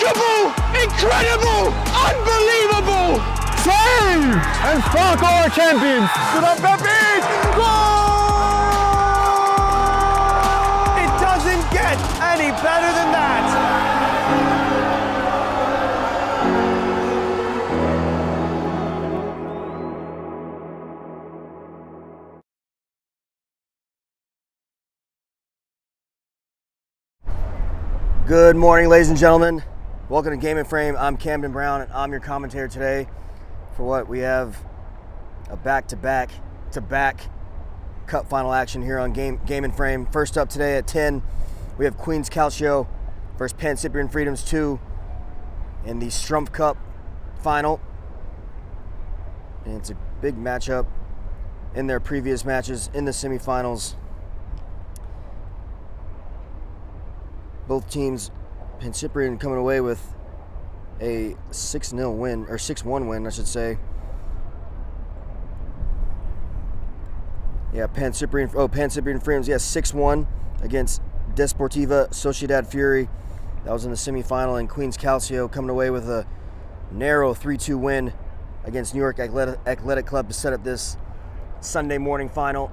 Remarkable! Incredible! Unbelievable! Save! And fuck our champions! Good up, Pepe! Goal! It doesn't get any better than that! Good morning, ladies and gentlemen. Welcome to Game and Frame. I'm Camden Brown, and I'm your commentator today for what we have a back-to-back cup final action here on Game and Frame. First up today at 10, we have Queen's Calcio versus Pancyprian Freedoms 2 in the Strumpf Cup final. And it's a big matchup in their previous matches in the semifinals. Both teams, Pancyprian coming away with a 6-0 win, or 6-1 win, I should say. Yeah, Pancyprian Freedoms, 6-1 against Desportiva Sociedad Fury. That was in the semifinal, and Queen's Calcio coming away with a narrow 3-2 win against New York Athletic Club to set up this Sunday morning final.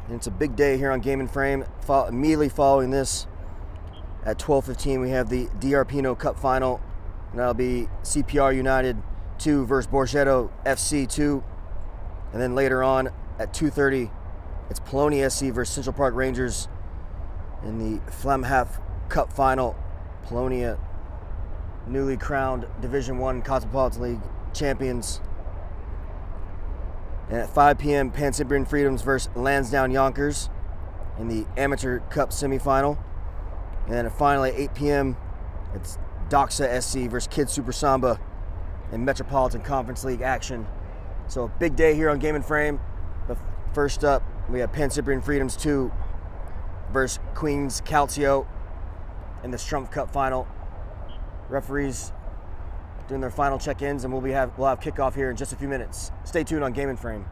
And it's a big day here on Game and Frame. Immediately following this, at 12:15, we have the DR Pino Cup final. And that'll be CPR United 2 versus Borgetto FC 2. And then later on, at 2:30, it's Polonia SC versus Central Park Rangers in the Flamhaft Cup final. Polonia, newly crowned Division 1 Cosmopolitan League champions. And at 5 p.m., Pancyprian Freedoms versus Lansdowne Yonkers in the Amateur Cup semifinal. And then finally at 8 p.m., it's Doxa SC versus Kids Super Samba in Metropolitan Conference League action. So a big day here on Game and Frame. But first up, we have Pancyprian Freedoms 2 versus Queen's Calcio in the Strumpf Cup final. Referees doing their final check-ins, and we'll have kickoff here in just a few minutes. Stay tuned on Game and Frame.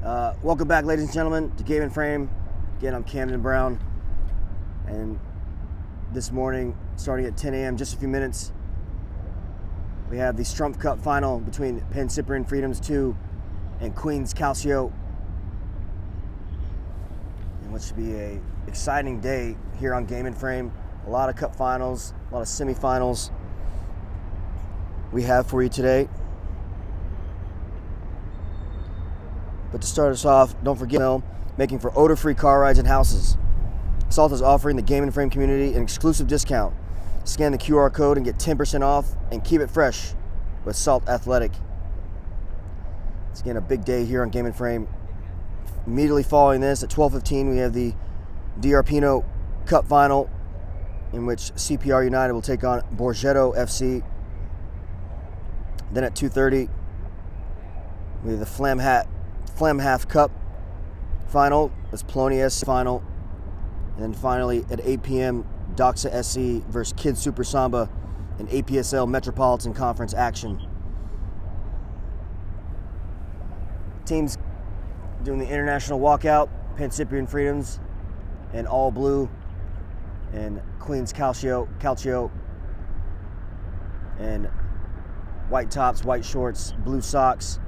Welcome back, ladies and gentlemen, to Game and Frame. Again, I'm Camden Brown, and this morning, starting at 10 a.m., just a few minutes, we have the Strumpf Cup final between Pancyprian Freedoms 2 and Queens Calcio, in what should be a exciting day here on Game and Frame. A lot of cup finals, a lot of semifinals we have for you today. But to start us off, don't forget, making for odor-free car rides and houses. Salt is offering the Game and Frame community an exclusive discount. Scan the QR code and get 10% off, and keep it fresh with Salt Athletic. It's again a big day here on Game and Frame. Immediately following this, at 12:15, we have the DRPino Cup final, in which CPR United will take on Borgetto FC. Then at 2:30, we have the Flamhaft Cup final. It's Polonia final. And then finally at 8 p.m., Doxa SC versus Kids Super Samba in APSL Metropolitan Conference action. Teams doing the international walkout: Pancyprian Freedoms in all blue, and Queens Calcio and white tops, white shorts, blue socks.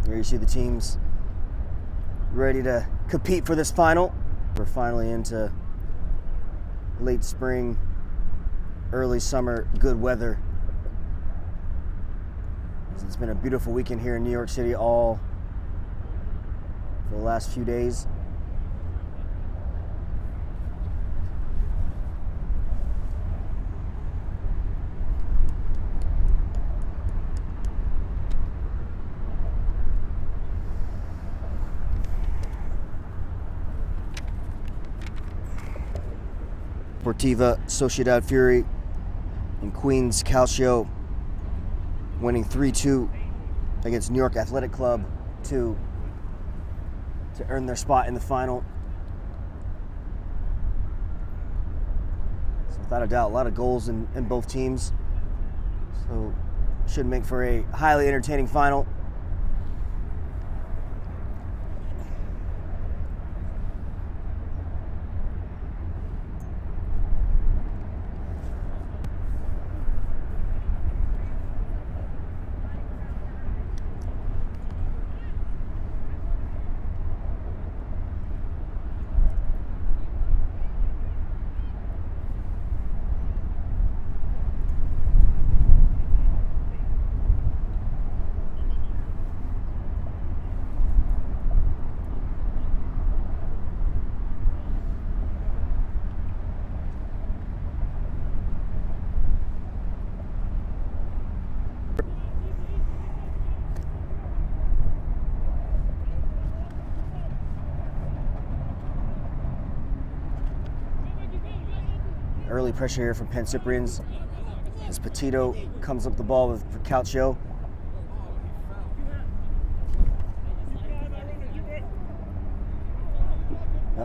Here you see the teams ready to compete for this final. We're finally into late spring, early summer, good weather. It's been a beautiful weekend here in New York City all for the last few days. Deportiva Sociedad Fury and Queens Calcio winning 3-2 against New York Athletic Club to earn their spot in the final. So without a doubt, a lot of goals in both teams. So should make for a highly entertaining final. Early pressure here from Pancyprians as Petito comes up the ball for Calcio.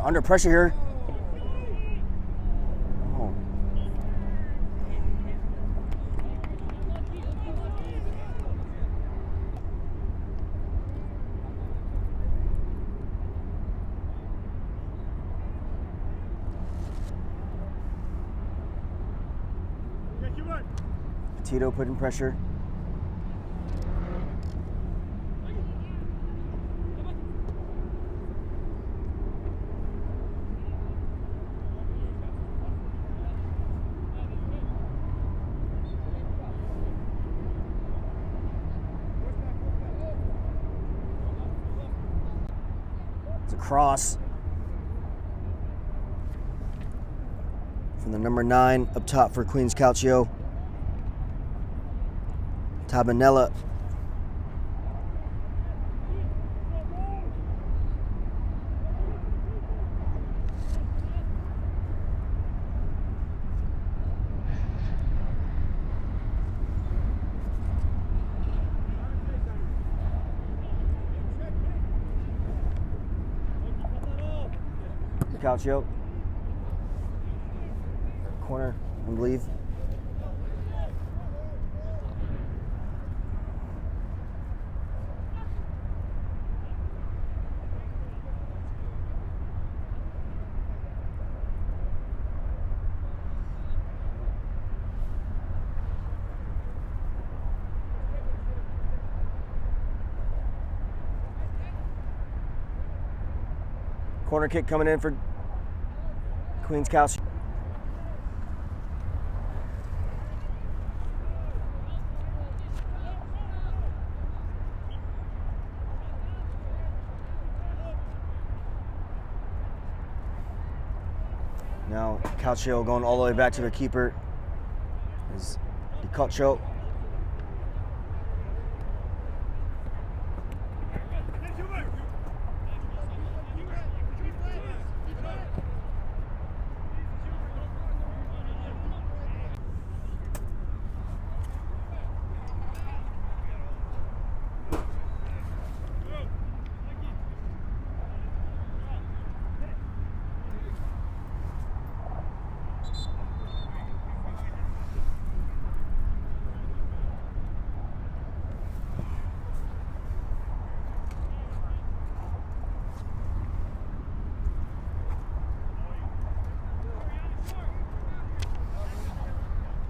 Under pressure here. Oh. Petito putting pressure. It's a cross from the number 9 up top for Queens Calcio. Tabanella. Calcio. Corner, I believe. Corner kick coming in for Queen's Calcio. Now Calcio going all the way back to their keeper is Calcio.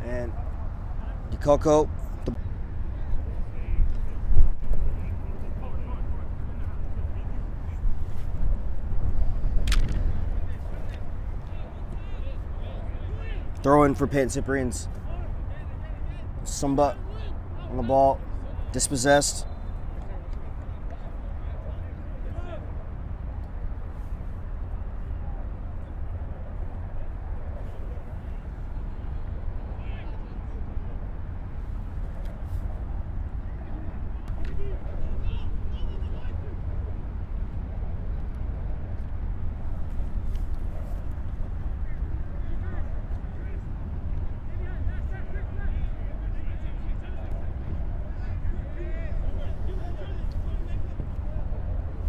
And Coco. Throw in for Pancyprians. Sumba on the ball, dispossessed.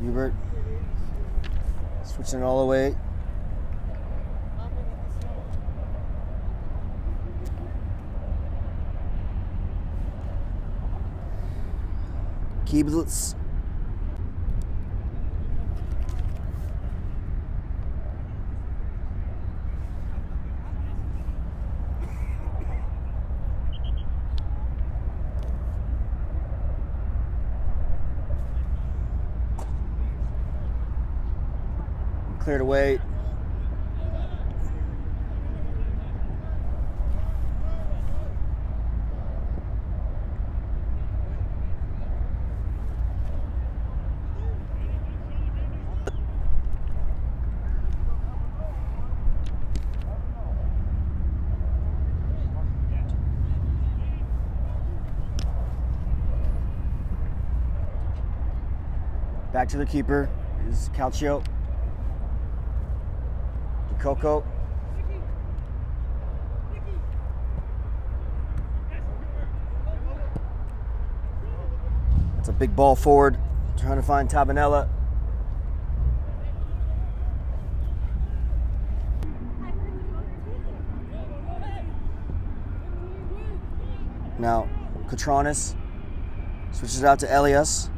Hubert switching all the way. Kieblitz. Cleared away. Back to the keeper is Calcio. Coco. It's a big ball forward, trying to find Tabanella. Now, Katranis switches out to Elias.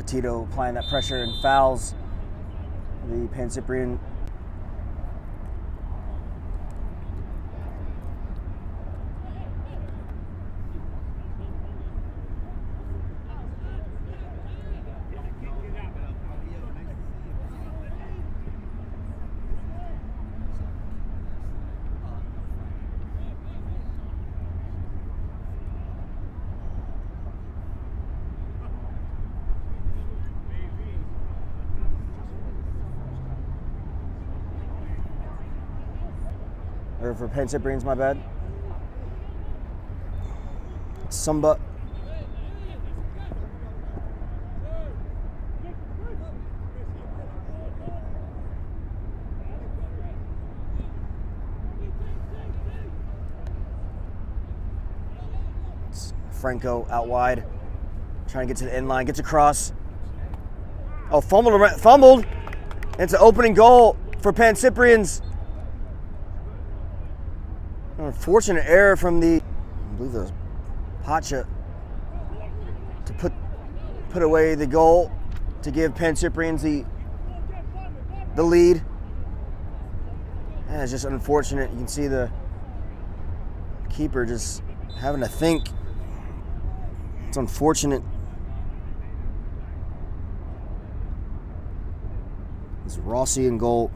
Tito applying that pressure and fouls the Pancyprian. Or for Pancyprians, my bad. Sumba. It's Franco out wide, trying to get to the end line, gets across. Oh, fumbled. It's an opening goal for Pancyprians. Unfortunate error from I believe it was Pacha, to put put away the goal to give Pancyprians the lead. And it's just unfortunate. You can see the keeper just having to think. It's unfortunate. It's Rossi in goal.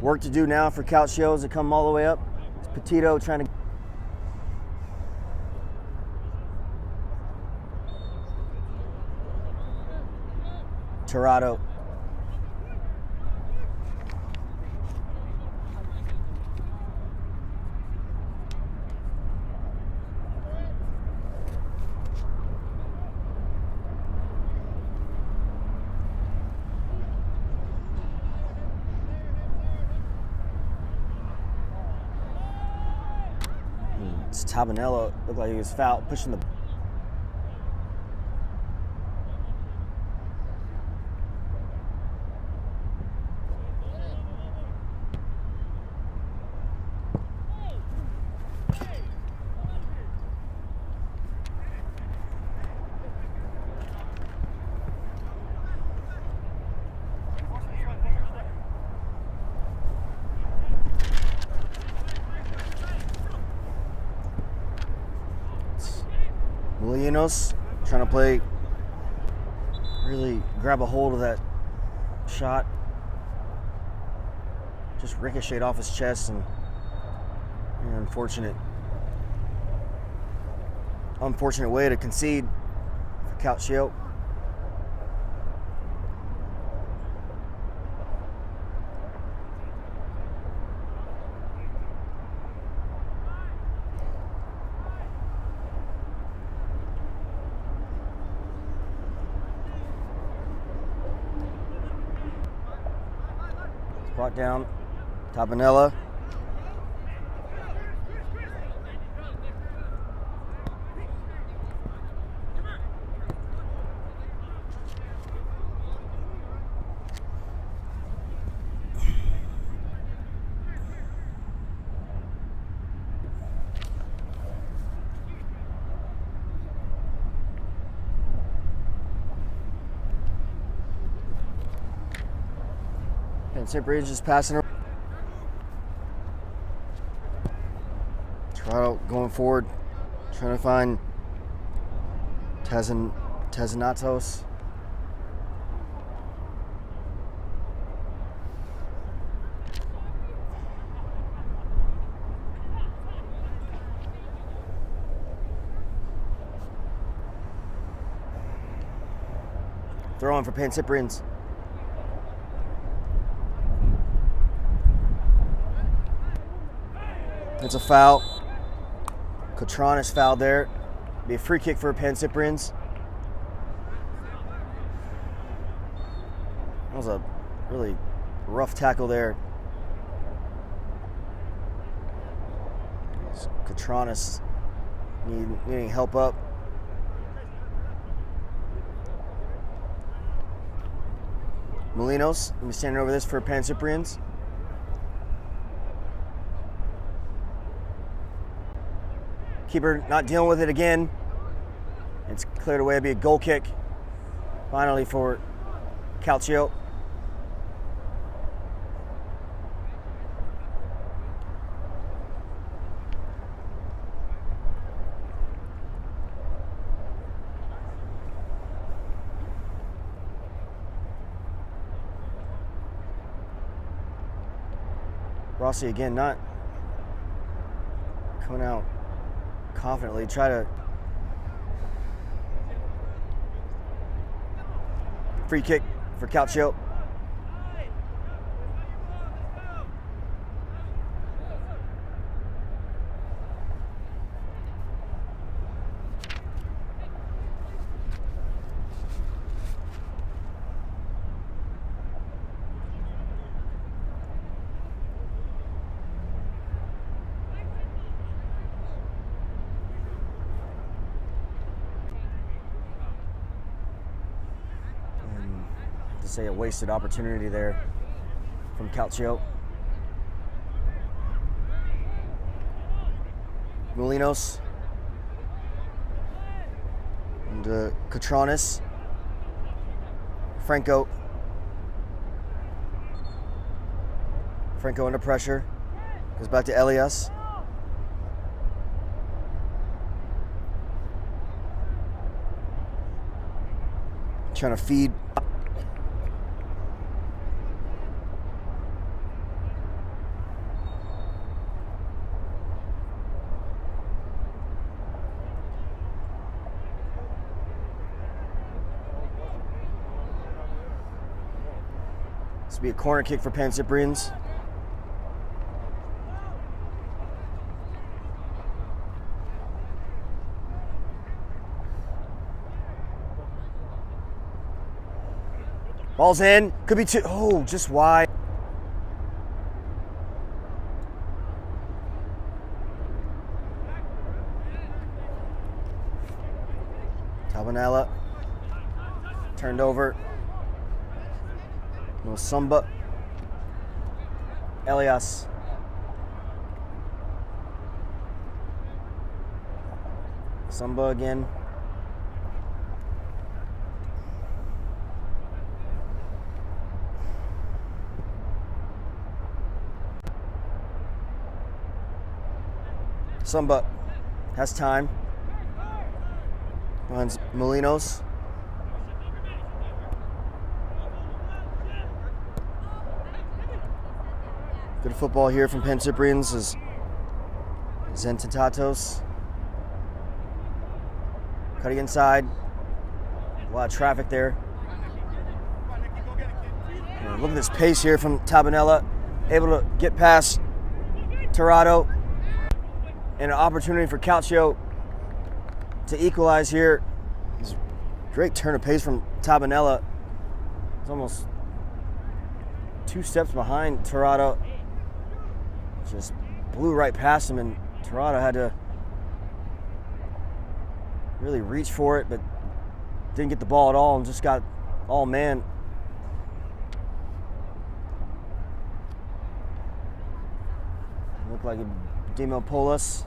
Work to do now for Calcio as they come all the way up. It's Petito trying to. Tirado. It's Tabanello. Looked like he was fouled, pushing the. Molinos trying to play, really grab a hold of that shot. Just ricocheted off his chest and unfortunate way to concede for Calcio. Brought down, Tabanella. Pancyprian just passing her. Toronto going forward, trying to find Tazanatos. Throw on for Pancyprians. It's a foul. Cotranis fouled there. Be a free kick for Pancyprians. That was a really rough tackle there. Cotranis needing help up. Molinos, let me stand over this for Pancyprians. Keeper not dealing with it again. It's cleared away to be a goal kick. Finally for Calcio. Rossi again not coming out confidently. Try to free kick for Calcio. Say a wasted opportunity there from Calcio. Molinos And Katranis. Franco under pressure. Goes back to Elias. Trying to feed. This will be a corner kick for Pancyprians. Ball's in. Could be two. Oh, just wide. Tabanella. Turned over. No Sumba. Elias. Sumba again. Sumba has time. Runs Molinos. Good football here from Pancyprians is Zentatatos. Cutting inside. A lot of traffic there. And look at this pace here from Tabanella. Able to get past Tirado. And an opportunity for Calcio to equalize here. Great turn of pace from Tabanella. It's almost 2 steps behind Tirado. Just blew right past him, and Tirado had to really reach for it, but didn't get the ball at all and just got all man. Looked like a Demopoulos.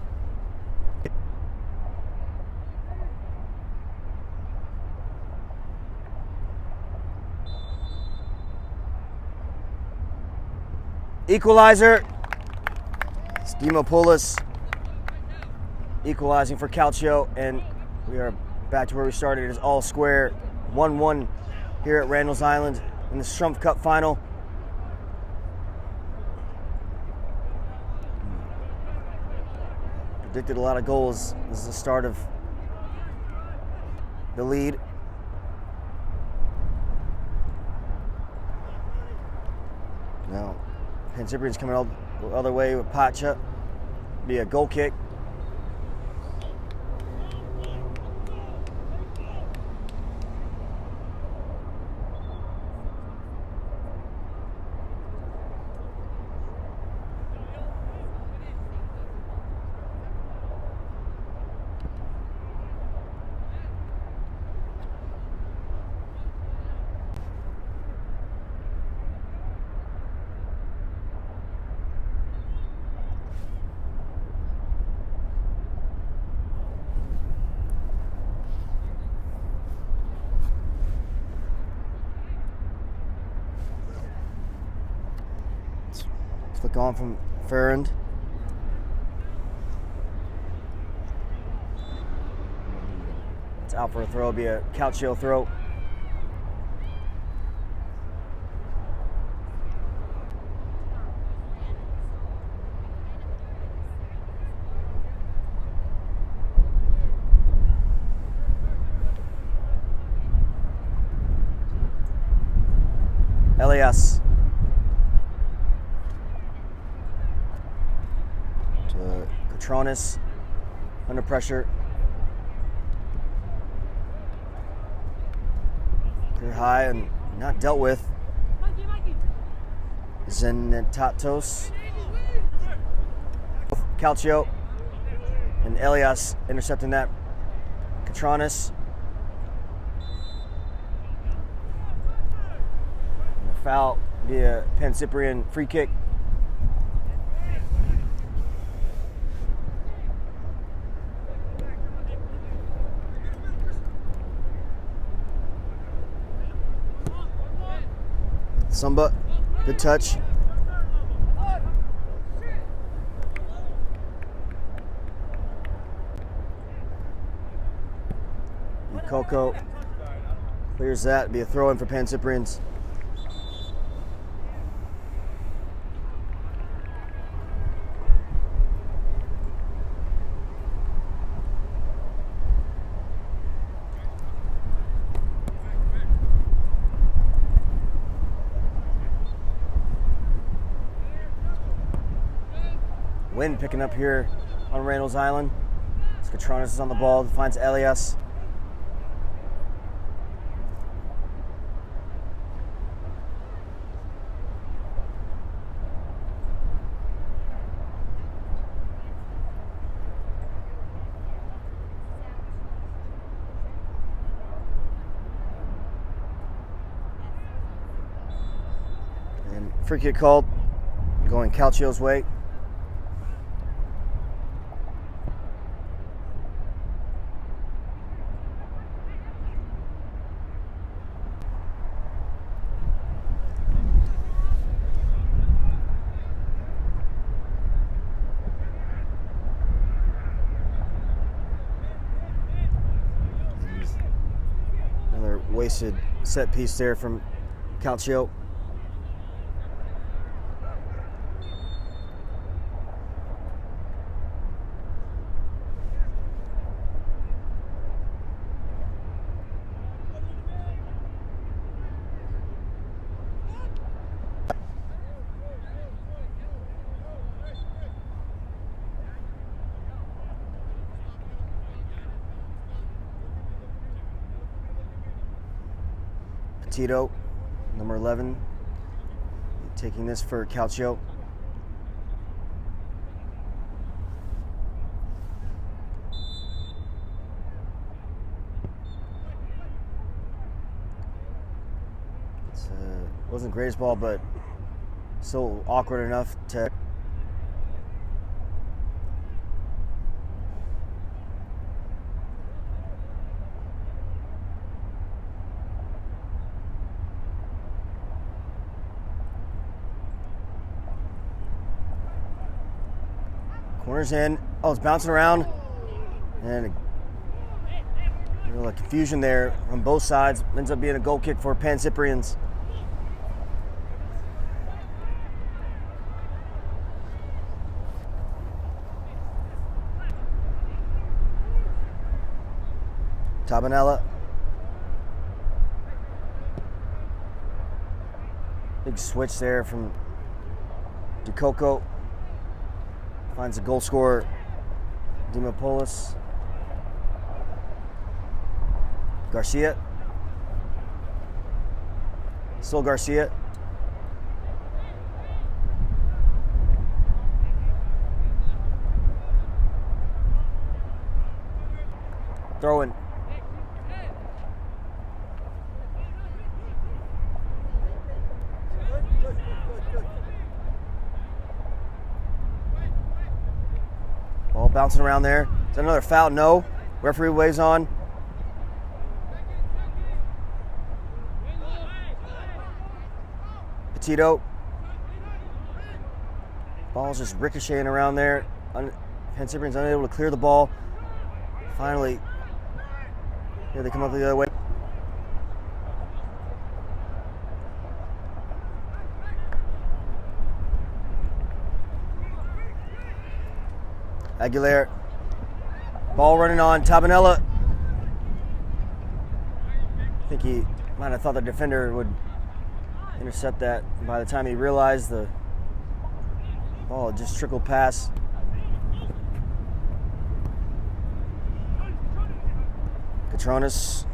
Equalizer. It's Demopoulos equalizing for Calcio, and we are back to where we started. It is all square. 1-1 here at Randall's Island in the Strumpf Cup final. Predicted a lot of goals. This is the start of the lead. Now, Pancyprian's coming all the other way with Pacha. Be a goal kick. Flick on from Ferrand. It's out for a throw. It'll be a Calcio throw. Elias. To Katranis. Under pressure. Clear high and not dealt with. Zenetatos. Calcio and Elias intercepting that. Katranis. Foul via Pancyprian free kick. Sumba, good touch. Coco clears that. Be a throw in for Pancyprians. Wind picking up here on Randall's Island. Skatronis is on the ball, finds Elias. And free kick called, going Calcio's way. Another wasted set piece there from Calcio. Tito, number 11, taking this for Calcio. Wasn't the greatest ball, but still awkward enough to. Corners in. Oh, it's bouncing around. And a little confusion there on both sides. Ends up being a goal kick for Pancyprians. Tabanella. Big switch there from DeCoco. Finds a goal scorer, Dimopoulos. Garcia. Still Garcia. Throw in. Ball bouncing around there. Is that another foul? No. Referee waves on. Petito. Ball's just ricocheting around there. Pancyprian's unable to clear the ball. Finally, here they come up the other way. Aguilera. Ball running on Tabanella. I think he might have thought the defender would intercept that. And by the time he realized the ball had just trickled past. Catronis.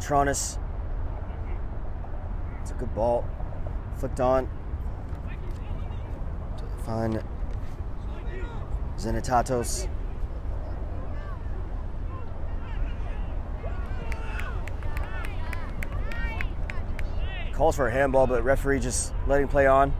Catronis. It's a good ball. Flicked on. To find Zenitatos. Calls for a handball, but referee just letting play on.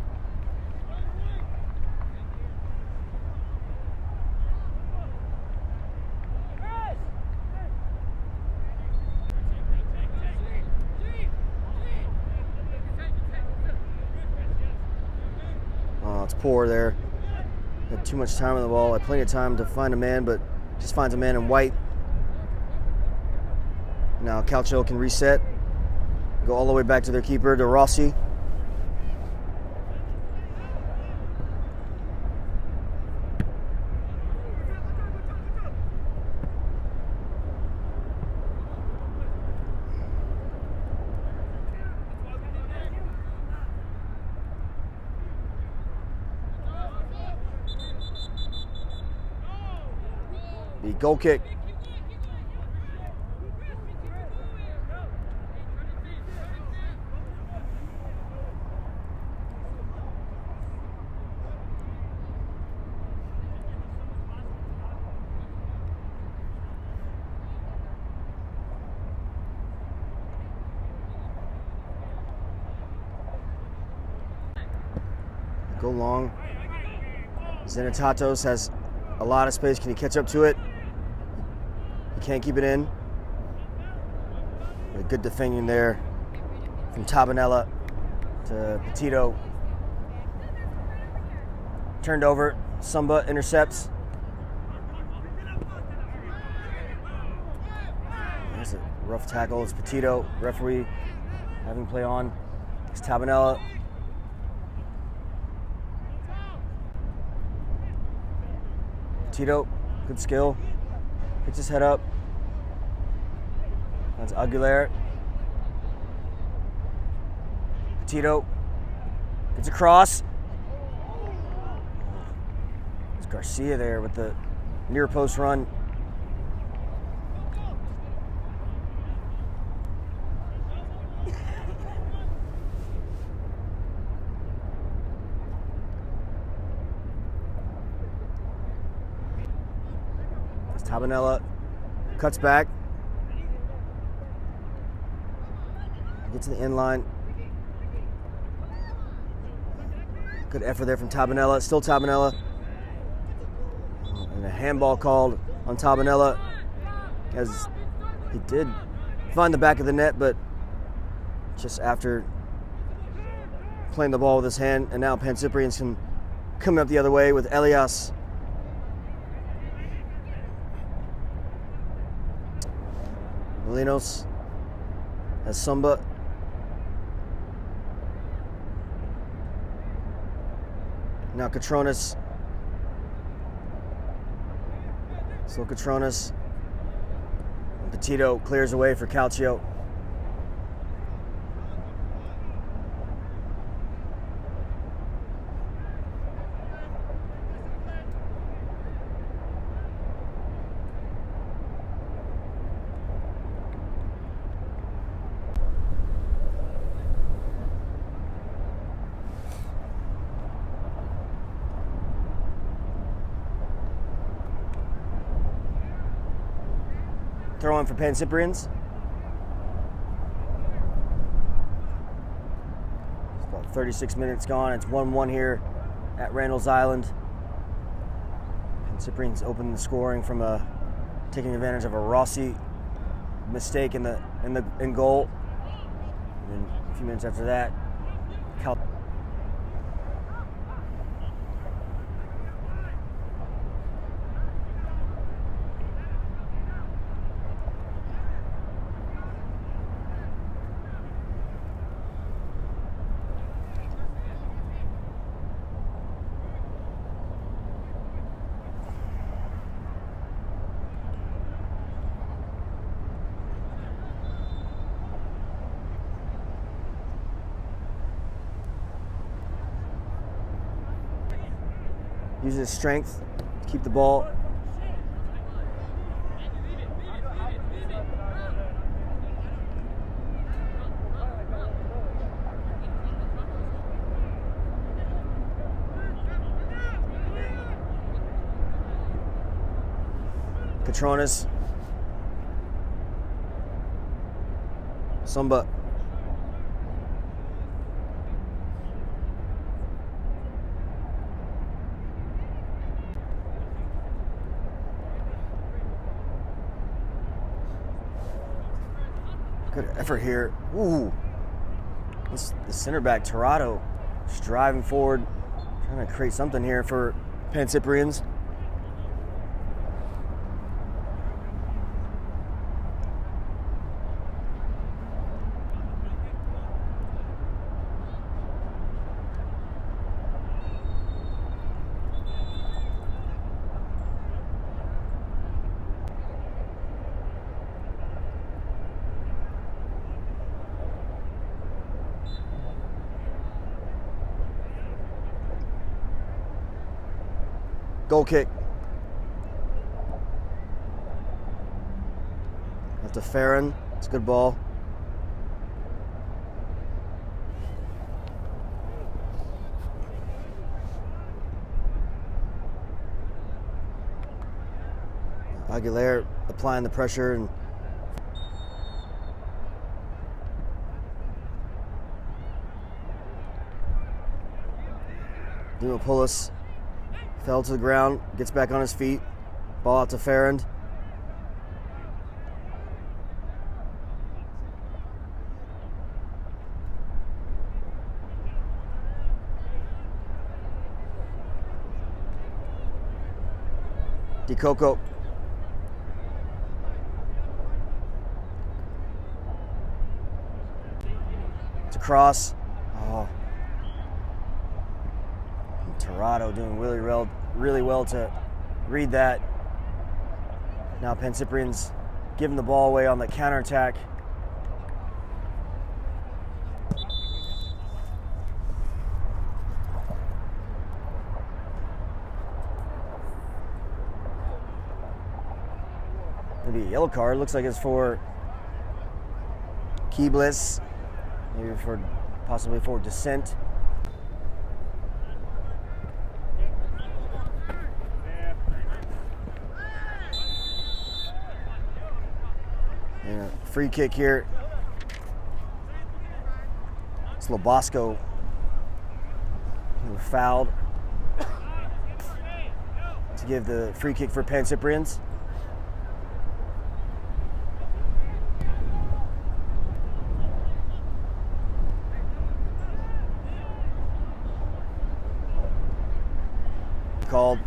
Oh, it's poor there. Had too much time on the ball. Had plenty of time to find a man, but just finds a man in white. Now Calcio can reset. Go all the way back to their keeper, to Rossi. The goal kick. Go long. Zenitatos has a lot of space. Can he catch up to it? He can't keep it in. Good defending there from Tabanella to Petito. Turned over. Sumba intercepts. That's a rough tackle. It's Petito. Referee having play on. It's Tabanella. Petito, good skill. Picks his head up. That's Aguilera. Petito gets across. It's Garcia there with the near post run. Tabanella cuts back. Gets to the end line. Good effort there from Tabanella. Still Tabanella. And a handball called on Tabanella, as he did find the back of the net, but just after playing the ball with his hand. And now Pancyprian's coming up the other way with Elias. Molinos has Sumba. Now Catronis. Still Catronis. And Petito clears away for Calcio. Throw in for Pancyprians. It's about 36 minutes gone. It's 1-1 here at Randall's Island. Pancyprians open the scoring from taking advantage of a Rossi mistake in goal. And then a few minutes after that, uses his strength to keep the ball. Petronas. Sumba. Good effort here. Ooh. The center back, Torado, just driving forward, trying to create something here for Pancyprians. Goal kick. That's to Farron. It's a good ball. Aguilera applying the pressure and Dimopoulos fell to the ground, gets back on his feet. Ball out to Farron. DiCoco. It's a cross. Oh. Torado doing really well to read that. Now Pancyprian's giving the ball away on the counterattack. Maybe a yellow card. Looks like it's for Keebless. Maybe possibly for dissent. And a free kick here. It's Lobosco who fouled to give the free kick for Pancyprians. Called.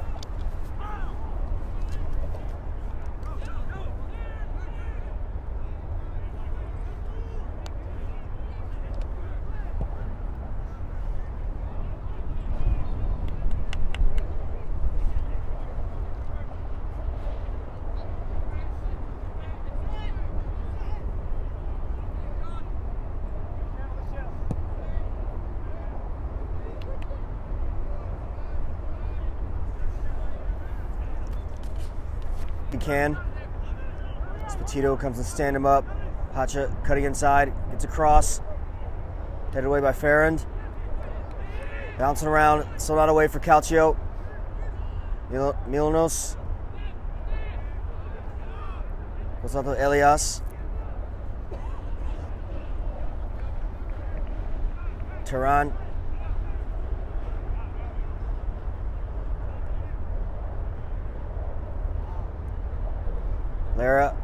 Can. Spatito comes and stand him up. Pacha cutting inside, gets a cross. Headed away by Farron. Bouncing around, still not away for Calcio. Milanos. Goes out to Elias. Tehran. Lara.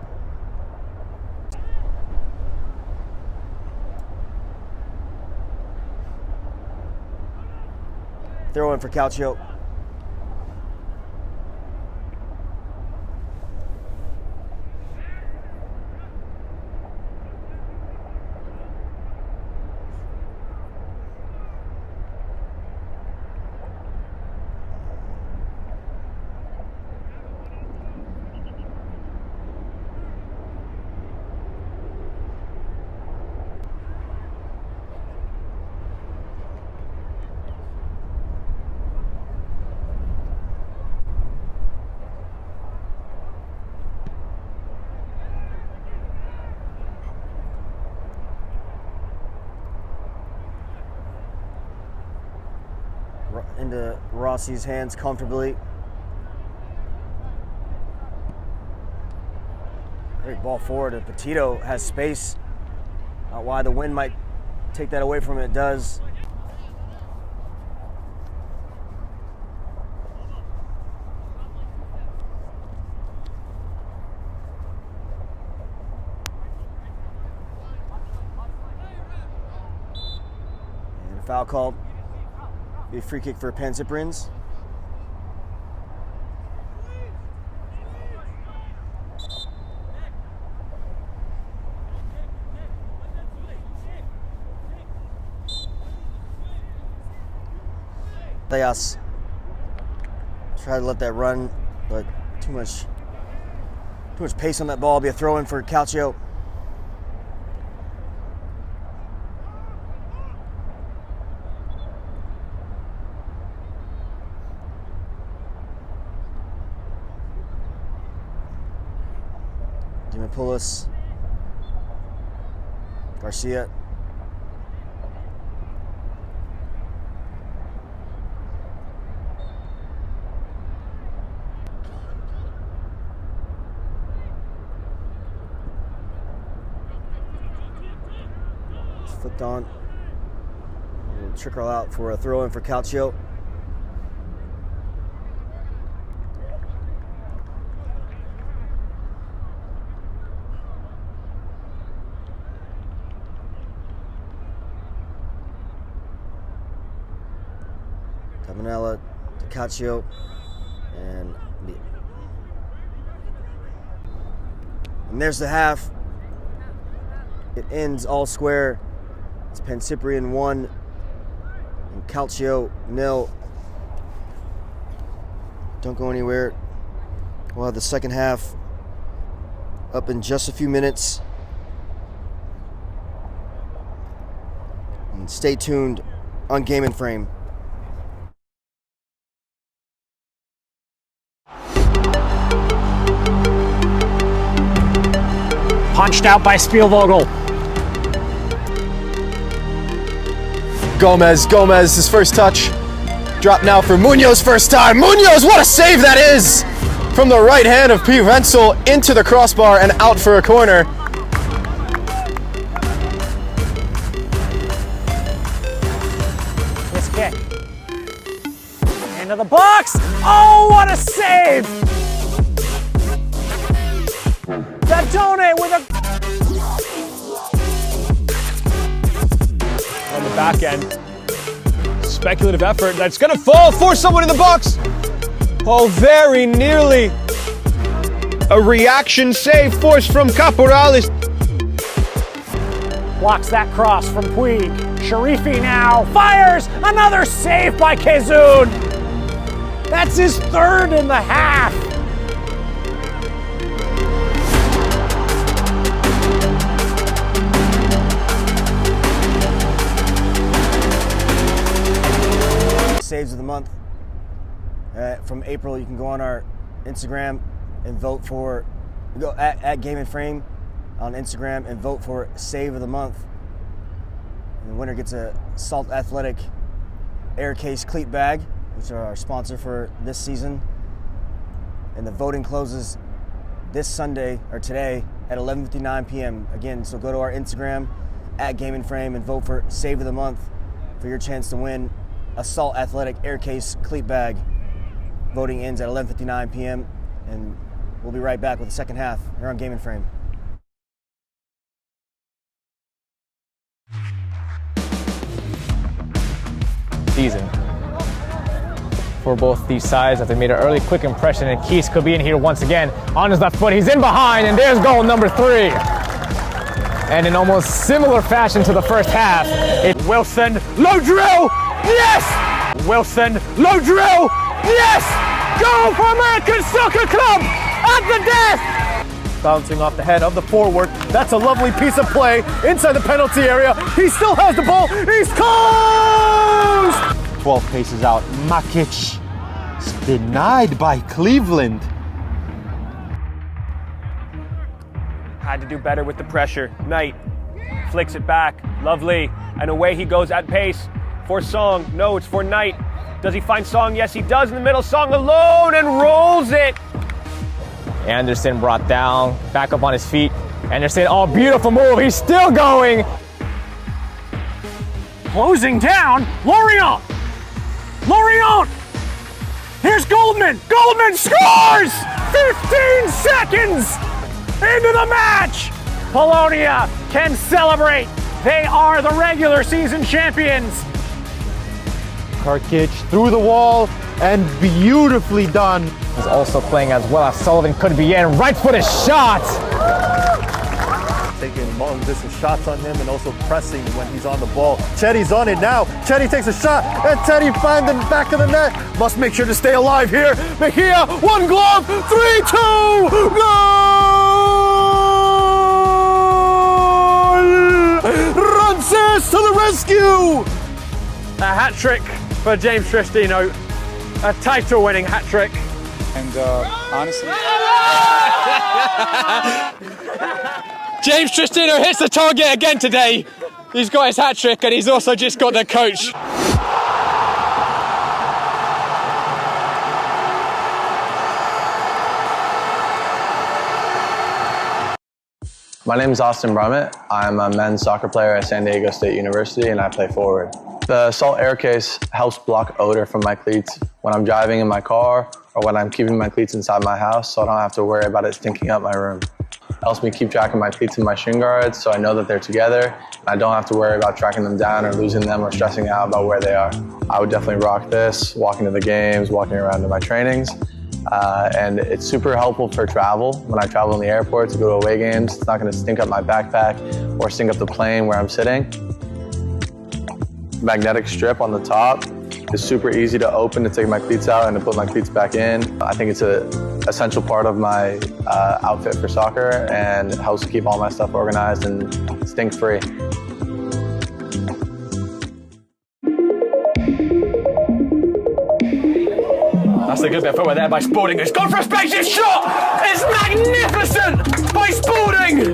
Throw in for Calcio. Into Rossi's hands comfortably. Great ball forward, and Petito has space. Not why the wind might take that away from him, it does. And a foul called. Be a free kick for Pancyprians. Theas tried to let that run, but too much pace on that ball. Be a throw in for Calcio. Dimopoulos, Garcia. Flicked on. We'll trickle out for a throw in for Calcio. Cabanella to Calcio, and there's the half. It ends all square. It's Pancyprian 1 and Calcio 0. Don't go anywhere. We'll have the second half up in just a few minutes. And stay tuned on Game and Frame. Punched out by Spielvogel. Gomez, his first touch. Drop now for Munoz, first time. Munoz, what a save that is! From the right hand of P. Renzel into the crossbar and out for a corner. This kick. Into the box. Oh, what a save! Dadone with a... On the back end. Speculative effort that's gonna fall for someone in the box. Oh, very nearly. A reaction save forced from Caporales. Blocks that cross from Puig. Sharifi now fires. Another save by Kazun. That's his third in the half. Saves of the month. From April, you can go on our Instagram and vote for, go at Game and Frame on Instagram and vote for Save of the Month. And the winner gets a Salt Athletic Air Case Cleat Bag, which are our sponsor for this season. And the voting closes this Sunday, or today, at 11:59 p.m. Again, so go to our Instagram at Game and Frame and vote for Save of the Month for your chance to win a Salt Athletic Air Case Cleat Bag. Voting ends at 11:59 p.m. and we'll be right back with the second half here on Game and Frame. Season for both these sides that they made an early quick impression, and Keys could be in here once again on his left foot. He's in behind, and there's goal number 3. And in almost similar fashion to the first half, it's Wilson, low drill, yes! Wilson, low drill, yes! Goal for American Soccer Club at the death! Bouncing off the head of the forward. That's a lovely piece of play inside the penalty area. He still has the ball. He's close! 12 paces out. Makic denied by Cleveland. Had to do better with the pressure. Knight flicks it back. Lovely. And away he goes at pace for Song. No, it's for Knight. Does he find Song? Yes, he does in the middle. Song alone and rolls it. Anderson brought down, back up on his feet. Anderson, oh, beautiful move. He's still going. Closing down, Lorient! Lorient! Here's Goldman! Goldman scores! 15 seconds into the match! Polonia can celebrate. They are the regular season champions. Karkic through the wall and beautifully done. He's also playing as well as Sullivan could be in. Right footed shot! Taking long distance shots on him and also pressing when he's on the ball. Chetty's on it now. Chetty takes a shot and Chetty finds the back of the net. Must make sure to stay alive here. Mejia, one glove, 3-2, goal! Rances to the rescue! A hat trick for James Tristino. A title-winning hat trick. And honestly, James Tristino hits the target again today. He's got his hat trick and he's also just got the coach. My name is Austin Brummett. I'm a men's soccer player at San Diego State University and I play forward. The Salt Air Case helps block odor from my cleats when I'm driving in my car or when I'm keeping my cleats inside my house, so I don't have to worry about it stinking up my room. It helps me keep track of my cleats and my shin guards so I know that they're together and I don't have to worry about tracking them down or losing them or stressing out about where they are. I would definitely rock this, walking to the games, walking around to my trainings. And it's super helpful for travel. When I travel in the airport to go to away games, it's not going to stink up my backpack or stink up the plane where I'm sitting. Magnetic strip on the top is super easy to open to take my cleats out and to put my cleats back in. I think it's an essential part of my outfit for soccer and it helps keep all my stuff organized and stink-free. That's a good bit of footwork there by Spalding. It's gone for a spacious shot! It's magnificent by Spalding!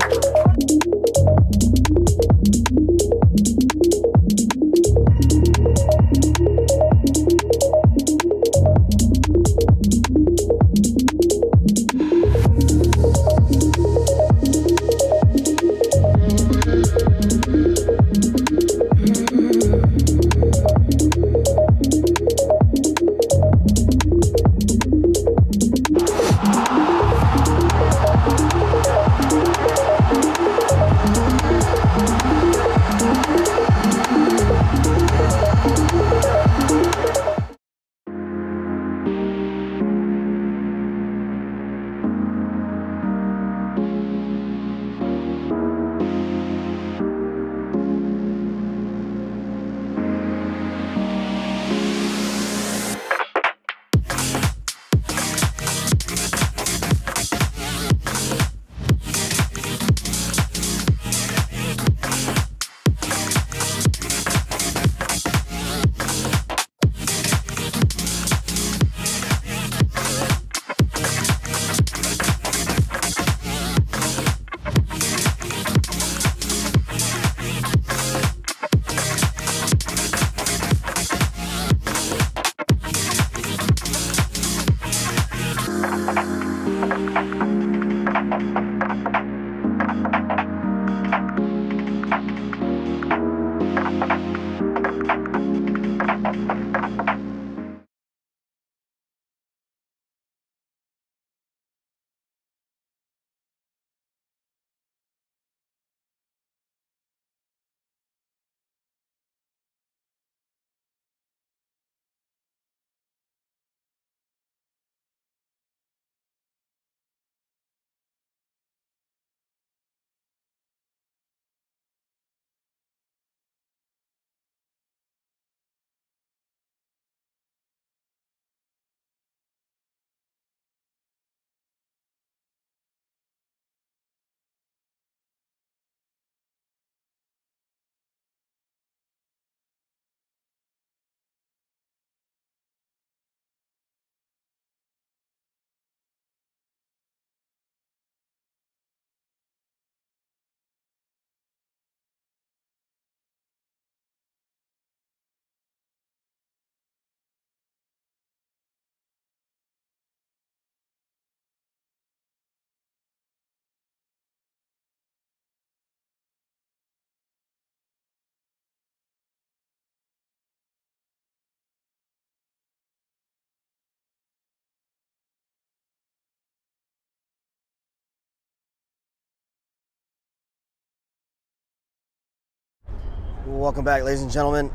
Welcome back, ladies and gentlemen,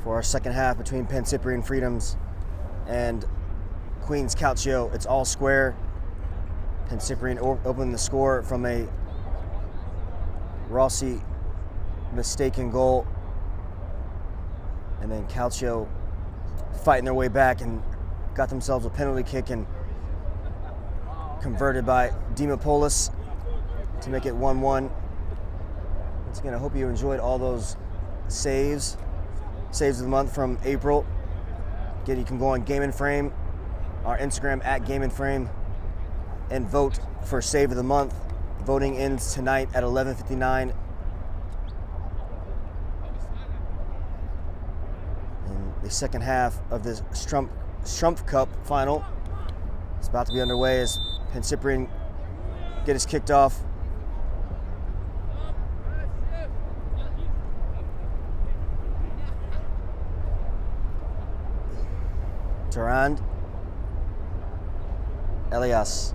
for our second half between Pancyprian Freedoms and Queen's Calcio. It's all square. Pancyprian opened the score from a Rossi mistaken goal, and then Calcio fighting their way back and got themselves a penalty kick and converted by Dimopoulos to make it 1-1. Once again, I hope you enjoyed all those saves of the month from April. Again, you can go on Game and Frame, our Instagram at Game and Frame, and vote for Save of the Month. Voting ends tonight at 11:59. And the second half of this Strumpf Cup final is about to be underway as Pancyprian get us kicked off. Tarand, Elias.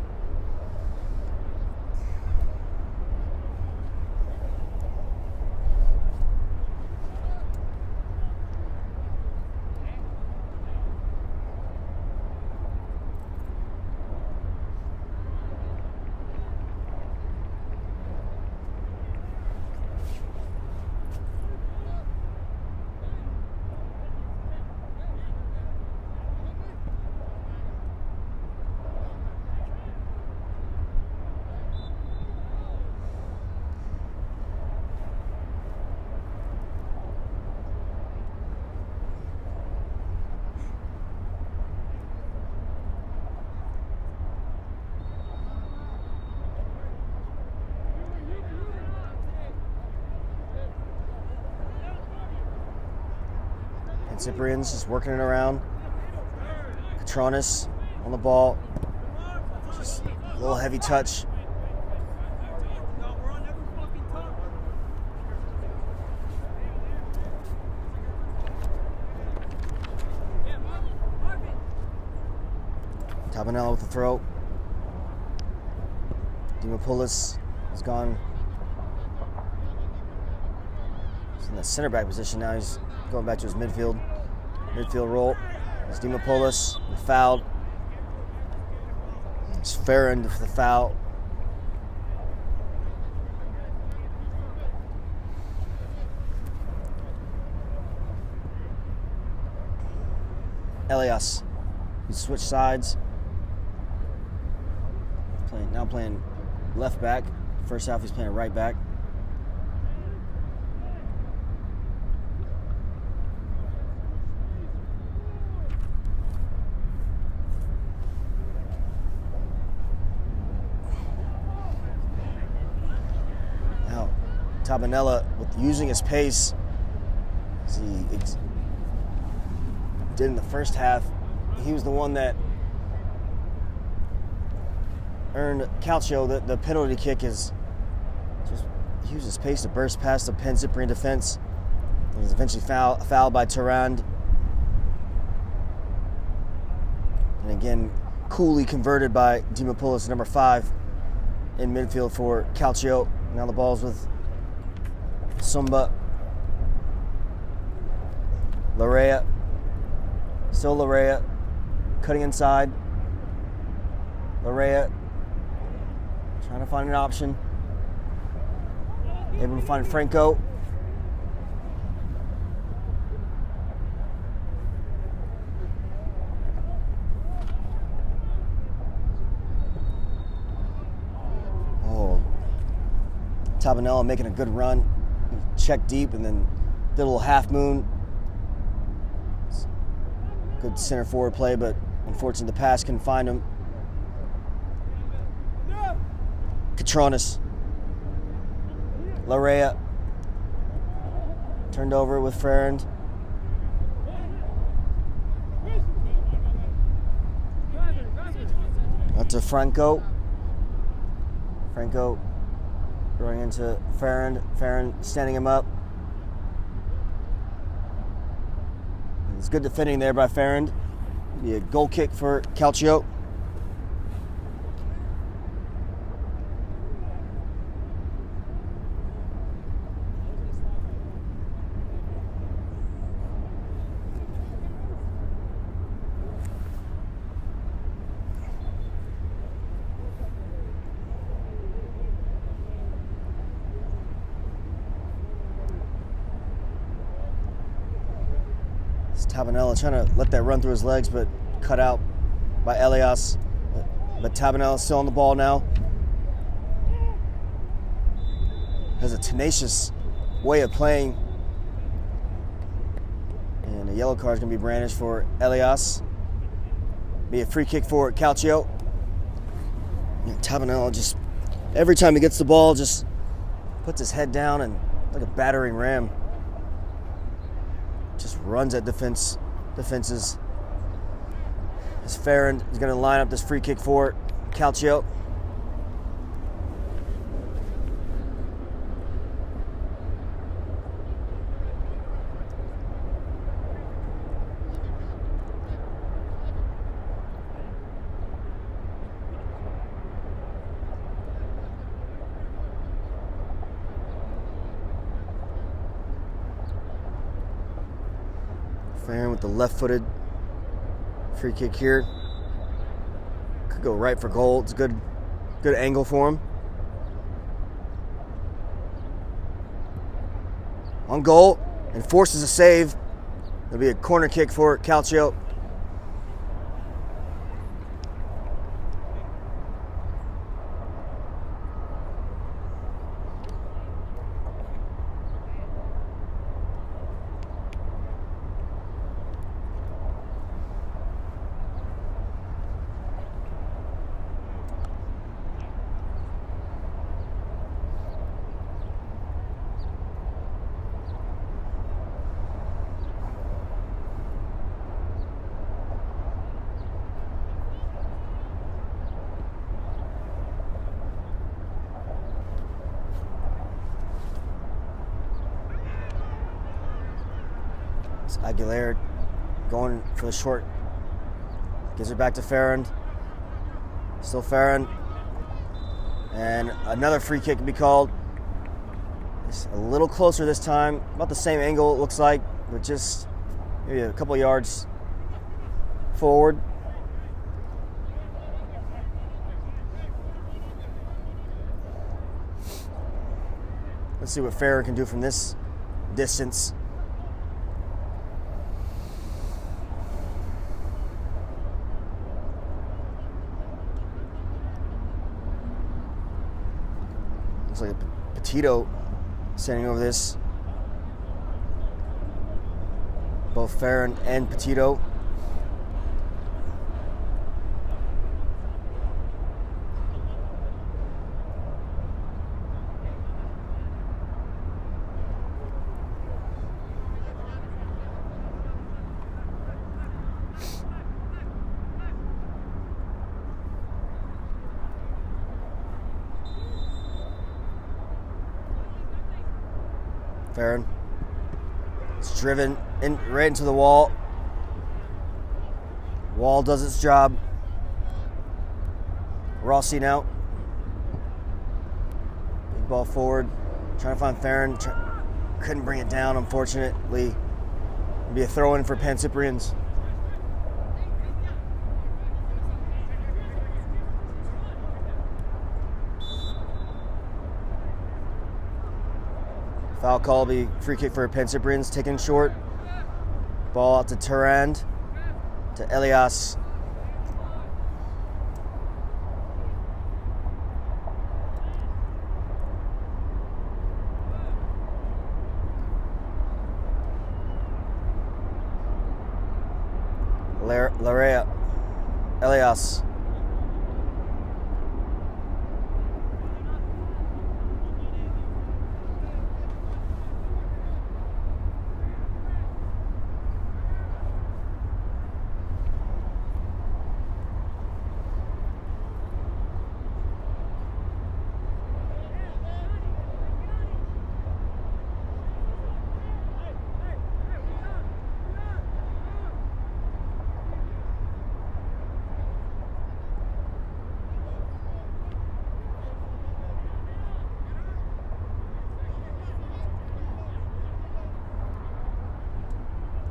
Pancyprian's just working it around. Catronis on the ball. Just a little heavy touch. Tabanella with the throw. Dimopoulos has gone. He's in the center back position now. He's going back to his midfield role. It's Dimopoulos fouled. It's Farrand for the foul. Elias, he switched sides. Now playing left back. First half he's playing right back. Tabanella, with using his pace, as he did in the first half, he was the one that earned Calcio the penalty kick. Is just used his pace to burst past the Pancyprian defense. He was eventually fouled by Tarand. And again, coolly converted by Dimopoulos, number 5, in midfield for Calcio. Now the ball's with Sumba. Larea. Still Larea. Cutting inside. Larea trying to find an option. Able to find Franco. Oh. Tabanella making a good run. Check deep and then did a little half moon. Good center forward play, but unfortunately the pass couldn't find him. Catronis. Larea. Turned over with Farrand. Up to Franco. Franco going into Farrand. Farrand standing him up. It's good defending there by Farrand. Be a goal kick for Calcio. Tabanella trying to let that run through his legs, but cut out by Elias. But Tabanella's still on the ball now. Has a tenacious way of playing. And a yellow card is going to be brandished for Elias. Be a free kick for Calcio. And Tabanella just, every time he gets the ball, just puts his head down and like a battering ram. Just runs at defenses. As Farron is going to line up this free kick for Calcio. Farron with the left-footed free kick here. Could go right for goal. It's a good angle for him. On goal and forces a save. It'll be a corner kick for Calcio. Aguilera going for the short. Gives it back to Farron. Still Farron. And another free kick can be called. It's a little closer this time. About the same angle it looks like, but just maybe a couple yards forward. Let's see what Farron can do from this distance. Looks like a Petito standing over this. Both Farron and Petito. Farron. It's driven in right into the wall. Wall does its job. Rossi now. Big ball forward. Trying to find Farron. Couldn't bring it down, unfortunately. It'd be a throw-in for Pancyprians. Foul call, be free kick for Pancyprians, taken short. Ball out to Turand, to Elias. Larea, Elias.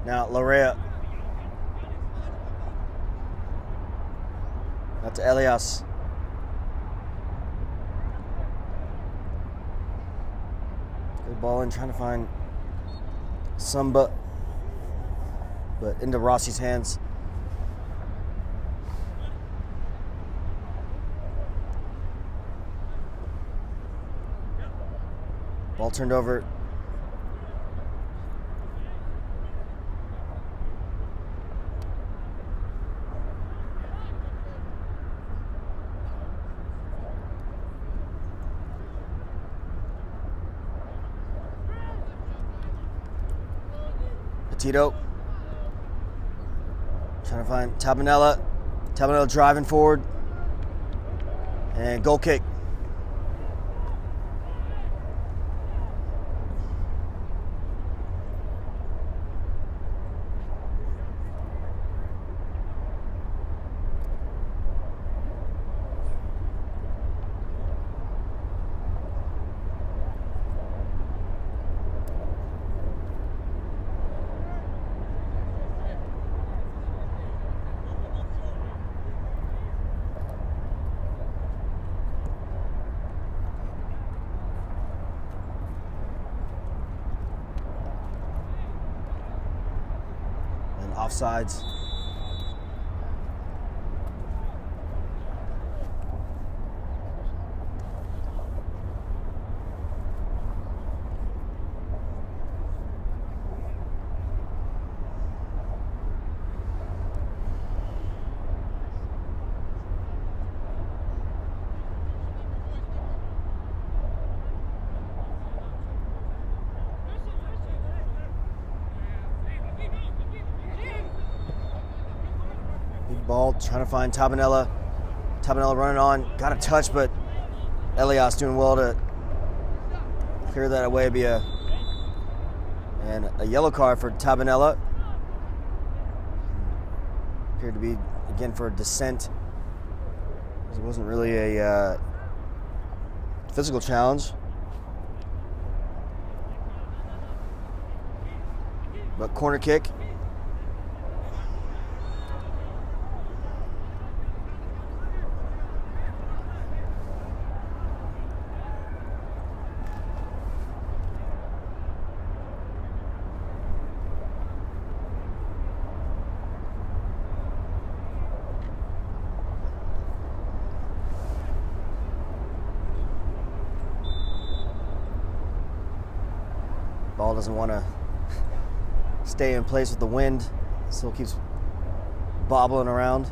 Now Larea. Out to Elias. Good ball in, trying to find Samba. but into Rossi's hands. Ball turned over. Petito trying to find Tabanella. Tabanella driving forward. And goal kick. Offsides. Ball trying to find Tabanella. Tabanella running on. Got a touch, but Elias doing well to clear that away. And a yellow card for Tabanella. Appeared to be, again, for dissent. It wasn't really a physical challenge. But corner kick. Ball doesn't want to stay in place with the wind, still keeps bobbling around.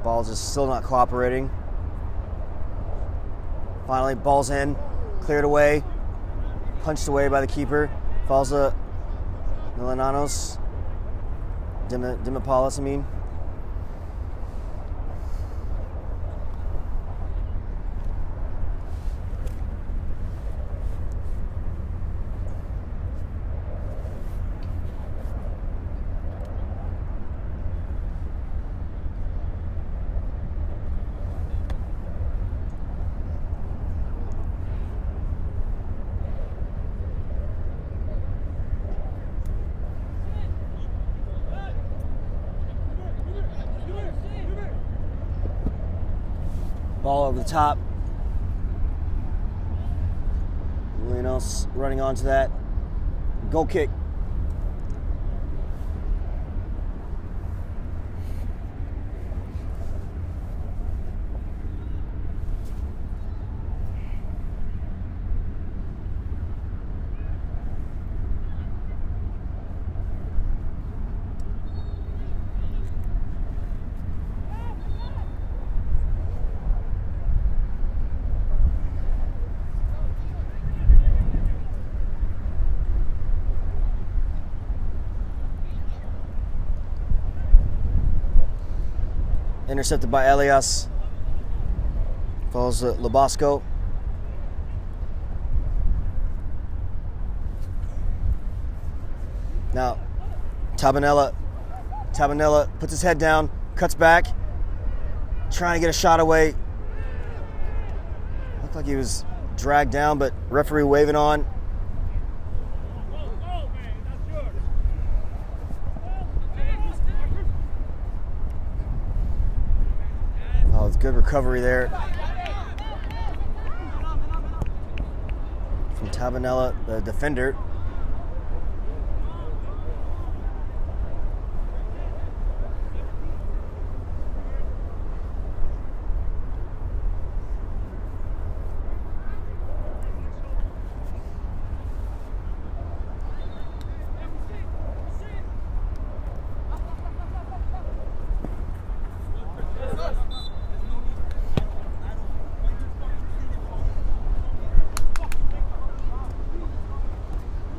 Ball's just still not cooperating. Finally, ball's in, cleared away, punched away by the keeper. Falls to Milananos. Dimopoulos, I mean. Ball over the top. Lulinos running onto that. Goal kick. Intercepted by Elias. Falls to Labasco. Now, Tabanella puts his head down, cuts back, trying to get a shot away. Looked like he was dragged down, but referee waving on. Oh, it's good recovery there from Tabanella, the defender.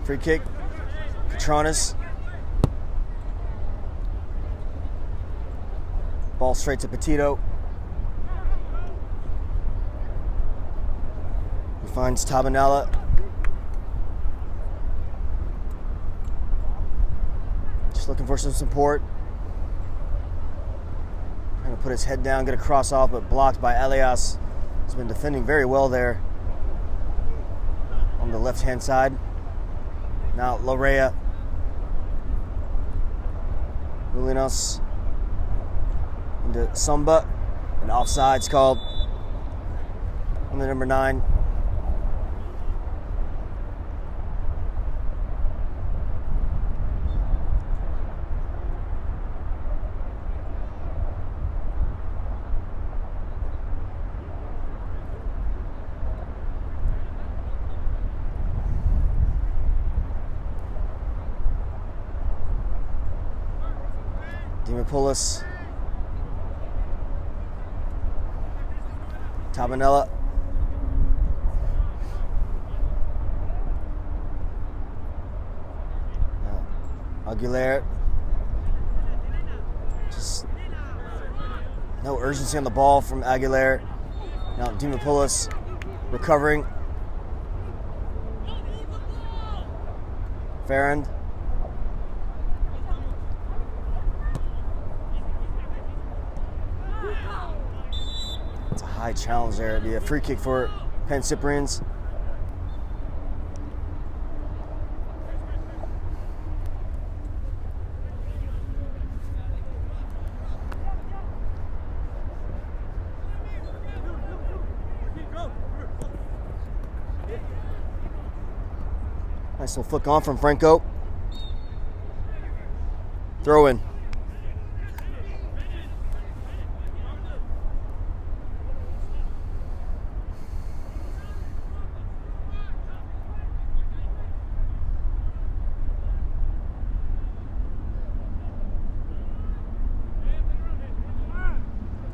Free kick, Katranis. Ball straight to Petito. He finds Tabanella. Just looking for some support. Trying to put his head down, get a cross off, but blocked by Elias. He's been defending very well there on the left-hand side. Now Lorea. Mulinos into Samba. And offside's called on the number 9. Dimopoulos. Tabanella. Aguilera. Just no urgency on the ball from Aguilera. Now Dimopoulos recovering. Ferrand. High challenge there. It'd be a free kick for Pancyprians. Nice little flick on from Franco. Throw in.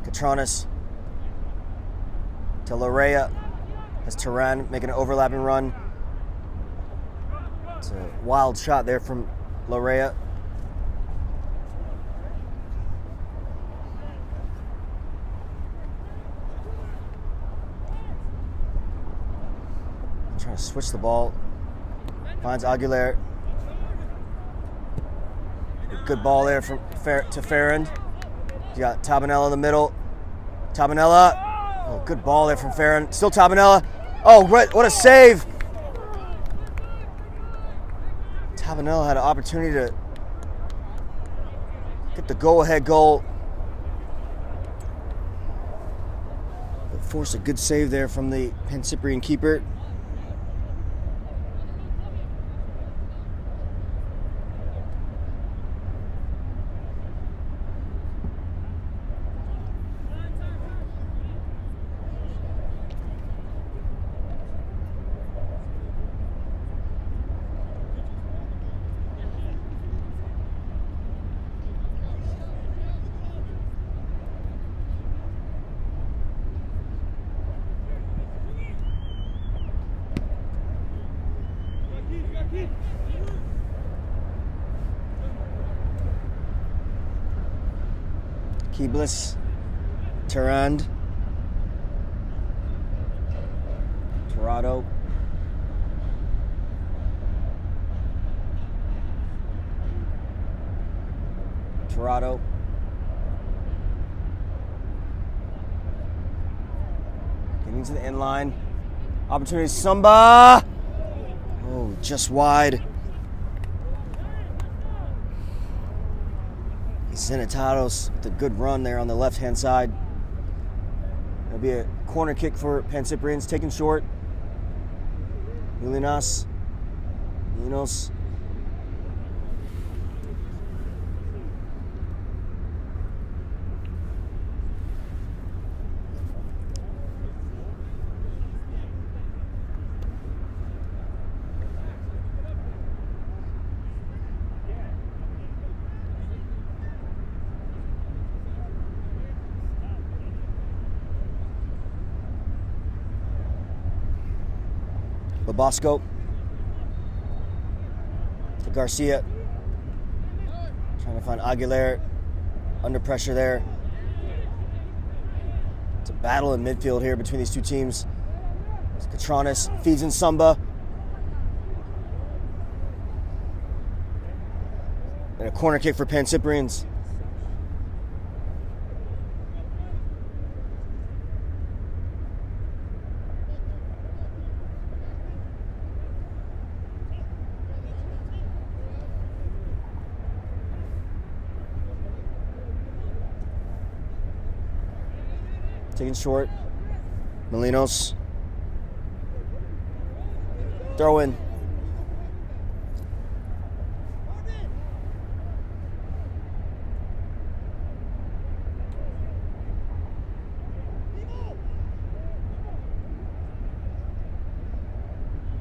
Katranis to Lorea. Has Turan making an overlapping run. It's a wild shot there from Lorea. Trying to switch the ball. Finds Aguilera. Good ball there from to Ferrand. You got Tabanella in the middle. Tabanella. Oh, good ball there from Ferrand. Still Tabanella. Oh, what a save. Tabanella had an opportunity to get the go-ahead goal. But forced a good save there from the Pancyprian keeper. Keebless, Turand, Torado, Torado, getting to the end line, Opportunity, Samba. Oh, just wide. Zenitados with a good run there on the left-hand side. That'll be a corner kick for Pancyprians, taken short. Minos. Bosco to Garcia, trying to find Aguilera, under pressure there. It's a battle in midfield here between these two teams. Catronis feeds in Samba. And a corner kick for Pancyprians. Taken short. Molinos. Throw in.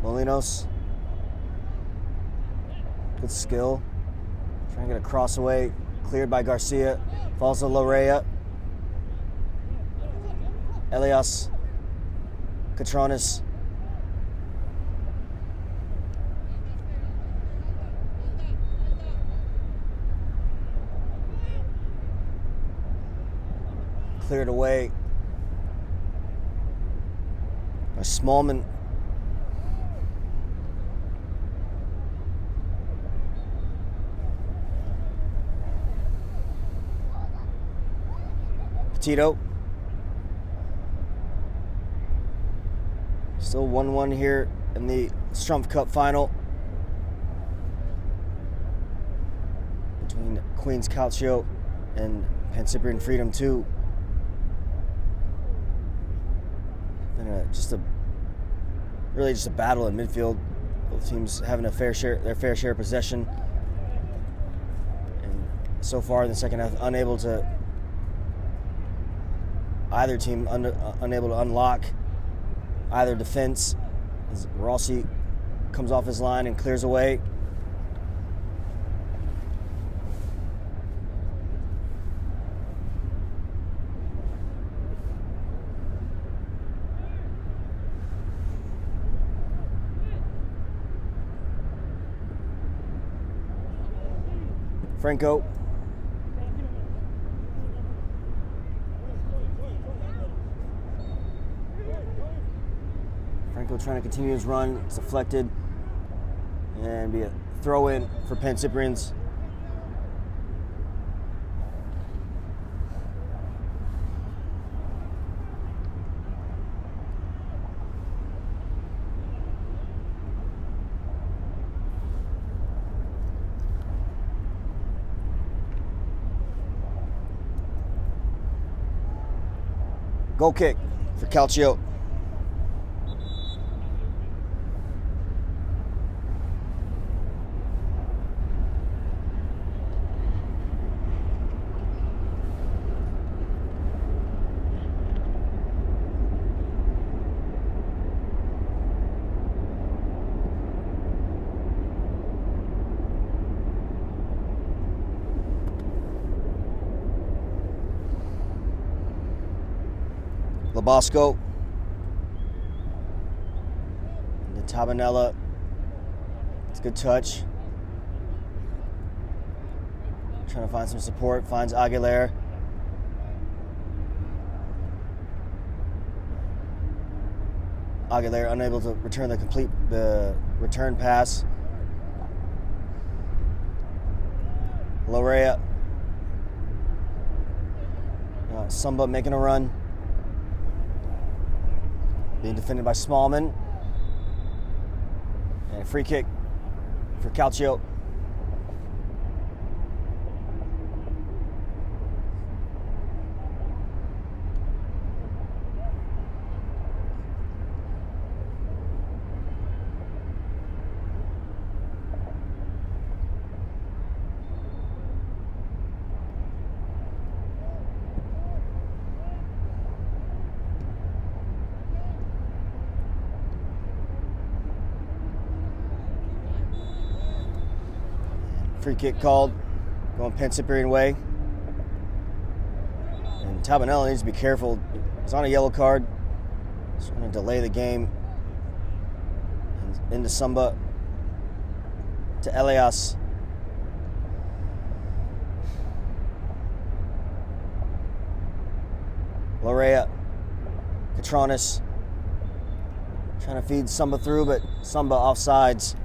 Molinos. Good skill. Trying to get a cross away. Cleared by Garcia. Falls to Lorea. Elias, Catronis, cleared away by Smallman. Petito. Still 1-1 here in the Strumpf Cup final between Queen's Calcio and Pancyprian Freedom 2. Been just a battle in midfield. Both teams having their fair share of possession, and so far in the second half, either team unable to unlock either defense, as Rossi comes off his line and clears away. Franco. Franco trying to continue his run. It's deflected. And be a throw in for Pancyprians. Goal kick for Calcio. Bosco, the Tabanella. It's a good touch. Trying to find some support. Finds Aguilera. Aguilera unable to return the return pass. Lorea. Samba making a run. being defended by Smallman. And a free kick for Calcio. Free kick called, going Pancyprian way. And Tabanella needs to be careful. He's on a yellow card. He's trying to delay the game. And into Samba to Elias. Lorea, Catronis trying to feed Samba through, but Samba offsides.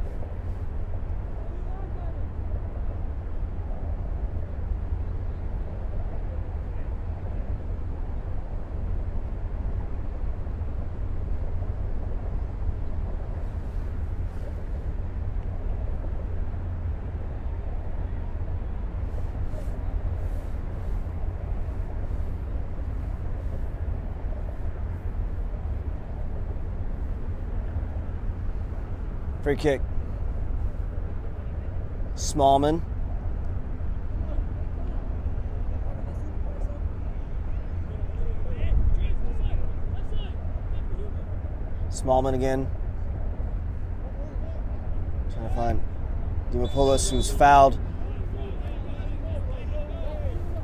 Free kick. Smallman. Smallman again. Trying to find Dimopoulos, who's fouled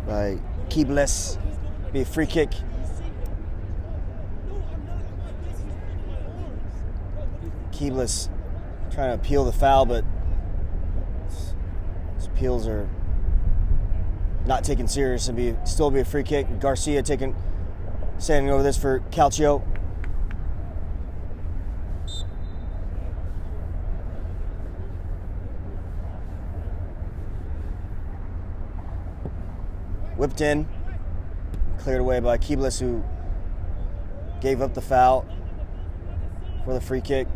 by Keebles. Be a free kick. Keebles trying to appeal the foul, but his appeals are not taken serious and still be a free kick. Garcia standing over this for Calcio. Whipped in, cleared away by Keebles, who gave up the foul for the free kick.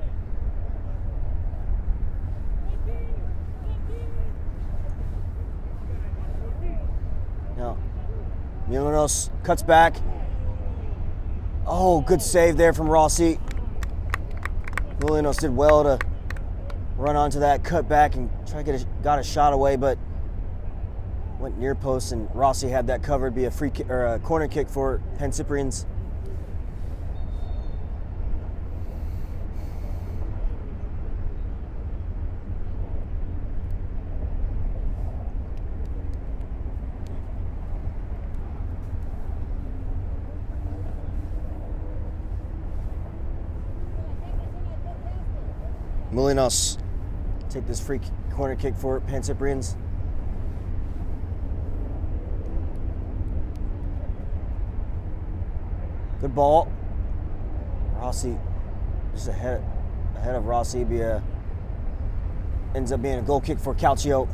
Now, Milanos cuts back. Oh, good save there from Rossi. Milanos did well to run onto that, cut back, and try to got a shot away, but went near post, and Rossi had that covered. Be a free kick or a corner kick for Pancyprians. Molinos take this free corner kick for Pancyprians. Good ball. Rossi just ahead of Rossi. Ends up being a goal kick for Calcio.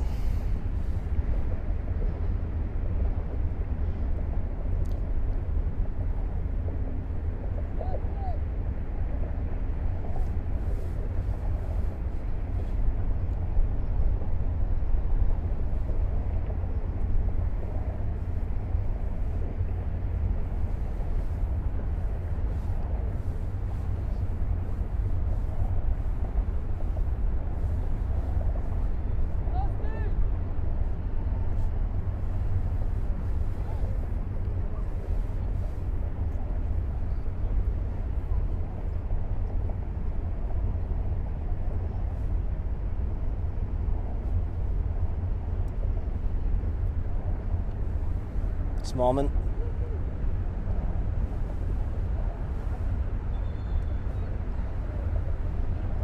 Smallman.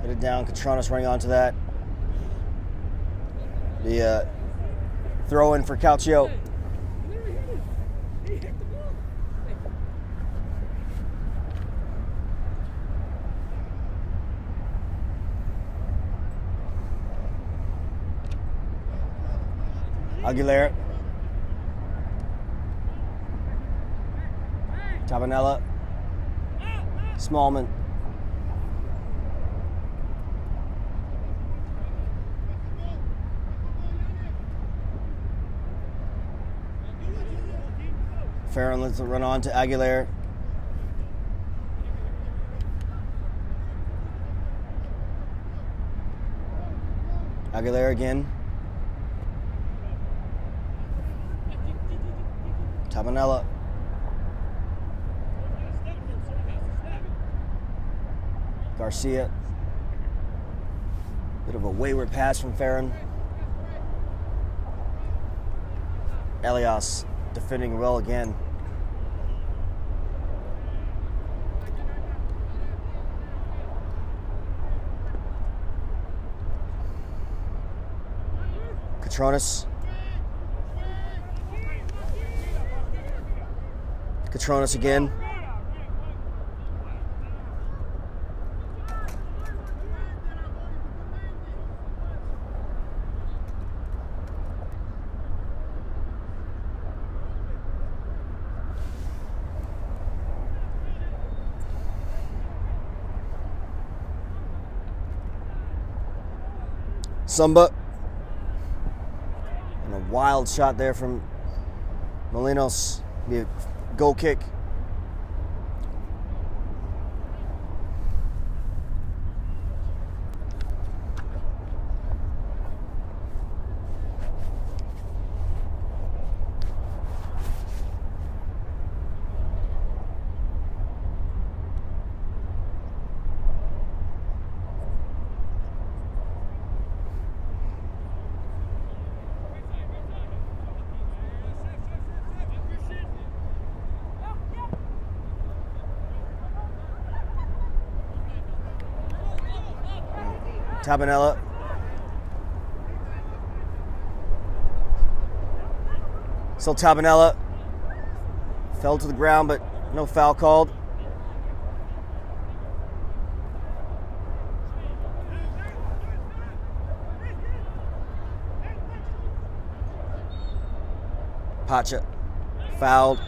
Hit it down. Catronis running onto that. The throw in for Calcio. Aguilera. Tabanella. Smallman Farron lets it run on to Aguilera. Aguilera again. Tabanella. Garcia. Bit of a wayward pass from Farron. Elias defending well again. Catronis. Catronis again. Sumba. And a wild shot there from Molinos. Be a goal kick. Tabanella. Still Tabanella. Fell to the ground, but no foul called. Pacha. Fouled.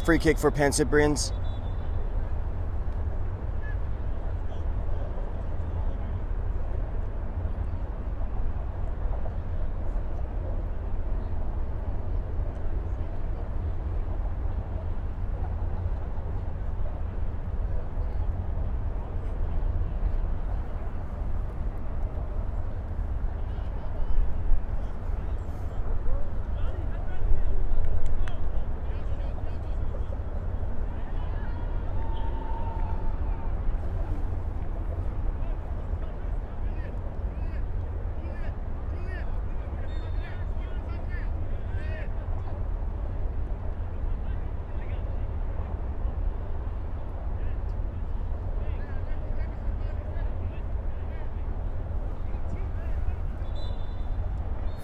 Free kick for Pancyprians.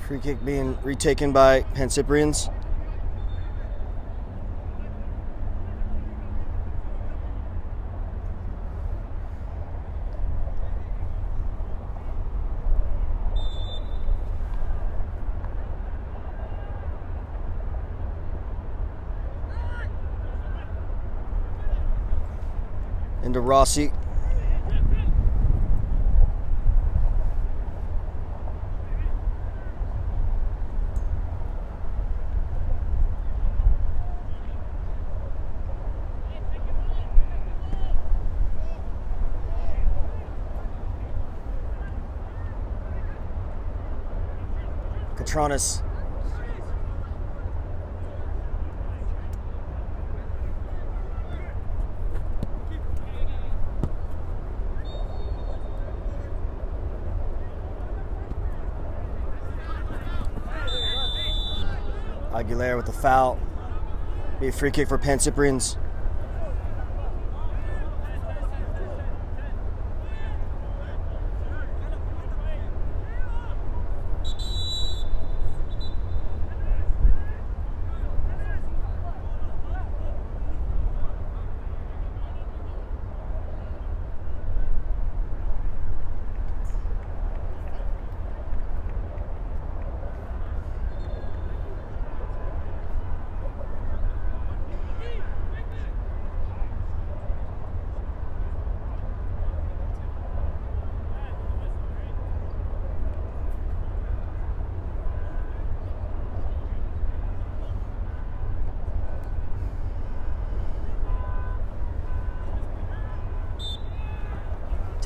Free kick being retaken by Pancyprians. Into Rossi. Catronis. Aguilera with the foul. Be a free kick for Pancyprians.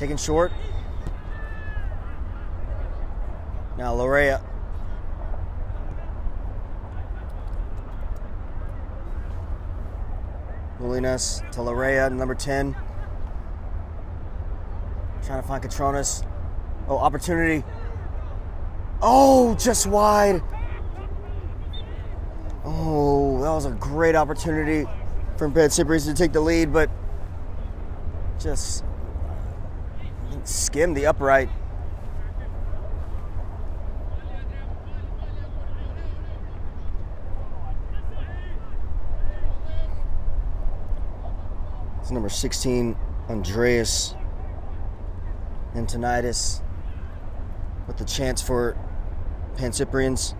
Taken short. Now Lorea. Molinas to Lorea, number 10. Trying to find Catronis. Oh, opportunity. Oh, just wide. Oh, that was a great opportunity for Pancyprian to take the lead, but just skimmed the upright. It's number 16, Andreas Antonitis, with the chance for Pancyprians.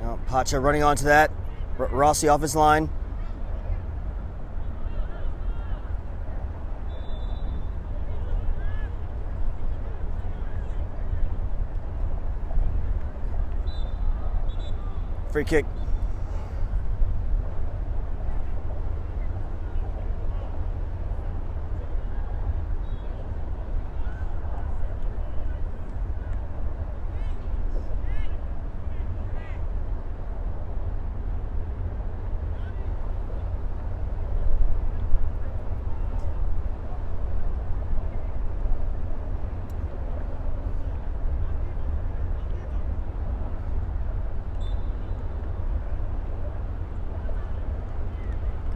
Now Pacha running onto that. Rossi off his line. Free kick.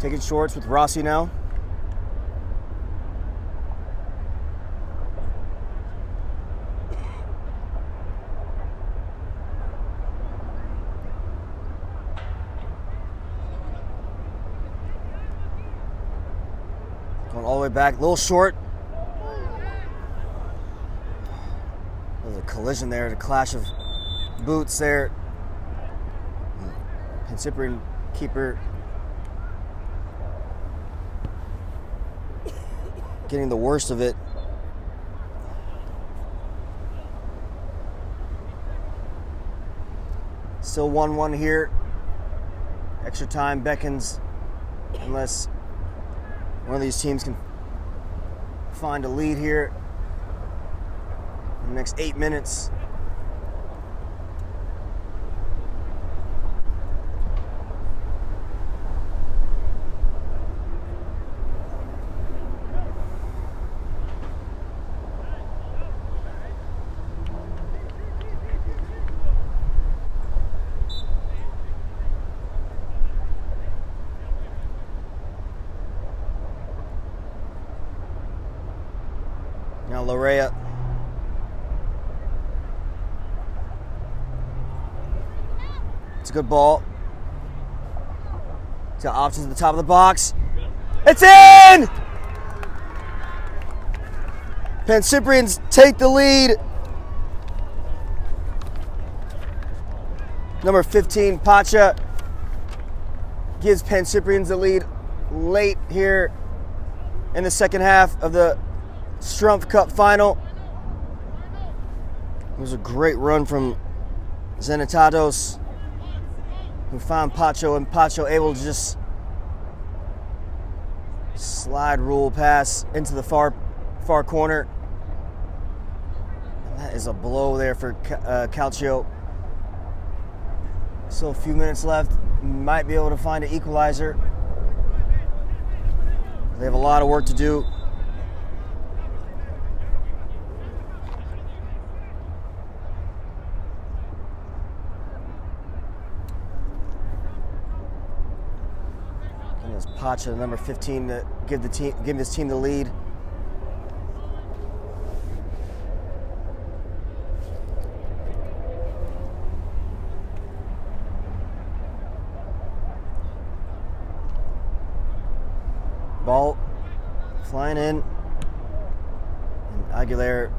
Taking shorts with Rossi now. Going all the way back, a little short. There's a collision there, the clash of boots there. Pancyprian keeper getting the worst of it. Still 1-1 here. Extra time beckons unless one of these teams can find a lead here in the next 8 minutes. Now Lorea. It's a good ball. It's got options at the top of the box. It's in! Pancyprians take the lead. Number 15, Pacha, gives Pancyprians the lead late here in the second half of the Strumpf Cup final. It was a great run from Zenitados, who found Pacho, and Pacho able to just slide rule pass into the far corner. And that is a blow there for Calcio. Still a few minutes left. Might be able to find an equalizer. They have a lot of work to do. And it's Pacha, number 15, to give this team the lead. Ball flying in, and Aguilera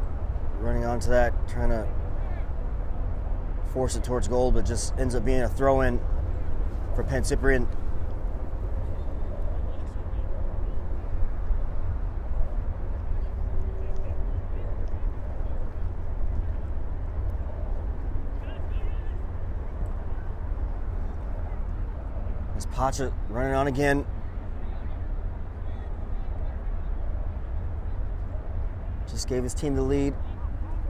running onto that, trying to force it towards goal, but just ends up being a throw-in for Pancyprian. It's Pacha running on again. Just gave his team the lead.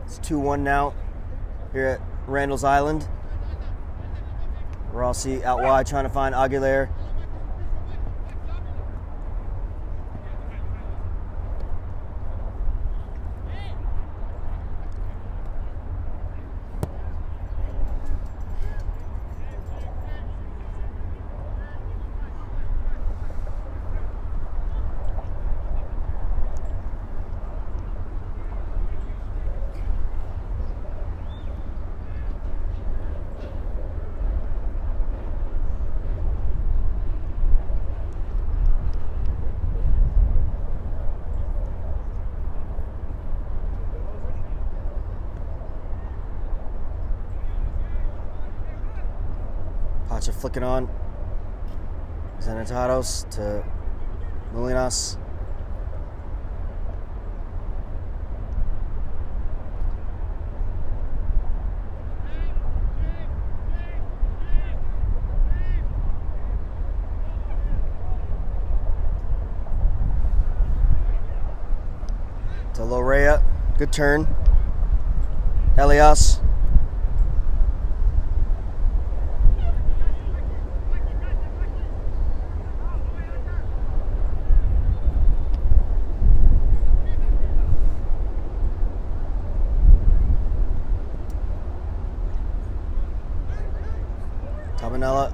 It's 2-1 now here at Randall's Island. Rossi out wide trying to find Aguilera. Pacha flicking on. Zanatados to Molinas. To Lorea. Good turn. Elias. Tabanella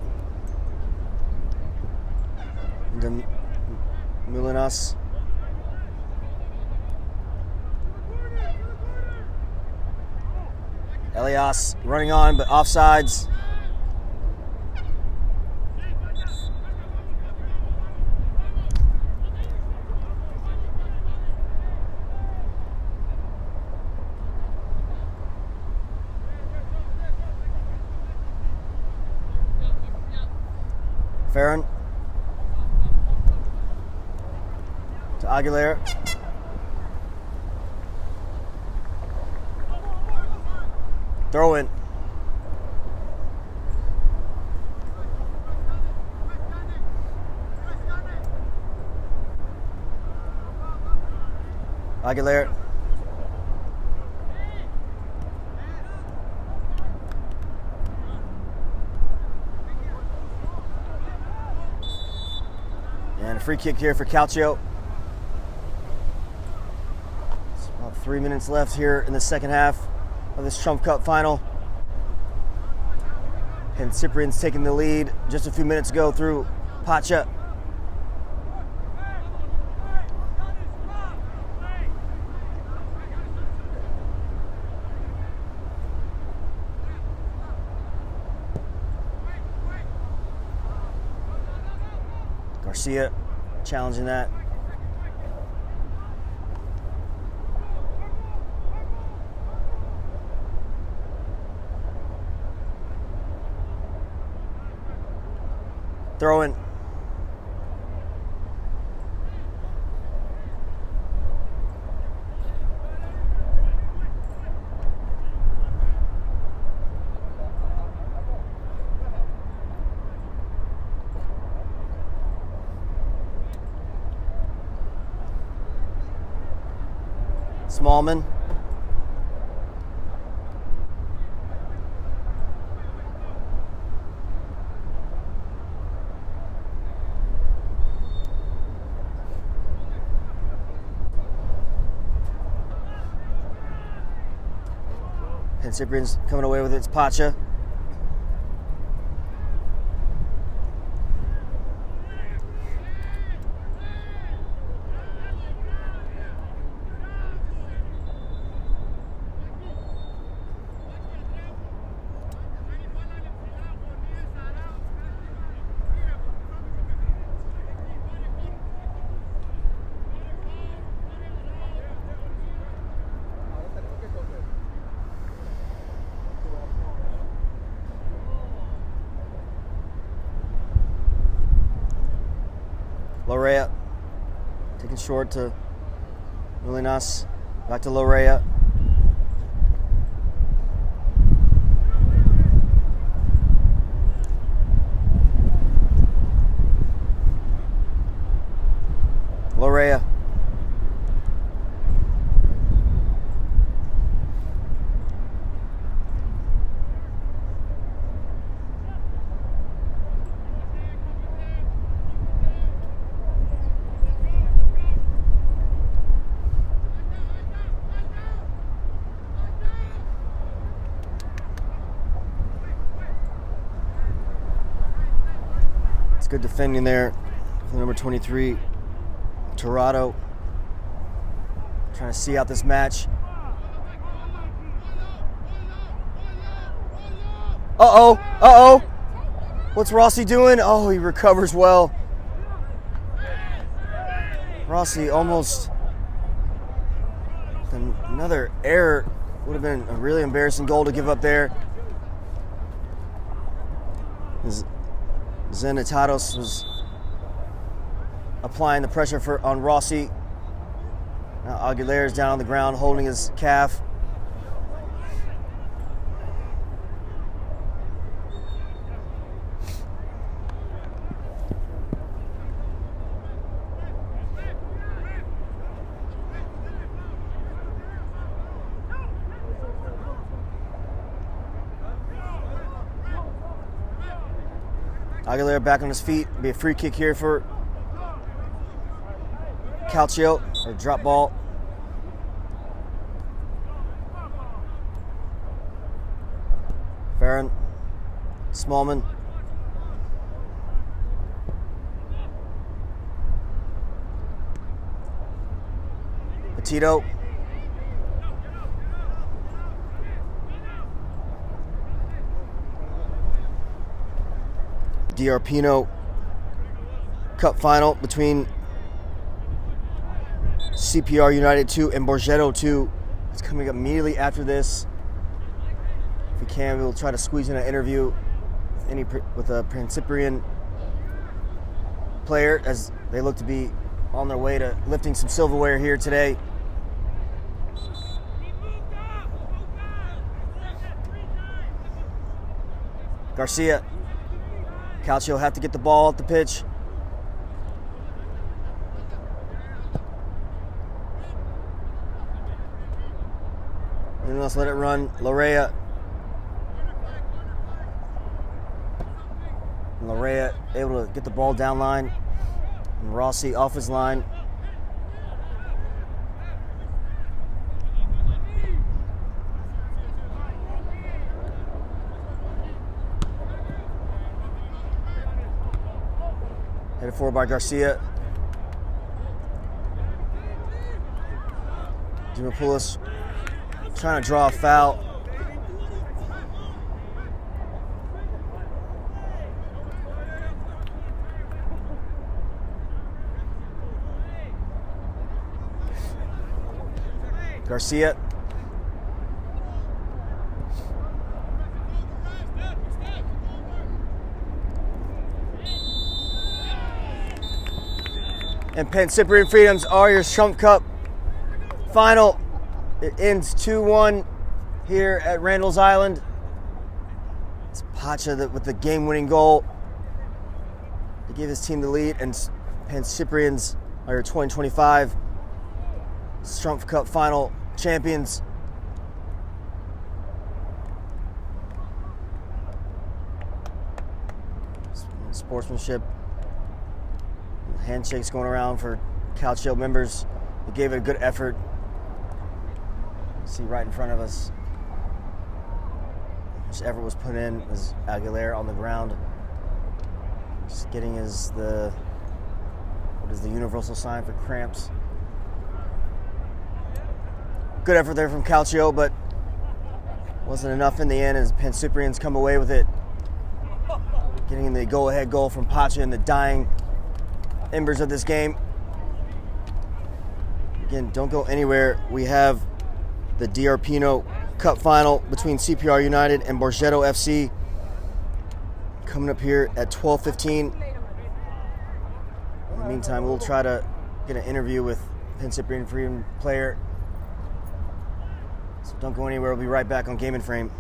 into Molinas. Elias running on, but offsides. Farron to Aguilera. Throw in. Aguilera. And a free kick here for Calcio. It's about 3 minutes left here in the second half of this Strumpf Cup final. Pancyprian's taking the lead just a few minutes ago through Pacha. Garcia challenging that. Throw in. Smallman. Pancyprian's coming away with it. It's Pacha. Lorea taking short to Molinas. Back to Lorea. Good defending there. Number 23, Torado. Trying to see out this match. Uh-oh. What's Rossi doing? Oh, he recovers well. Rossi almost, another error. Would have been a really embarrassing goal to give up there. Zenitatos was applying the pressure on Rossi. Now Aguilera's down on the ground holding his calf. Aguilera back on his feet. Be a free kick here for Calcio, or drop ball. Farron, Smallman. Petito. DiArpino Cup final between CPR United 2 and Borgetto 2. It's coming up immediately after this. If we can, we'll try to squeeze in an interview with a Pancyprian player, as they look to be on their way to lifting some silverware here today. Garcia. Calcio have to get the ball off the pitch. And let's let it run. Larea able to get the ball down line. And Rossi off his line. Headed forward by Garcia. Dimopoulos trying to draw a foul. Garcia. And Pancyprian Freedoms are your Strumpf Cup final. It ends 2-1 here at Randall's Island. It's Pacha with the game-winning goal to give his team the lead, and Pancyprians are your 2025 Strumpf Cup final champions. Sportsmanship. Handshakes going around for Calcio members. They gave it a good effort. See right in front of us. Much effort was put in as Aguilera on the ground. Just getting what is the universal sign for cramps. Good effort there from Calcio, but wasn't enough in the end as Pancyprians come away with it. Getting the go-ahead goal from Pacha in the dying embers of this game. Again, don't go anywhere. We have the DiArpino Cup final between CPR United and Borgetto FC coming up here at 12:15. In the meantime, we'll try to get an interview with Pancyprian Freedom player. So don't go anywhere. We'll be right back on Game and Frame.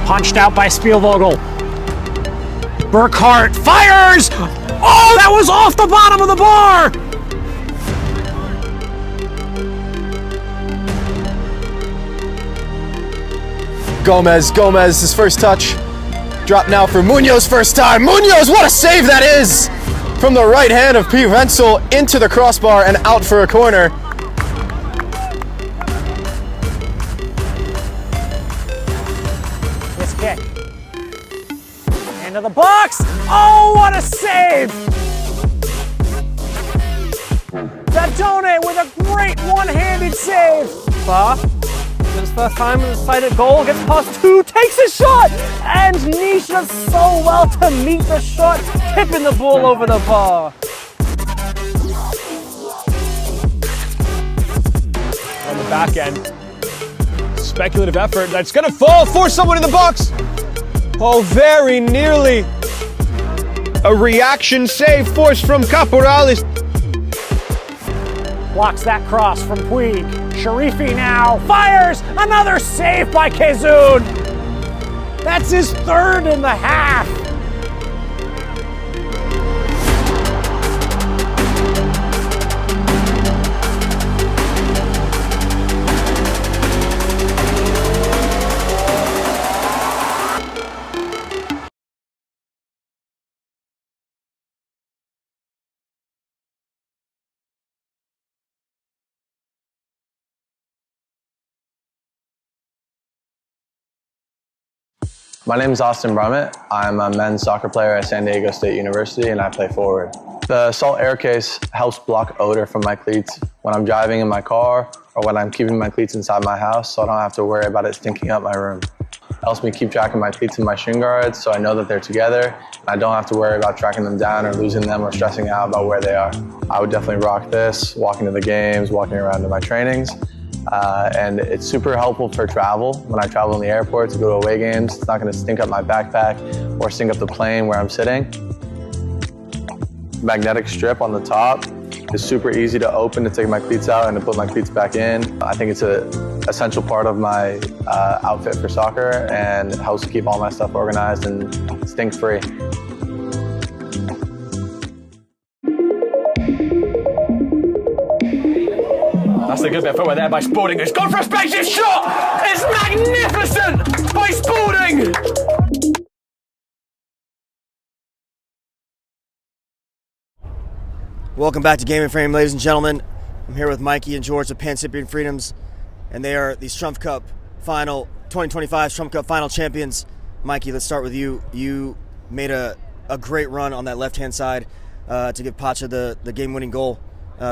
Punched out by Spielvogel. Burkhart fires! Oh, that was off the bottom of the bar! Gomez, his first touch. Drop now for Munoz, first time. Munoz, what a save that is! From the right hand of P. Wenzel into the crossbar and out for a corner. kick. Into the box. Oh, what a save! Dadone with a great one-handed save. His first time inside a goal, gets past two, takes a shot, and Nish does so well to meet the shot, tipping the ball over the bar. On the back end, speculative effort that's gonna fall for someone in the box. Oh, very nearly a reaction save forced from Caporales. Blocks that cross from Puig. Sharifi now fires another save by Kazun. That's his third in the half. My name is Austin Brummett. I'm a men's soccer player at San Diego State University and I play forward. The salt air case helps block odor from my cleats when I'm driving in my car or when I'm keeping my cleats inside my house so I don't have to worry about it stinking up my room. It helps me keep track of my cleats and my shin guards so I know that they're together and I don't have to worry about tracking them down or losing them or stressing out about where they are. I would definitely rock this, walking to the games, walking around to my trainings. And it's super helpful for travel. When I travel in the airport to go to away games, it's not going to stink up my backpack or stink up the plane where I'm sitting. Magnetic strip on the top is super easy to open to take my cleats out and to put my cleats back in. I think it's an essential part of my outfit for soccer and it helps keep all my stuff organized and stink-free. That's a good bit of footwork there by Sporting. It's gone for a spaceship shot! It's magnificent by Sporting! Welcome back to Game and Frame, ladies and gentlemen. I'm here with Mikey and George of Pancyprian Freedoms, and they are the Strumpf Cup final, 2025 Strumpf Cup final champions. Mikey, let's start with you. You made a great run on that left-hand side to give Pacha the game-winning goal.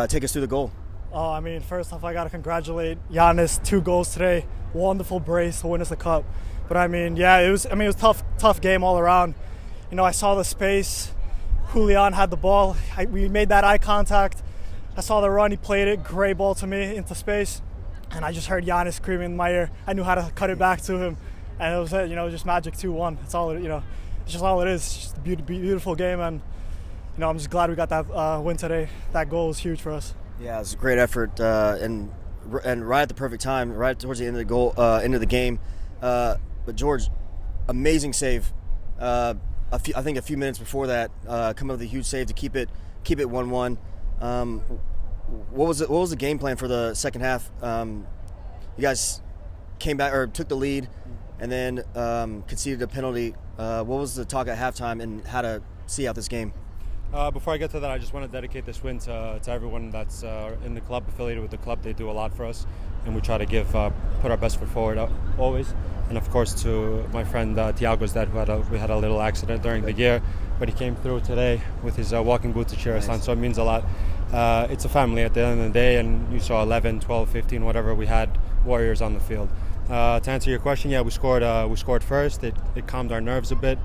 Take us through the goal. Oh, I mean, first off, I got to congratulate Giannis. 2 goals today. Wonderful brace to win us the cup. But I mean, yeah, it was tough game all around. You know, I saw the space. Julian had the ball. We made that eye contact. I saw the run. He played it. Great ball to me into space. And I just heard Giannis screaming in my ear. I knew how to cut it back to him. And it was it, just magic 2-1. That's all it, it's just all it is. It's just a beautiful game. And, I'm just glad we got that win today. That goal was huge for us. Yeah, it was a great effort, and right at the perfect time, right towards the end of the goal, end of the game. But George, amazing save. I think a few minutes before that, come up with a huge save to keep it 1-1. What was the game plan for the second half? You guys came back or took the lead, and then conceded a penalty. What was the talk at halftime and how to see out this game? Before I get to that, I just want to dedicate this win to everyone that's in the club, affiliated with the club. They do a lot for us, and we try to put our best foot forward always. And of course, to my friend Tiago's dad, we had a little accident during the year, but he came through today with his walking boots to cheer us on, so it means a lot. It's a family at the end of the day, and you saw 11, 12, 15, whatever, we had Warriors on the field. To answer your question, yeah, we scored first. It calmed our nerves a bit.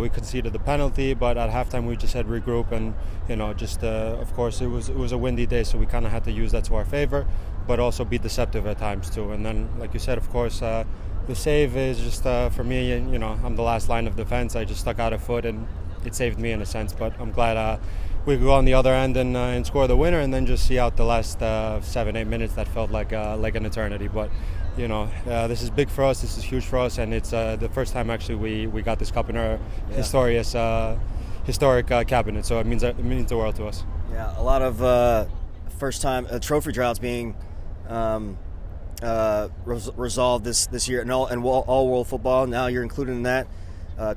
We conceded the penalty, but at halftime we just had regroup and of course it was a windy day, so we kind of had to use that to our favor, but also be deceptive at times too. And then, like you said, of course, the save is just for me. I'm the last line of defense. I just stuck out a foot and it saved me in a sense. But I'm glad we could go on the other end and score the winner, and then just see out the last 7-8 minutes that felt like an eternity. But this is big for us. This is huge for us, and it's the first time actually we got this cup in our historic cabinet. So it means the world to us. Yeah, a lot of first time trophy droughts being resolved this year, and all world football. Now you're included in that.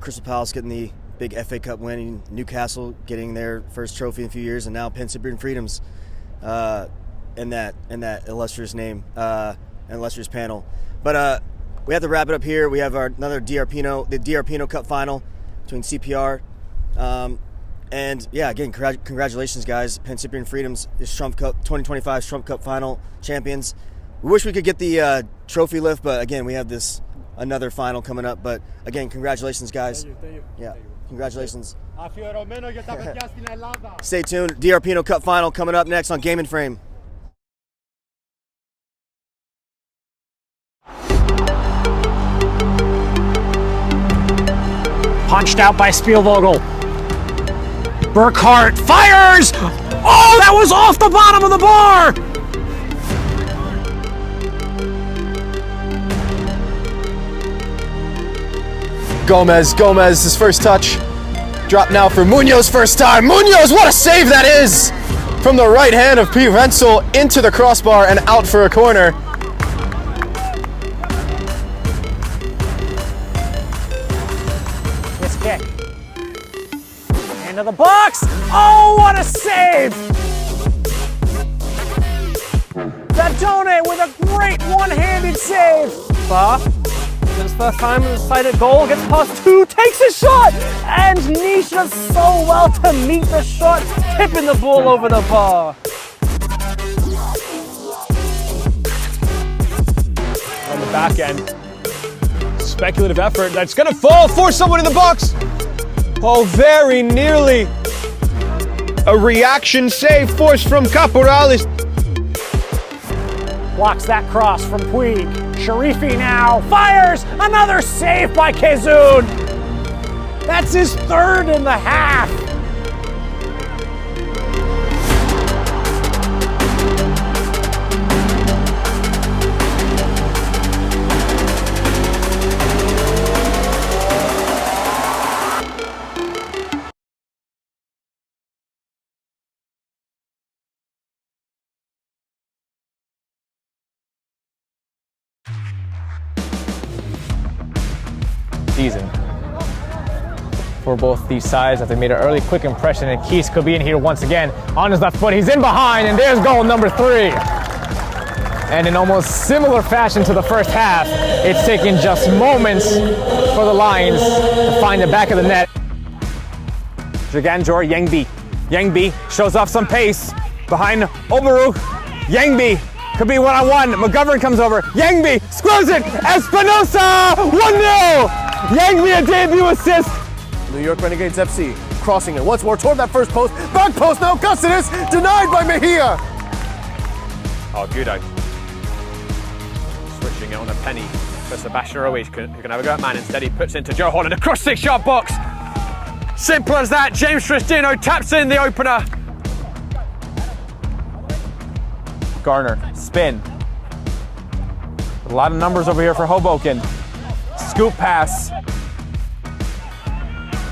Crystal Palace getting the big FA Cup win, Newcastle getting their first trophy in a few years, and now Pancyprian Freedoms in that illustrious name. An illustrious panel. But we have to wrap it up here. We have another the DRPino Cup final between CPR. And yeah, again, congratulations, guys. Pancyprian Freedoms is Strumpf Cup 2025 Strumpf Cup final champions. We wish we could get the trophy lift, but again, we have another final coming up. But again, congratulations, guys. Thank you. Yeah, congratulations. Stay tuned. DRPino Cup final coming up next on Game and Frame. Punched out by Spielvogel. Burkhart fires! Oh, that was off the bottom of the bar! Gomez, his first touch. Drop now for Munoz, first time. Munoz, what a save that is! From the right hand of P. Wenzel into the crossbar and out for a corner. This kick. Into the box! Oh, what a save! Zadone with a great one-handed save! His first time in the sighted goal, gets past two, takes a shot! And Nish does so well to meet the shot, tipping the ball over the bar. On the back end. Speculative effort that's gonna fall for someone in the box. Oh, very nearly. A reaction save forced from Caporales. Blocks that cross from Puig. Sharifi now fires! Another save by Kazun! That's his third in the half! Season for both these sides that they made an early quick impression, and Keys could be in here once again on his left foot. He's in behind, and there's goal number 3. And in almost similar fashion to the first half, it's taken just moments for the Lions to find the back of the net. Jaganjor Yangbi. Yangbi shows off some pace behind Obaru. Yangbi could be one-on-one. McGovern comes over. Yangbi scores it. Espinosa 1-0. Yangbi a debut assist. New York Renegades FC crossing it once more toward that first post. Back post now. Custis denied by Mejia. Oh, Gudo. Switching it on a penny for Sebastian Ruiz, who can have a go at man. Instead, he puts into Joe Holland across 6-yard box. Simple as that. James Tristino taps in the opener. Garner, spin. A lot of numbers over here for Hoboken. Scoop pass.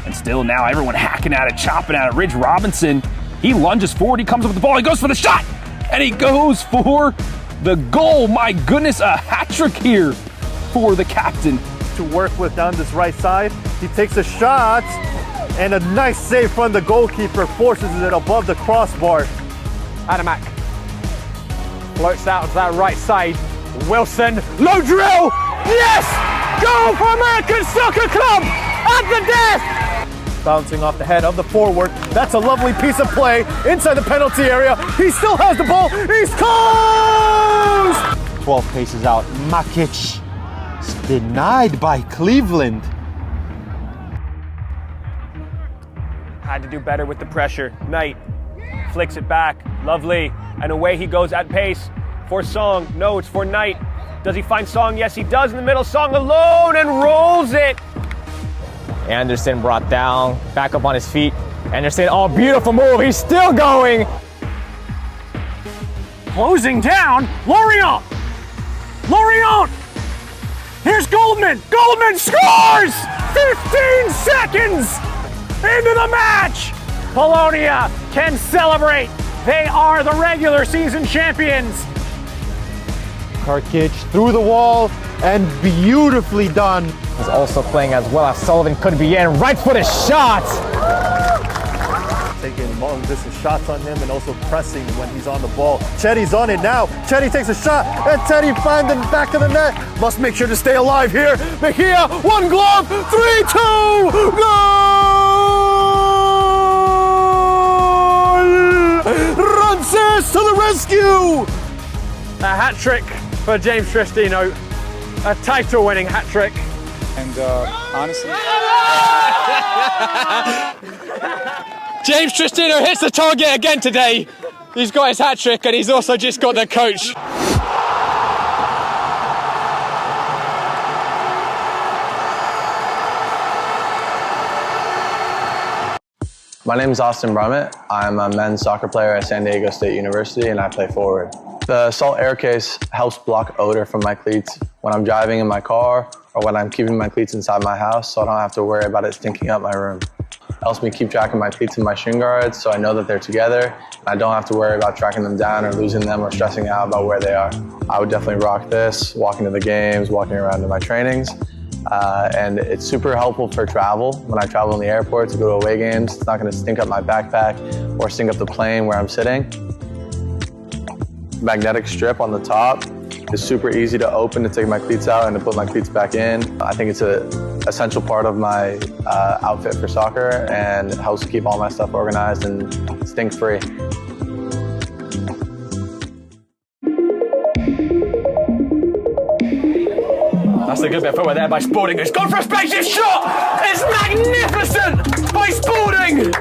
And still now everyone hacking at it, chopping at it. Ridge Robinson, he lunges forward, he comes up with the ball, he goes for the shot! And he goes for the goal. My goodness, a hat trick here for the captain. To work with down this right side. He takes a shot and a nice save from the goalkeeper, forces it above the crossbar. Adamak floats out to that right side. Wilson, low drill! Yes! Goal for American Soccer Club at the death! Bouncing off the head of the forward. That's a lovely piece of play inside the penalty area. He still has the ball. He's close! 12 paces out. Makic denied by Cleveland. Had to do better with the pressure. Knight flicks it back. Lovely. And away he goes at pace for Song. No, it's for Knight. Does he find Song? Yes, he does in the middle. Song alone and rolls it. Anderson brought down, back up on his feet. Anderson, oh, beautiful move. He's still going. Closing down, Lorient! Lorient! Here's Goldman! Goldman scores! 15 seconds into the match! Polonia can celebrate. They are the regular season champions. Karkic through the wall and beautifully done. He's also playing as well as Sullivan could be in. Right footed shot. taking long distance shots on him and also pressing when he's on the ball. Chetty's on it now. Chetty takes a shot, and Chetty finds the back of the net. Must make sure to stay alive here. Mejia, one glove, 3-2, goal! Rances to the rescue! A hat trick for James Tristino, a title-winning hat trick. And honestly, James Tristino hits the target again today. He's got his hat trick and he's also just got the coach. My name is Austin Brummett. I'm a men's soccer player at San Diego State University and I play forward. The salt air case helps block odor from my cleats when I'm driving in my car or when I'm keeping my cleats inside my house, so I don't have to worry about it stinking up my room. It helps me keep track of my cleats and my shin guards so I know that they're together and I don't have to worry about tracking them down or losing them or stressing out about where they are. I would definitely rock this, walking to the games, walking around to my trainings. And it's super helpful for travel. When I travel in the airport to go to away games, it's not going to stink up my backpack or stink up the plane where I'm sitting. Magnetic strip on the top is super easy to open to take my cleats out and to put my cleats back in. I think it's an essential part of my outfit for soccer and it helps keep all my stuff organized and stink-free. That's a good bit of footwork there by Spalding, who's gone for a spaceship shot! It's magnificent by Spalding!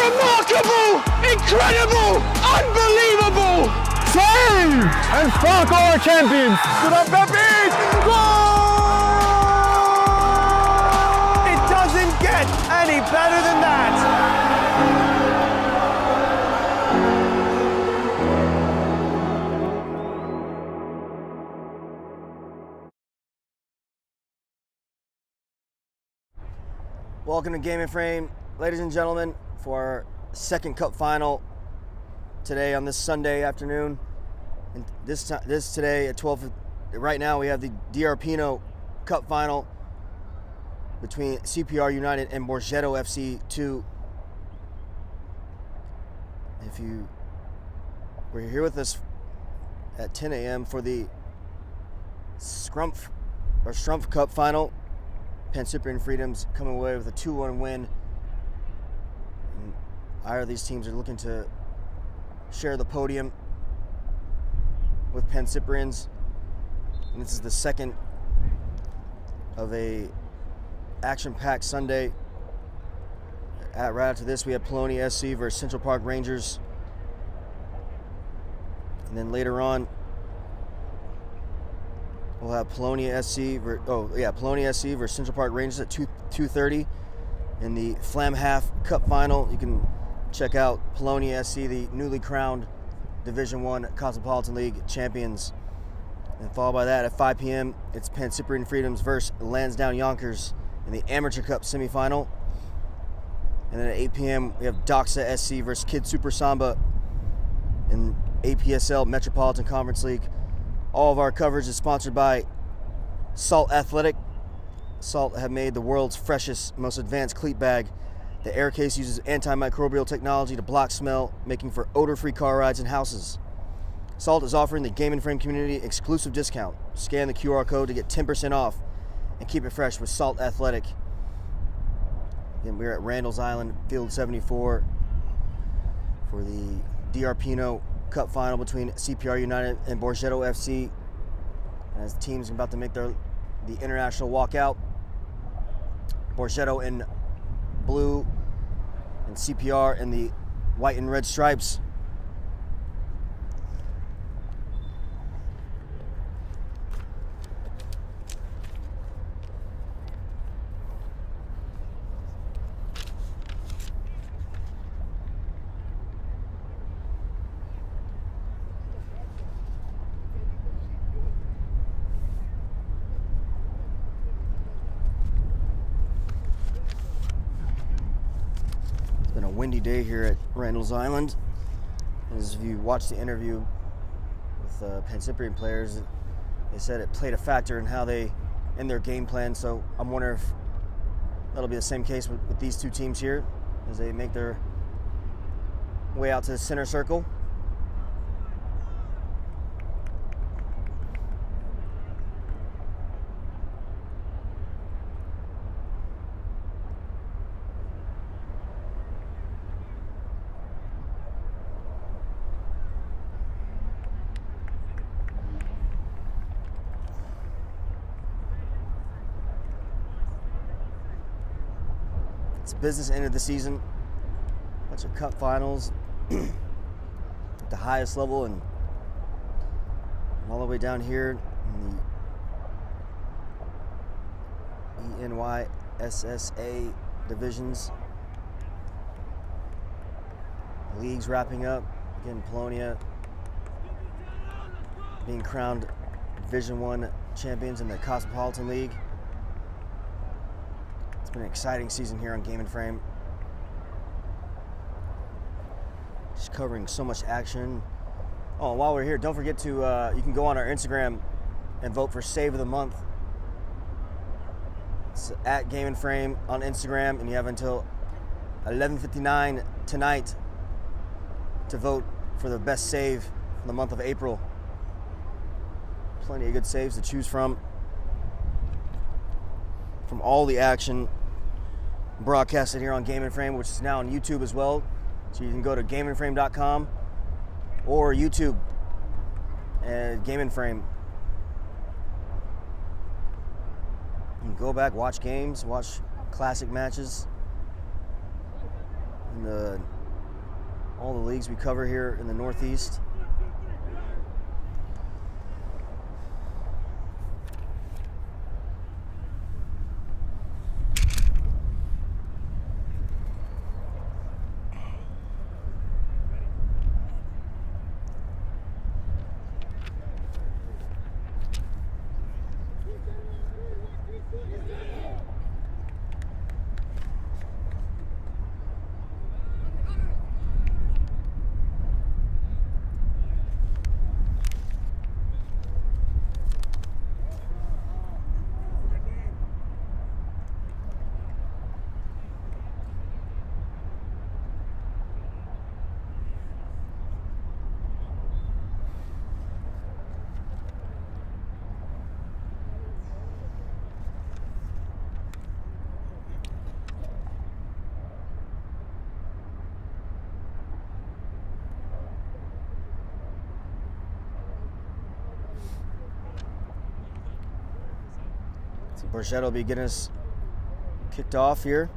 Remarkable! Incredible! Unbelievable! Save! And Spark are champions! It doesn't get any better than that. Welcome to Game and Frame, ladies and gentlemen, for our second cup final today on this Sunday afternoon. And this today at 12. Right now we have the DR Pino Cup final between CPR United and Borgetto FC 2. If you were here with us at 10 a.m. for the Strumpf Cup final, Pancyprian Freedoms coming away with a 2-1 win. And either of these teams are looking to share the podium with Pancyprians. And this is the second of a action-packed Sunday. Right after this, we have Polonia SC versus Central Park Rangers. And then later on, we'll have Polonia SC versus Central Park Rangers at 2:30 in the Flamhaft Cup final. You can check out Polonia SC, the newly crowned Division I Cosmopolitan League champions. And followed by that at 5 p.m., it's Pancyprian Freedoms versus Lansdowne Yonkers in the Amateur Cup semifinal. And then at 8 p.m., we have Doxa SC versus Kid Super Samba in APSL Metropolitan Conference League. All of our coverage is sponsored by Salt Athletic. Salt have made the world's freshest, most advanced cleat bag. The air case uses antimicrobial technology to block smell, making for odor-free car rides and houses. Salt is offering the Game and Frame community exclusive discount. Scan the QR code to get 10% off and keep it fresh with Salt Athletic. Again, we're at Randall's Island, Field 74 for the DR Pino Cup final between CPR United and Borgetto FC. And as the teams are about to make the international walkout, Borgetto in blue and CPR in the white and red stripes. Been a windy day here at Randall's Island. As if you watch the interview with Pancyprian players, they said it played a factor in how they in their game plan. So I'm wondering if that'll be the same case with these two teams here as they make their way out to the center circle. It's business end of the season. Bunch of cup finals at the highest level and all the way down here in the ENYSSA divisions. Leagues wrapping up. Again, Polonia being crowned Division I champions in the Cosmopolitan League. It's been an exciting season here on Game and Frame. Just covering so much action. Oh, and while we're here, don't forget to, you can go on our Instagram and vote for Save of the Month. It's at Game and Frame on Instagram, and you have until 11:59 tonight to vote for the best save for the month of April. Plenty of good saves to choose from all the action broadcasted here on Game and Frame, which is now on YouTube as well. So you can go to gameandframe.com or YouTube and Game and Frame. You can go back, watch games, watch classic matches in the all the leagues we cover here in the Northeast. So Borgetto will be getting us kicked off here.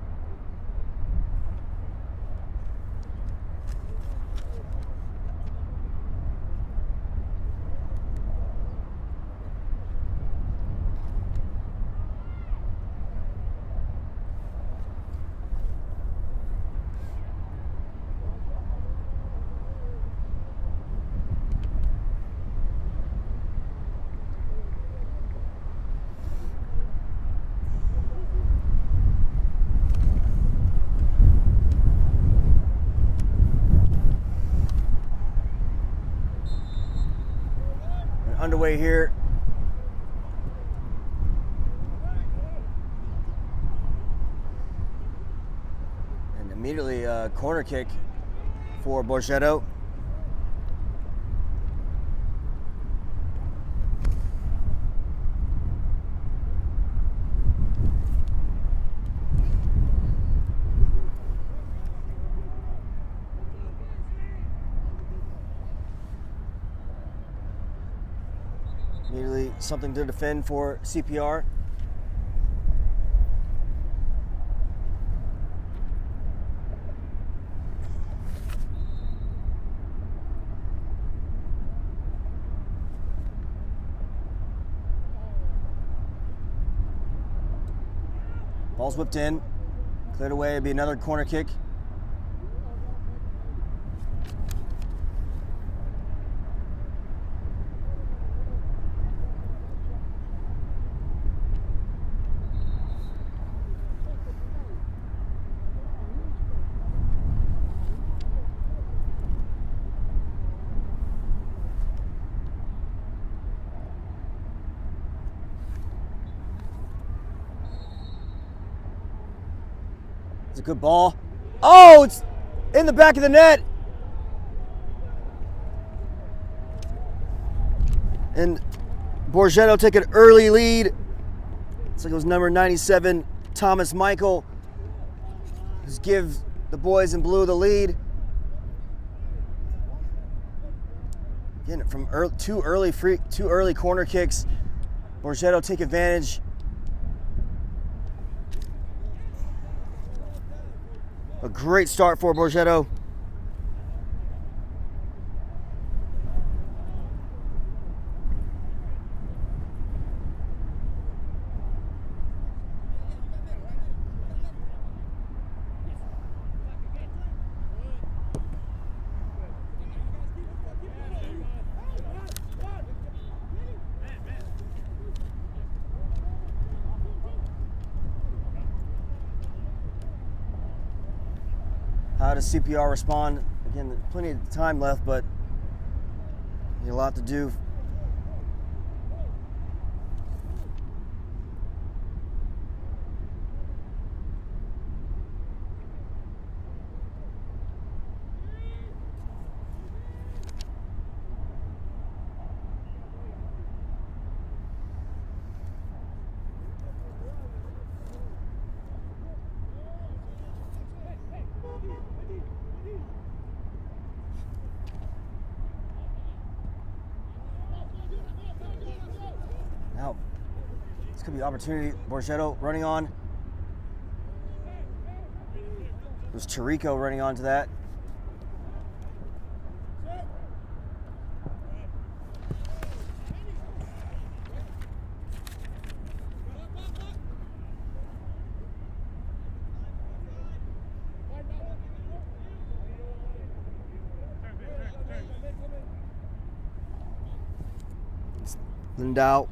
Underway here. And immediately a corner kick for Borgetto. Immediately something to defend for CPR. Ball's whipped in, cleared away, it'll be another corner kick. It's a good ball. Oh, it's in the back of the net. And Borgetto take an early lead. It's like it was number 97, Thomas Michael, who's give the boys in blue the lead. Again, from two early corner kicks, Borgetto take advantage. A great start for Borgetto. How does CPR respond? Again, there's plenty of time left, but a lot to do. Now, this could be opportunity. Borgetto running on. It was Chirico running onto that. Lindau.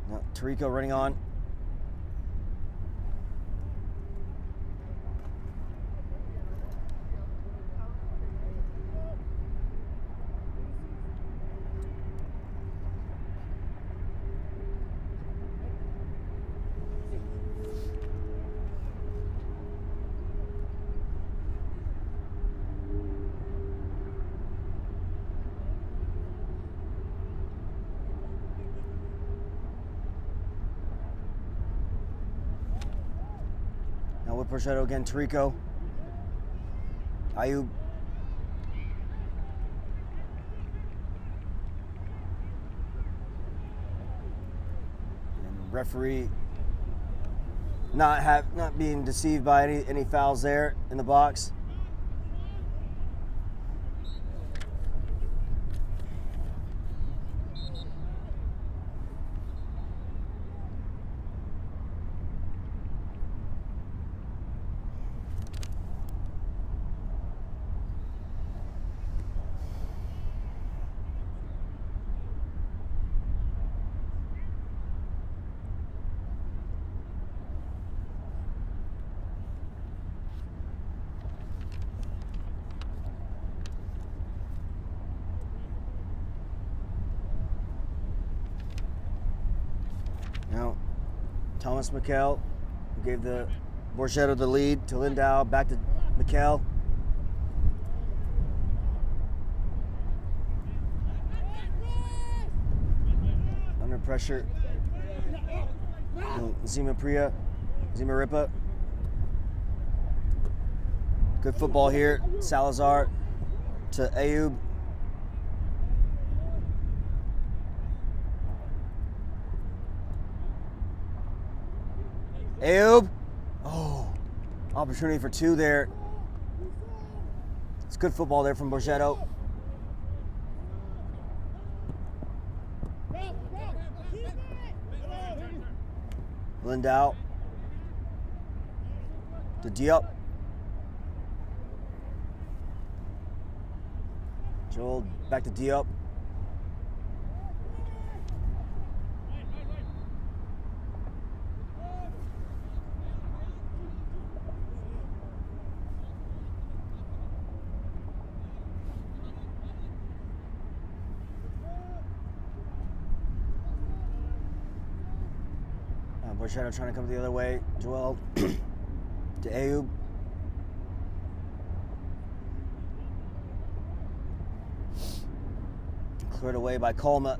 Now, Tarico running on. Now with Borgetto again, Tarico. Ayub. And referee not being deceived by any fouls there in the box. Now, Thomas Mikel, who gave the Borgetto the lead to Lindau, back to Mikel. Under pressure. Zima Ripa. Good football here. Salazar to Ayub. Ayub. Oh, opportunity for two there. It's good football there from Borgetto. Lindau to Diop. Joel back to Diop. Borgetto trying to come the other way. Joel to Ayub. Cleared away by Colma.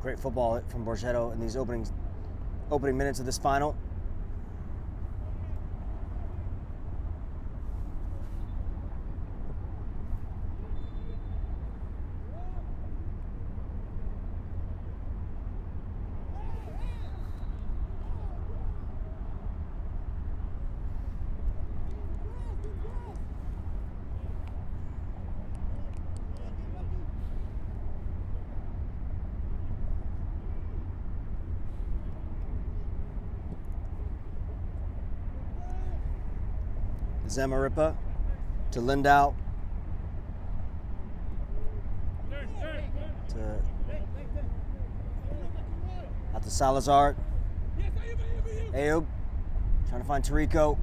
Great football from Borgetto in these opening minutes of this final. Zamaripa to Lindau. Out to Salazar. Ayub trying to find Tarico.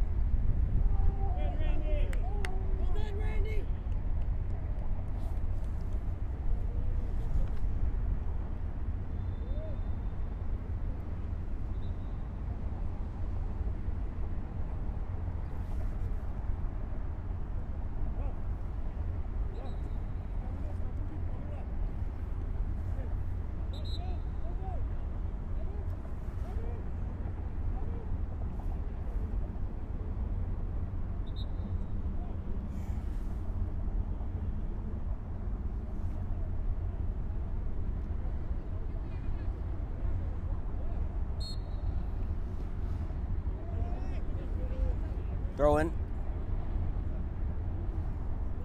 Throw in.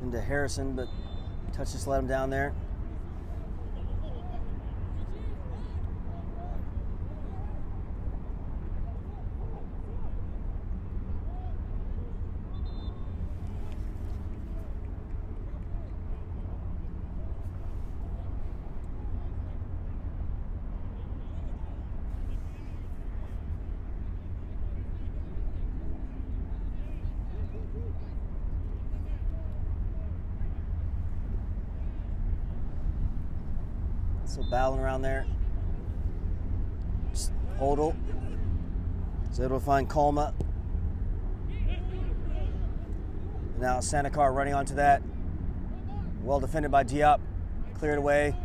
Into Harrison, but touch just let him down there. Still battling around there. Just Hodel is able to find Colma. Now Sanakar running onto that. Well defended by Diop. Cleared away.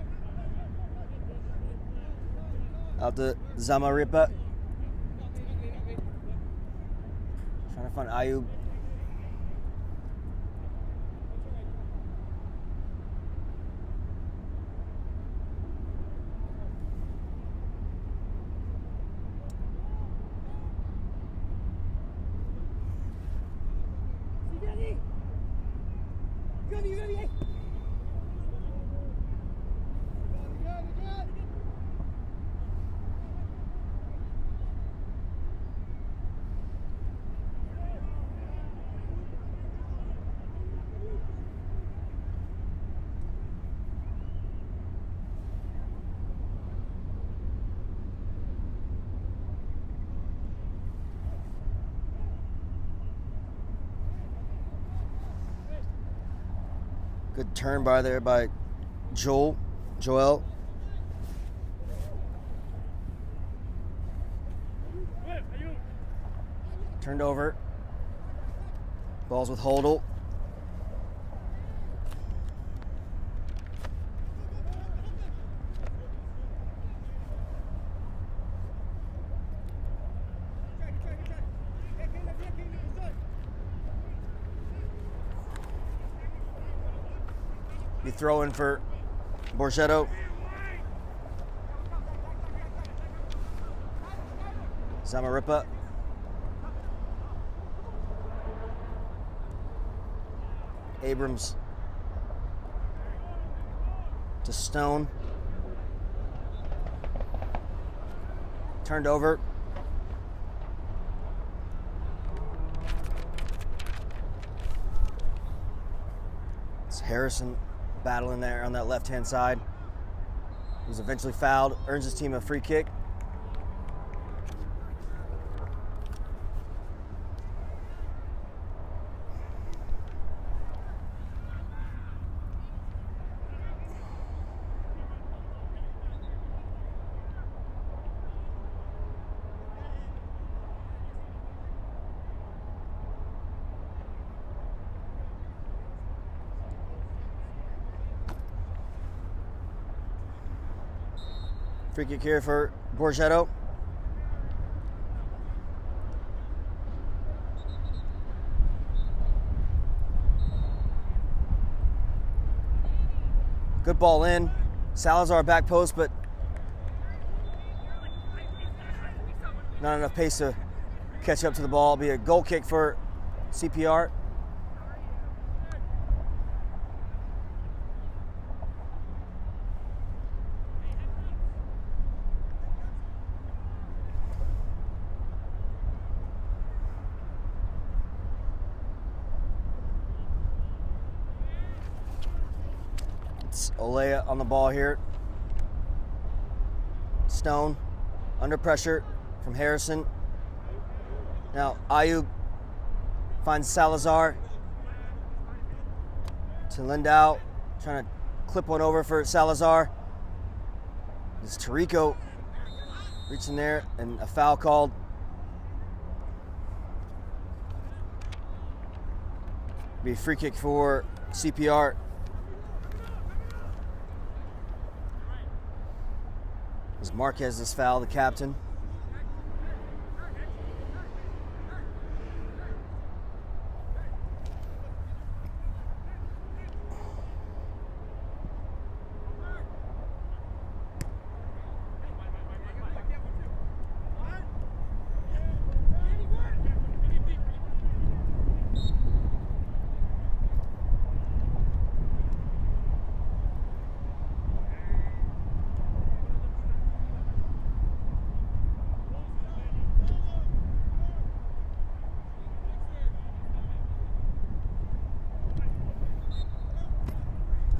Out to Zamaripa. Trying to find Ayub. Good turn by there by Joel. Turned over. Ball's with Hodel. Be throwing for Borgetto. Zamaripa. Abrams to Stone. Turned over. It's Harrison battling there on that left-hand side. He was eventually fouled, earns his team a free kick. Free kick here for Borgetto. Good ball in. Salazar back post, but not enough pace to catch up to the ball. It'll be a goal kick for CPR. Olea on the ball here. Stone under pressure from Harrison. Now Ayub finds Salazar to Lindau, trying to clip one over for Salazar. It's Tarico reaching there and a foul called. Be a free kick for CPR. As Marquez is foul, the captain.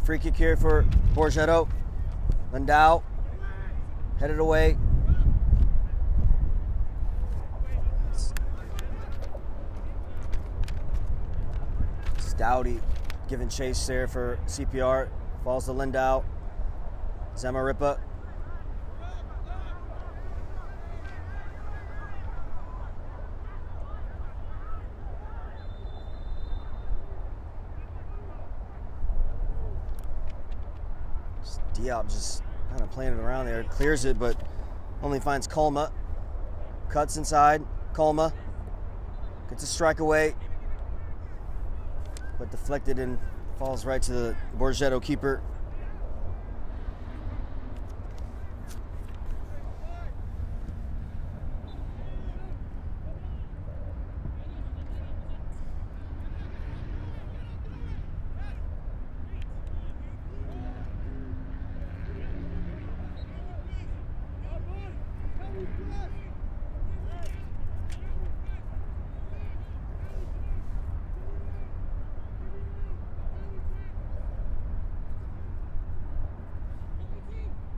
Free kick here for Borgetto. Lindau headed away. Stouty giving chase there for CPR. Falls to Lindau. Zamarripa. Diop just kind of playing it around there. Clears it, but only finds Colma. Cuts inside. Colma gets a strike away, but deflected and falls right to the Borgetto keeper.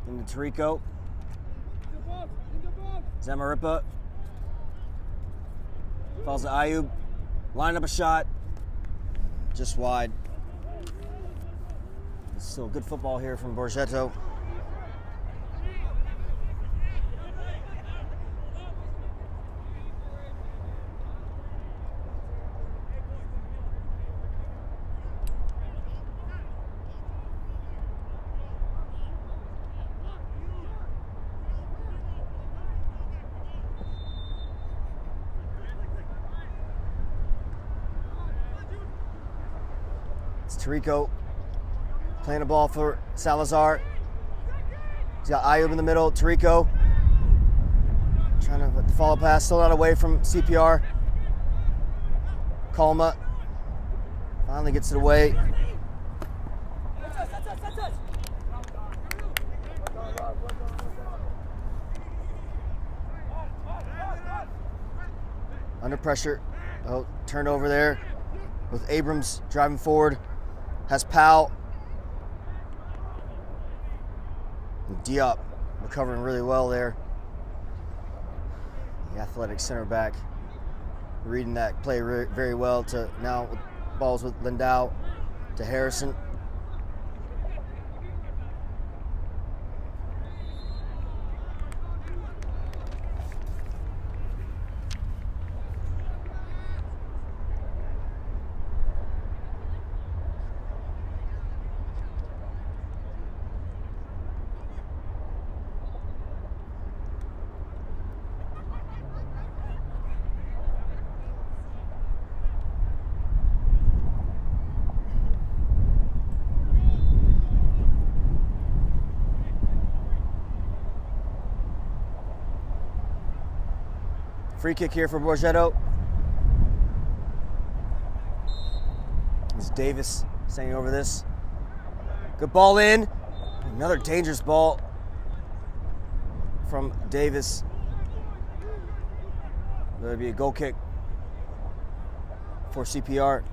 Into Tarico. Zamarripa. Falls to Ayub. Line up a shot. Just wide. Still good football here from Borgetto. Tarico playing the ball for Salazar. He's got Ayub in the middle. Tarico trying to follow pass, still not away from CPR. Colma finally gets it away. Under pressure. Oh, turned over there with Abrams driving forward. Has Powell. And Diop recovering really well there. The athletic center back reading that play very well. To now balls with Lindau to Harrison. Free kick here for Borgetto. It's Davis standing over this. Good ball in. Another dangerous ball from Davis. That'll be a goal kick for CPR.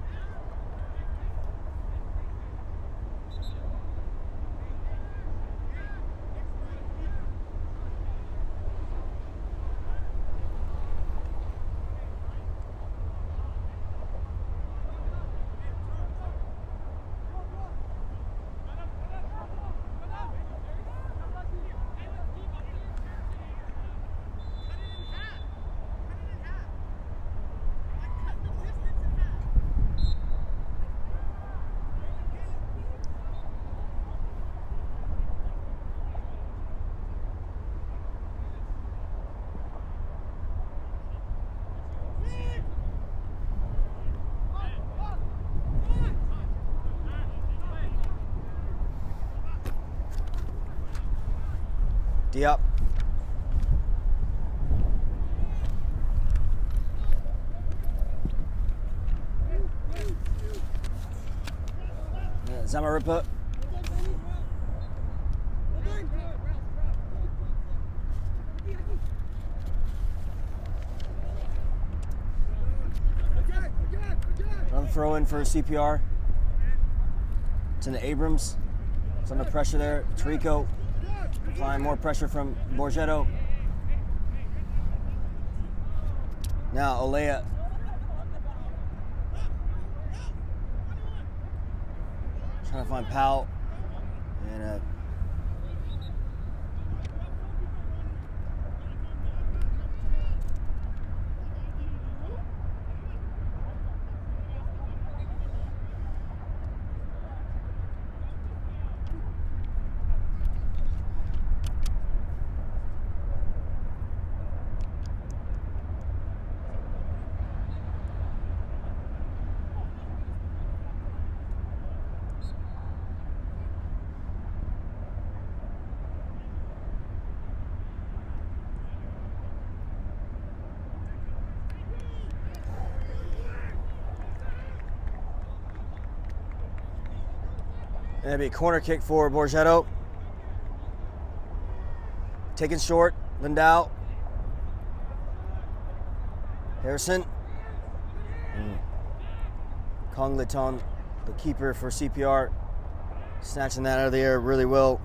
Diop. Zamarripa. Another throw in for CPR. To the Abrams. It's under pressure there. Tarico applying more pressure from Borgetto. Now Olea. Trying to find Powell. And that'd be a corner kick for Borgetto. Taken short, Lindau. Harrison. And Kong Liton, the keeper for CPR, snatching that out of the air really well.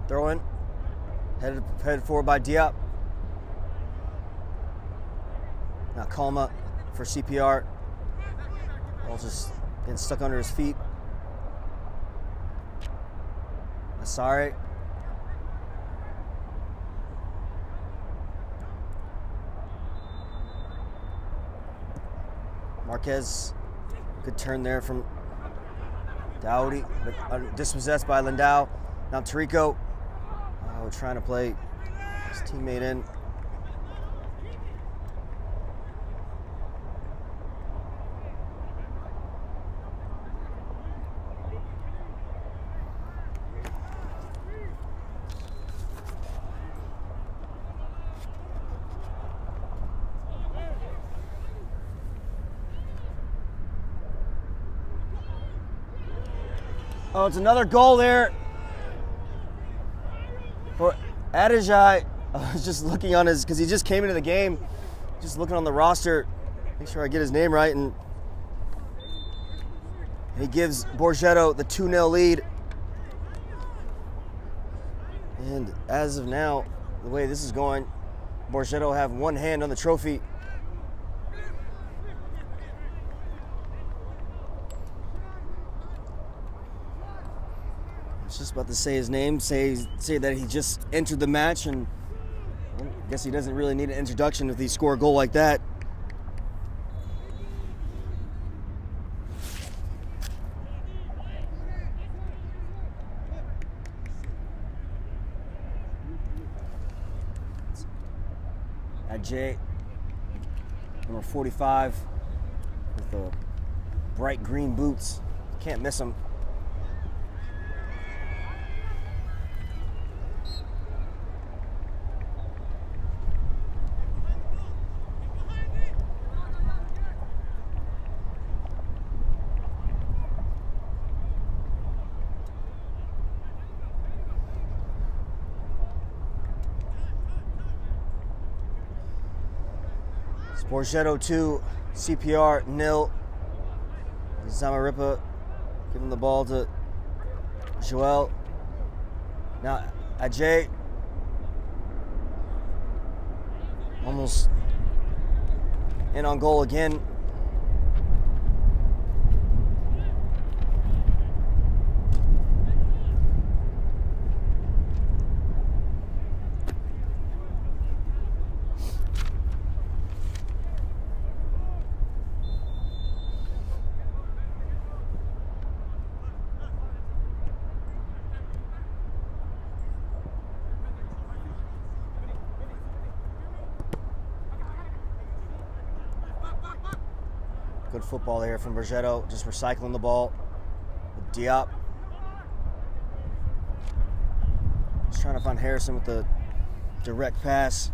Throw in, headed forward by Diop. Now Kalma for CPR. Ball just getting stuck under his feet. Asare. Marquez, good turn there from Dowdy, but dispossessed by Lindau. Now Tarico. Trying to play his teammate in. Oh, it's another goal there for Adijai. I was just looking on his, because he just came into the game, just looking on the roster, make sure I get his name right, and he gives Borgetto the 2-0 lead. And as of now, the way this is going, Borgetto have one hand on the trophy. I was just about to say his name, say that he just entered the match, and well, I guess he doesn't really need an introduction if he score a goal like that. Ajay, number 45, with the bright green boots. Can't miss him. Borgetto 2, CPR 0. Zamarripa giving the ball to Joel. Now Ajay almost in on goal again. Good football there from Borgetto, just recycling the ball with Diop. Just trying to find Harrison with the direct pass.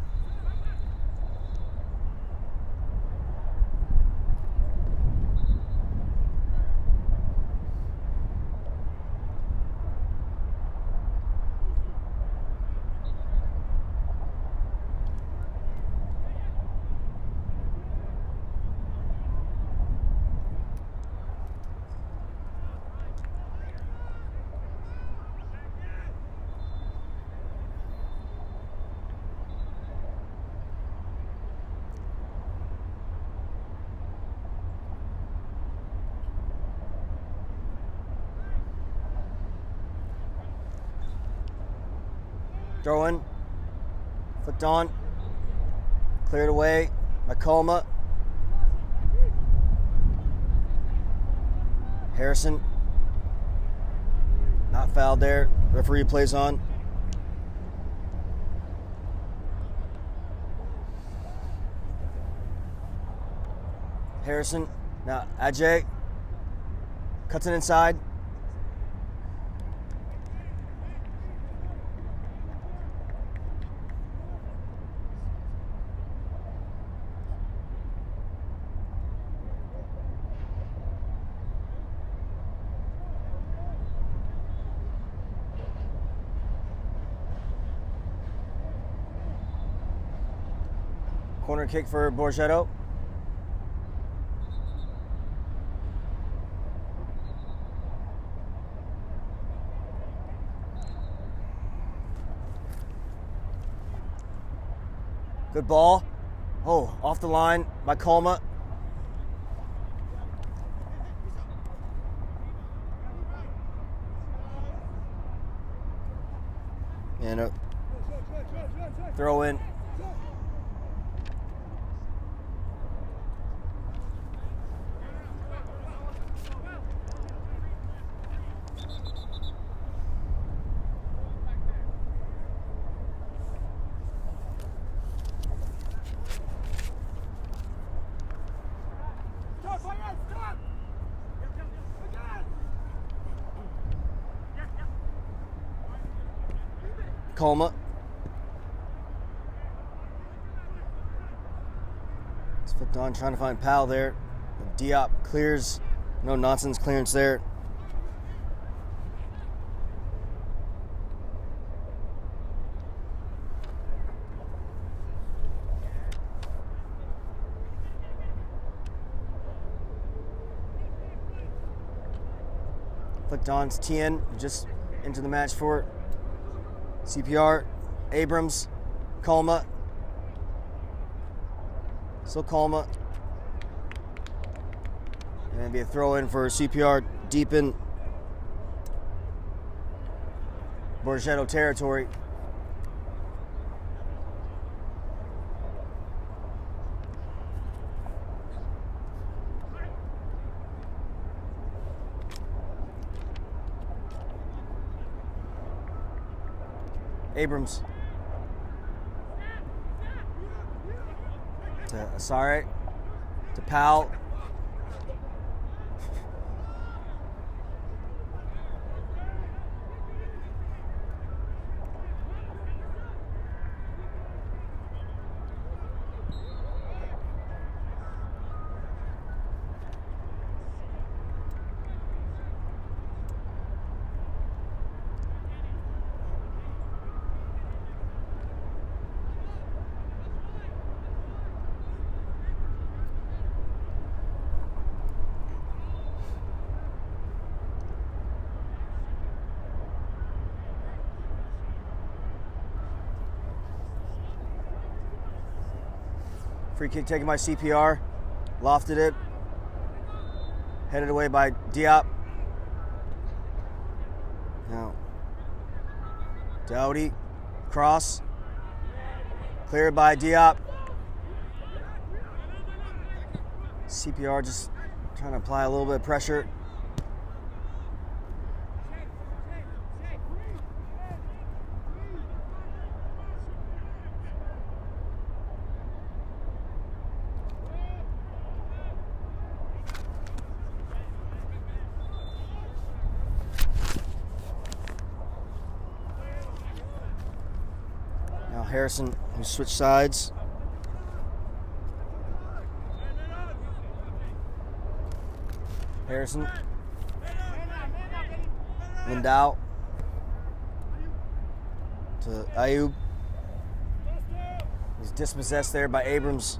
Throw in, flicked on, cleared away by Colma. Harrison, not fouled there. Referee plays on. Harrison, now Ajay, cuts it inside. Corner kick for Borgetto. Good ball. Oh, off the line by Colma. And a throw in. Colma. It's flipped on, trying to find Powell there. Diop clears. No nonsense clearance there. Flicked on, it's Tien, just into the match for it. CPR, Abrams, Colma. Still Colma. And it'd be a throw in for CPR deep in Borgetto territory. Abrams to Asare, to Powell. Free kick taken by CPR. Lofted it. Headed away by Diop. Now, Dowdy. Cross. Cleared by Diop. CPR just trying to apply a little bit of pressure. Harrison, who switched sides. Harrison. Lindau. To Ayub. He's dispossessed there by Abrams.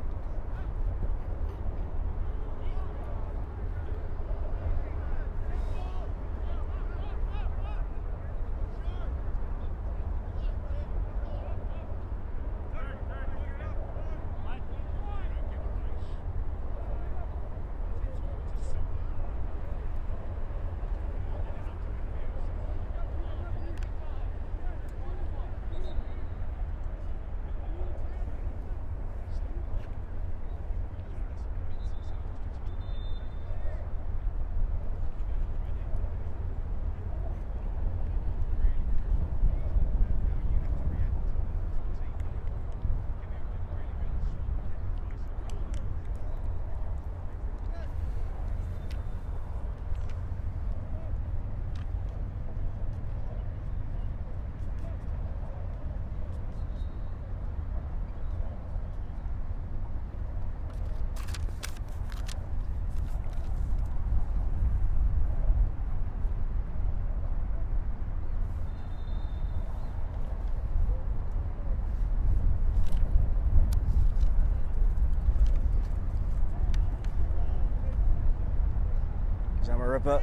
Zamarripa.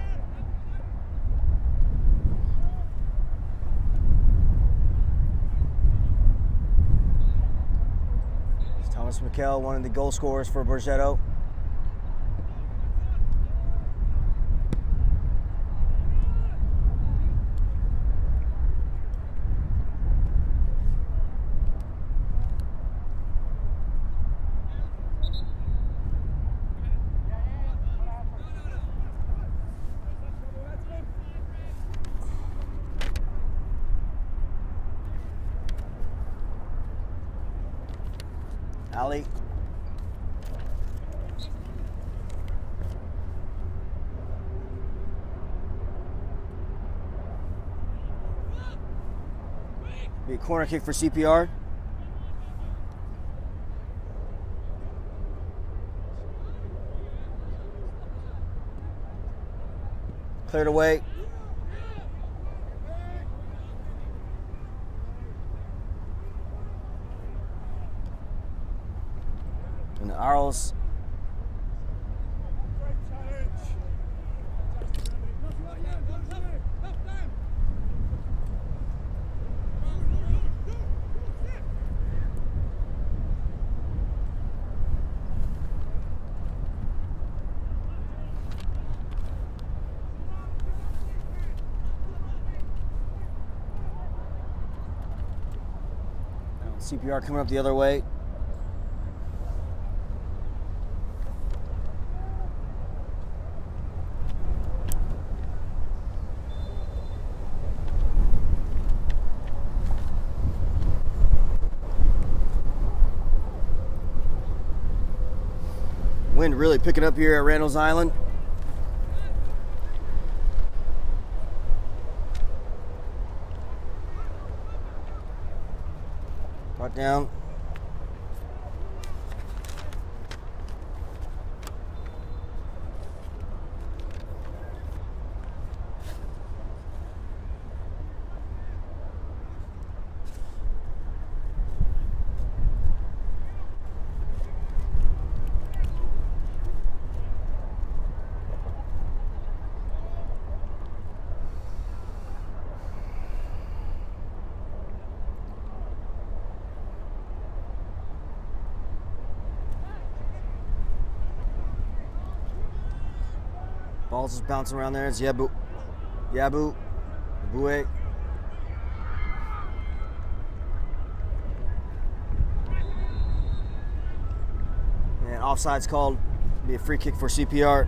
Thomas McKell, one of the goal scorers for Borgetto. Ali. Be a corner kick for CPR. Cleared away. And Arles. CPR coming up the other way. Wind really picking up here at Randall's Island. Brought down. Ball's just bouncing around there. It's Yabu. Bue. And offside's called. Be a free kick for CPR.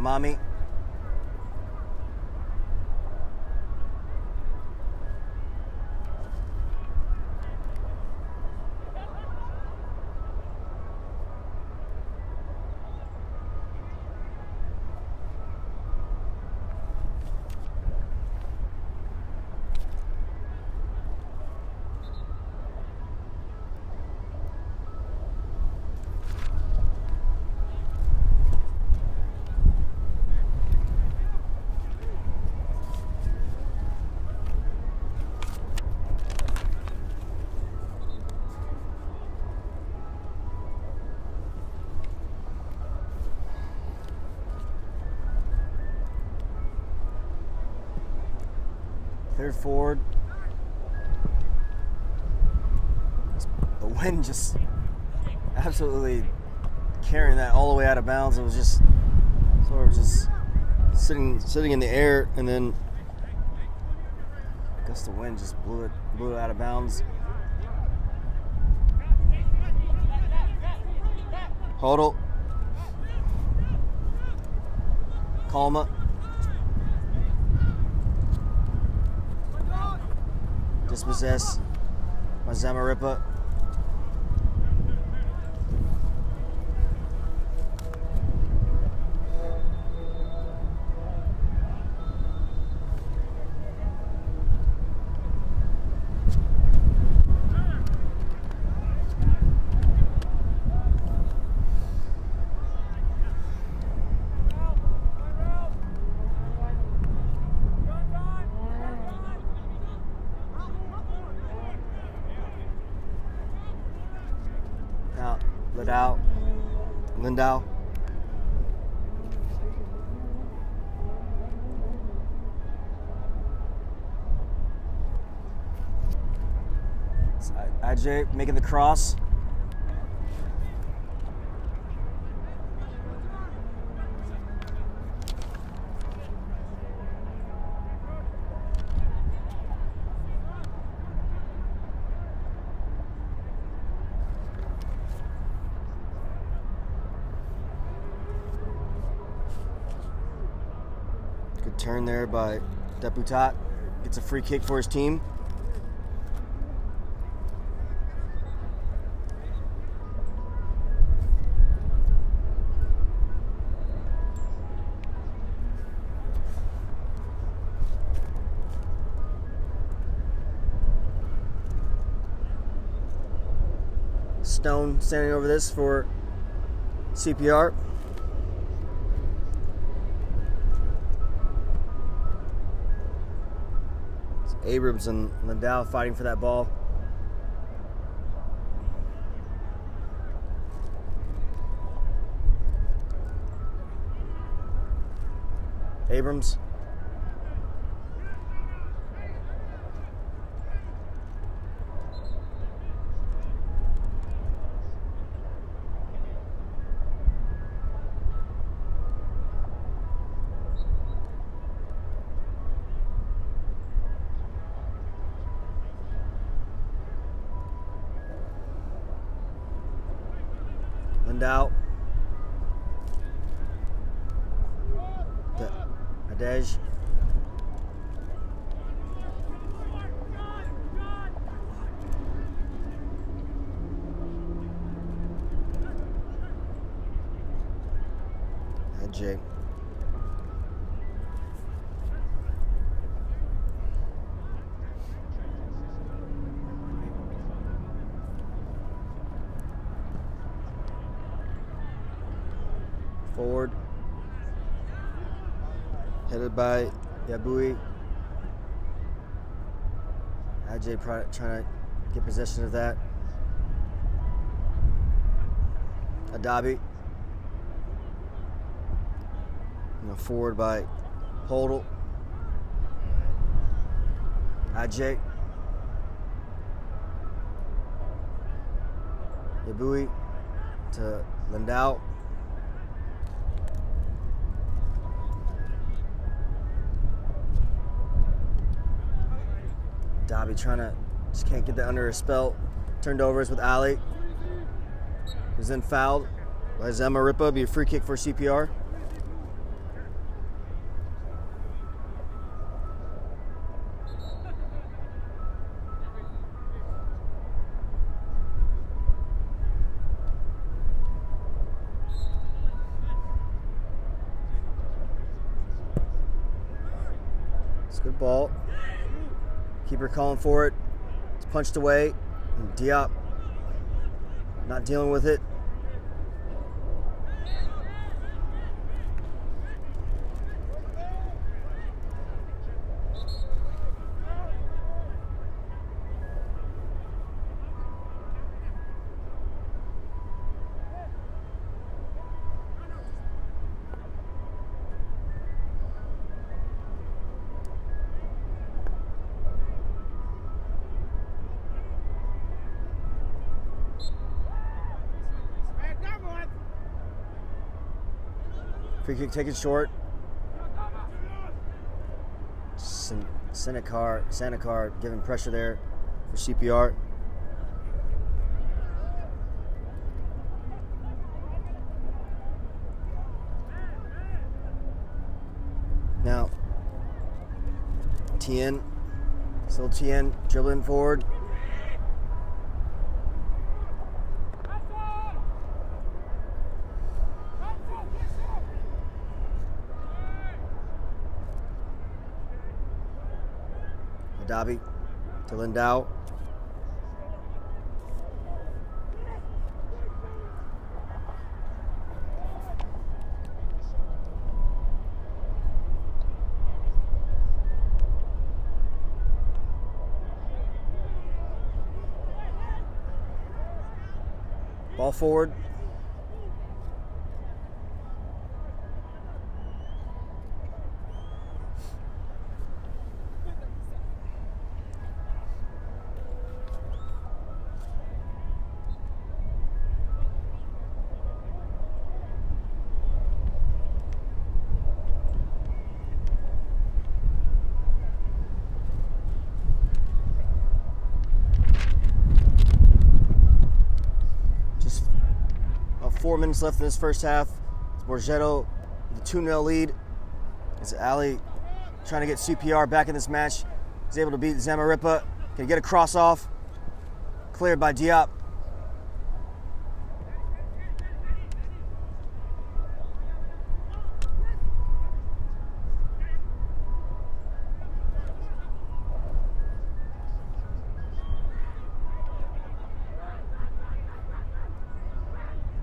Hamami. Third forward. The wind just absolutely carrying that all the way out of bounds. It was just sort of just sitting in the air, and then a gust of wind just blew it out of bounds. Hodel. Kalma. Dispossess by Zamaripa. Lindau. Ajay making the cross. Good turn there by Deputat. Gets a free kick for his team. Stone standing over this for CPR. It's Abrams and Lindau fighting for that ball. Abrams. Lindau. Adej. Ajay. Forward. Headed by Yabui. Ajay trying to get possession of that. Adabi. Forward by Hodel. Ajay. Yabui to Lindau. Dobby trying to, just can't get that under his spell. Turned over with Ali. Who's then fouled by Zamaripa. Be a free kick for CPR. Good ball. Keeper calling for it. It's punched away. And Diop not dealing with it. Free kick taken short. Sanakar giving pressure there for CPR. Now, Tien, still Tien dribbling forward. Dabi to Lindau. Ball forward. Just about 4 minutes left in this first half. It's Borgetto, the 2-0 lead. It's Ali trying to get CPR back in this match. He's able to beat Zamarripa. Can get a cross off. Cleared by Diop.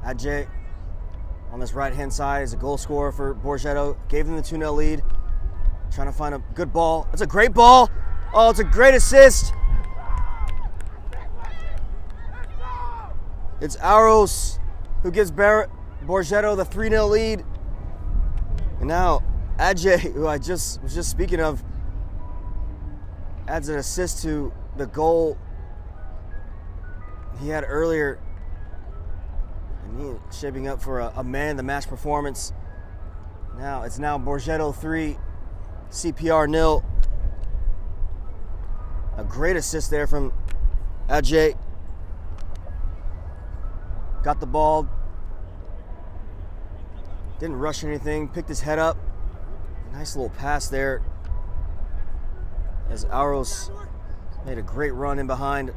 Ajay on this right-hand side is a goal scorer for Borgetto. Gave them the 2-0 lead. Trying to find a good ball. It's a great ball. Oh, it's a great assist. It's Aros who gives Borgetto the 3-0 lead. And now Ajay, who I was just speaking of, adds an assist to the goal he had earlier. And he's shaping up for a man-of-the-match performance. Now it's Borgetto 3, CPR 0. A great assist there from Ajay. Got the ball. Didn't rush anything. Picked his head up. Nice little pass there. As Aros made a great run in behind.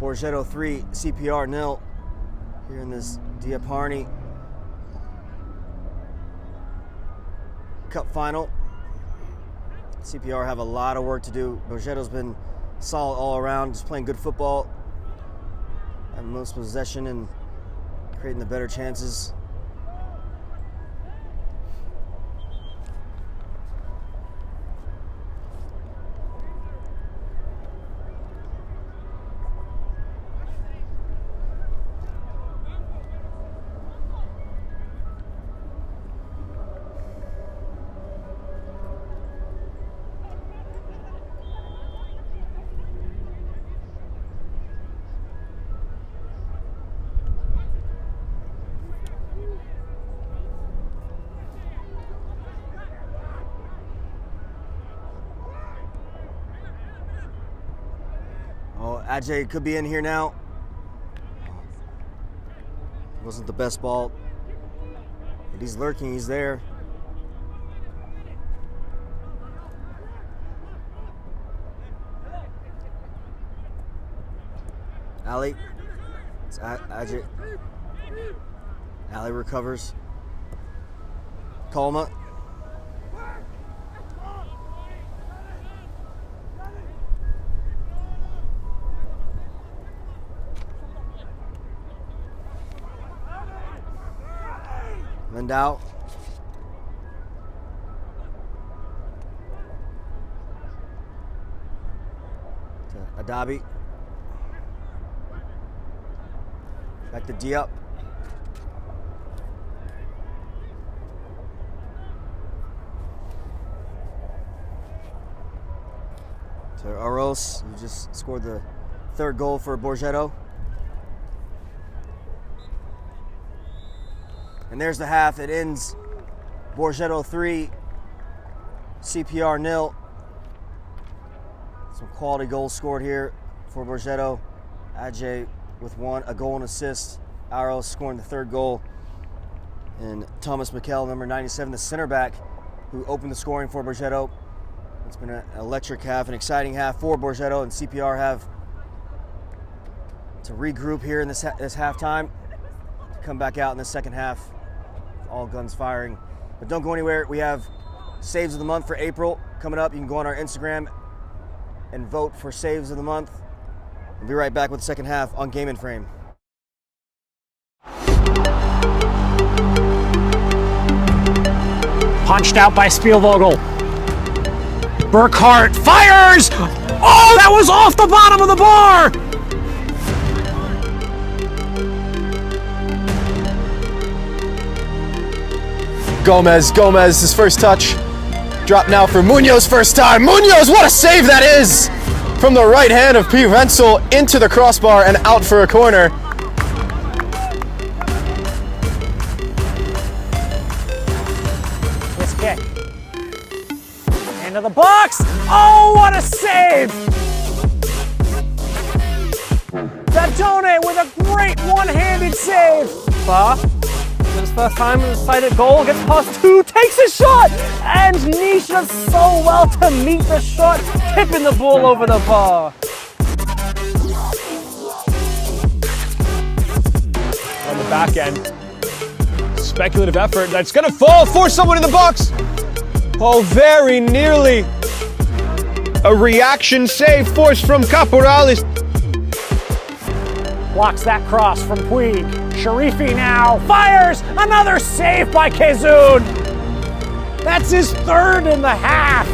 Borgetto 3, CPR 0. Here in this Diaparni Cup final. CPR have a lot of work to do. Borgetto's been solid all around, just playing good football. Having most possession and creating the better chances. Ajay could be in here now. Wasn't the best ball. But he's lurking, he's there. Ali. It's Ajay. Ali recovers. Colma. Lindau. To Adabi. Back to Diop. To Aros, who just scored the third goal for Borgetto. And there's the half. It ends Borgetto 3, CPR 0. Some quality goals scored here for Borgetto. Ajay with a goal and assist. Aros scoring the third goal. And Thomas Mikel, number 97, the center back, who opened the scoring for Borgetto. It's been an electric half, an exciting half for Borgetto, and CPR have to regroup here in this halftime, to come back out in the second half, all guns firing. But don't go anywhere. We have Saves of the Month for April coming up. You can go on our Instagram and vote for Saves of the Month. We'll be right back with the second half on Game and Frame. Punched out by Spielvogel. Burkhart fires! Oh, that was off the bottom of the bar! Gomez, his first touch. Drop now for Munoz, first time. Munoz, what a save that is! From the right hand of P. Rensel into the crossbar and out for a corner. This kick. Into the box! Oh, what a save! Dadone with a great one-handed save! His first time in the sighted goal, gets past two, takes a shot! And Nish does so well to meet the shot, tipping the ball over the bar. On the back end. Speculative effort that's gonna fall for someone in the box. Oh, very nearly a reaction save forced from Caporales. Blocks that cross from Puig. Sharifi now fires! Another save by Kazun! That's his third in the half!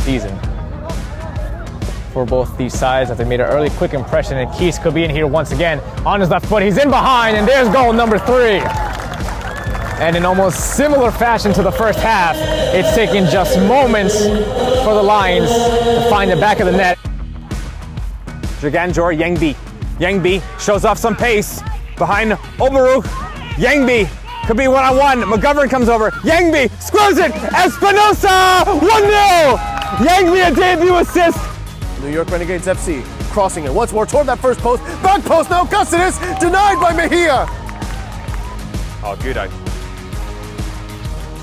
Season for both these sides, that they made an early quick impression, and Keys could be in here once again on his left foot. He's in behind, and there's goal number 3. And in almost similar fashion to the first half, it's taken just moments for the Lions to find the back of the net. Jaganjor Yangbi. Yangbi shows off some pace behind Oberuk. Yangbi could be one-on-one. McGovern comes over. Yangbi scores it. Espinosa 1-0. Yangbi a debut assist. New York Renegades FC crossing it once more toward that first post. Back post now, Custis denied by Mejia. Oh, Gudo.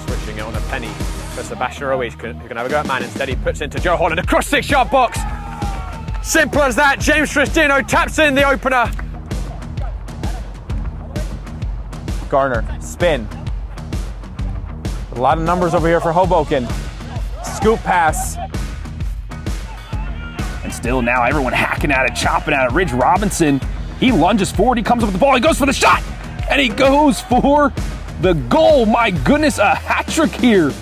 Switching it on a penny for Sebastian Ruiz, who can have a go at man. Instead, he puts into Joe Holland across 6-yard box. Simple as that. James Tristino taps in the opener. Garner, spin. A lot of numbers over here for Hoboken. Scoop pass. And still now everyone hacking at it, chopping at it. Ridge Robinson, he lunges forward, he comes up with the ball, he goes for the shot! And he goes for the goal. My goodness, a hat trick here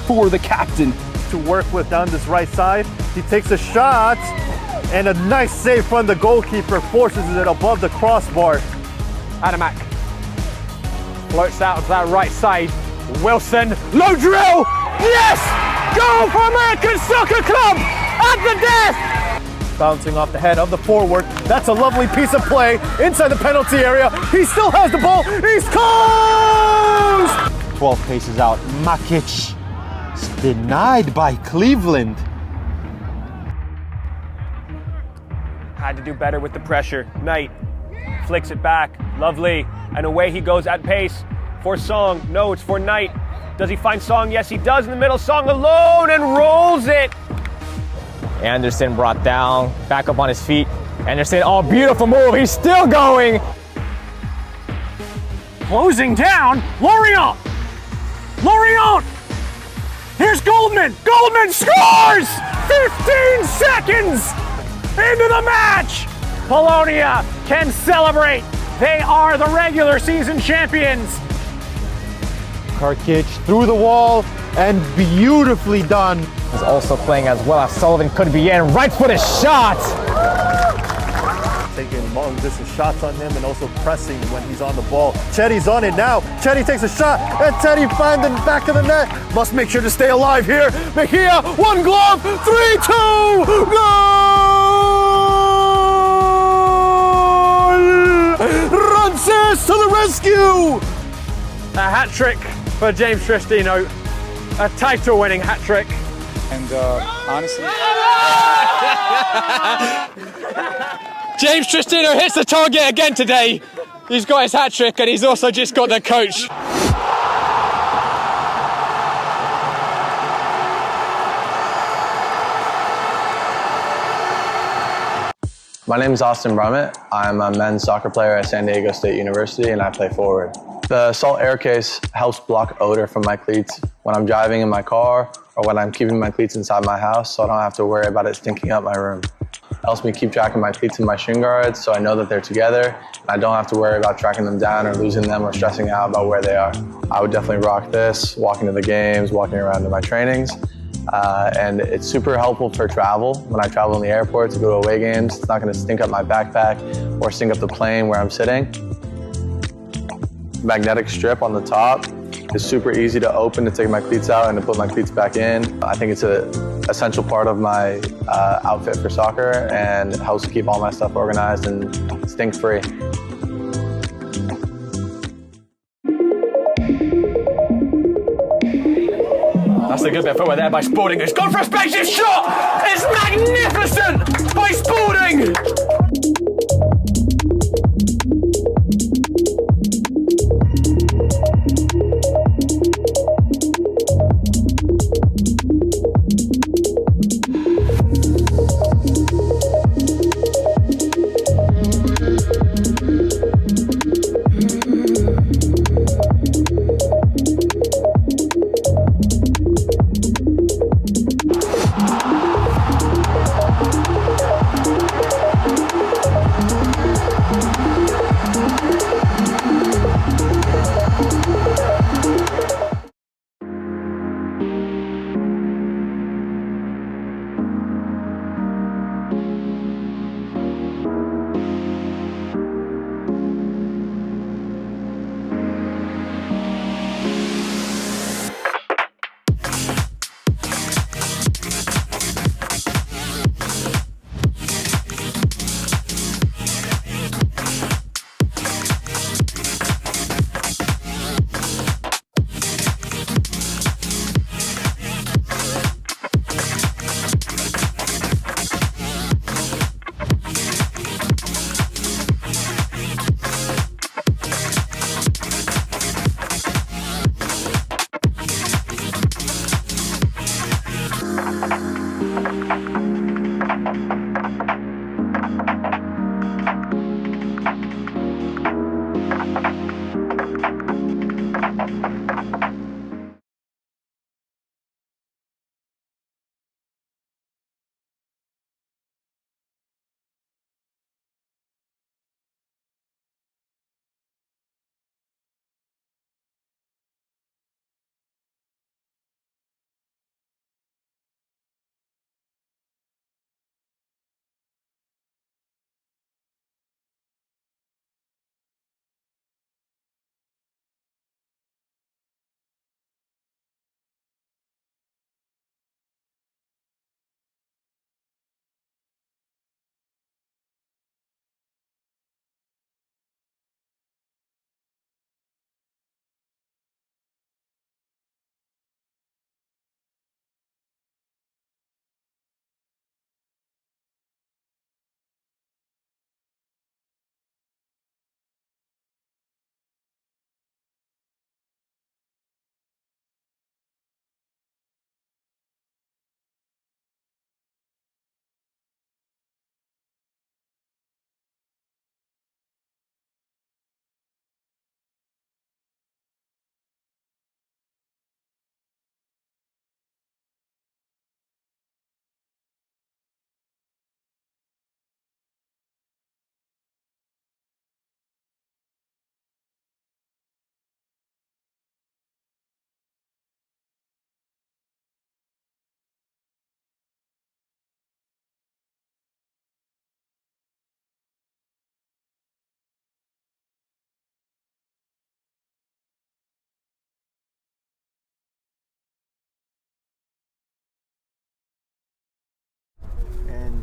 for the captain. To work with down this right side. He takes a shot, and a nice save from the goalkeeper forces it above the crossbar. Adamak floats out to that right side. Wilson, low drill! Yes! Goal for American Soccer Club at the death! Bouncing off the head of the forward. That's a lovely piece of play inside the penalty area. He still has the ball. He scores! 12 paces out. Makic denied by Cleveland. Had to do better with the pressure. Knight flicks it back. Lovely. And away he goes at pace For Song, no, it's for Knight. Does he find Song? Yes, he does in the middle. Song alone and rolls it. Anderson brought down, back up on his feet. Anderson, oh, beautiful move. He's still going. Closing down, Lorient! Lorient! Here's Goldman! Goldman scores! 15 seconds into the match! Polonia can celebrate. They are the regular season champions. Karkic through the wall and beautifully done. He's also playing as well as Sullivan could be in. Right footed shot! Taking long distance shots on him and also pressing when he's on the ball. Chetty's on it now. Chetty takes a shot and Chetty finds the back of the net. Must make sure to stay alive here. Mejia, one glove, 3-2, goal! Rances to the rescue! A hat trick for James Tristino. A title-winning hat trick. And honestly, James Tristino hits the target again today. He's got his hat trick and he's also just got the coach. My name is Austin Brummett. I'm a men's soccer player at San Diego State University and I play forward. The Salt Air Case helps block odor from my cleats when I'm driving in my car or when I'm keeping my cleats inside my house, so I don't have to worry about it stinking up my room. It helps me keep track of my cleats and my shin guards so I know that they're together and I don't have to worry about tracking them down or losing them or stressing out about where they are. I would definitely rock this, walking to the games, walking around to my trainings. And it's super helpful for travel. When I travel in the airport to go to away games, it's not going to stink up my backpack or stink up the plane where I'm sitting. Magnetic strip on the top is super easy to open to take my cleats out and to put my cleats back in. I think it's an essential part of my outfit for soccer and it helps keep all my stuff organized and stink-free. That's a good bit of footwork there by Spalding, who's gone for a spaceship shot! It's magnificent by Spalding!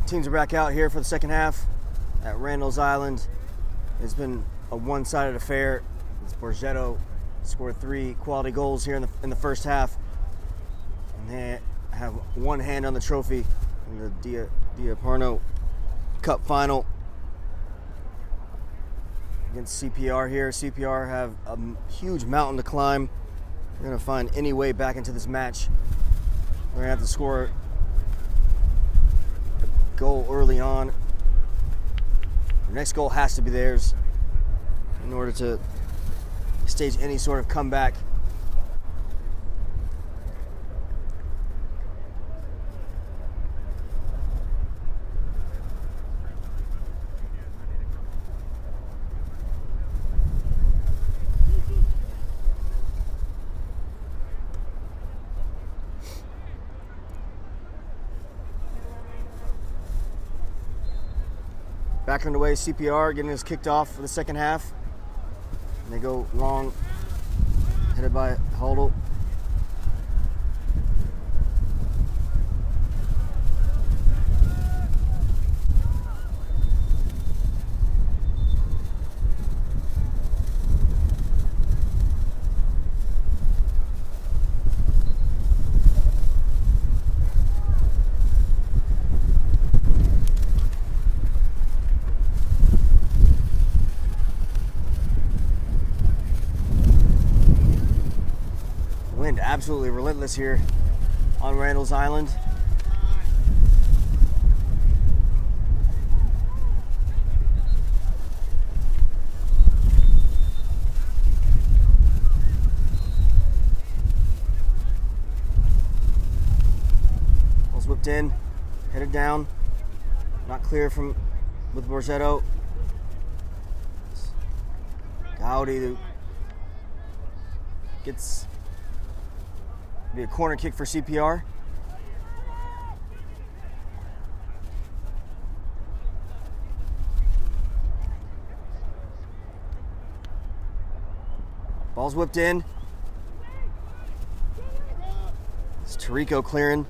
Teams are back out here for the second half at Randall's Island. It's been a one-sided affair. It's Borgetto scored 3 quality goals here in the first half, and they have one hand on the trophy in the Diaparno Cup final against CPR here. CPR have a huge mountain to climb. They're going to find any way back into this match. They're going to have to score a goal early on. The next goal has to be theirs in order to stage any sort of comeback. Back underway, CPR getting us kicked off for the second half. And they go long, headed by Holdel. Absolutely relentless here on Randall's Island. Ball's whipped in, headed down, not clear from with Borgetto. Gowdy gets be a corner kick for CPR. Ball's whipped in. It's Tarico clearing.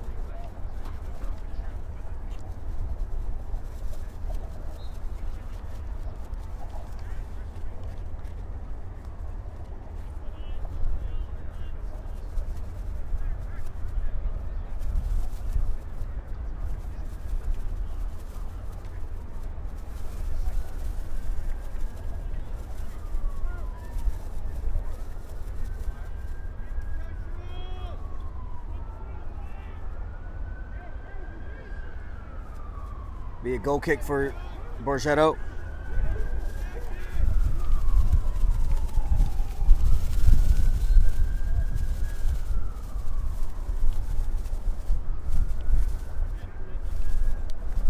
Be a goal kick for Borgetto.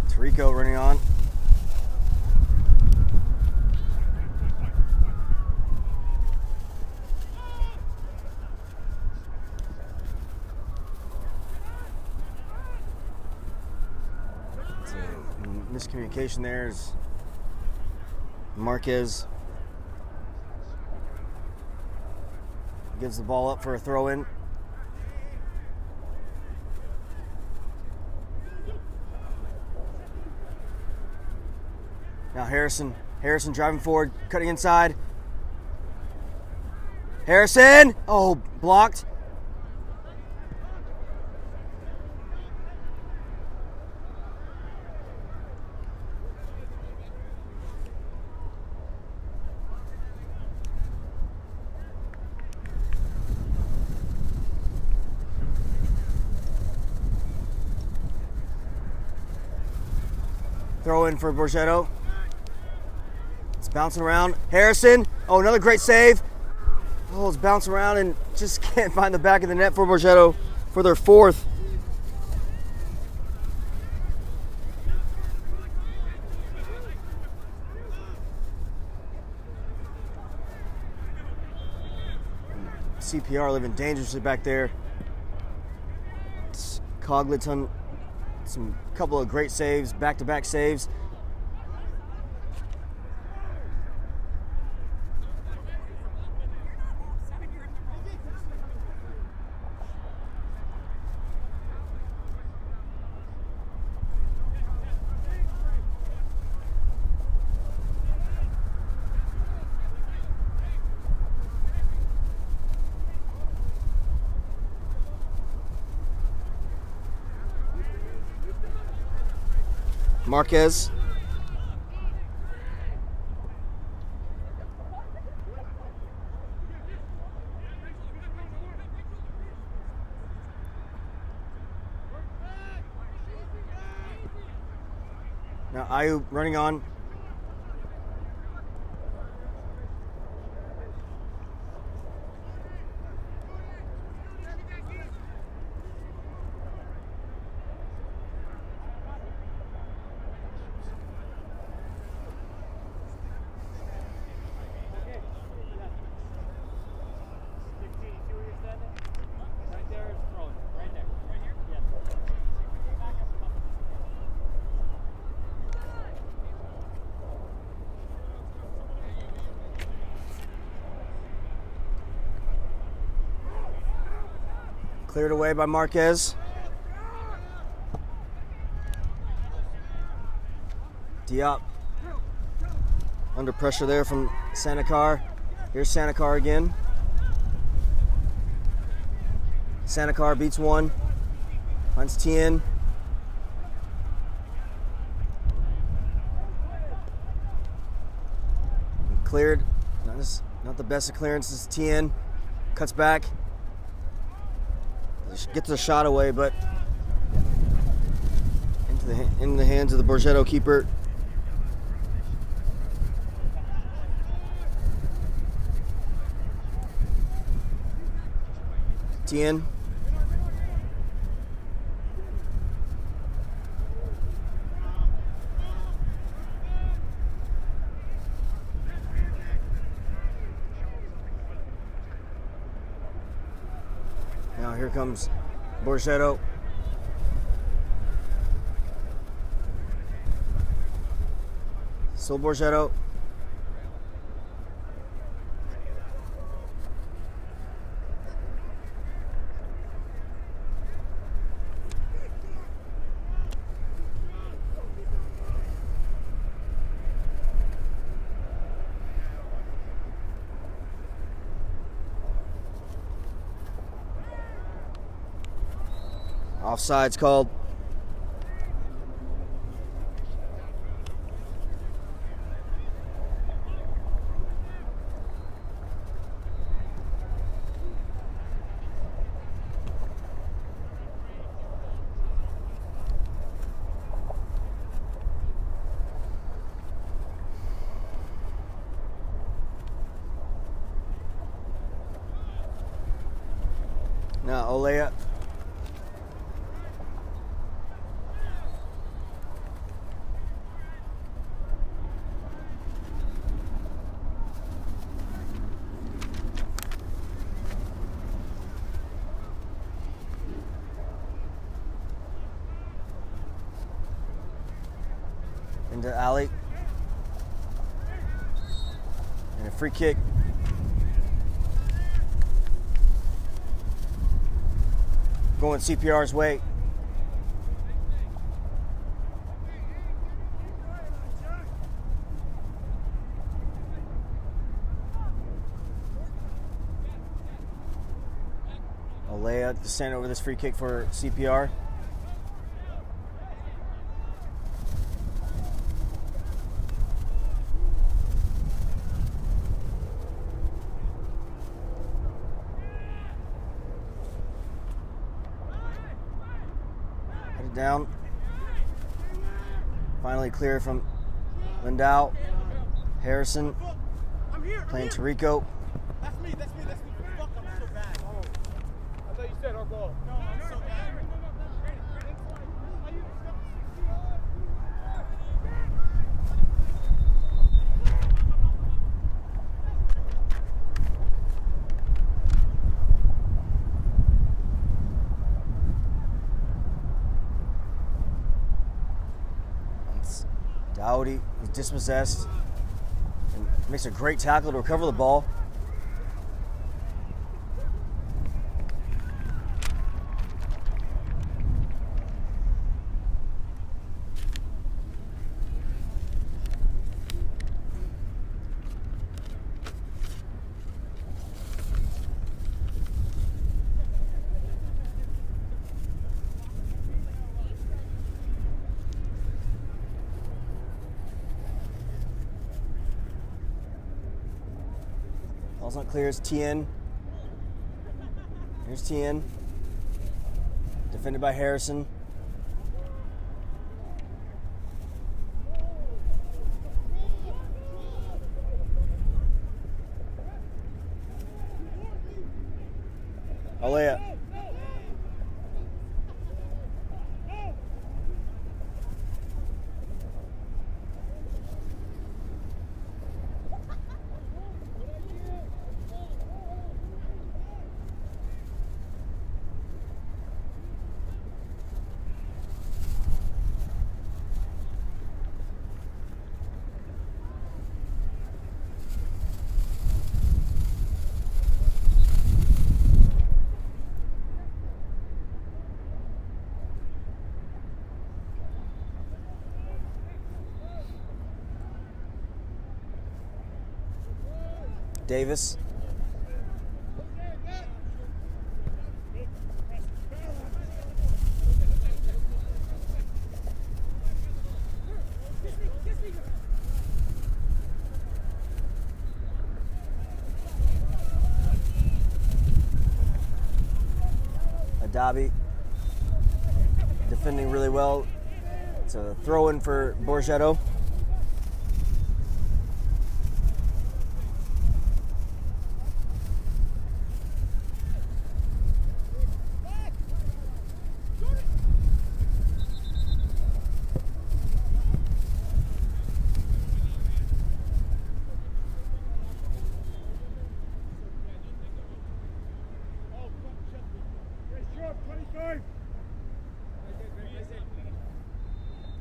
Tarico running on. Miscommunication there is Marquez gives the ball up for a throw-in. Now Harrison driving forward, cutting inside. Harrison! Oh, blocked. Throw in for Borgetto. It's bouncing around. Harrison. Oh, another great save. Oh, it's bouncing around and just can't find the back of the net for Borgetto for their fourth. CPR living dangerously back there. Cogleton, some couple of great saves, back-to-back saves. Marquez. Now Ayu running on. Cleared away by Marquez. Diop under pressure there from Sanakar. Here's Sanakar again. Sanakar beats one. Finds Tien. Cleared. Not the best of clearances. Tien cuts back. Gets the shot away, but into the hands of the Borgetto keeper. Tien. Now here comes Borgetto. Still Borgetto. Offside's called. Now Olea. Into alley. And a free kick. Going CPR's way. Olea to stand over this free kick for CPR. Down. Finally clear from Lindau. Harrison playing Tarico. That's me. Fuck, I'm so bad. Oh. I thought you said our ball. No, I'm so bad. Dowdy is dispossessed and makes a great tackle to recover the ball. Ball's not clear. It's Tien. Here's Tien. Defended by Harrison. Alea. Davis. Adabi defending really well. It's a throw-in for Borgetto.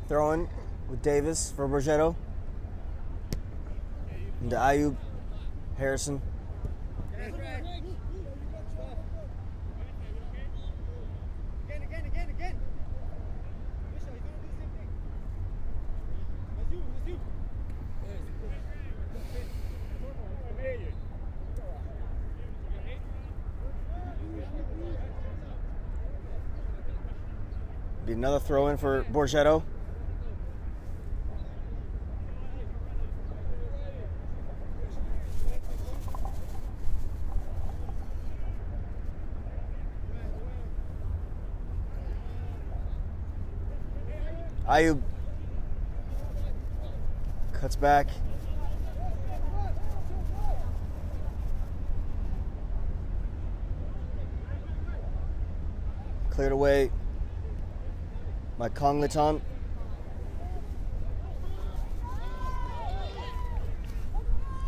Throwing with Davis for Borgetto. Into Ayub. Harrison. Be another throw in for Borgetto. Ayub cuts back. Cleared away by Kongliton.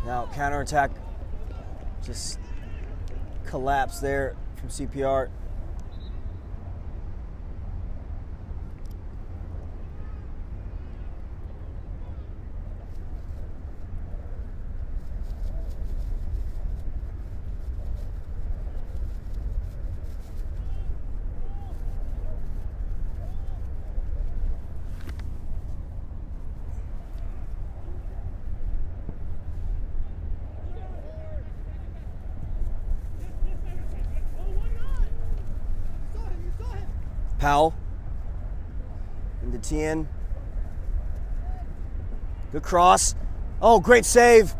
Now counterattack just collapsed there from CPR. Powell into Tien. Good cross. Oh, great save.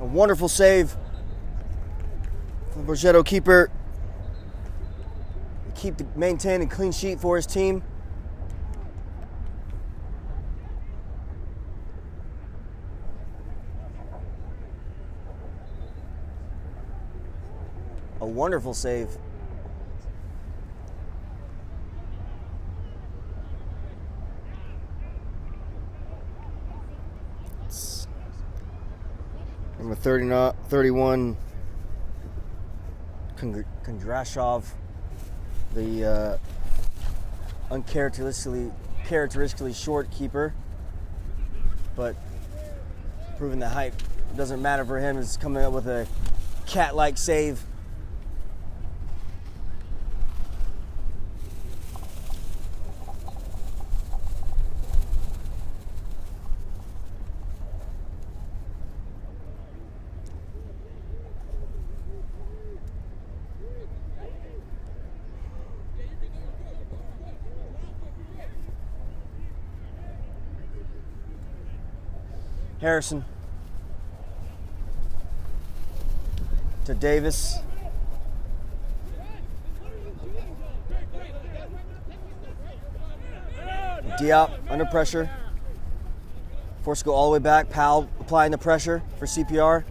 A wonderful save from the Borgetto keeper. Maintain a clean sheet for his team. A wonderful save. It's number 31, Kondrashov, the uncharacteristically short keeper, but proving that height doesn't matter for him, is coming up with a cat-like save. Harrison to Davis. Diop under pressure. Forced to go all the way back. Powell applying the pressure for CPR.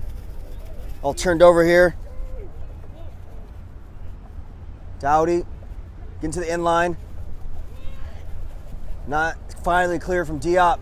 All turned over here. Dowdy getting to the end line. Not finally clear from Diop.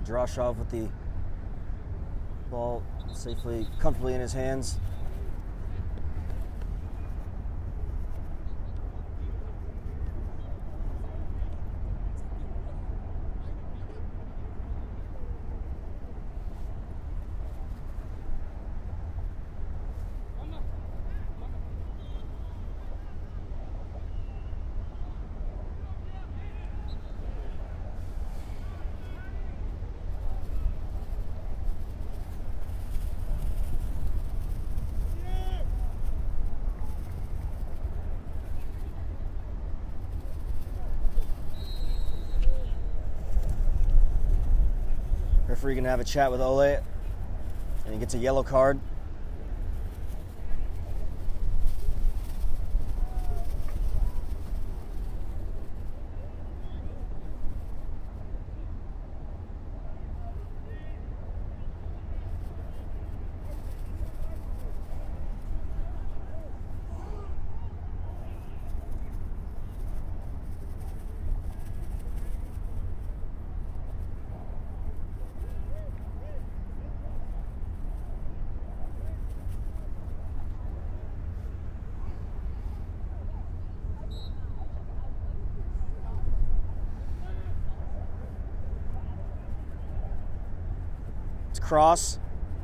Kadrashov with the ball safely, comfortably in his hands. Referee gonna have a chat with Ole, and he gets a yellow card. Cross,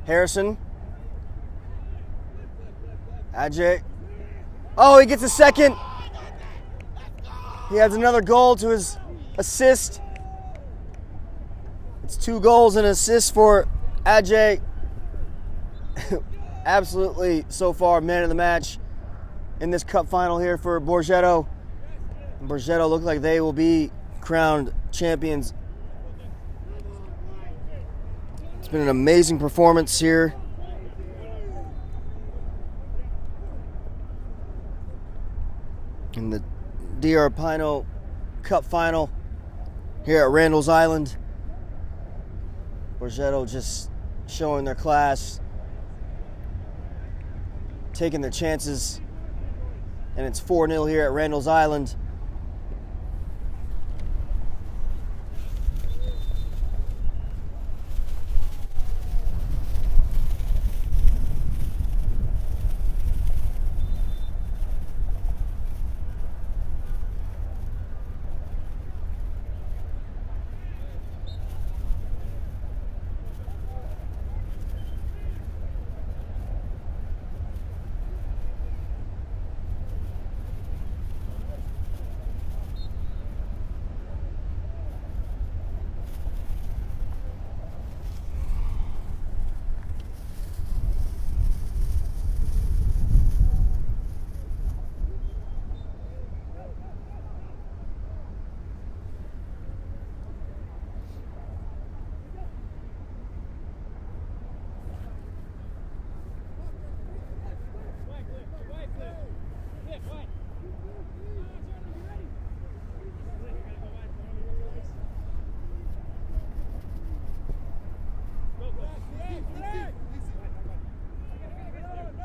Harrison, Ajay. Oh, he gets a second. He adds another goal to his assist. It's 2 goals and assists for Ajay. Absolutely, so far, man of the match in this cup final here for Borgetto. Borgetto look like they will be crowned champions. It's been an amazing performance here. In the DR Pino Cup final here at Randall's Island. Borgetto just showing their class, taking their chances, and it's 4-0 here at Randall's Island.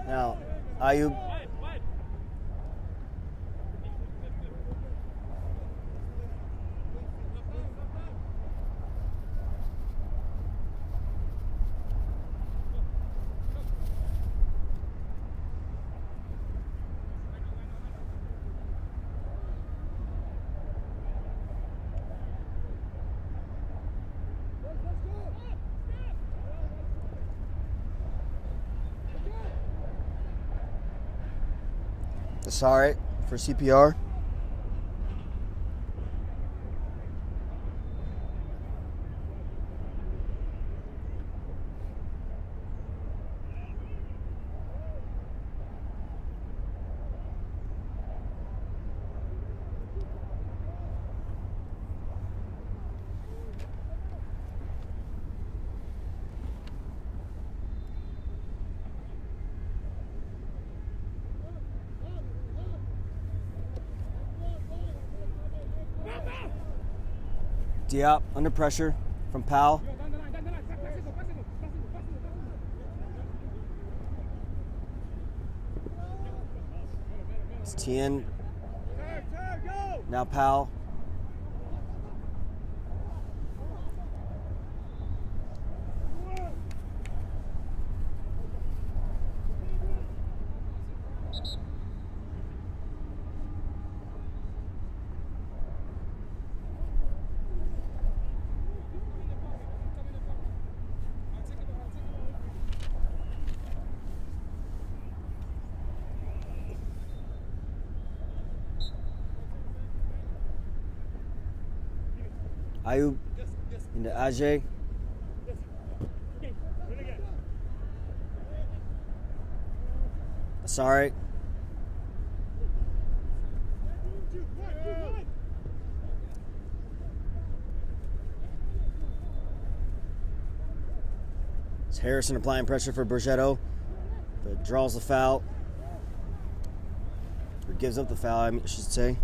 Now, Ayub. Sorry for CPR. Diop under pressure from Powell. It's Tien. Now Powell. Ayub into Ajay. Sorry. It's Harrison applying pressure for Borgetto, but draws the foul. Or gives up the foul, I should say.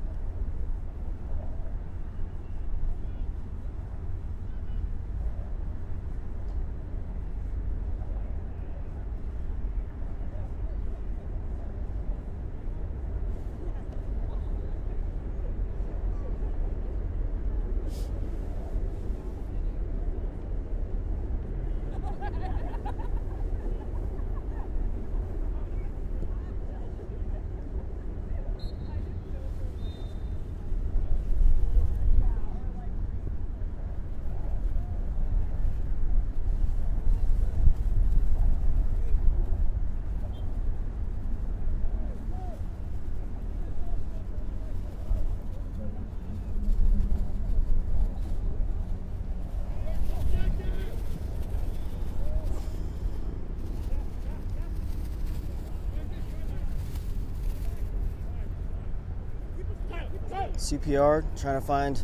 CPR, trying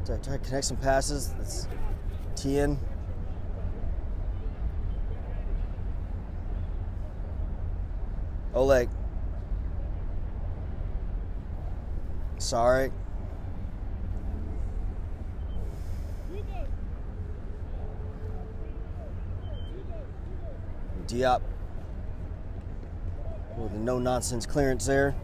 to connect some passes. That's Tien. Oleg. Sorry. Diop with a no-nonsense clearance there.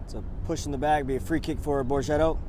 So push in the bag, be a free kick for Borgetto.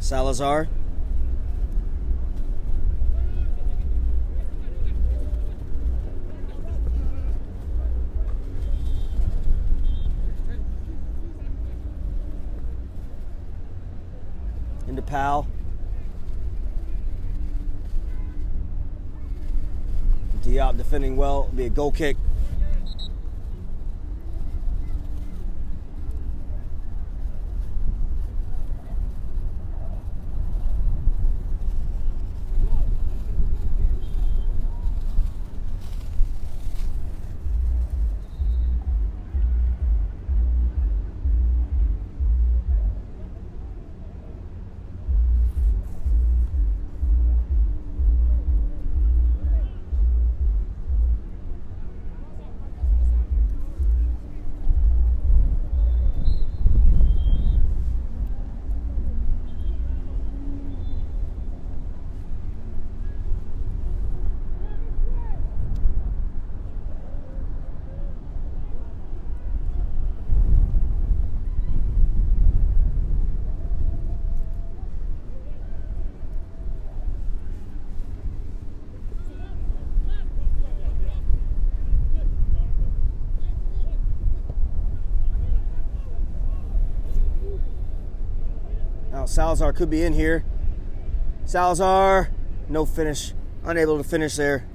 Salazar. Into Powell. Diop defending well. It'll be a goal kick. Now Salazar could be in here. Salazar, no finish, unable to finish there.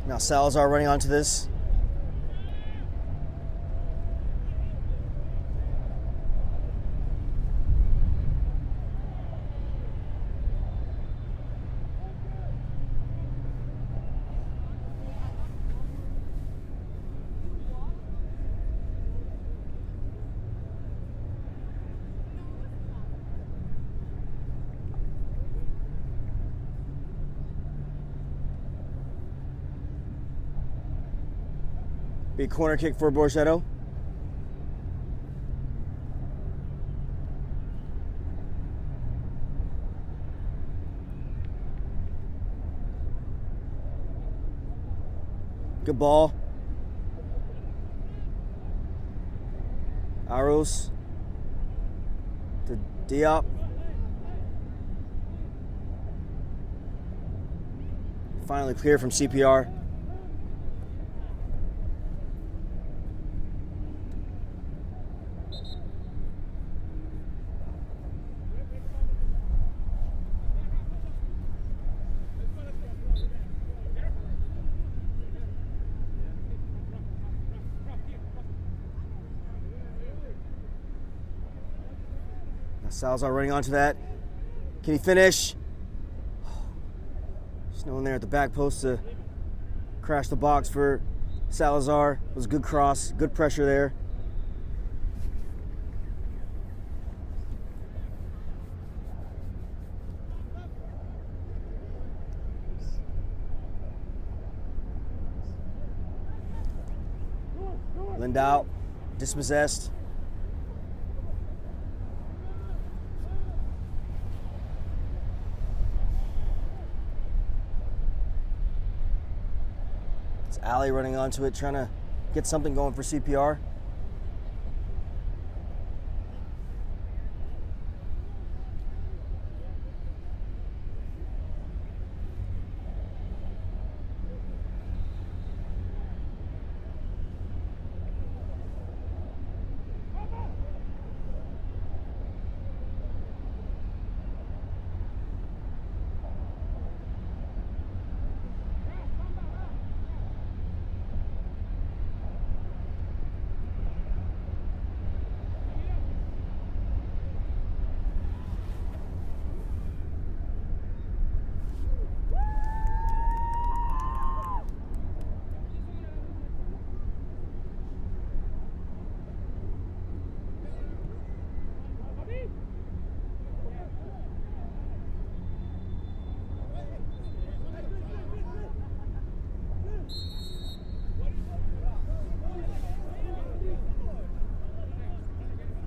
Now Salazar running onto this. Big corner kick for Borgetto. Good ball. Aros to Diop. Finally clear from CPR. Salazar running onto that. Can he finish? There's no one there at the back post to crash the box for Salazar. It was a good cross, good pressure there. Lindau, dispossessed. Ali running onto it, trying to get something going for CPR.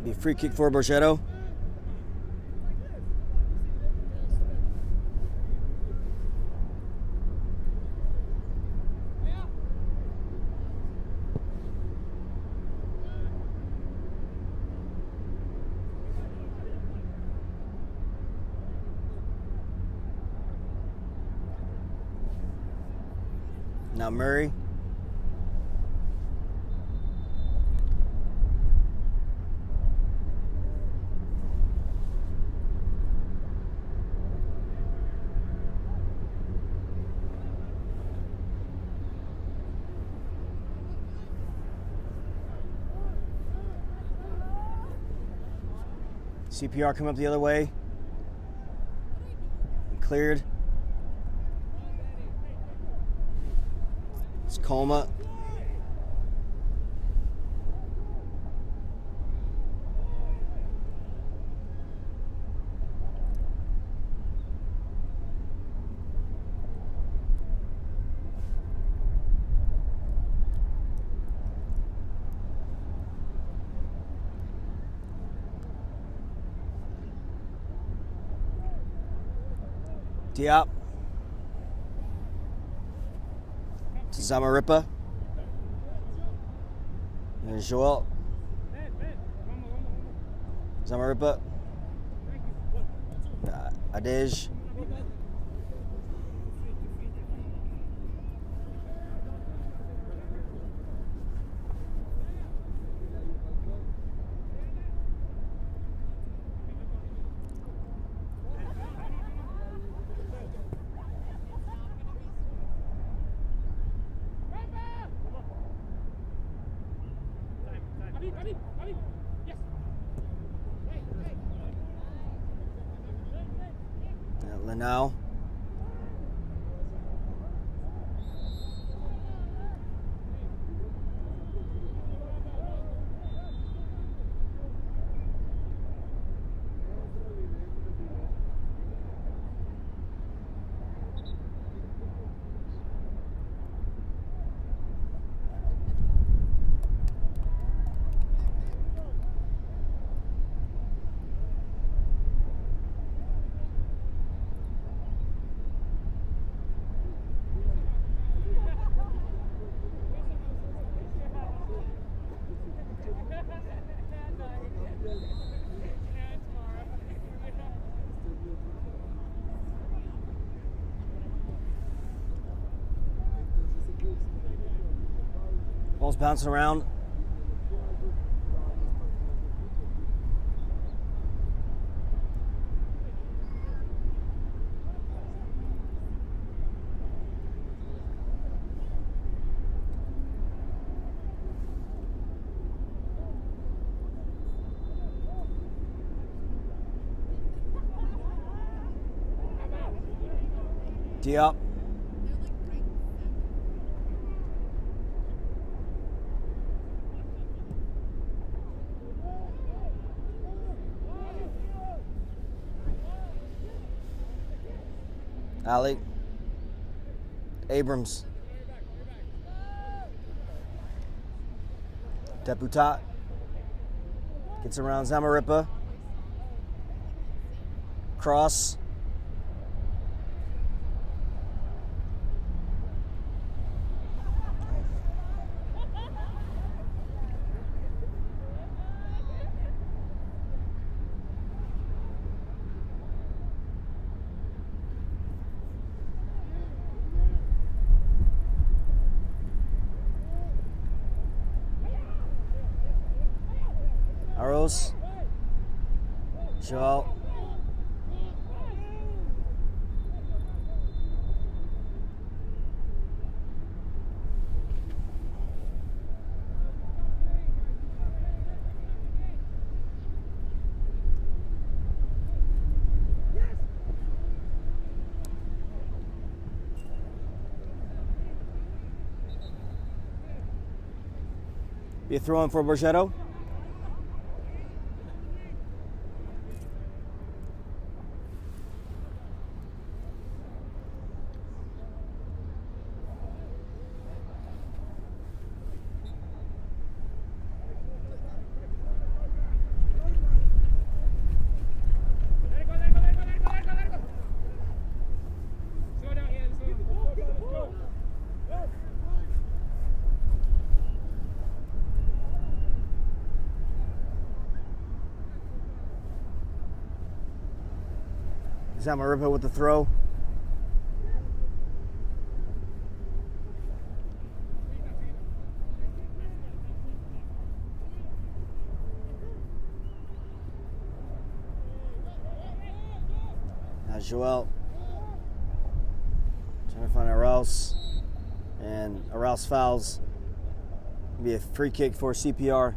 Be a free kick for Borgetto. Now Murray. CPR come up the other way. Cleared. It's Colma. Diop. To Zamaripa. And Joel. Zamaripa. Adej. Now. Ball's bouncing around. Diop. Ali. Abrams. Deputat. Gets around Zamaripa. Cross. Arrows. Joel. Be a throw in for Borgetto. Zamarripa with the throw. Now Joel trying to find Arauz, and Arauz fouls. It'll be a free kick for CPR.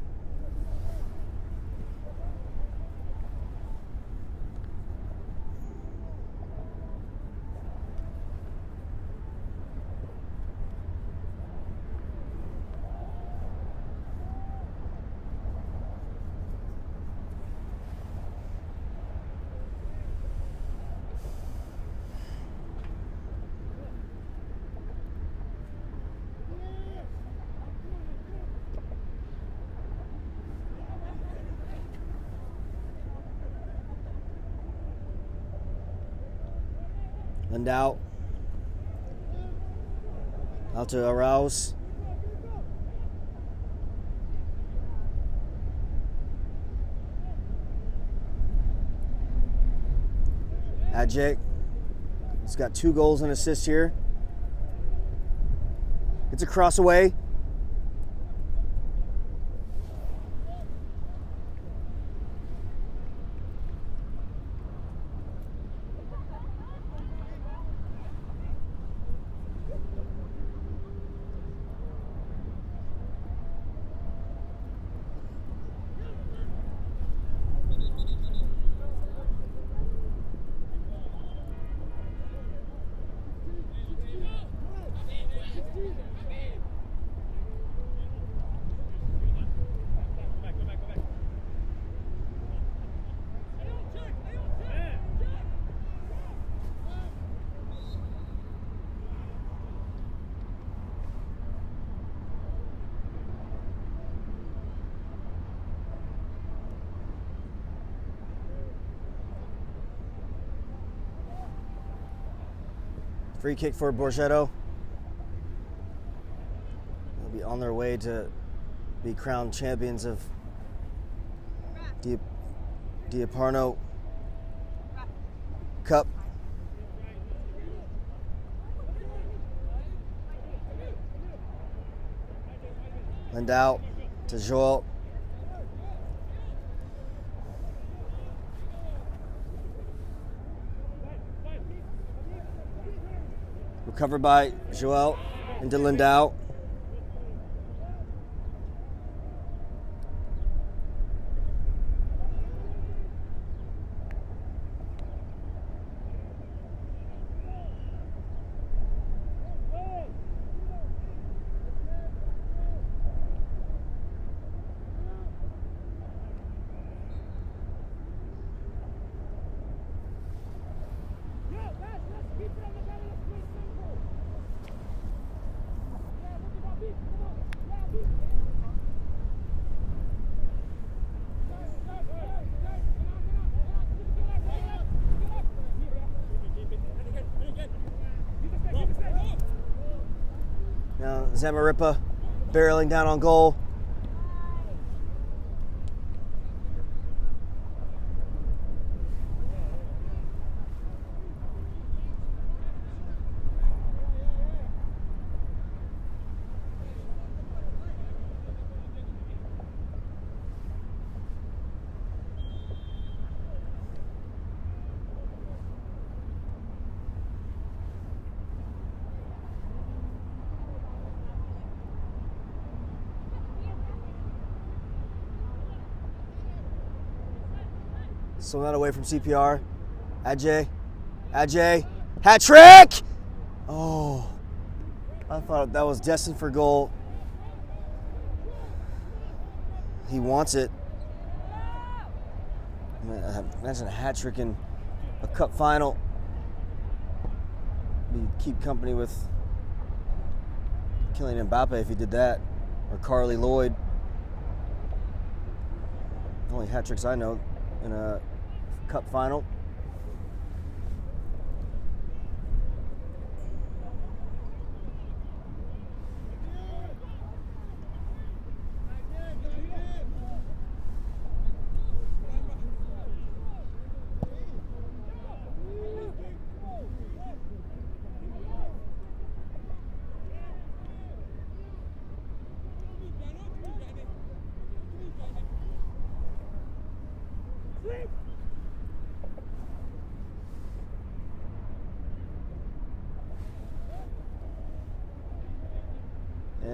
Lindau. Out to Arauz. Adjek. He's got 2 goals and assists here. It's a cross away. Free kick for Borgetto. They'll be on their way to be crowned champions of Dieparno Cup. Lindau to Joel. Recovered by Joel into Lindau. Now Zamarripa barreling down on goal. So not away from CPR. Ajay, hat trick! Oh, I thought that was destined for goal. He wants it. Imagine a hat trick in a cup final. He'd keep company with Kylian Mbappe if he did that, or Carly Lloyd. The only hat tricks I know in a cup final.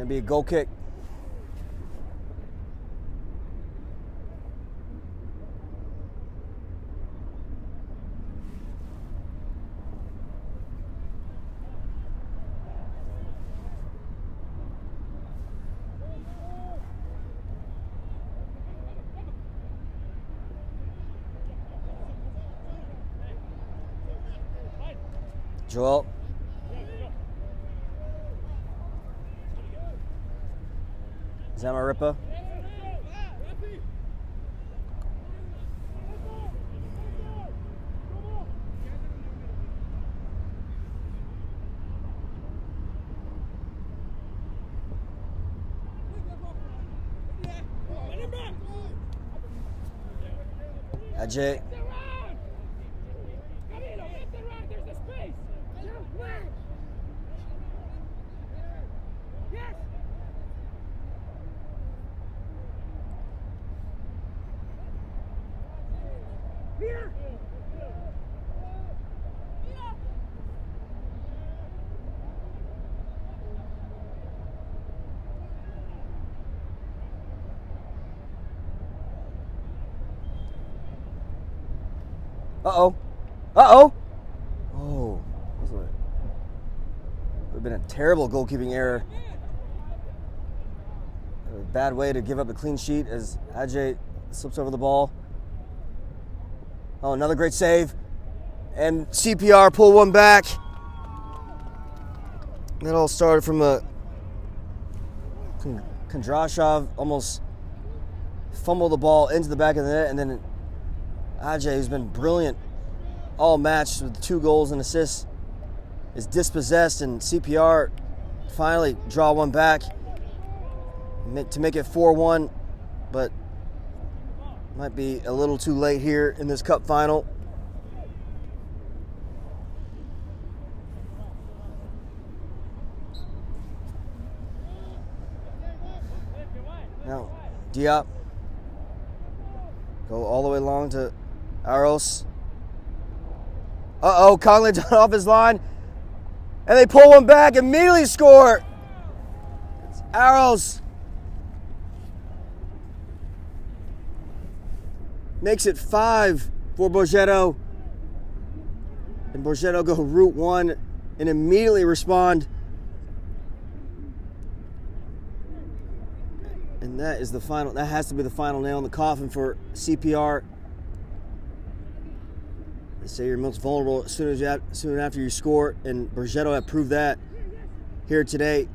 Gonna be a goal kick. Joel. Zamarripa. Ajay. Uh-oh. Uh-oh. Oh. This would have been a terrible goalkeeping error. A bad way to give up a clean sheet as Ajay slips over the ball. Oh, another great save. And CPR pull one back. That all started from a Kondrashov almost fumbled the ball into the back of the net, and then Ajay, who's been brilliant all match with 2 goals and assists, is dispossessed, and CPR finally draw one back to make it 4-1, but might be a little too late here in this cup final. Now, Diop go all the way along to Aros. Uh-oh, Conley's off his line. And they pull one back, immediately score. It's Aros. Makes it 5 for Borgetto. And Borgetto go route 1 and immediately respond. And that is the final, that has to be the final nail in the coffin for CPR. They say you're most vulnerable soon after you score, and Borgetto have proved that here today.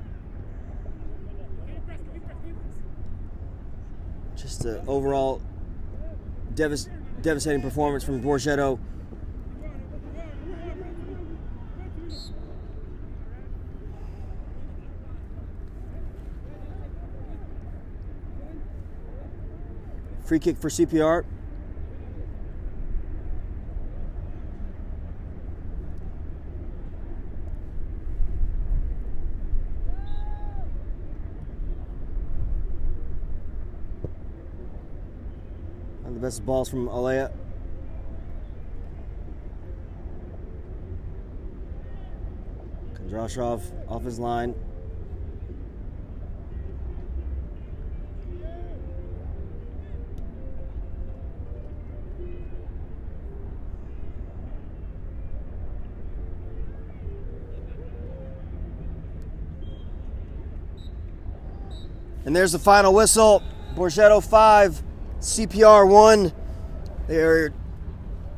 Just an overall devastating performance from Borgetto. Free kick for CPR. And the best balls from Alea. Kondrashov off his line. And there's the final whistle. Borgetto 5, CPR 1. They're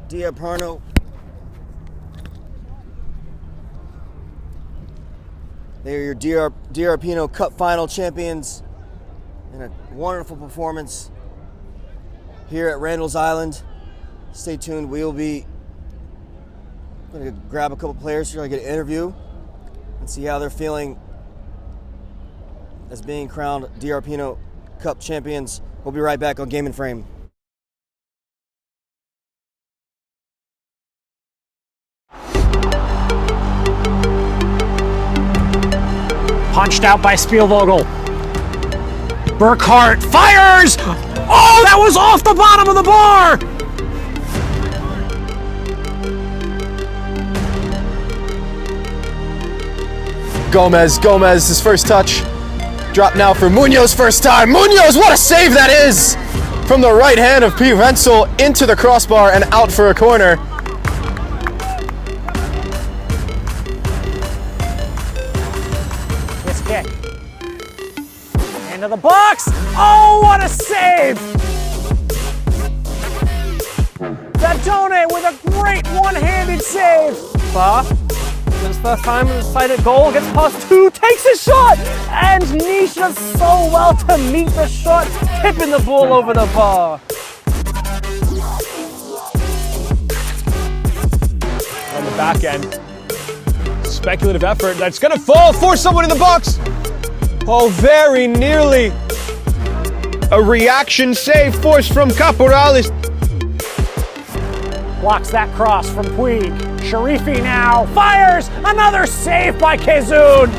Diaparno. They're your DRPino Cup final champions in a wonderful performance here at Randall's Island. Stay tuned. We will be going to grab a couple players here, get an interview and see how they're feeling as being crowned DRPino Cup champions. We'll be right back on Game and Frame. Punched out by Spielvogel. Burkhart fires! Oh, that was off the bottom of the bar! Gomez, his first touch. Drop now for Munoz first time. Munoz, what a save that is! From the right hand of P. Renzel into the crossbar and out for a corner. This kick. Into the box. Oh, what a save! Zadone with a great one-handed save. His first time in the sighted goal, gets past two, takes a shot, and Nish does so well to meet the shot, tipping the ball over the bar. On the back end, speculative effort that's gonna fall for someone in the box. Oh, very nearly a reaction save forced from Caporales. Blocks that cross from Puig. Sharifi now fires another save by Kazun.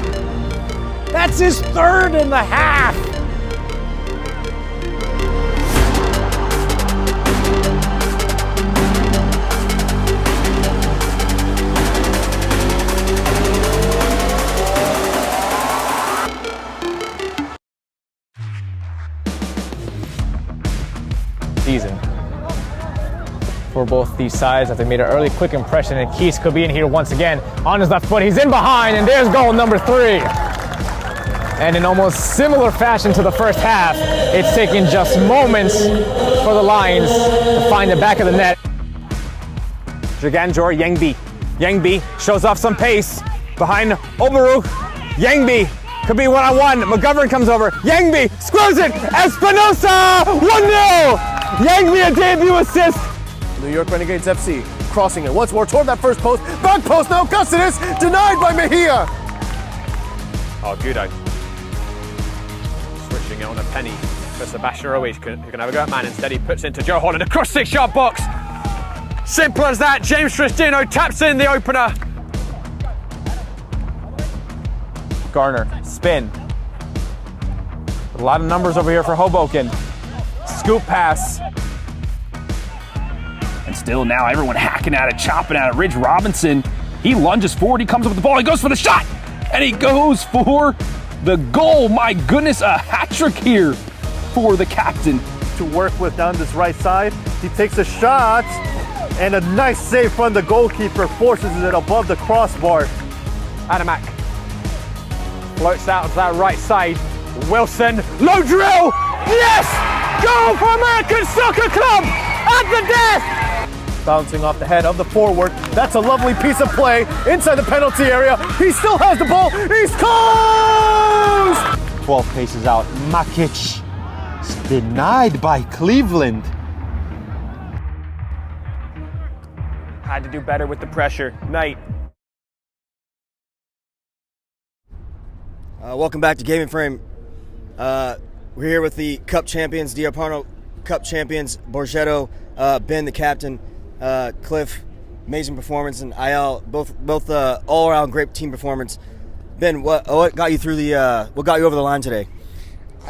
That's his third in the half. Season for both these sides after they made an early quick impression, and Keys could be in here once again on his left foot. He's in behind, and there's goal number 3. And in almost similar fashion to the first half, it's taken just moments for the Lions to find the back of the net. Jaganjor Yangbi. Yangbi shows off some pace behind Obaru. Yangbi could be one-on-one. McGovern comes over. Yangbi screws it. Espinosa 1-0. Yangbi a debut assist. New York Renegades FC crossing it once more toward that first post. Back post now. Cussidus denied by Mejia. Oh, Gudo. Switching it on a penny for Sebastian Ruiz, who can have a go at man. Instead, he puts into Joe Holland across 6-yard box. Simple as that. James Tristino taps in the opener. Garner, spin. A lot of numbers over here for Hoboken. Scoop pass. And still now everyone hacking at it, chopping at it. Ridge Robinson, he lunges forward, he comes up with the ball, he goes for the shot, and he goes for the goal. My goodness, a hat trick here for the captain. To work with down this right side. He takes a shot, and a nice save from the goalkeeper forces it above the crossbar. Adamak floats out to that right side. Wilson, low drill, yes! Goal for American Soccer Club at the death! Bouncing off the head of the forward. That's a lovely piece of play inside the penalty area. He still has the ball. He scores! 12 paces out. Makic denied by Cleveland. Had to do better with the pressure. Knight. Welcome back to Gaming Frame. We're here with the Cup champions, Diaparno Cup champions, Borgetto, Ben the captain, Cliff, amazing performance, and IL, both all-around great team performance. Ben, what got you through what got you over the line today?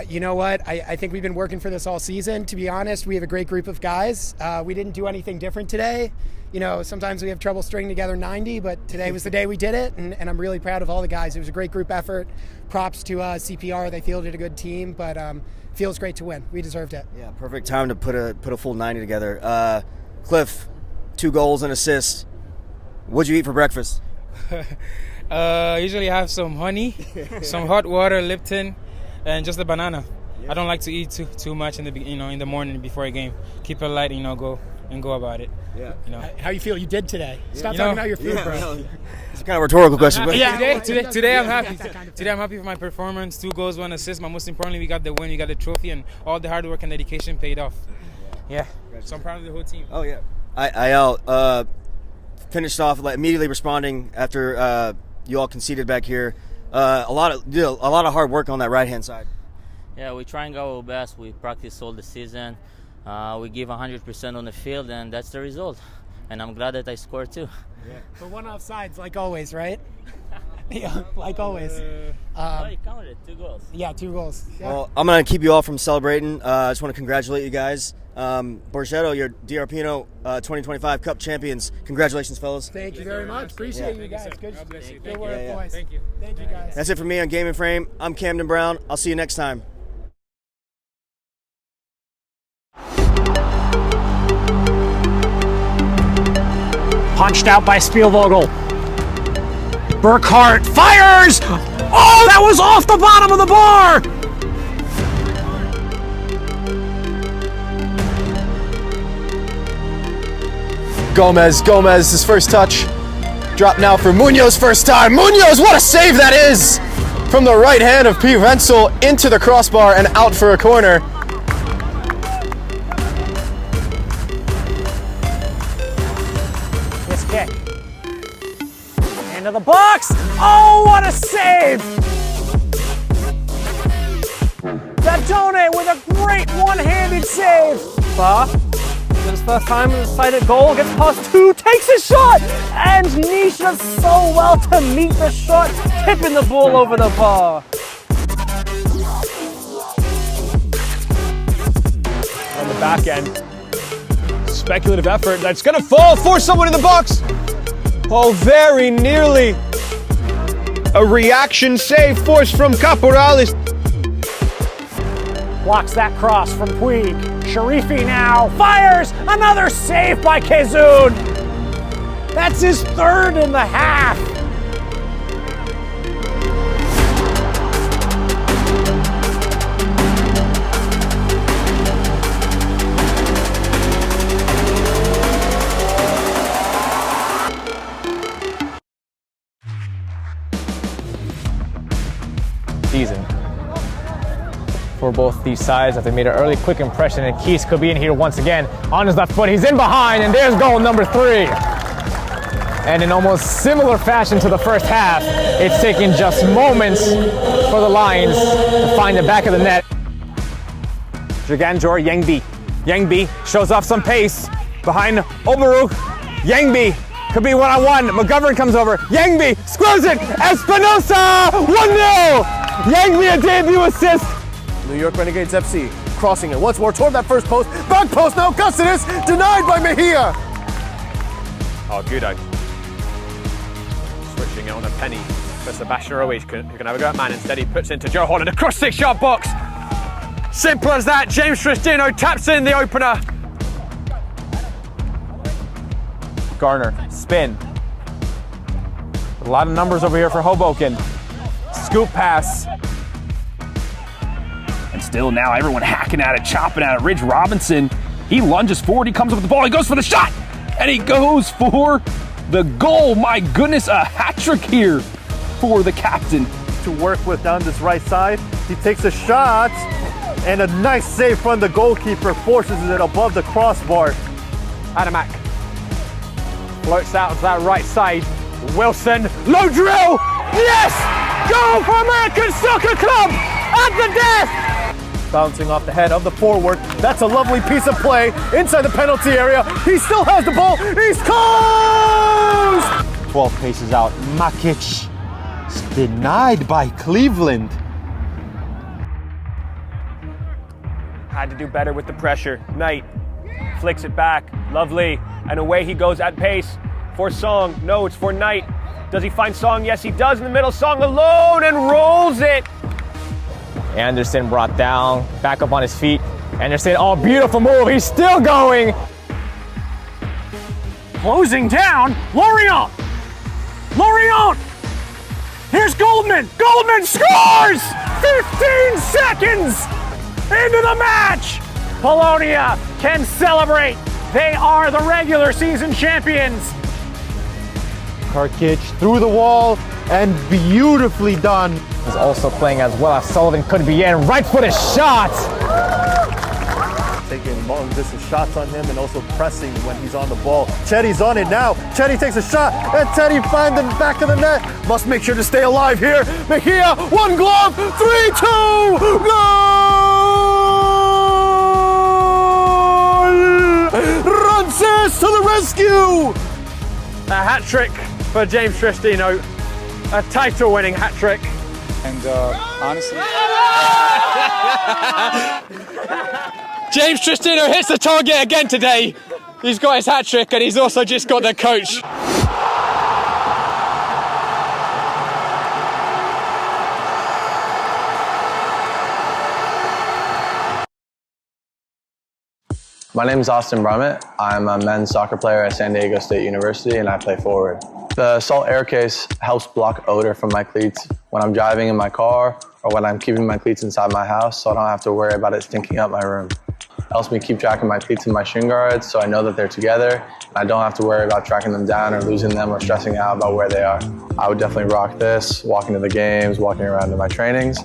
You know what? I think we've been working for this all season. To be honest, we have a great group of guys. We didn't do anything different today. You know, sometimes we have trouble stringing together 90, but today was the day we did it, and I'm really proud of all the guys. It was a great group effort. Props to CPR. They fielded a good team, but feels great to win. We deserved it. Yeah, perfect time to put a full 90 together. Cliff, 2 goals and assists. What'd you eat for breakfast? Usually have some honey, some hot water, Lipton, and just a banana. Yeah. I don't like to eat too much in the morning before a game. Keep it light, go about it. Yeah. How you feel you did today? Stop talking about your food, bro. It's kind of a rhetorical question. But Today I'm happy. Today I'm happy with my performance. 2 goals, 1 assist. But most importantly, we got the win, we got the trophy, and all the hard work and dedication paid off. Yeah. So I'm proud of the whole team. Oh yeah. IL finished off immediately responding after you all conceded back here. A lot of hard work on that right hand side. Yeah, we try and go our best. We practice all the season. We give 100% on the field, and that's the result. And I'm glad that I scored too. Yeah. But 1 offsides, like always, right? Yeah, like always. You counted it, 2 goals. Yeah, 2 goals. Yeah. Well, I'm gonna keep you all from celebrating. I just want to congratulate you guys. Borgetto, your DRPino 2025 Cup champions. Congratulations, fellas. Thank you very much. Appreciate you guys. Good work, boys. Thank you. Thank you, guys. That's it for me on Game and Frame. I'm Camden Brown. I'll see you next time. Punched out by Spielvogel. Burkhart fires! Oh, that was off the bottom of the bar! Gomez, his first touch. Drop now for Munoz, first time. Munoz, what a save that is! From the right hand of Pete Rensel into the crossbar and out for a corner. This kick. Into the box! Oh, what a save! Zadone with a great one-handed save! His first time in the sighted goal, gets past two, takes a shot, and Nish does so well to meet the shot, tipping the ball over the bar. On the back end, speculative effort that's gonna fall for someone in the box. Oh, very nearly a reaction save forced from Caporales. Blocks that cross from Puig. Sharifi now fires! Another save by Kazun! That's his third in the half! Season for both these sides that they made an early quick impression, and Keys could be in here once again on his left foot. He's in behind, and there's goal number 3. And in almost similar fashion to the first half, it's taken just moments for the Lions to find the back of the net. Jaganjor Yangbi. Yangbi shows off some pace behind Oberuk. Yangbi could be one-on-one. McGovern comes over. Yangbi screws it. Espinosa 1-0. Yangbi a debut assist. New York Renegades FC crossing it once more toward that first post. Back post now. Custis denied by Mejia. Oh, Gudo. Switching it on a penny for Sebastian Ruiz, who can have a go at man. Instead, he puts into Joe Holland across 6-yard box. Simple as that. James Tristino taps in the opener. Garner, spin. A lot of numbers over here for Hoboken. Scoop pass. And still now everyone hacking at it, chopping at it. Ridge Robinson, he lunges forward, he comes up with the ball, he goes for the shot, and he goes for the goal. My goodness, a hat trick here for the captain. To work with down this right side. He takes a shot, and a nice save from the goalkeeper forces it above the crossbar. Adamak floats out to that right side. Wilson, low drill, yes! Goal for American Soccer Club at the death! Bouncing off the head of the forward. That's a lovely piece of play inside the penalty area. He still has the ball. He's close! 12 paces out. Makic denied by Cleveland. Had to do better with the pressure. Knight flicks it back. Lovely. And away he goes at pace for Song. No, it's for Knight. Does he find Song? Yes, he does in the middle. Song alone and rolls it. Anderson brought down, back up on his feet. Anderson, oh, beautiful move. He's still going. Closing down, Lorient! Lorient! Here's Goldman! Goldman scores! 15 seconds into the match! Polonia can celebrate. They are the regular season champions. Karkic through the wall and beautifully done. He's also playing as well as Sullivan could be in. Right-footed shot! Taking long distance shots on him and also pressing when he's on the ball. Chetty's on it now. Chetty takes a shot and Chetty finds the back of the net. Must make sure to stay alive here. Mejia, one glove, 3-2, goal! Rances to the rescue! A hat trick for James Tristino. A title-winning hat trick. And honestly, James Tristino hits the target again today. He's got his hat-trick and he's also just got the coach. My name is Austin Brummett. I'm a men's soccer player at San Diego State University and I play forward. The Salt Air Case helps block odor from my cleats when I'm driving in my car or when I'm keeping my cleats inside my house, so I don't have to worry about it stinking up my room. It helps me keep track of my cleats and my shin guards so I know that they're together and I don't have to worry about tracking them down or losing them or stressing out about where they are. I would definitely rock this, walking to the games, walking around to my trainings.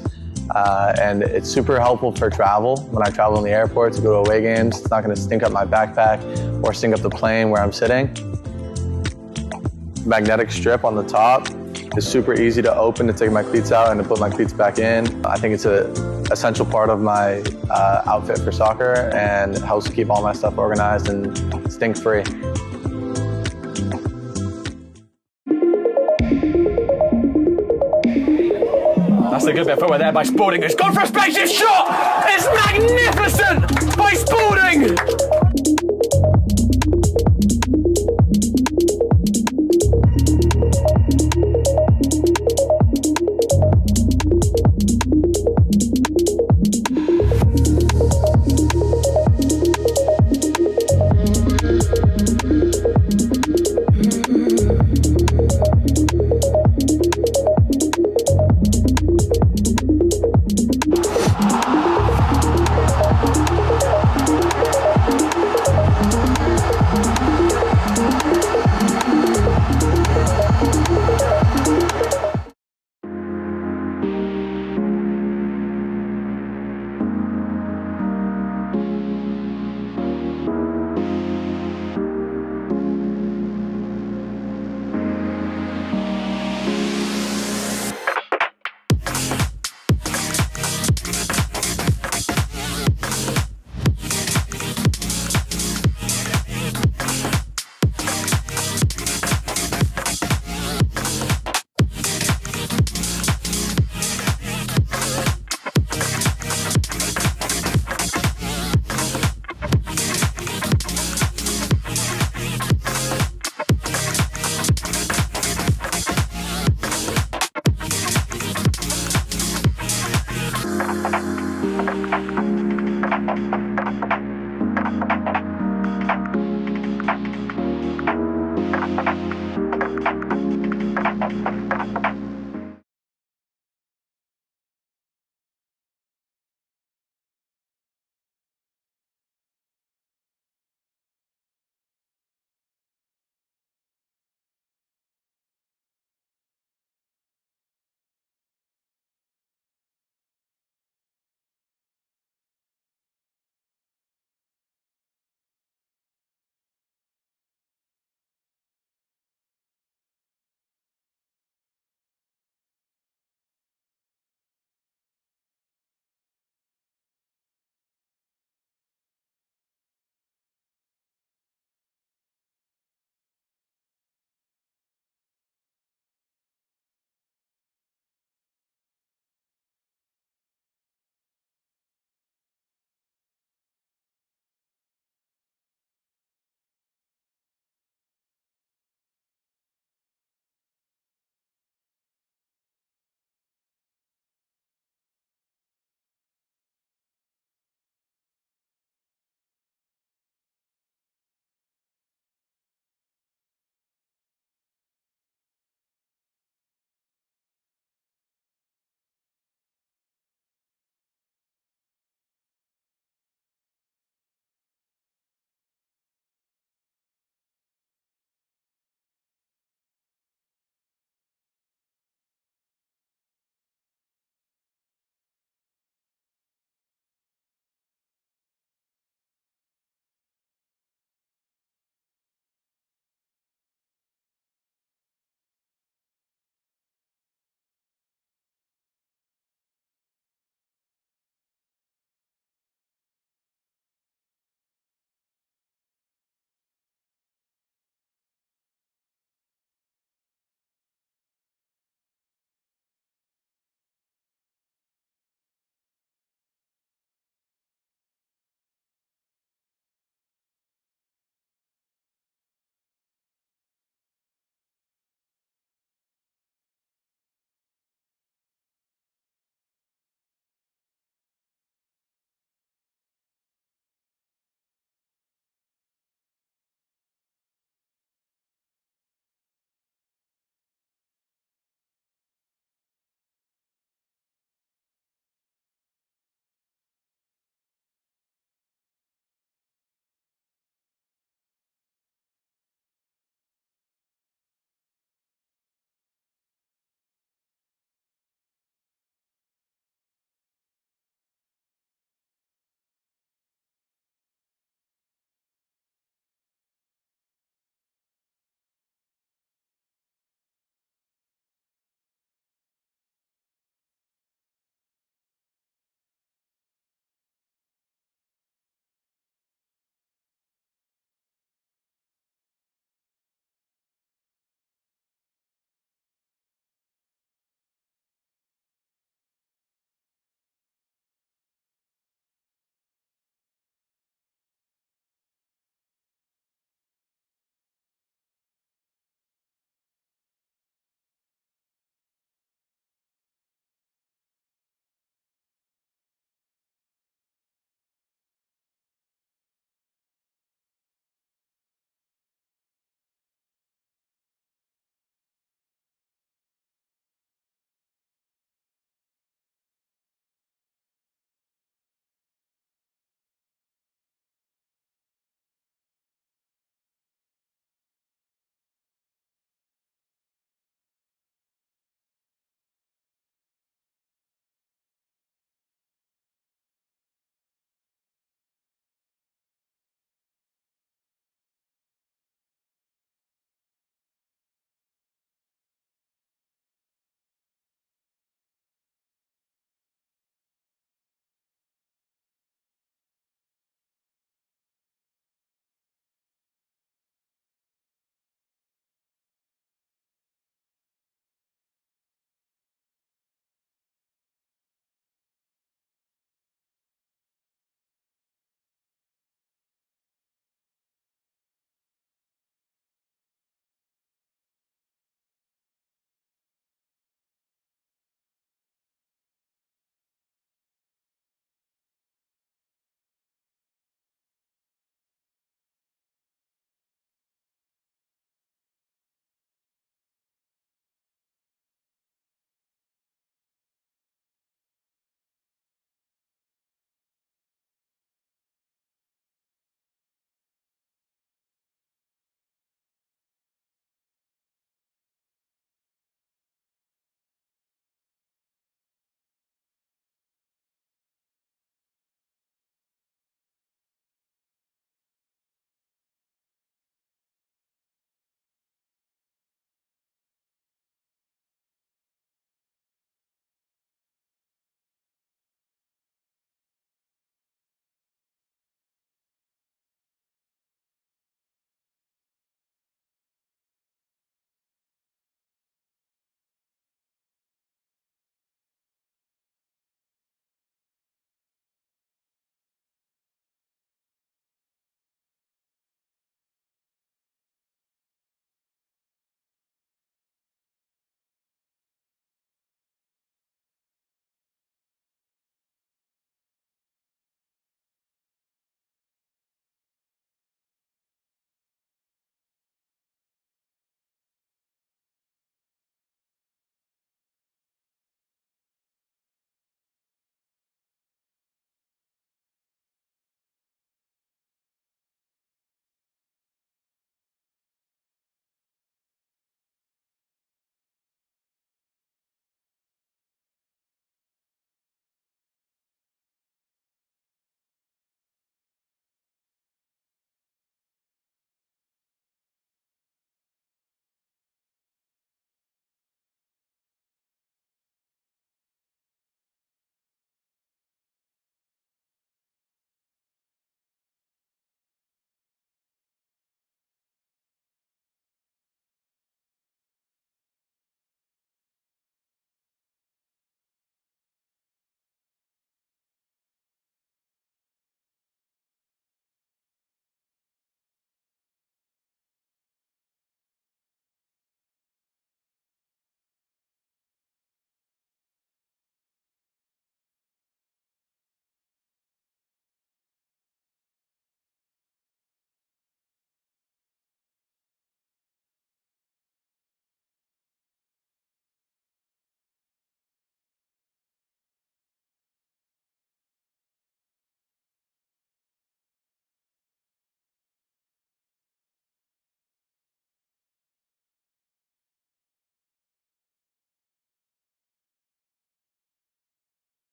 And it's super helpful for travel. When I travel in the airport to go to away games, it's not going to stink up my backpack or stink up the plane where I'm sitting. Magnetic strip on the top is super easy to open to take my cleats out and to put my cleats back in. I think it's an essential part of my outfit for soccer and helps keep all my stuff organized and stink-free. That's a good bit of footwork there by Spalding. It's gone for a spaceship shot! It's magnificent by Spalding!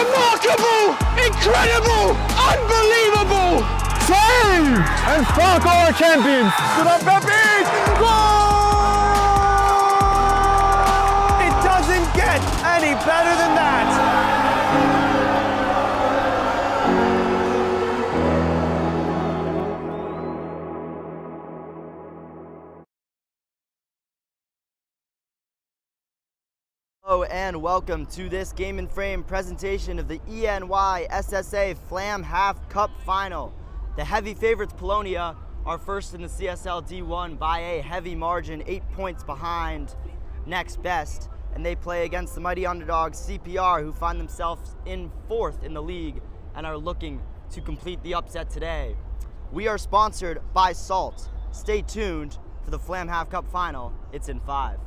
Remarkable! Incredible! Unbelievable! Save! And Spark are champions! Strumpf! Goal! It doesn't get any better than that! Hello and welcome to this Game and Frame presentation of the ENYSSA Flamhaft Cup Final. The heavy favorites Polonia are first in the CSL D1 by a heavy margin, 8 points behind next best, and they play against the mighty underdogs CPR, who find themselves in 4th in the league and are looking to complete the upset today. We are sponsored by Salt. Stay tuned for the Flamhaft Cup Final. It's in 5.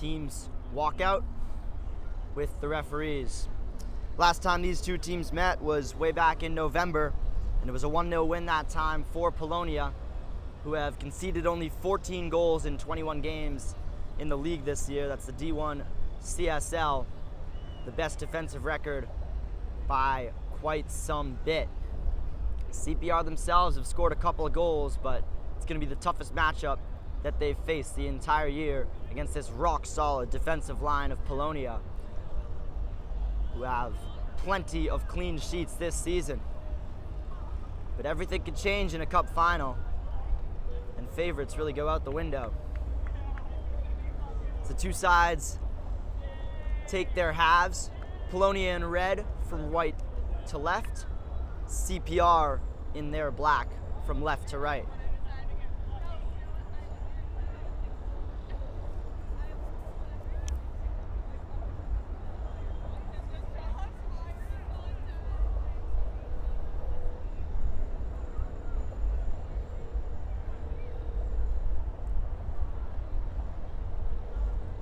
Teams walk out with the referees. Last time these two teams met was way back in November, and it was a 1-0 win that time for Polonia, who have conceded only 14 goals in 21 games in the league this year. That's the D1 CSL, the best defensive record by quite some bit. CPR themselves have scored a couple of goals, but it's going to be the toughest matchup that they've faced the entire year against this rock-solid defensive line of Polonia, who have plenty of clean sheets this season. But everything can change in a cup final, and favorites really go out the window. So two sides take their halves. Polonia in red from right to left, CPR in their black from left to right.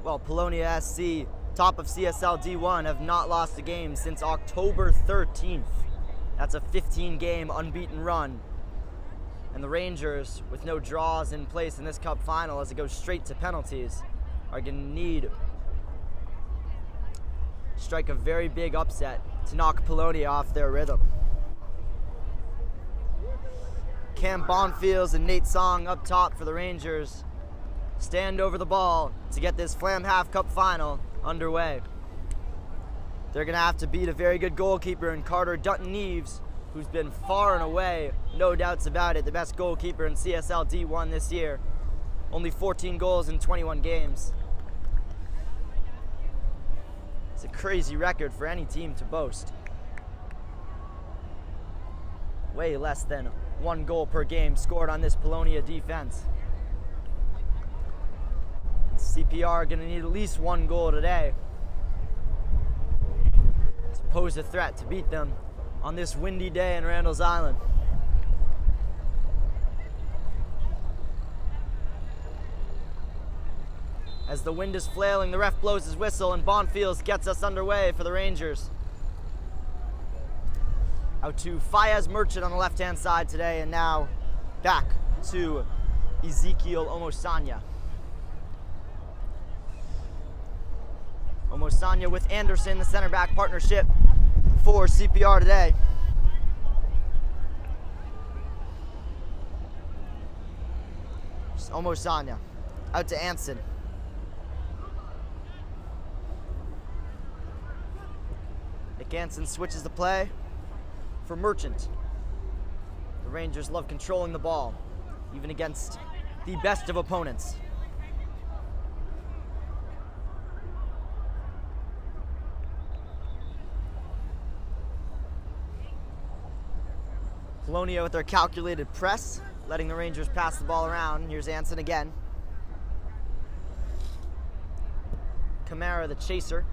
Well, Polonia SC, top of CSL D1, have not lost a game since October 13th. That's a 15-game unbeaten run. And the Rangers, with no draws in place in this cup final as it goes straight to penalties, are going to need to strike a very big upset to knock Polonia off their rhythm. Cam Bonfields and Nate Song up top for the Rangers stand over the ball to get this Flamhaft Cup final underway. They're going to have to beat a very good goalkeeper in Carter Dutton-Neves, who's been far and away, no doubts about it, the best goalkeeper in CSL D1 this year. Only 14 goals in 21 games. It's a crazy record for any team to boast. Way less than 1 goal per game scored on this Polonia defense. CPR are going to need at least 1 goal today to pose a threat to beat them on this windy day in Randall's Island. As the wind is flailing, the ref blows his whistle and Bonfields gets us underway for the Rangers. Out to Fayez Merchant on the left-hand side today, and now back to Ezekiel Omosanya. Omosanya with Anderson, the center back partnership for CPR today. Omosanya out to Anson. Nick Anson switches the play for Merchant. The Rangers love controlling the ball, even against the best of opponents. Polonia with their calculated press, letting the Rangers pass the ball around. Here's Anson again. Kamara, the chaser,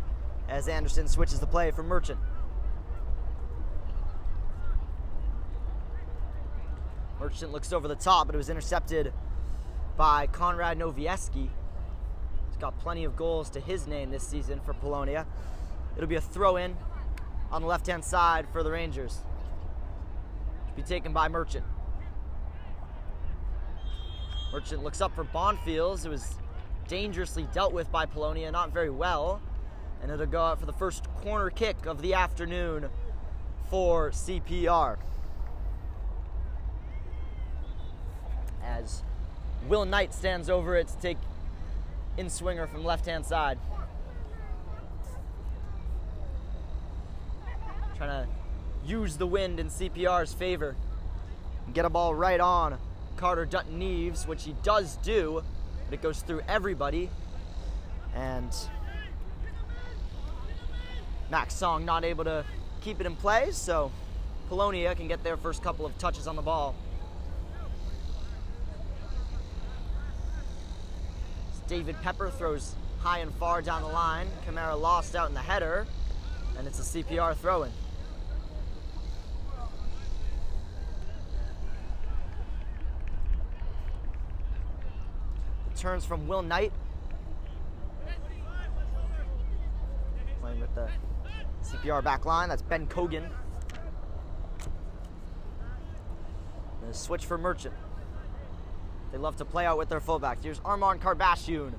as Anderson switches the play for Merchant. Merchant looks over the top, but it was intercepted by Konrad Novieski. He's got plenty of goals to his name this season for Polonia. It'll be a throw-in on the left-hand side for the Rangers. Be taken by Merchant. Merchant looks up for Bonfields. It was dangerously dealt with by Polonia, not very well. And it'll go out for the first corner kick of the afternoon for CPR. As Will Knight stands over it to take in-swinger from left-hand side. Trying to use the wind in CPR's favor and get a ball right on Carter Dutton-Neves, which he does do, but it goes through everybody. And Max Song not able to keep it in play, so Polonia can get their first couple of touches on the ball. David Pepper throws high and far down the line. Kamara lost out in the header, and it's a CPR throw-in. Turns from Will Knight. Playing with the CPR back line. That's Ben Kogan. And a switch for Merchant. They love to play out with their fullbacks. Here's Armand Karbashian,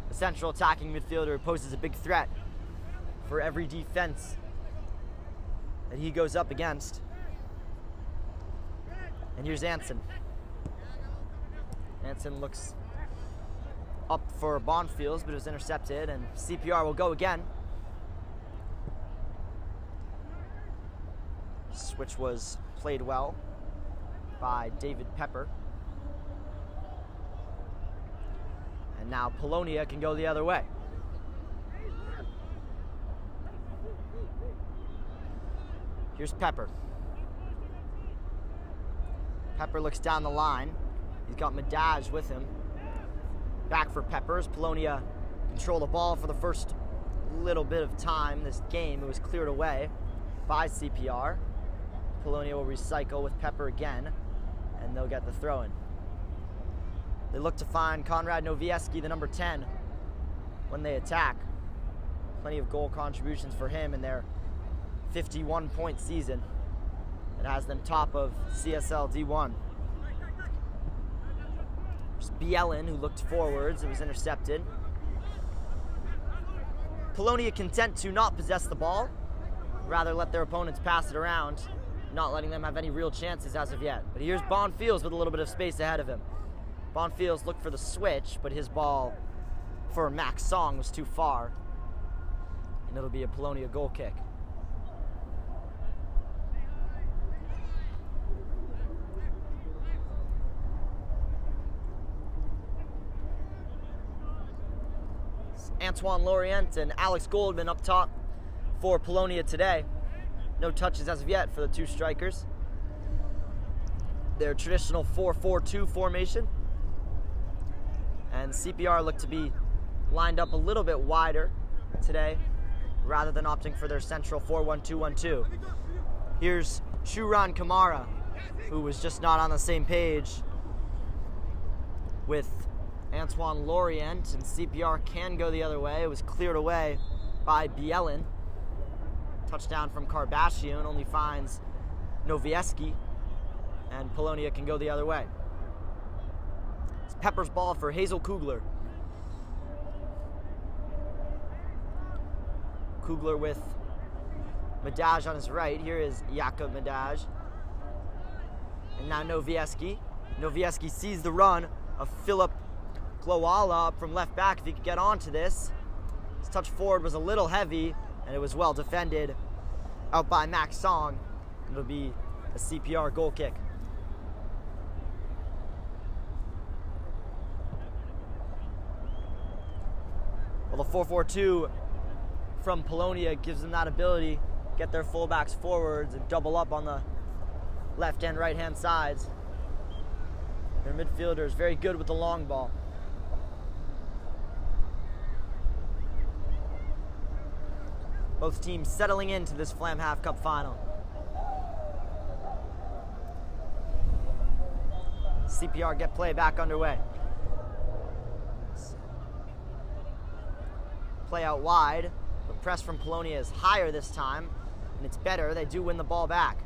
the central attacking midfielder who poses a big threat for every defense that he goes up against. And here's Anson. Anson looks up for Bonfields, but it was intercepted, and CPR will go again. Switch was played well by David Pepper. And now Polonia can go the other way. Here's Pepper. Pepper looks down the line. He's got Madaj with him. Back for Peppers. Polonia control the ball for the first little bit of time this game. It was cleared away by CPR. Polonia will recycle with Pepper again, and they'll get the throw-in. They look to find Konrad Novieski, the number 10, when they attack. Plenty of goal contributions for him in their 51-point season. It has them top of CSL D1. Bielin, who looked forwards. It was intercepted. Polonia content to not possess the ball, rather let their opponents pass it around, not letting them have any real chances as of yet. But here's Bonfields with a little bit of space ahead of him. Bonfields looked for the switch, but his ball for Max Song was too far, and it'll be a Polonia goal kick. Antoine Lorient and Alex Goldman up top for Polonia today. No touches as of yet for the two strikers. Their traditional 4-4-2 formation. And CPR looked to be lined up a little bit wider today, rather than opting for their central 4-1-2-1-2. Here's Shuran Kamara, who was just not on the same page with Antoine Lorient, and CPR can go the other way. It was cleared away by Bielin. Touchdown from Karbashian only finds Novieski, and Polonia can go the other way. It's Pepper's ball for Hazel Kugler. Kugler with Madaj on his right. Here is Jakub Madaj. And now Novieski. Novieski sees the run of Filip Glowala up from left back if he could get onto this. His touch forward was a little heavy, and it was well defended out by Max Song. It'll be a CPR goal kick. Well, the 4-4-2 from Polonia gives them that ability to get their fullbacks forwards and double up on the left and right hand sides. Their midfielder is very good with the long ball. Both teams settling into this Flamhaft Cup final. CPR get play back underway. Play out wide. The press from Polonia is higher this time, and it's better. They do win the ball back.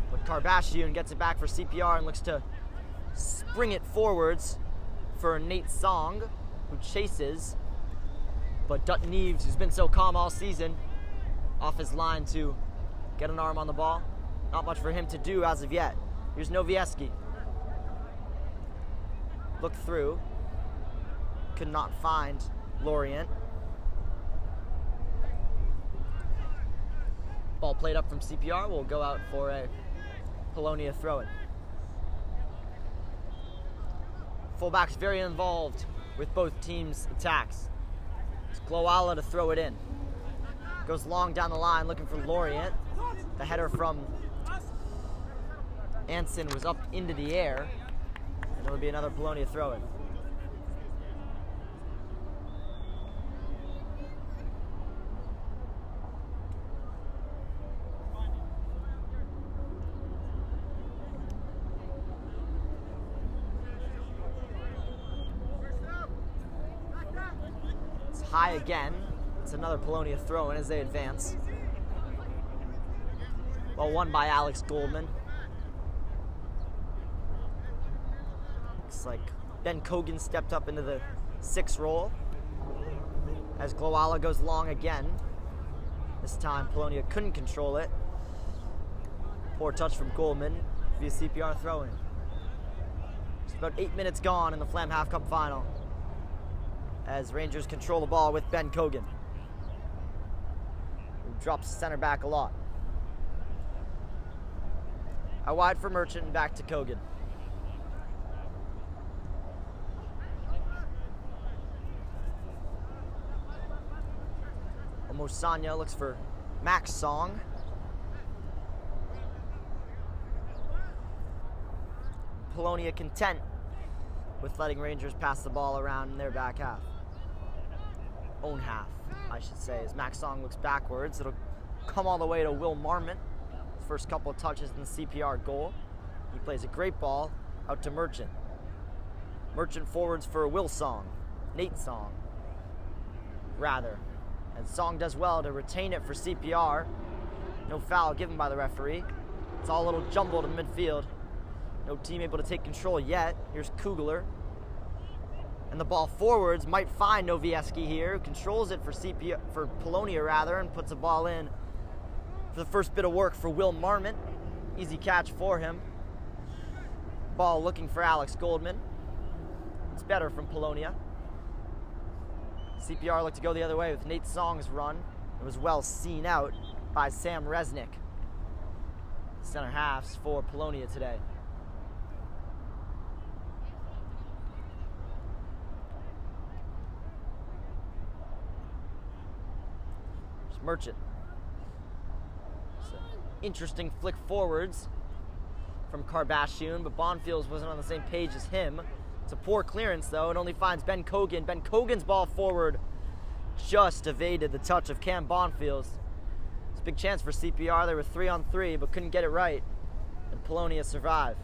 But Karbashian gets it back for CPR and looks to spring it forwards for Nate Song, who chases. But Dutton Eves, who's been so calm all season, off his line to get an arm on the ball. Not much for him to do as of yet. Here's Novieski. Look through. Could not find Lorient. Ball played up from CPR will go out for a Polonia throw-in. Fullback's very involved with both teams' attacks. It's Glowala to throw it in. Goes long down the line looking for Lorient. The header from Anson was up into the air. And it'll be another Polonia throw-in. High again. It's another Polonia throw-in as they advance. Well won by Alex Goldman. Looks like Ben Kogan stepped up into the 6 role as Glowala goes long again. This time Polonia couldn't control it. Poor touch from Goldman via CPR throw-in. Just about 8 minutes gone in the Flamhaft Cup final as Rangers control the ball with Ben Kogan, who drops center back a lot. Out wide for Merchant and back to Kogan. Omosanya looks for Max Song. Polonia content with letting Rangers pass the ball around in their back half. Own half, I should say, as Max Song looks backwards. It'll come all the way to Will Marmont. First couple of touches in the CPR goal. He plays a great ball out to Merchant. Merchant forwards for Will Song. Nate Song, rather. And Song does well to retain it for CPR. No foul given by the referee. It's all a little jumbled in midfield. No team able to take control yet. Here's Kugler. And the ball forwards might find Novieski here, who controls it for Polonia rather, and puts a ball in for the first bit of work for Will Marmont. Easy catch for him. Ball looking for Alex Goldman. It's better from Polonia. CPR looked to go the other way with Nate Song's run. It was well seen out by Sam Resnick. Center halves for Polonia today. Merchant. So, interesting flick forwards from Karbashian, but Bonfields wasn't on the same page as him. It's a poor clearance though. It only finds Ben Kogan. Ben Kogan's ball forward just evaded the touch of Cam Bonfields. It's a big chance for CPR. They were 3-on-3 but couldn't get it right, and Polonia survive.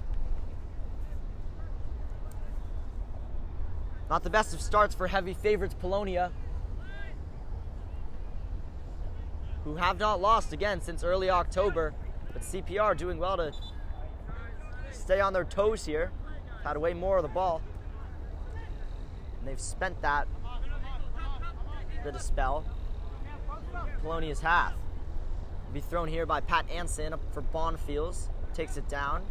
Not the best of starts for heavy favorites Polonia, who have not lost again since early October, but CPR doing well to stay on their toes here. Had way more of the ball, and they've spent that bit of spell. Polonia's half. It'll be thrown here by Pat Anson up for Bonfields. Takes it down.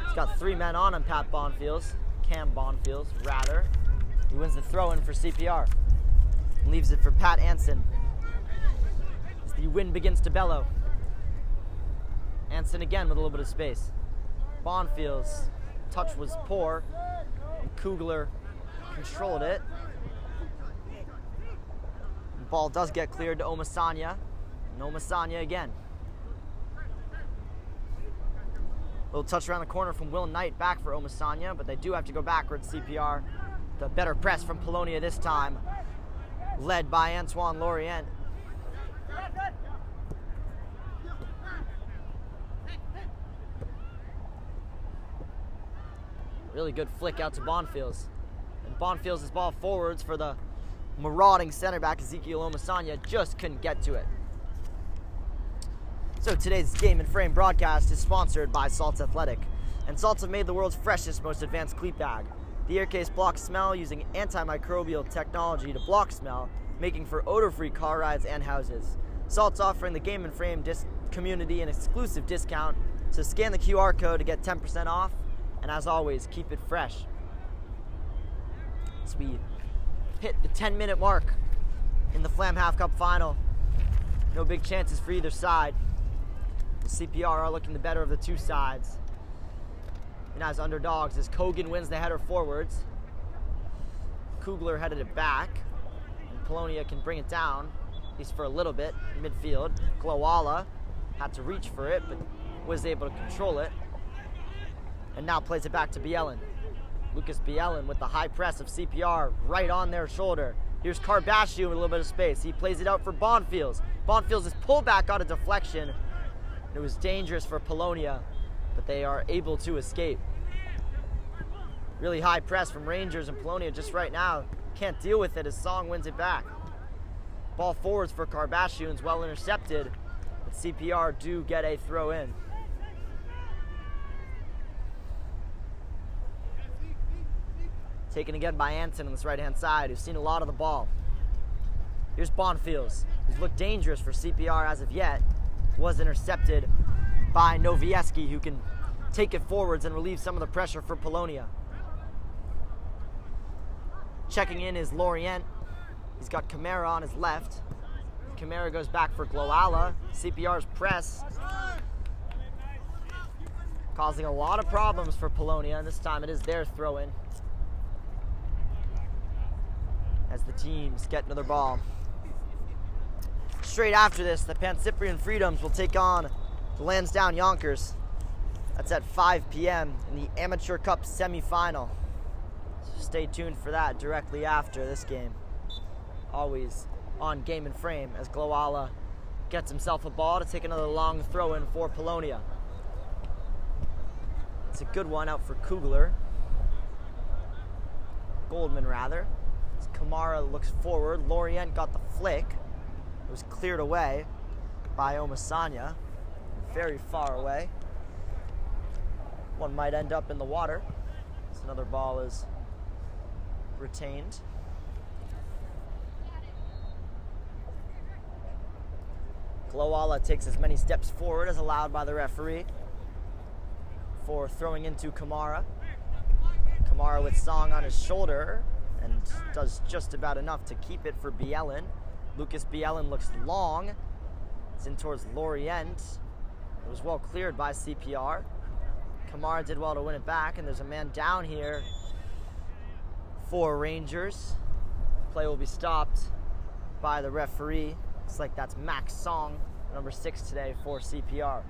He's got 3 men on him, Pat Bonfields. Cam Bonfields, rather. He wins the throw-in for CPR. And leaves it for Pat Anson. As the wind begins to bellow. Anson again with a little bit of space. Bonfields, touch was poor. And Kugler controlled it. The ball does get cleared to Omasanya. And Omasanya again. Little touch around the corner from Will Knight back for Omasanya, but they do have to go backwards, CPR. The better press from Polonia this time, led by Antoine Lorient. Really good flick out to Bonfields. And Bonfields' ball forwards for the marauding center back, Ezekiel Omasanya, just couldn't get to it. So today's Game and Frame broadcast is sponsored by Salts Athletic. And Salts have made the world's freshest, most advanced cleat bag. The Aircase blocks smell using antimicrobial technology to block smell, making for odor-free car rides and houses. Salts offering the Game and Frame community an exclusive discount, so scan the QR code to get 10% off, and as always, keep it fresh. As we hit the 10-minute mark in the Flamhaft Cup final, no big chances for either side. The CPR are looking the better of the two sides. And as underdogs, as Kogan wins the header forwards, Kugler headed it back, and Polonia can bring it down, at least for a little bit, in midfield. Glowala had to reach for it, but was able to control it. And now plays it back to Bielin. Lucas Bielin with the high press of CPR right on their shoulder. Here's Karbashian with a little bit of space. He plays it out for Bonfields. Bonfields is pulled back on a deflection. It was dangerous for Polonia, but they are able to escape. Really high press from Rangers, and Polonia just right now can't deal with it as Song wins it back. Ball forwards for Karbashians, well intercepted, but CPR do get a throw in. Taken again by Anson on this right-hand side, who's seen a lot of the ball. Here's Bonfields, who's looked dangerous for CPR as of yet. Was intercepted by Novieski, who can take it forwards and relieve some of the pressure for Polonia. Checking in is Lorient. He's got Kamara on his left. Kamara goes back for Glowala. CPR's press causing a lot of problems for Polonia, and this time it is their throw-in as the teams get another ball. Straight after this, the Pancyprian Freedoms will take on the Lansdowne Yonkers. That's at 5 p.m. in the Amateur Cup semifinal. So stay tuned for that directly after this game. Always on Game and Frame as Glowala gets himself a ball to take another long throw-in for Polonia. It's a good one out for Kugler. Goldman, rather. As Kamara looks forward, Lorient got the flick. It was cleared away by Omasanya, very far away. One might end up in the water. So another ball is retained. Glowala takes as many steps forward as allowed by the referee for throwing into Kamara. Kamara with Song on his shoulder and does just about enough to keep it for Bielin. Lucas Bielin looks long. It's in towards Lorient. It was well cleared by CPR. Kamara did well to win it back, and there's a man down here for Rangers. Play will be stopped by the referee. Looks like that's Max Song, number 6 today for CPR.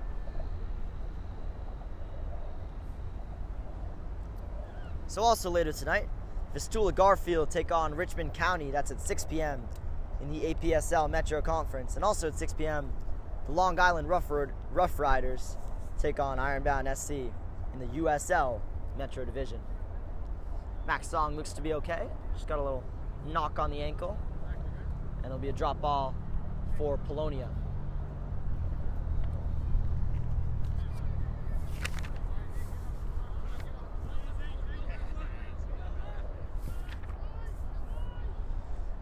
So also later tonight, Vistula Garfield take on Richmond County. That's at 6 p.m. in the APSL Metro Conference. And also at 6 p.m., the Long Island Rough Riders take on Ironbound SC in the USL Metro Division. Max Song looks to be okay. Just got a little knock on the ankle. And it'll be a drop ball for Polonia.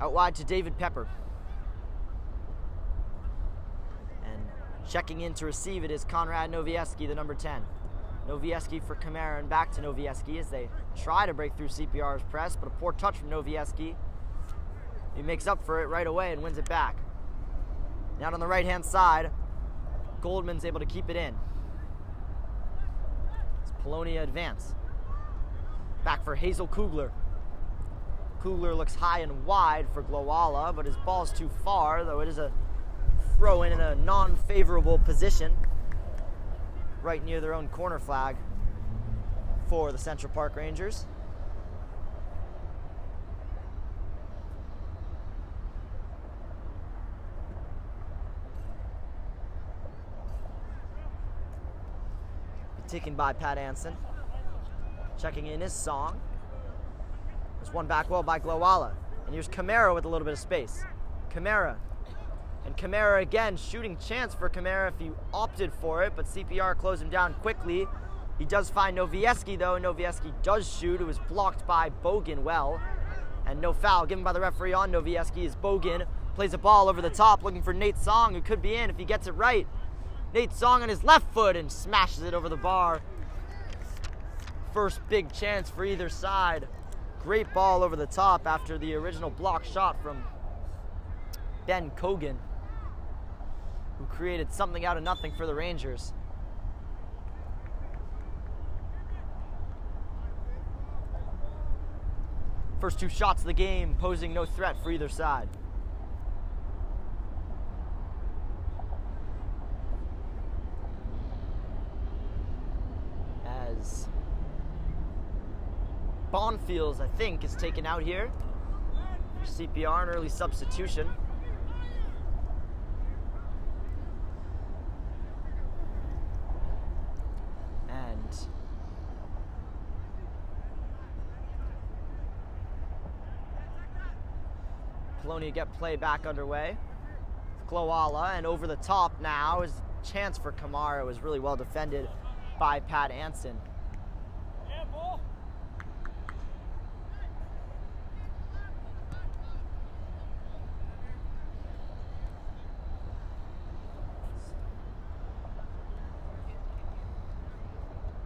Out wide to David Pepper. Checking in to receive it is Konrad Novieski, the number 10. Novieski for Kamara, and back to Novieski as they try to break through CPR's press, but a poor touch from Novieski. He makes up for it right away and wins it back. Now on the right-hand side, Goldman's able to keep it in. It's Polonia advance. Back for Hazel Kugler. Kugler looks high and wide for Glowala, but his ball's too far, though it is a throw in a non-favorable position right near their own corner flag for the Central Park Rangers. Taken by Pat Anson. Checking in his song. There's one back well by Glowala. And here's Kamara with a little bit of space. Kamara. And Kamara again, shooting chance for Kamara if he opted for it, but CPR closed him down quickly. He does find Novieski though, and Novieski does shoot. It was blocked by Bogan well. And no foul given by the referee on Novieski as Bogan plays a ball over the top looking for Nate Song, who could be in if he gets it right. Nate Song on his left foot and smashes it over the bar. First big chance for either side. Great ball over the top after the original block shot from Ben Kogan, who created something out of nothing for the Rangers. First two shots of the game posing no threat for either side. As Bonfields, I think, is taken out here. CPR, an early substitution. And Polonia get play back underway. Glowala, and over the top now is a chance for Kamara. It was really well defended by Pat Anson.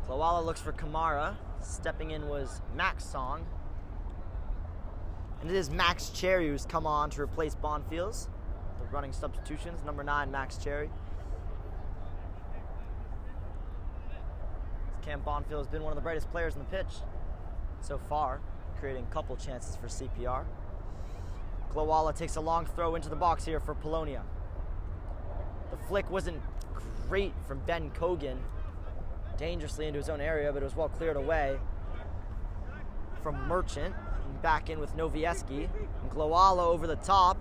Glowala looks for Kamara. Stepping in was Max Song. And it is Max Cherry who's come on to replace Bonfields. The running substitutions, number 9, Max Cherry. Cam Bonfield has been one of the brightest players on the pitch so far, creating a couple chances for CPR. Glowala takes a long throw into the box here for Polonia. The flick wasn't great from Ben Kogan, dangerously into his own area, but it was well cleared away from Merchant. And back in with Novieski. And Glowala over the top.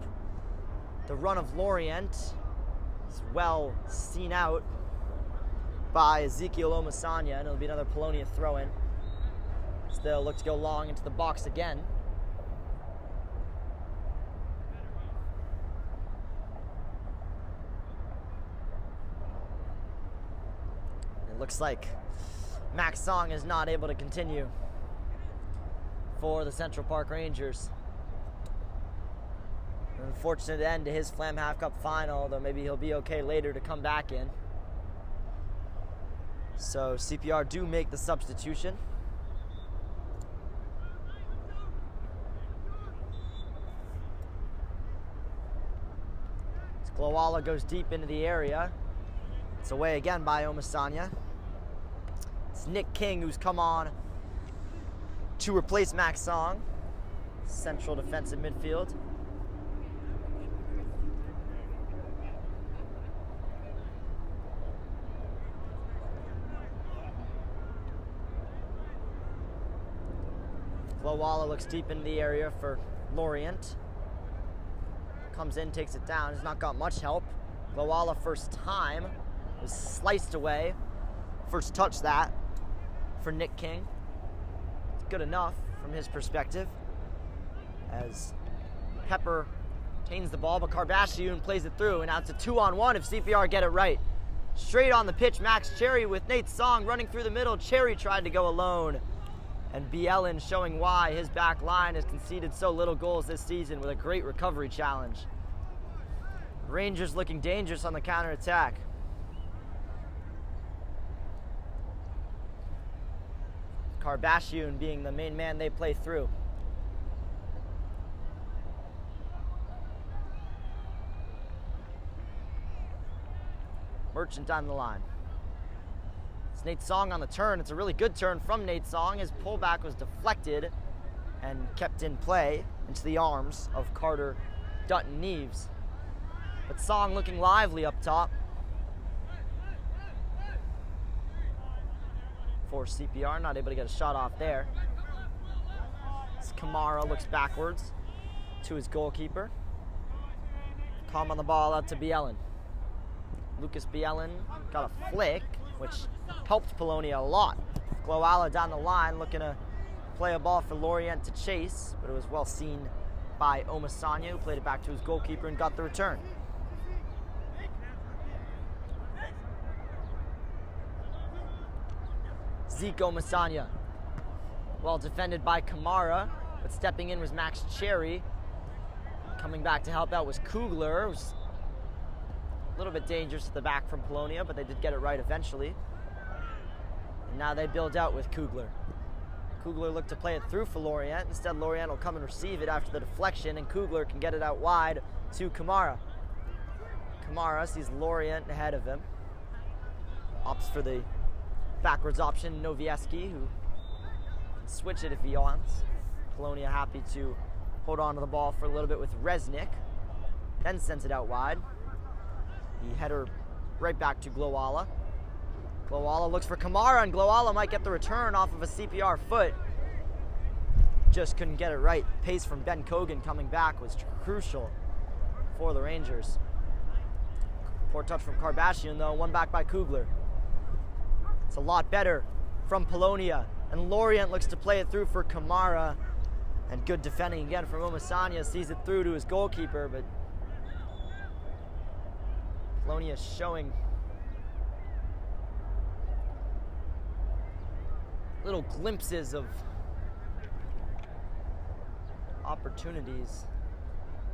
The run of Lorient is well seen out by Ezekiel Omasanya, and it'll be another Polonia throw-in. Still look to go long into the box again. It looks like Max Song is not able to continue for the Central Park Rangers. An unfortunate end to his Flamhaft Cup final, though maybe he'll be okay later to come back in. So CPR do make the substitution. Glowala goes deep into the area. It's away again by Omasanya. It's Nick King who's come on to replace Max Song, central defensive midfield. Glowala looks deep into the area for Lorient. Comes in, takes it down. Has not got much help. Glowala first time was sliced away. First touch that for Nick King. It's good enough from his perspective as Pepper tains the ball, but Karbashian plays it through, and now it's a 2-on-1 if CPR get it right. Straight on the pitch, Max Cherry with Nate Song running through the middle. Cherry tried to go alone. And Bielin showing why his back line has conceded so little goals this season with a great recovery challenge. Rangers looking dangerous on the counterattack. Karbashian being the main man they play through. Merchant on the line. It's Nate Song on the turn. It's a really good turn from Nate Song. His pullback was deflected and kept in play into the arms of Carter Dutton-Neves. But Song looking lively up top. For CPR, not able to get a shot off there. As Kamara looks backwards to his goalkeeper. Calm on the ball out to Bielin. Lucas Bielin got a flick, which helped Polonia a lot. Gloala down the line looking to play a ball for Lorient to chase, but it was well seen by Omasanya, who played it back to his goalkeeper and got the return. Zeke Omasanya. Well defended by Kamara, but stepping in was Max Cherry. Coming back to help out was Kugler. It was a little bit dangerous at the back from Polonia, but they did get it right eventually. And now they build out with Kugler. Kugler looked to play it through for Lorient. Instead, Lorient will come and receive it after the deflection, and Kugler can get it out wide to Kamara. Kamara sees Lorient ahead of him. Opts for the backwards option, Novieski, who can switch it if he wants. Polonia happy to hold on to the ball for a little bit with Resnick. Then sends it out wide. The header right back to Gloala. Gloala looks for Kamara, and Gloala might get the return off of a CPR foot. Just couldn't get it right. Pace from Ben Kogan coming back was crucial for the Rangers. Poor touch from Karbashian though, one back by Kugler. It's a lot better from Polonia, and Lorient looks to play it through for Kamara, and good defending again from Omasanya, sees it through to his goalkeeper, but Polonia showing little glimpses of opportunities.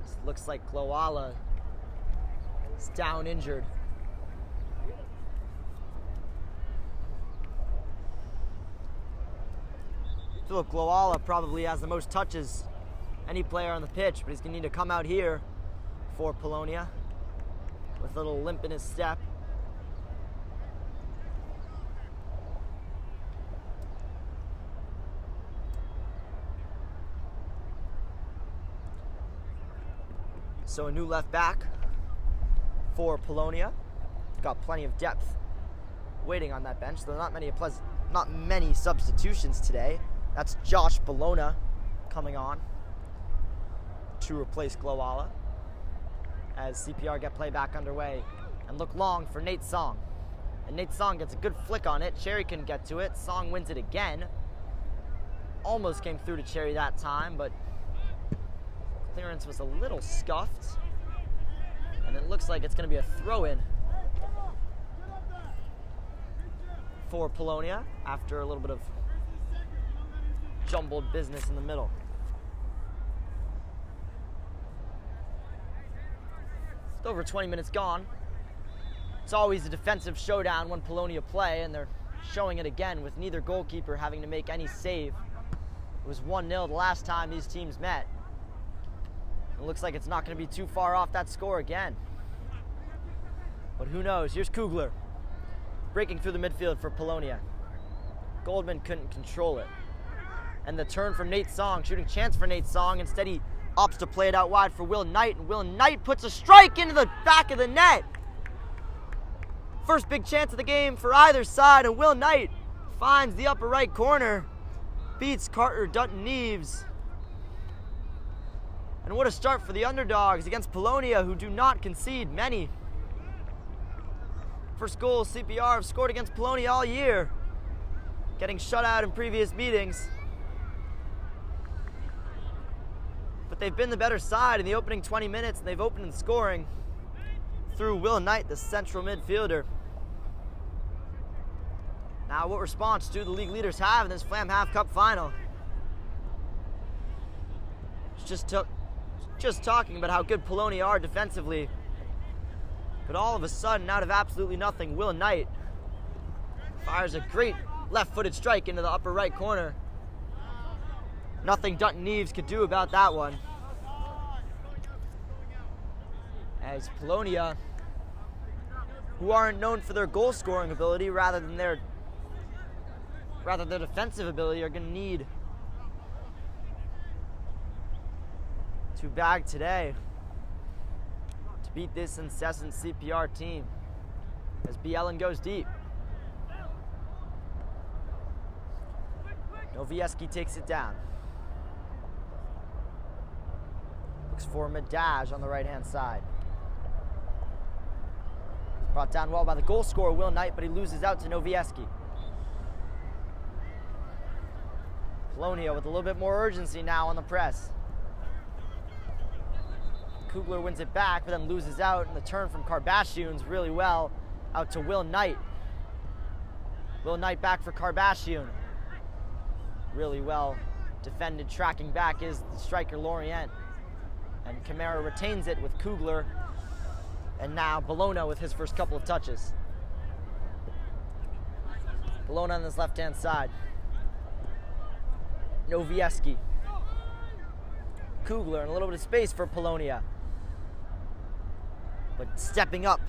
This looks like Gloala is down injured. Philip Gloala probably has the most touches any player on the pitch, but he's going to need to come out here for Polonia with a little limp in his step. So a new left back for Polonia. Got plenty of depth waiting on that bench. There are not many substitutions today. That's Josh Bologna coming on to replace Gloala as CPR get play back underway and look long for Nate Song. And Nate Song gets a good flick on it. Cherry can get to it. Song wins it again. Almost came through to Cherry that time, but clearance was a little scuffed. And it looks like it's going to be a throw-in for Polonia after a little bit of jumbled business in the middle. It's over 20 minutes gone. It's always a defensive showdown when Polonia play, and they're showing it again with neither goalkeeper having to make any save. It was 1-0 the last time these teams met. It looks like it's not going to be too far off that score again. But who knows? Here's Kugler breaking through the midfield for Polonia. Goldman couldn't control it. And the turn from Nate Song, shooting chance for Nate Song. Instead, he opts to play it out wide for Will Knight, and Will Knight puts a strike into the back of the net. First big chance of the game for either side, and Will Knight finds the upper right corner, beats Carter Dutton-Neves. And what a start for the underdogs against Polonia, who do not concede many. First goal CPR have scored against Polonia all year, getting shut out in previous meetings. But they've been the better side in the opening 20 minutes, and they've opened in scoring through Will Knight, the central midfielder. Now, what response do the league leaders have in this Flamhaft Cup final? Just talking about how good Polonia are defensively. But all of a sudden, out of absolutely nothing, Will Knight fires a great left-footed strike into the upper right corner. Nothing Dutton Neves could do about that one. As Polonia, who aren't known for their goal-scoring ability rather than their defensive ability, are going to need to bag today to beat this incessant CPR team as Bielin goes deep. Novieski takes it down. Looks for Madaj on the right-hand side. Brought down well by the goal scorer, Will Knight, but he loses out to Novieski. Polonia with a little bit more urgency now on the press. Kugler wins it back, but then loses out, and the turn from Karbashian's really well out to Will Knight. Will Knight back for Karbashian. Really well defended, tracking back is the striker Lorient. And Kamara retains it with Kugler. And now Bologna with his first couple of touches. Bologna on this left-hand side. Novieski. Kugler and a little bit of space for Polonia. But stepping up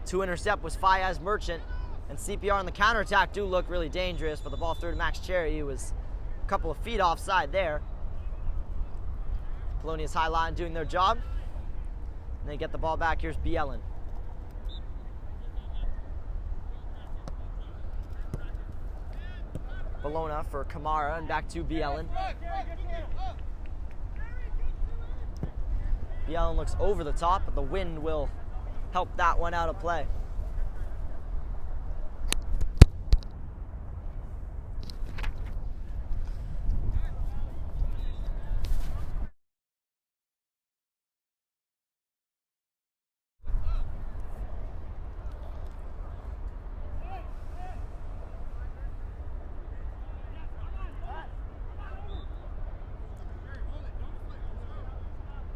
to intercept was Fayez Merchant. And CPR on the counterattack do look really dangerous, but the ball through to Max Cherry, who was a couple of feet offside there. Polonia's high line doing their job. And they get the ball back. Here's Bielin. Bologna for Kamara and back to Bielin. Bielin looks over the top, but the wind will help that one out of play.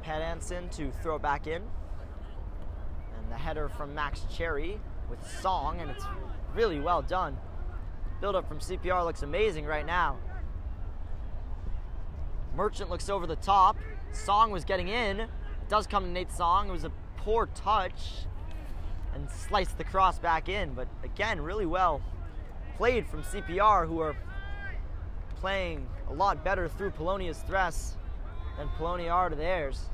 Hansen to throw it back in. And the header from Max Cherry with Song, and it's really well done. Build up from CPR looks amazing right now. Merchant looks over the top. Song was getting in. It does come to Nate Song. It was a poor touch and sliced the cross back in. But again, really well played from CPR, who are playing a lot better through Polonia's threats than Polonia are to theirs.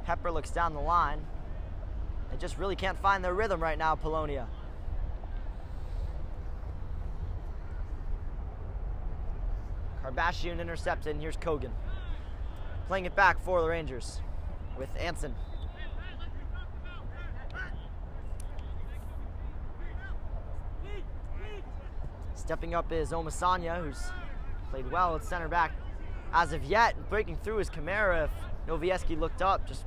Pepper looks down the line. They just really can't find their rhythm right now, Polonia. Karbashian intercepted, and here's Kogan. Playing it back for the Rangers with Anson. Stepping up is Omasanya, who's played well at center back as of yet. Breaking through is Kamara. If Novieski looked up, just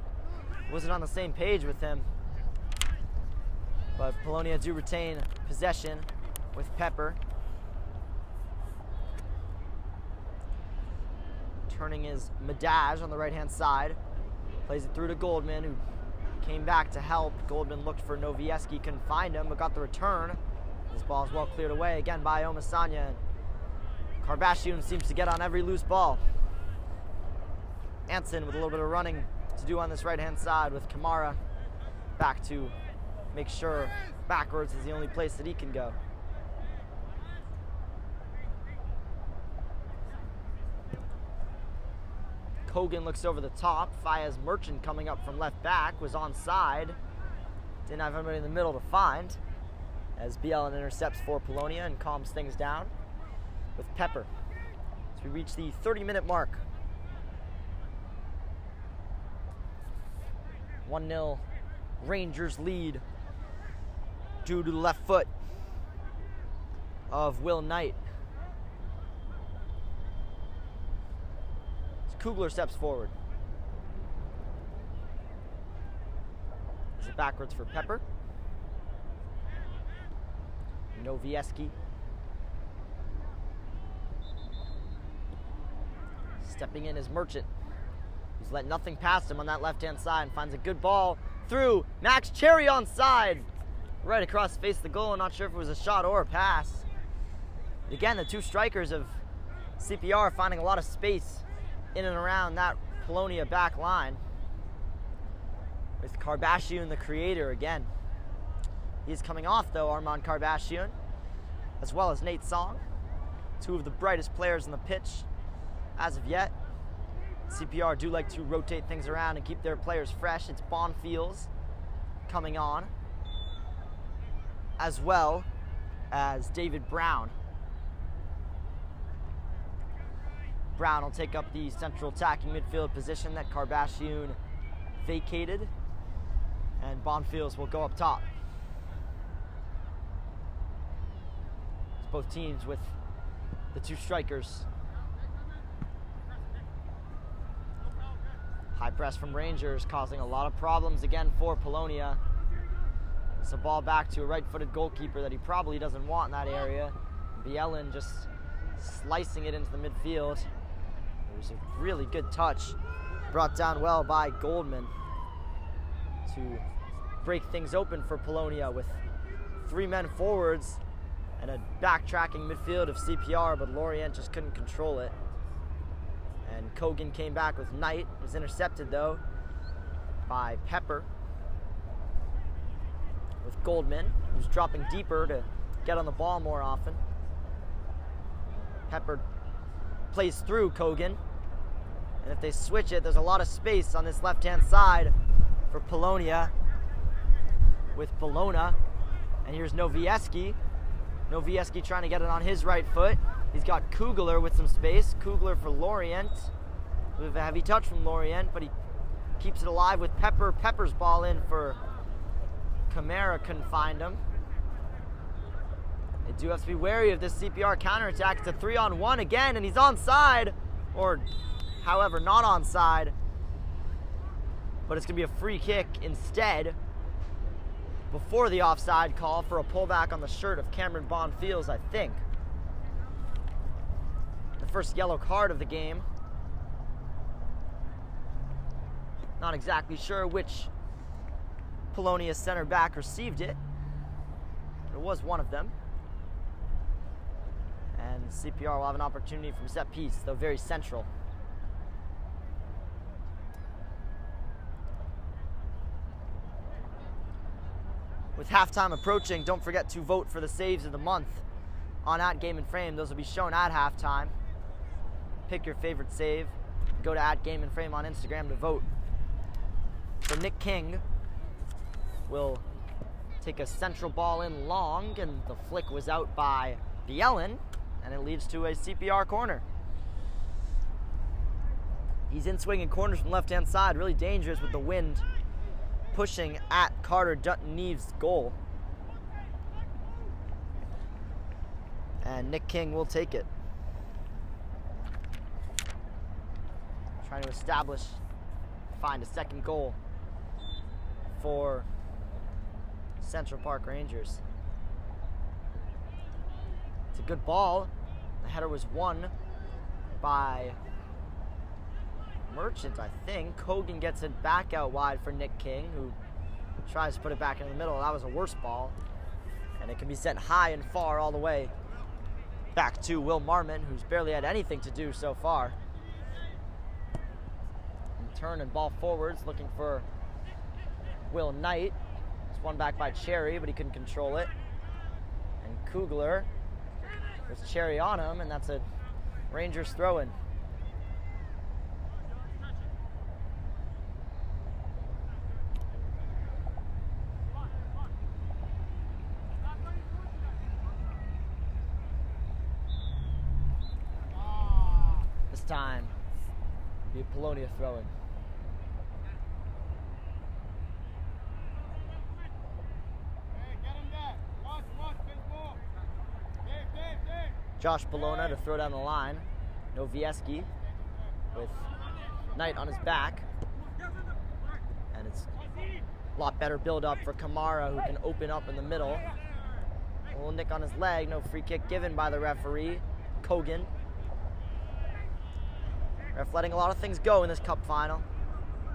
wasn't on the same page with him. But Polonia do retain possession with Pepper. Turning is Madaj on the right-hand side. Plays it through to Goldman, who came back to help. Goldman looked for Novieski, couldn't find him, but got the return. This ball is well cleared away again by Omasanya. Karbashian seems to get on every loose ball. Anson with a little bit of running to do on this right-hand side with Kamara back to make sure backwards is the only place that he can go. Kogan looks over the top. Fayez Merchant coming up from left back was onside. Didn't have anybody in the middle to find, as Bielin intercepts for Polonia and calms things down with Pepper. As we reach the 30-minute mark. 1-0 Rangers lead due to the left foot of Will Knight. As Kugler steps forward. Is it backwards for Pepper? Novieski. Stepping in is Merchant, who's let nothing past him on that left-hand side and finds a good ball through. Max Cherry onside. Right across the face of the goal. I'm not sure if it was a shot or a pass. Again, the two strikers of CPR finding a lot of space in and around that Polonia back line. With Karbashian, the creator, again. He's coming off, though, Armand Karbashian, as well as Nate Song. Two of the brightest players on the pitch as of yet. CPR do like to rotate things around and keep their players fresh. It's Bonfields coming on, as well as David Brown. Brown will take up the central attacking midfield position that Karbashian vacated, and Bonfields will go up top. It's both teams with the two strikers. High press from Rangers causing a lot of problems again for Polonia. It's a ball back to a right-footed goalkeeper that he probably doesn't want in that area. Bielin just slicing it into the midfield. It was a really good touch, brought down well by Goldman to break things open for Polonia with 3 men forwards and a backtracking midfield of CPR, but Lorient just couldn't control it. And Kogan came back with Knight. It was intercepted, though, by Pepper. With Goldman, who's dropping deeper to get on the ball more often. Pepper plays through Kogan. And if they switch it, there's a lot of space on this left-hand side for Polonia with Bologna. And here's Novieski. Novieski trying to get it on his right foot. He's got Kugler with some space. Kugler for Lorient. With a heavy touch from Lorient, but he keeps it alive with Pepper. Pepper's ball in for Camara, couldn't find him. They do have to be wary of this CPR counterattack. It's a 3-on-1 again, and he's onside. Or, however, not onside. But it's going to be a free kick instead. Before the offside call for a pullback on the shirt of Cameron Bonfields, I think. The first yellow card of the game. Not exactly sure which Polonia center back received it. It was one of them. And CPR will have an opportunity from set piece, though very central. With halftime approaching, don't forget to vote for the saves of the month on @GameandFrame. Those will be shown at halftime. Pick your favorite save. Go to @GameandFrame on Instagram to vote. So Nick King will take a central ball in long, and the flick was out by Bielin, and it leads to a CPR corner. He's in swinging corners from left-hand side, really dangerous with the wind pushing at Carter Dutton-Neve's goal. And Nick King will take it. Trying to find a second goal for Central Park Rangers. It's a good ball. The header was won by Merchant, I think. Kogan gets it back out wide for Nick King, who tries to put it back in the middle. That was a worse ball. And it can be sent high and far all the way back to Will Marmon, who's barely had anything to do so far. And turn and ball forwards, looking for Will Knight. It's won back by Cherry, but he couldn't control it. And Kugler with Cherry on him, and that's a Rangers throw-in. This time, the Polonia throw-in. Josh Bologna to throw down the line. Novieski with Knight on his back. And it's a lot better build-up for Kamara, who can open up in the middle. A little nick on his leg. No free kick given by the referee. Kogan. Ref letting a lot of things go in this cup final.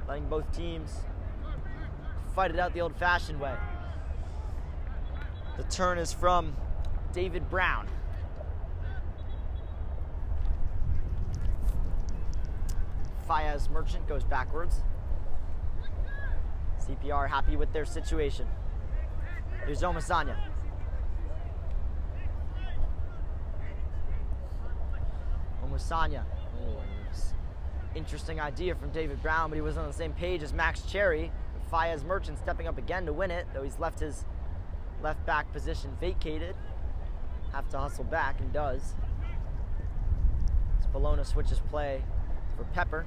Letting both teams fight it out the old-fashioned way. The turn is from David Brown. Fayez Merchant goes backwards. CPR happy with their situation. Here's Omasanya. Omasanya. Interesting idea from David Brown, but he was on the same page as Max Cherry. Fayez Merchant stepping up again to win it, though he's left his left back position vacated. Have to hustle back, and does. Polonia switches play for Pepper.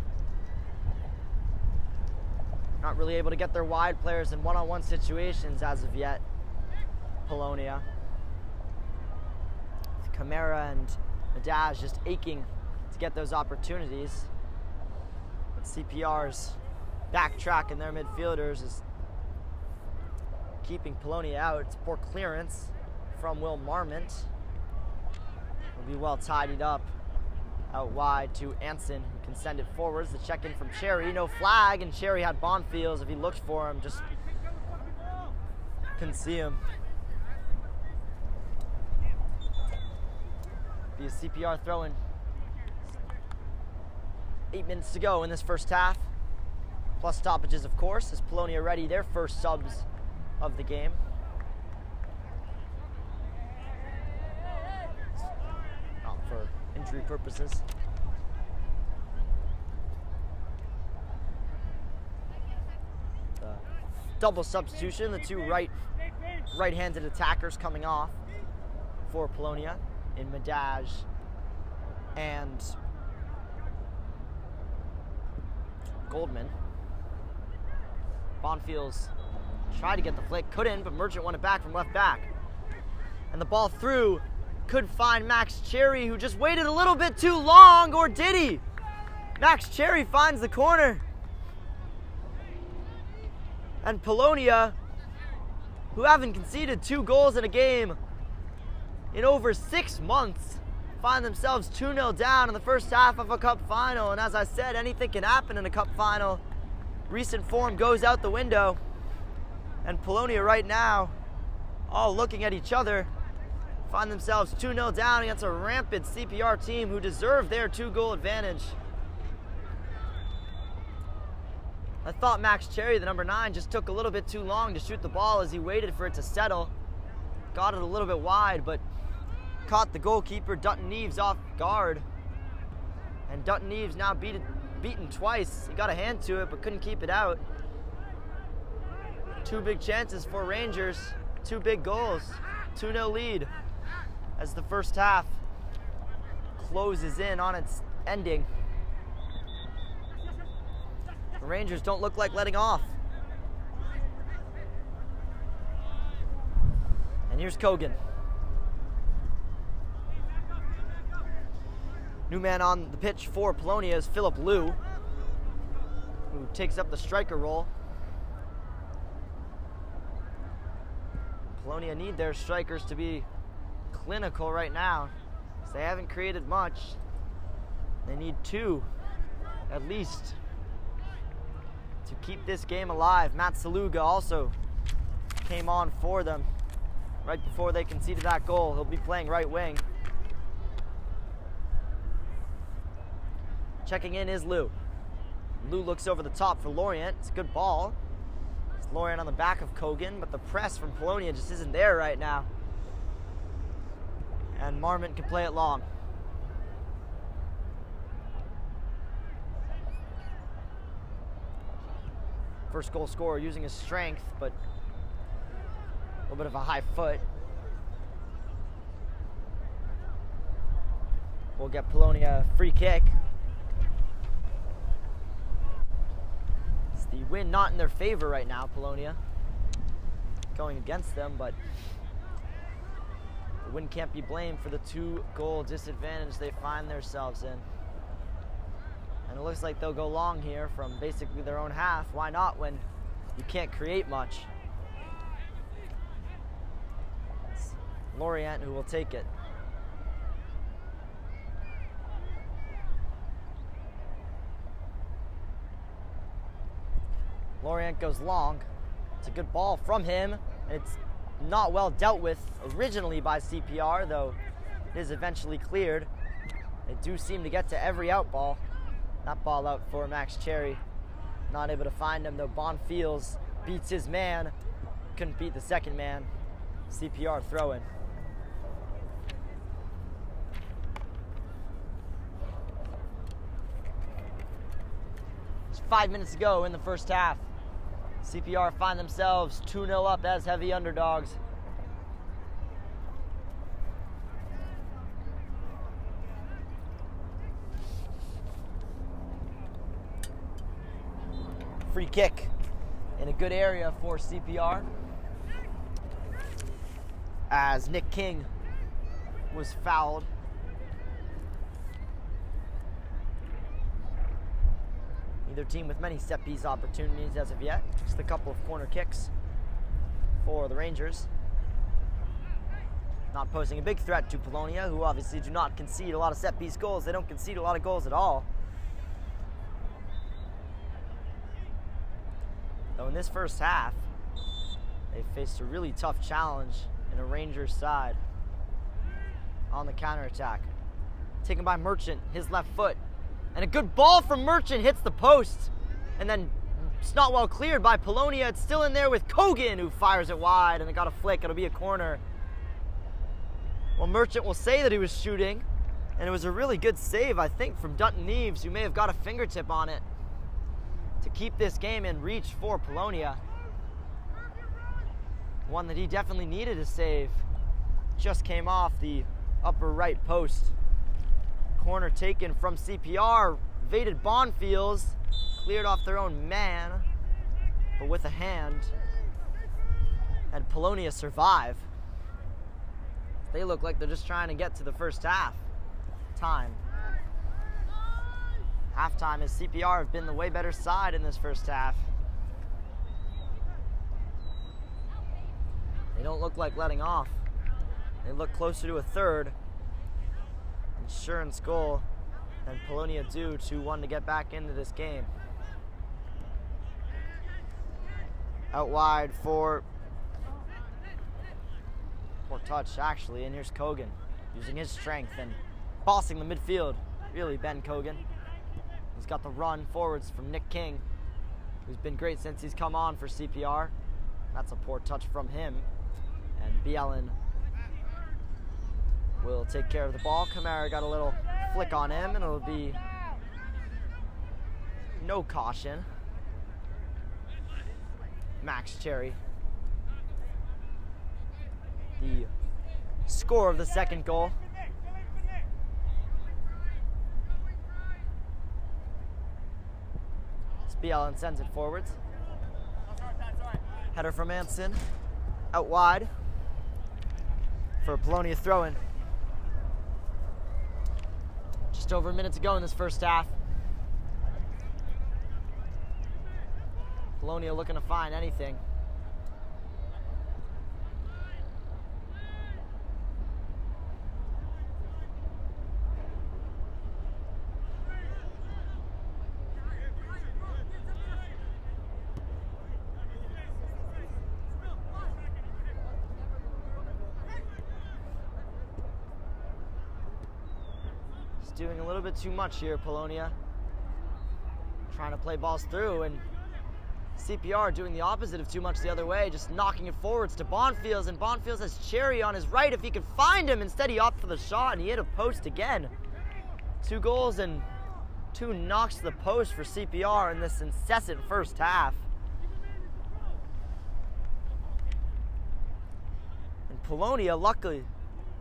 Not really able to get their wide players in one-on-one situations as of yet, Polonia. Camara and Nadaj just aching to get those opportunities. But CPR's backtrack in their midfielders is keeping Polonia out. It's poor clearance from Will Marmont. Will be well tidied up out wide to Anson, who can send it forwards. The check-in from Cherry, no flag, and Cherry had Bonfields. If he looked for him, just couldn't see him. Be a CPR throw-in. 8 minutes to go in this first half. Plus stoppages, of course, as Polonia ready their first subs of the game. For injury purposes. The double substitution, the two right-handed attackers coming off for Polonia in Nadaj and Goldman. Bonfields tried to get the flick, couldn't, but Merchant won it back from left back. And the ball through could find Max Cherry, who just waited a little bit too long, or did he? Max Cherry finds the corner. And Polonia, who haven't conceded 2 goals in a game in over 6 months, find themselves 2-0 down in the first half of a cup final. And as I said, anything can happen in a cup final. Recent form goes out the window. And Polonia right now, all looking at each other, find themselves 2-0 down against a rampant CPR team who deserve their 2-goal advantage. I thought Max Cherry, the number 9, just took a little bit too long to shoot the ball as he waited for it to settle. Got it a little bit wide, but caught the goalkeeper, Dutton Neves, off guard. And Dutton Neves now beaten twice. He got a hand to it, but couldn't keep it out. 2 big chances for Rangers, 2 big goals, 2-0 lead as the first half closes in on its ending. The Rangers don't look like letting off. And here's Kogan. New man on the pitch for Polonia is Philip Liu, who takes up the striker role. Polonia need their strikers to be clinical right now, because they haven't created much. They need 2, at least, to keep this game alive. Matt Saluga also came on for them right before they conceded that goal. He'll be playing right wing. Checking in is Liu. Liu looks over the top for Lorient. It's a good ball. It's Lorient on the back of Kogan, but the press from Polonia just isn't there right now. And Marmont can play it long. First goal scorer using his strength, but a little bit of a high foot. We'll get Polonia a free kick. It's the win not in their favor right now, Polonia. Going against them, but the win can't be blamed for the 2-goal disadvantage they find themselves in. And it looks like they'll go long here from basically their own half. Why not when you can't create much? It's Lorient who will take it. Lorient goes long It's a good ball from him, and it's not well dealt with originally by CPR, though it is eventually cleared. They do seem to get to every out ball. That ball out for Max Cherry. Not able to find him, though. Bonfields beats his man. Couldn't beat the second man. CPR throw-in. There's 5 minutes to go in the first half. CPR find themselves 2-0 up as heavy underdogs. Free kick in a good area for CPR, as Nick King was fouled. Neither team with many set piece opportunities as of yet. Just a couple of corner kicks for the Rangers. Not posing a big threat to Polonia, who obviously do not concede a lot of set piece goals. They don't concede a lot of goals at all. Though in this first half, they faced a really tough challenge in a Rangers side on the counterattack. Taken by Merchant, his left foot. And a good ball from Merchant hits the post. And then it's not well cleared by Polonia. It's still in there with Kogan, who fires it wide, and it got a flick. It'll be a corner. Well, Merchant will say that he was shooting, and it was a really good save, I think, from Dutton Neves, who may have got a fingertip on it to keep this game in reach for Polonia. One that he definitely needed to save. Just came off the upper right post. Corner taken from CPR. Evaded Bonfields. Cleared off their own man, but with a hand. And Polonia survive. They look like they're just trying to get to the first half. Time. Halftime as CPR have been the way better side in this first half. They don't look like letting off. They look closer to a third. Insurance goal than Polonia do 2-1 to get back into this game. Out wide for poor touch actually, and here's Kogan using his strength and bossing the midfield. Really, Ben Kogan. He's got the run forwards from Nick King, who's been great since he's come on for CPR. That's a poor touch from him. And Bielin will take care of the ball. Kamara got a little flick on him, and it'll be no caution. Max Cherry, the scorer of the second goal. Bielin sends it forwards. Header from Anson. Out wide for a Polonia throw-in. Just over a minute to go in this first half. Polonia looking to find anything. Doing a little bit too much here, Polonia. Trying to play balls through, and CPR doing the opposite of too much the other way, just knocking it forwards to Bonfields, and Bonfields has Cherry on his right if he could find him. Instead, he opted for the shot, and he hit a post again. 2 goals and 2 knocks to the post for CPR in this incessant first half. And Polonia lucky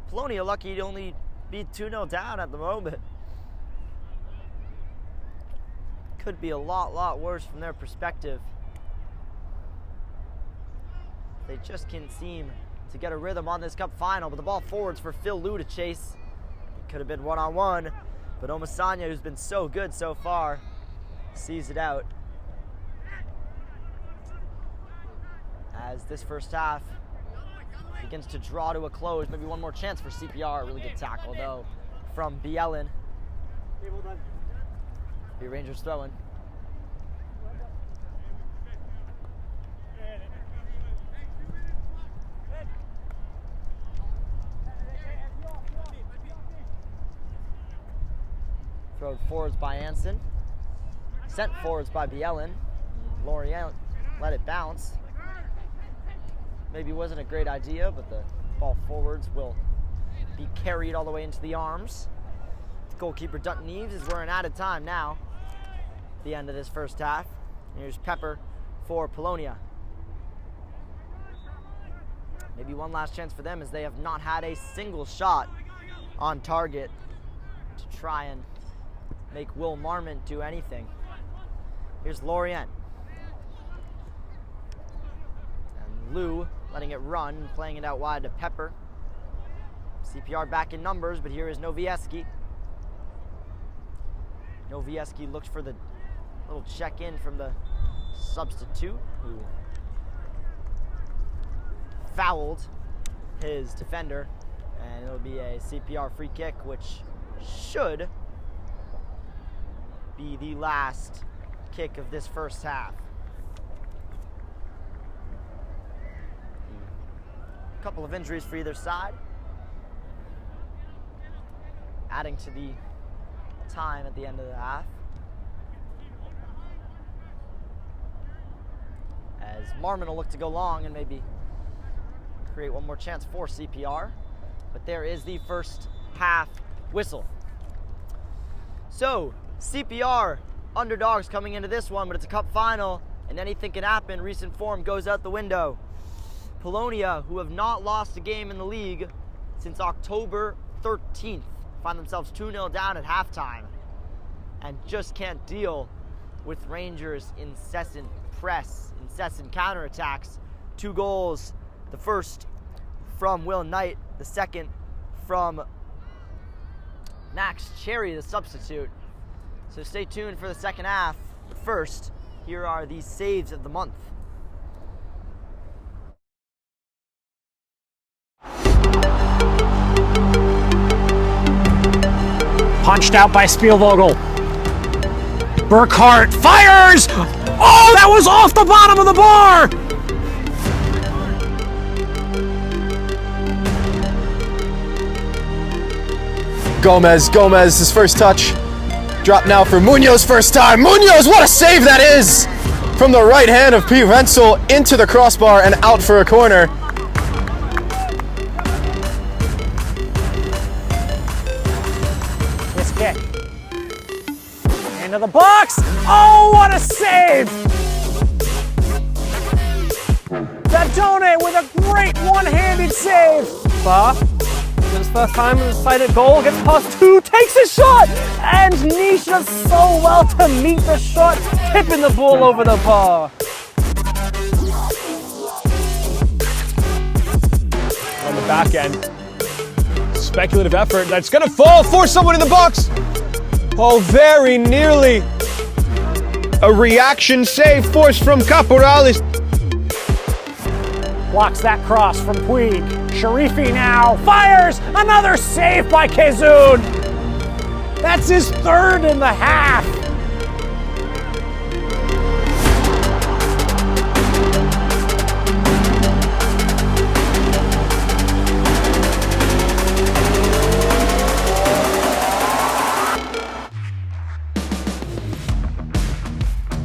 to only be 2-0 down at the moment. Could be a lot worse from their perspective. They just can't seem to get a rhythm on this cup final, but the ball forwards for Phil Liu to chase. It could have been one-on-one, but Omasanya, who's been so good so far, sees it out. As this first half begins to draw to a close. Maybe one more chance for CPR. Really good tackle, though, from Bielin. Rangers throwing. Followed forwards by Anson. Sent forwards by Bielin. Lorient let it bounce. Maybe wasn't a great idea, but the ball forwards will be carried all the way into the arms. Goalkeeper Dutton Eves is we're in added time now. The end of this first half. Here's Pepper for Polonia. Maybe one last chance for them as they have not had a single shot on target to try and make Will Marmont do anything. Here's Lorient. And Lou letting it run, playing it out wide to Pepper. CPR back in numbers, but here is Novieski. Novieski looked for the little check-in from the substitute who fouled his defender, and it'll be a CPR free kick, which should be the last kick of this first half. A couple of injuries for either side, adding to the time at the end of the half. As Marmon will look to go long and maybe create one more chance for CPR. But there is the first half whistle. So, CPR, underdogs coming into this one, but it's a cup final, and anything can happen. Recent form goes out the window. Polonia, who have not lost a game in the league since October 13th, find themselves 2-0 down at halftime and just can't deal with Rangers' incessant press, incessant counterattacks. 2 goals, the first from Will Knight, the second from Max Cherry, the substitute. So stay tuned for the second half. But first, here are the saves of the month. Punched out by Spielvogel. Burkhart fires! Oh, that was off the bottom of the bar! Gomez, his first touch. Drop now for Munoz, first time. Munoz, what a save that is! From the right hand of P. Renzel into the crossbar and out for a corner. This kick. Into the box! Oh, what a save! Zadone with a great one-handed save! His first time in the sighted goal, gets past 2, takes a shot, and Nish does so well to meet the shot, tipping the ball over the bar. On the back end, speculative effort that's gonna fall for someone in the box. Oh, very nearly a reaction save forced from Caporales. Blocks that cross from Puig. Sharifi now fires! Another save by Kazun! That's his third in the half!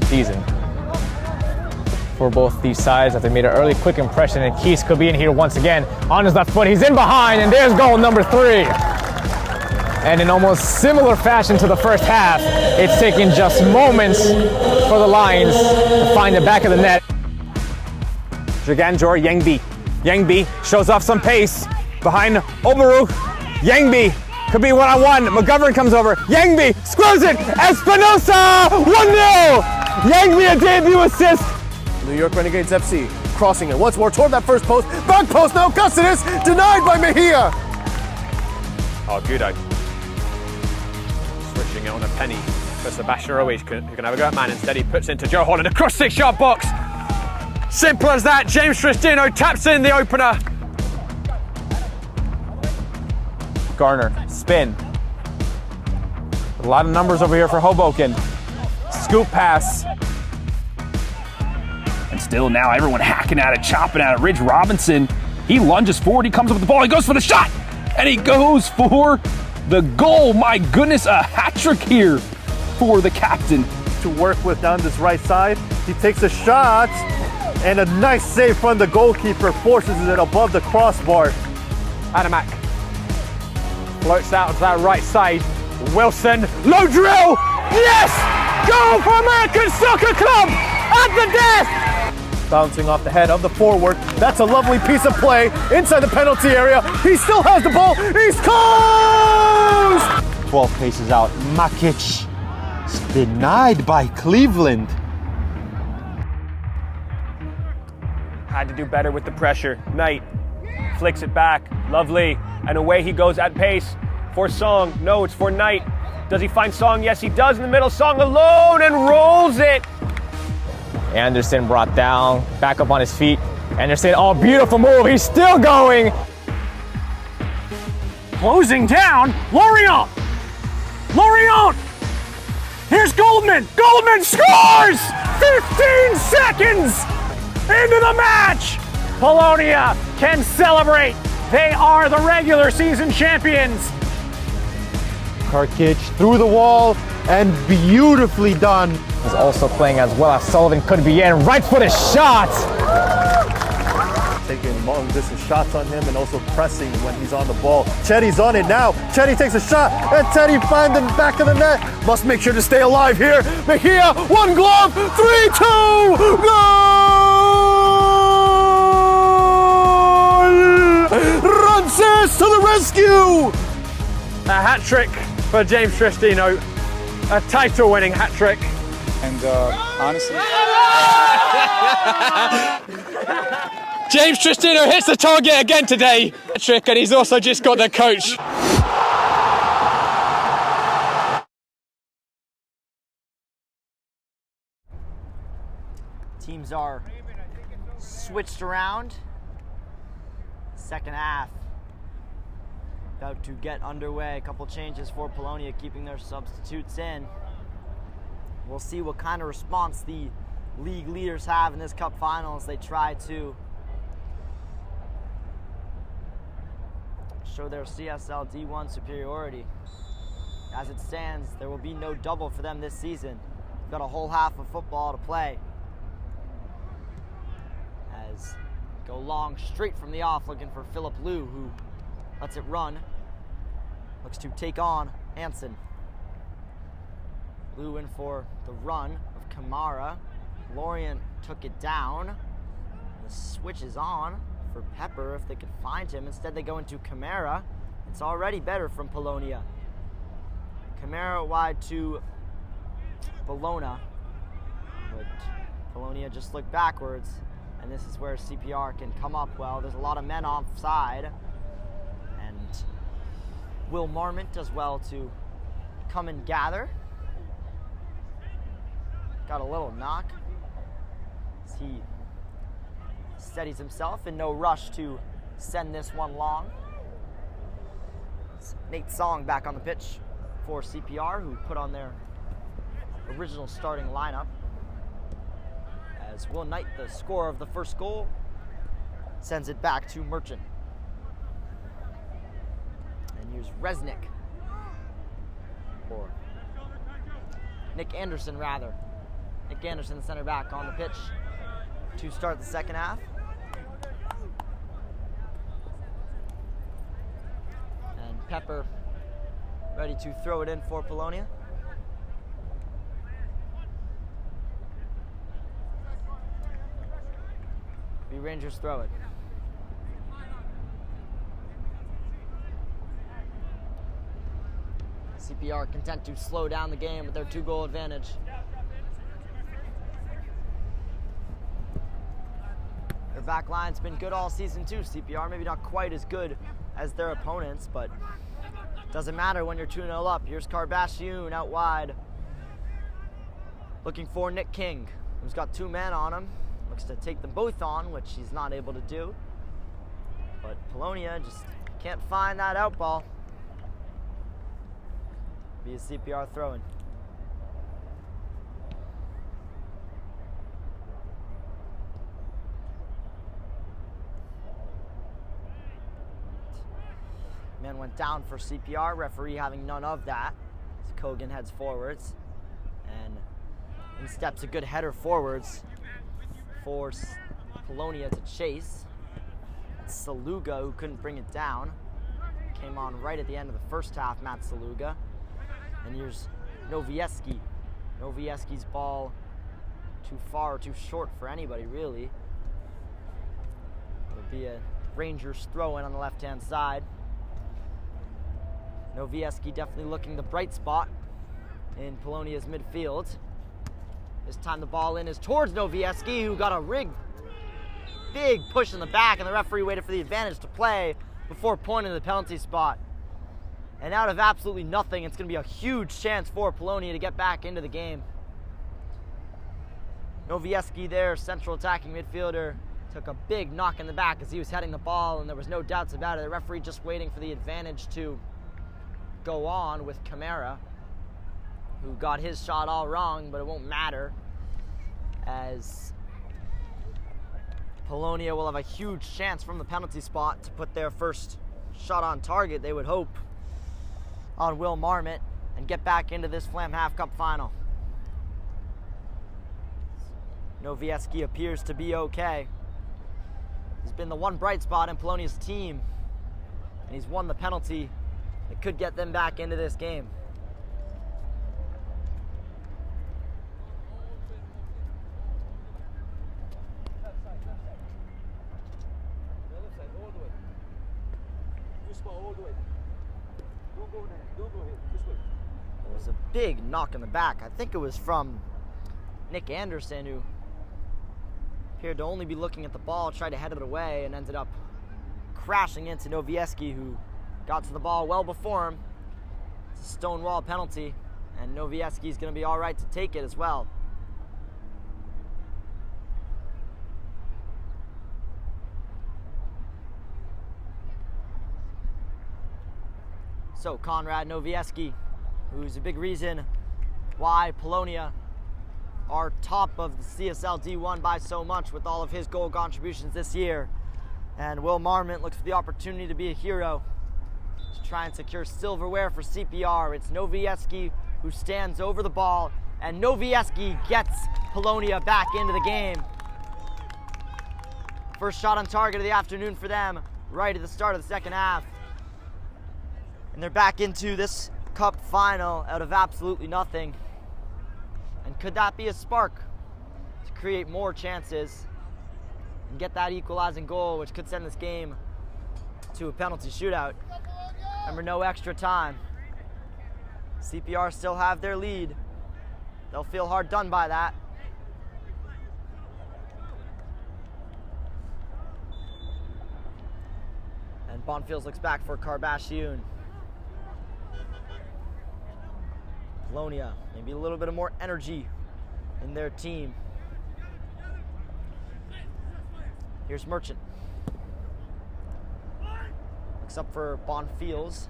Season for both these sides that they made an early quick impression, and Keys could be in here once again on his left foot. He's in behind, and there's goal number 3. And in almost similar fashion to the first half, it's taken just moments for the Lions to find the back of the net. Jaganjor Yangbi. Yangbi shows off some pace behind Oberu. Yangbi could be one-on-one. McGovern comes over. Yangbi screws it. Espinosa 1-0. Yangbi a debut assist. New York Renegades FC crossing it once more toward that first post. Back post now. Cussidus denied by Mejia. Oh, Gudo. Switching it on a penny for Sebastian Ruiz, who can have a go at man. Instead, he puts into Joe Holland across 6-yard box. Simple as that. James Tristino taps in the opener. Garner, spin. A lot of numbers over here for Hoboken. Scoop pass. And still now everyone hacking at it, chopping at it. Ridge Robinson, he lunges forward, he comes up with the ball, he goes for the shot, and he goes for the goal. My goodness, a hat trick here for the captain. To work with down this right side. He takes a shot, and a nice save from the goalkeeper forces it above the crossbar. Adamak floats out to that right side. Wilson, low drill! Yes! Goal for American Soccer Club at the death! Bouncing off the head of the forward. That's a lovely piece of play inside the penalty area. He still has the ball. He scores! 12 paces out. Makic denied by Cleveland. Had to do better with the pressure. Knight flicks it back. Lovely. And away he goes at pace. For Song. No, it's for Knight. Does he find Song? Yes, he does in the middle. Song alone and rolls it. Anderson brought down, back up on his feet. Anderson, oh, beautiful move. He's still going. Closing down, Lorient! Lorient! Here's Goldman! Goldman scores! 15 seconds into the match! Polonia can celebrate. They are the regular season champions. Karkic through the wall and beautifully done. He's also playing as well as Sullivan could be in. Right-footed shot! Taking long distance shots on him and also pressing when he's on the ball. Chetty's on it now. Chetty takes a shot and Chetty finds the back of the net. Must make sure to stay alive here. Mejia, one glove, 3-2, goal! Rances to the rescue! A hat trick for James Tristino. A title-winning hat trick. And honestly, James Tristino hits the target again today. Hat trick, and he's also just got the coach. Teams are switched around. Second half about to get underway. A couple changes for Polonia, keeping their substitutes in. We'll see what kind of response the league leaders have in this cup final as they try to show their CSL D1 superiority. As it stands, there will be no double for them this season. We've got a whole half of football to play. As go long straight from the off, looking for Philip Liu, who lets it run. Looks to take on Hansen. Liu in for the run of Kamara. Lorient took it down. The switch is on for Pepper if they could find him. Instead they go into Kamara. It's already better from Polonia. Kamara wide to Bologna. But Polonia just looked backwards. And this is where CPR can come up well. There's a lot of men offside. And Will Marmont does well to come and gather. Got a little knock as he steadies himself in no rush to send this one long. It's Nate Song back on the pitch for CPR, who put on their original starting lineup. As Will Knight, the scorer of the first goal, sends it back to Merchant. And here's Resnick, or Nick Anderson rather. Nick Anderson, the center back, on the pitch to start the second half. And Pepper ready to throw it in for Polonia. The Rangers throw it. CPR content to slow down the game with their 2-goal advantage. Their back line's been good all season too. CPR maybe not quite as good as their opponents, but doesn't matter when you're 2-0 up. Here's Karbashian out wide, looking for Nick King, who's got 2 men on him. Looks to take them both on, which he's not able to do. But Polonia just can't find that out ball. Be a CPR throw-in. man went down for CPR, referee having none of that. As Kogan heads forwards, and in steps a good header forwards for Polonia to chase. It's Saluga who couldn't bring it down. Came on right at the end of the first half, Matt Saluga. And here's Novieski. Novieski's ball too far, too short for anybody, really. It'll be a Rangers throw-in on the left-hand side. Novieski definitely looking the bright spot in Polonia's midfield. This time the ball in is towards Novieski, who got a big push in the back, and the referee waited for the advantage to play before pointing to the penalty spot. And out of absolutely nothing, it's going to be a huge chance for Polonia to get back into the game. Novieski there, central attacking midfielder, took a big knock in the back as he was heading the ball, and there was no doubts about it. The referee just waiting for the advantage to go on with Camara, who got his shot all wrong, but it won't matter, as Polonia will have a huge chance from the penalty spot to put their first shot on target, they would hope, on Will Marmot and get back into this Flamhaft Cup final. Novieski appears to be okay. He's been the one bright spot in Polonia's team, and he's won the penalty that could get them back into this game. It was a big knock in the back. I think it was from Nick Anderson, who appeared to only be looking at the ball, tried to head it away, and ended up crashing into Novieski, who got to the ball well before him. It's a stonewall penalty, and Novieski's going to be all right to take it as well. So Konrad Novieski, who's a big reason why Polonia are top of the CSL D1 by so much with all of his goal contributions this year. And Will Marmot looks for the opportunity to be a hero, to try and secure silverware for CPR. It's Novieski who stands over the ball, and Novieski gets Polonia back into the game. First shot on target of the afternoon for them, right at the start of the second half. And they're back into this cup final out of absolutely nothing. And could that be a spark to create more chances and get that equalizing goal, which could send this game to a penalty shootout? Remember, no extra time. CPR still have their lead. They'll feel hard done by that. And Bonfields looks back for Karbashiun. Polonia, maybe a little bit of more energy in their team. Here's Merchant. Looks up for Bonfields.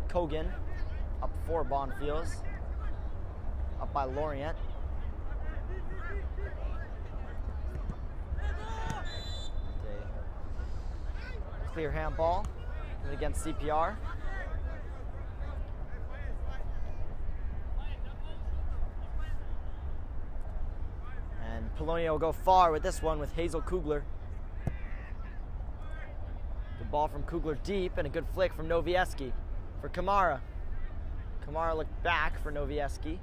Kogan up for Bonfields. Up by Lorient. Clear handball against CPR. And Polonia will go far with this one with Hazel Kugler. Good ball from Kugler deep, and a good flick from Novieski for Kamara. Kamara looked back for Novieski.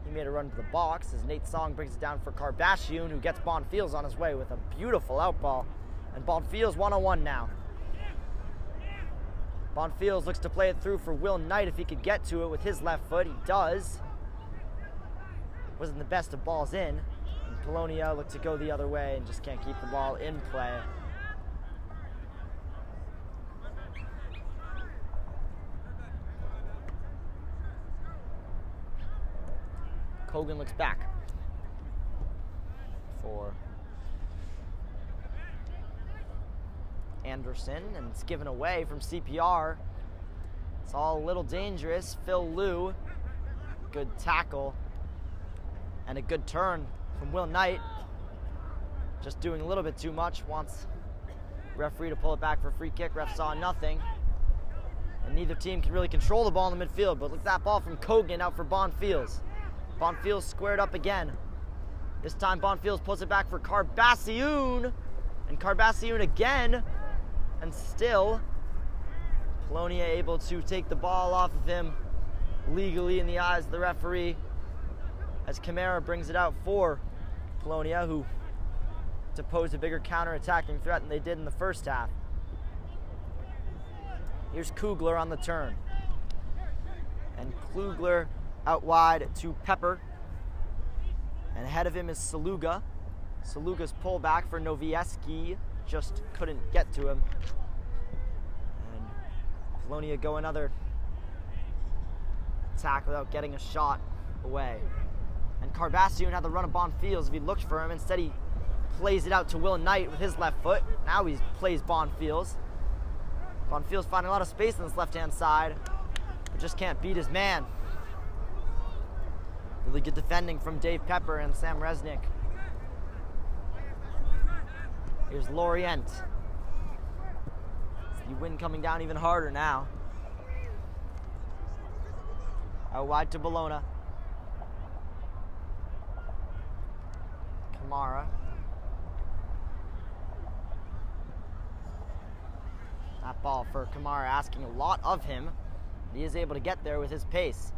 He made a run to the box as Nate Song brings it down for Karbashiun, who gets Bonfields on his way with a beautiful outball. And Bonfields one-on-one now. Bonfields looks to play it through for Will Knight if he could get to it with his left foot. He does. Wasn't the best of balls in. And Polonia looked to go the other way and just can't keep the ball in play. Kogan looks back for Anderson, and it's given away from CPR. It's all a little dangerous. Phil Liu, good tackle, and a good turn from Will Knight. Just doing a little bit too much, wants referee to pull it back for a free kick. Ref saw nothing. And neither team can really control the ball in the midfield, but look at that ball from Kogan out for Bonfields. Bonfields squared up again. This time Bonfields pulls it back for Carbassioun. And Carbassioun again. And still, Polonia able to take the ball off of him legally in the eyes of the referee, as Camara brings it out for Polonia, who to pose a bigger counter-attacking threat than they did in the first half. Here's Kugler on the turn. And Kugler out wide to Pepper. And ahead of him is Saluga. Saluga's pullback for Novieski just couldn't get to him. And Polonia go another attack without getting a shot away. And Carbassioun had the run of Bonfields if he looked for him. Instead he plays it out to Will Knight with his left foot. Now he plays Bonfields. Bonfields finding a lot of space on this left-hand side, but just can't beat his man. Really good defending from Dave Pepper and Sam Resnick. Here's Lorient. The wind coming down even harder now. Out wide to Bologna. Kamara. That ball for Kamara asking a lot of him. He is able to get there with his pace.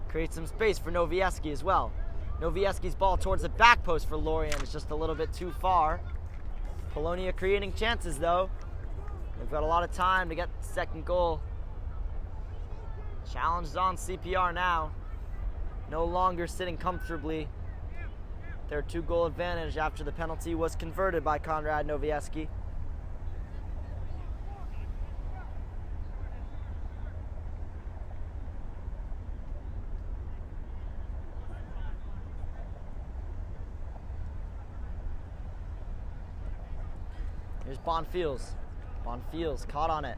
Creates some space for Novieski as well. Novieski's ball towards the back post for Lorient is just a little bit too far. Polonia creating chances though. They've got a lot of time to get the second goal. Challenge is on CPR now. No longer sitting comfortably. Their 2-goal advantage after the penalty was converted by Konrad Novieski. Here's Bonfields. Bonfields caught on it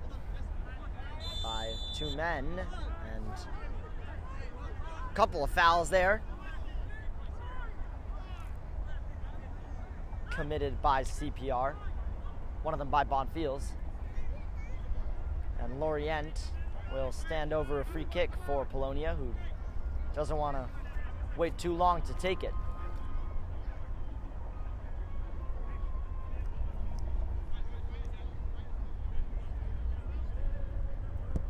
by 2 men, and a couple of fouls there committed by CPR, one of them by Bonfields. And Lorient will stand over a free kick for Polonia, who doesn't want to wait too long to take it.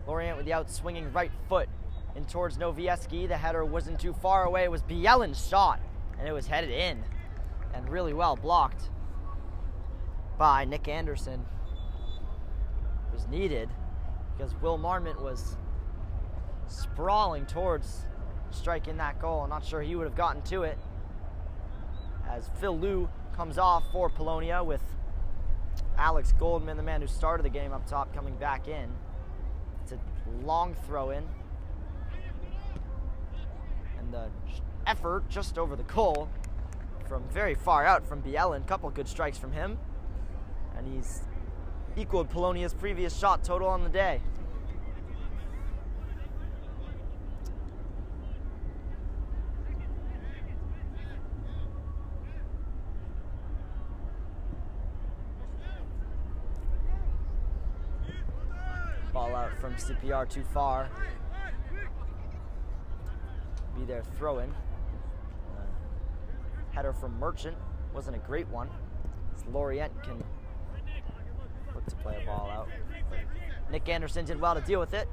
Lorient with the out-swinging right foot in towards Novieski. The header wasn't too far away. It was Bielin's shot, and it was headed in and really well blocked by Nick Anderson. It was needed because Will Marmont was sprawling towards striking that goal. I'm not sure he would have gotten to it, as Phil Liu comes off for Polonia with Alex Goldman, the man who started the game up top, coming back in. It's a long throw in. And the effort just over the goal from very far out from Bielin. Couple good strikes from him. And he's equaled Polonia's previous shot total on the day. Ball out from CPR too far. Be there throw-in. Header from Merchant wasn't a great one. Lorient can look to play a ball out. Nick Anderson did well to deal with it.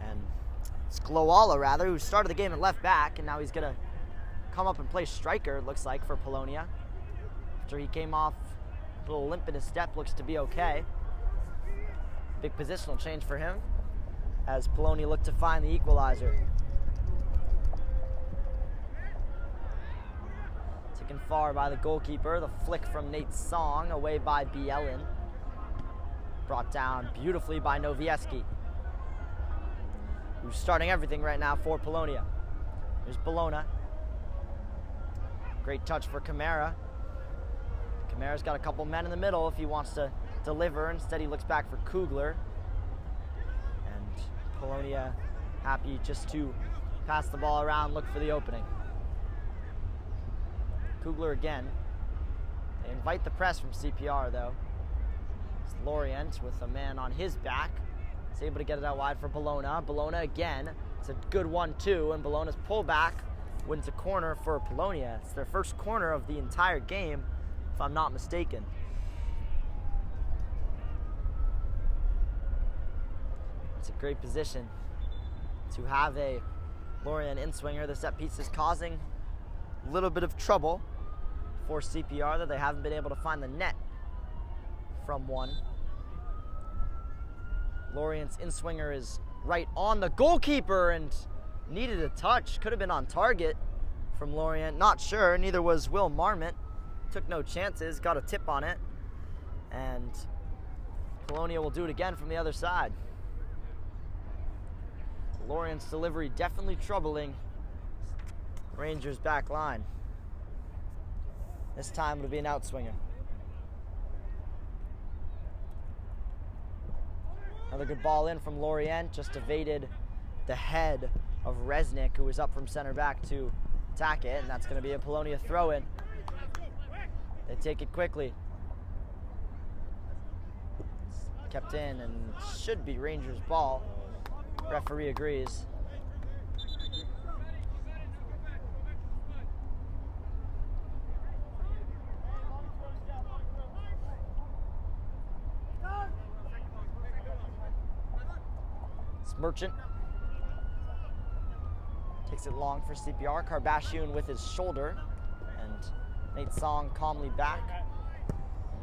And Skloala, rather, who started the game at left back, and now he's going to come up and play striker, it looks like, for Polonia. After he came off a little limp in his step, looks to be okay. Big positional change for him as Polonia look to find the equalizer. Taken far by the goalkeeper. The flick from Nate Song away by Bielin. Brought down beautifully by Novieski, who's starting everything right now for Polonia. Here's Bologna. Great touch for Kamara. Kamara's got a couple men in the middle if he wants to deliver. Instead he looks back for Kugler, and Polonia happy just to pass the ball around, look for the opening. Kugler again. They invite the press from CPR, though. It's Lorient with a man on his back. Is able to get it out wide for Bologna. Bologna again. It's a good 1-2, and Bologna's pullback wins a corner for Polonia. It's their first corner of the entire game, if I'm not mistaken. It's a great position to have a Lorient in-swinger. The set piece is causing a little bit of trouble for CPR, that they haven't been able to find the net from one. Lorient's in-swinger is right on the goalkeeper and needed a touch. Could have been on target from Lorient. Not sure. Neither was Will Marmot. Took no chances. Got a tip on it. And Polonia will do it again from the other side. Lorient's delivery definitely troubling Rangers' back line. This time it'll be an outswinger. Another good ball in from Lorient, just evaded the head of Resnick, who was up from center back to attack it, and that's going to be a Polonia throw-in. They take it quickly. It's kept in and should be Rangers' ball. Referee agrees. It's Merchant. Takes it long for CPR. Karbashian with his shoulder. And Nate Song calmly back.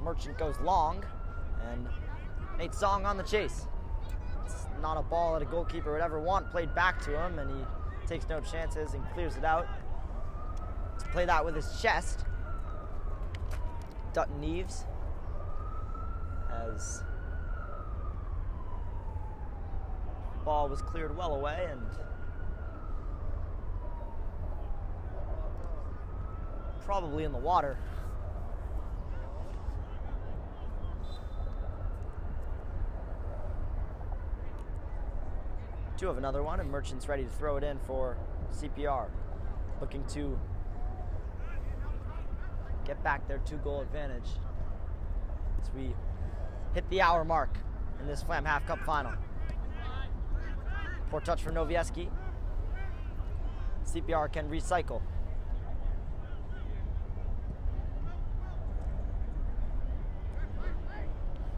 Merchant goes long. And Nate Song on the chase. It's not a ball that a goalkeeper would ever want played back to him, and he takes no chances and clears it out. To play that with his chest. Dutton Neves, as the ball was cleared well away, and probably in the water. Do have another one, and Merchant's ready to throw it in for CPR. Looking to get back their 2-goal advantage as we hit the hour mark in this Flamhaft Cup final. Poor touch from Novieski. CPR can recycle.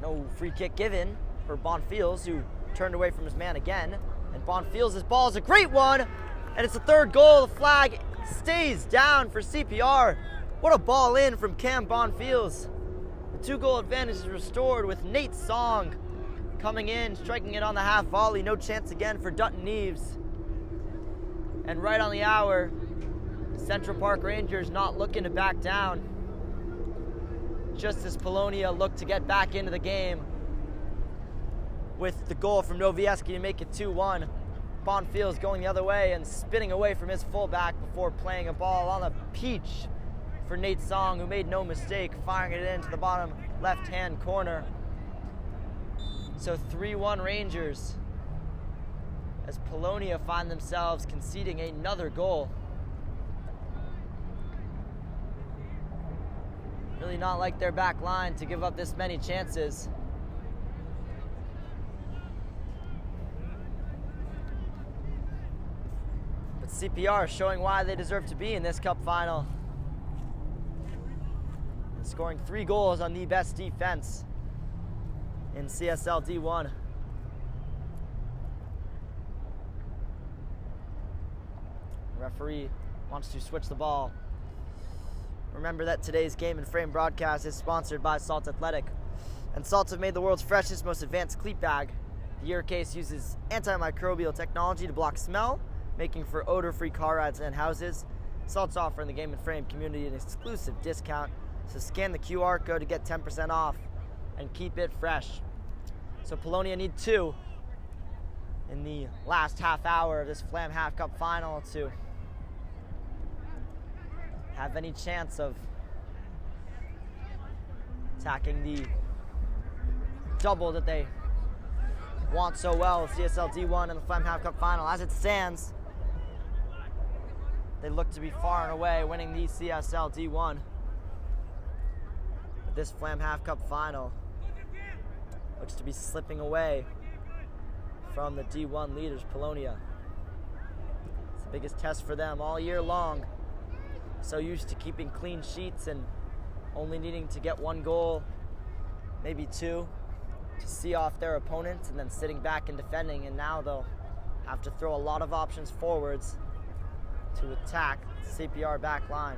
No free kick given for Bonfields, who turned away from his man again. And Bonfields' ball is a great one, and it's the third goal. The flag stays down for CPR. What a ball in from Cam Bonfields. The 2-goal advantage is restored with Nate Song coming in, striking it on the half volley. No chance again for Dutton Neves. And right on the hour, Central Park Rangers not looking to back down. Just as Polonia looked to get back into the game, with the goal from Novieski to make it 2-1. Bonfields going the other way and spinning away from his fullback before playing a ball on the peach for Nate Song, who made no mistake, firing it into the bottom left-hand corner. So 3-1 Rangers, as Polonia find themselves conceding another goal. Really not like their back line to give up this many chances. CPR showing why they deserve to be in this cup final. And scoring 3 goals on the best defense in CSL D1. The referee wants to switch the ball. Remember that today's Game and Frame broadcast is sponsored by Salt Athletic. And Salts have made the world's freshest, most advanced cleat bag. The ear case uses antimicrobial technology to block smell, making for odor-free car rides and houses. Salt's offering the Game and Frame community an exclusive discount, so scan the QR code to get 10% off and keep it fresh. So Polonia need 2 in the last half hour of this Flamhaft Cup final to have any chance of attacking the double that they want so well with CSL D1 in the Flamhaft Cup final. As it stands, they look to be far and away winning the CSL D1. But this Flamhaft Cup final looks to be slipping away from the D1 leaders, Polonia. It's the biggest test for them all year long. So used to keeping clean sheets and only needing to get 1 goal, maybe 2, to see off their opponents and then sitting back and defending, and now they'll have to throw a lot of options forwards to attack the CPR back line.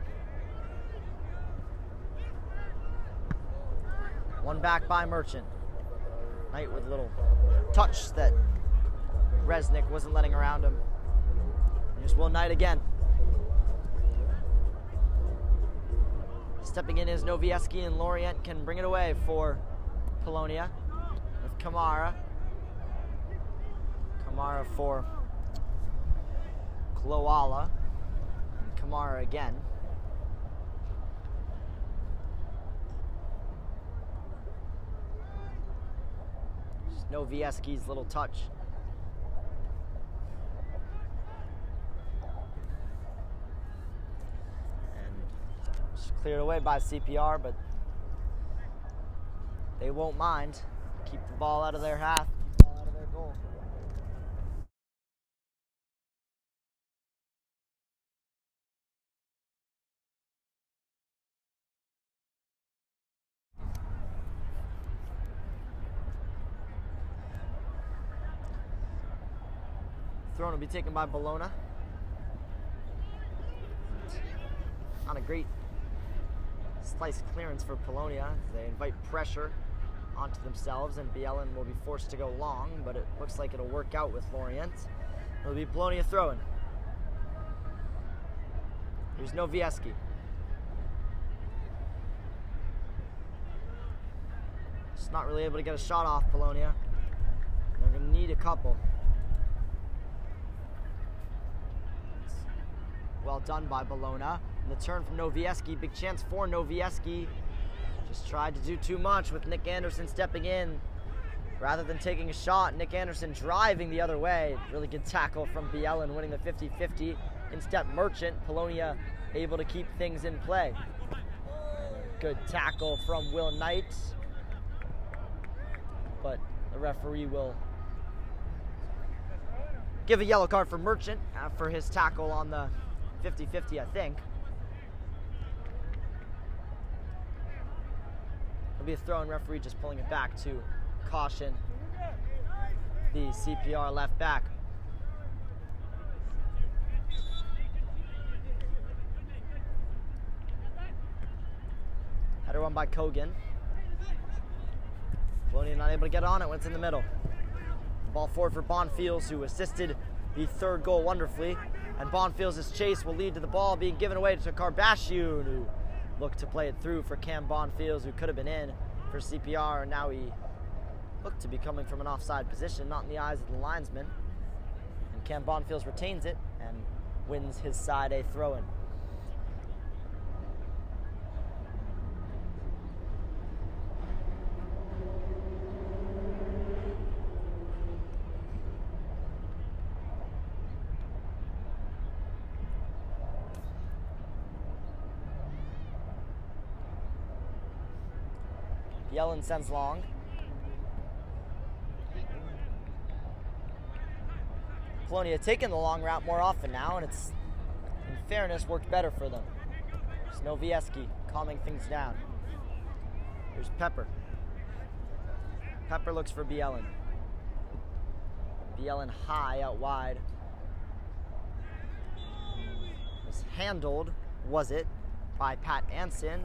1 back by Merchant. Knight with a little touch that Resnick wasn't letting around him. Here's Will Knight again. Stepping in is Novieski, and Lorient can bring it away for Polonia with Kamara. Kamara for Kloala. And Kamara again. Just Novieski's little touch. Cleared away by CPR, but they won't mind. Keep the ball out of their half, keep the ball out of their goal. Throw will be taken by Bologna. Not a great slice clearance for Polonia. They invite pressure onto themselves, and Bielin will be forced to go long, but it looks like it'll work out with Lorient. It'll be Polonia throwing. Here's Novieski. Just not really able to get a shot off Polonia. They're going to need a couple. Well done by Bologna. And the turn from Novieski, big chance for Novieski. Just tried to do too much with Nick Anderson stepping in. Rather than taking a shot, Nick Anderson driving the other way. Really good tackle from Bielin, winning the 50-50. In-step Merchant, Polonia able to keep things in play. Good tackle from Will Knight. But the referee will give a yellow card for Merchant for his tackle on the 50-50, I think. It'll be a throw, and referee just pulling it back to caution the CPR left back. Header won by Kogan. Polonia not able to get on it when it's in the middle. Ball forward for Bonfields, who assisted the 3rd goal wonderfully. And Bonfields' chase will lead to the ball being given away to Karbashian, who looked to play it through for Cam Bonfields, who could have been in for CPR, and now he looked to be coming from an offside position, not in the eyes of the linesman. And Cam Bonfields retains it and wins his side a throw-in. Yellen sends long. Polonia taking the long route more often now, and it's, in fairness, worked better for them. There's Novieski calming things down. Here's Pepper. Pepper looks for Bielin. Bielin high out wide. Was handled, was it, by Pat Anson.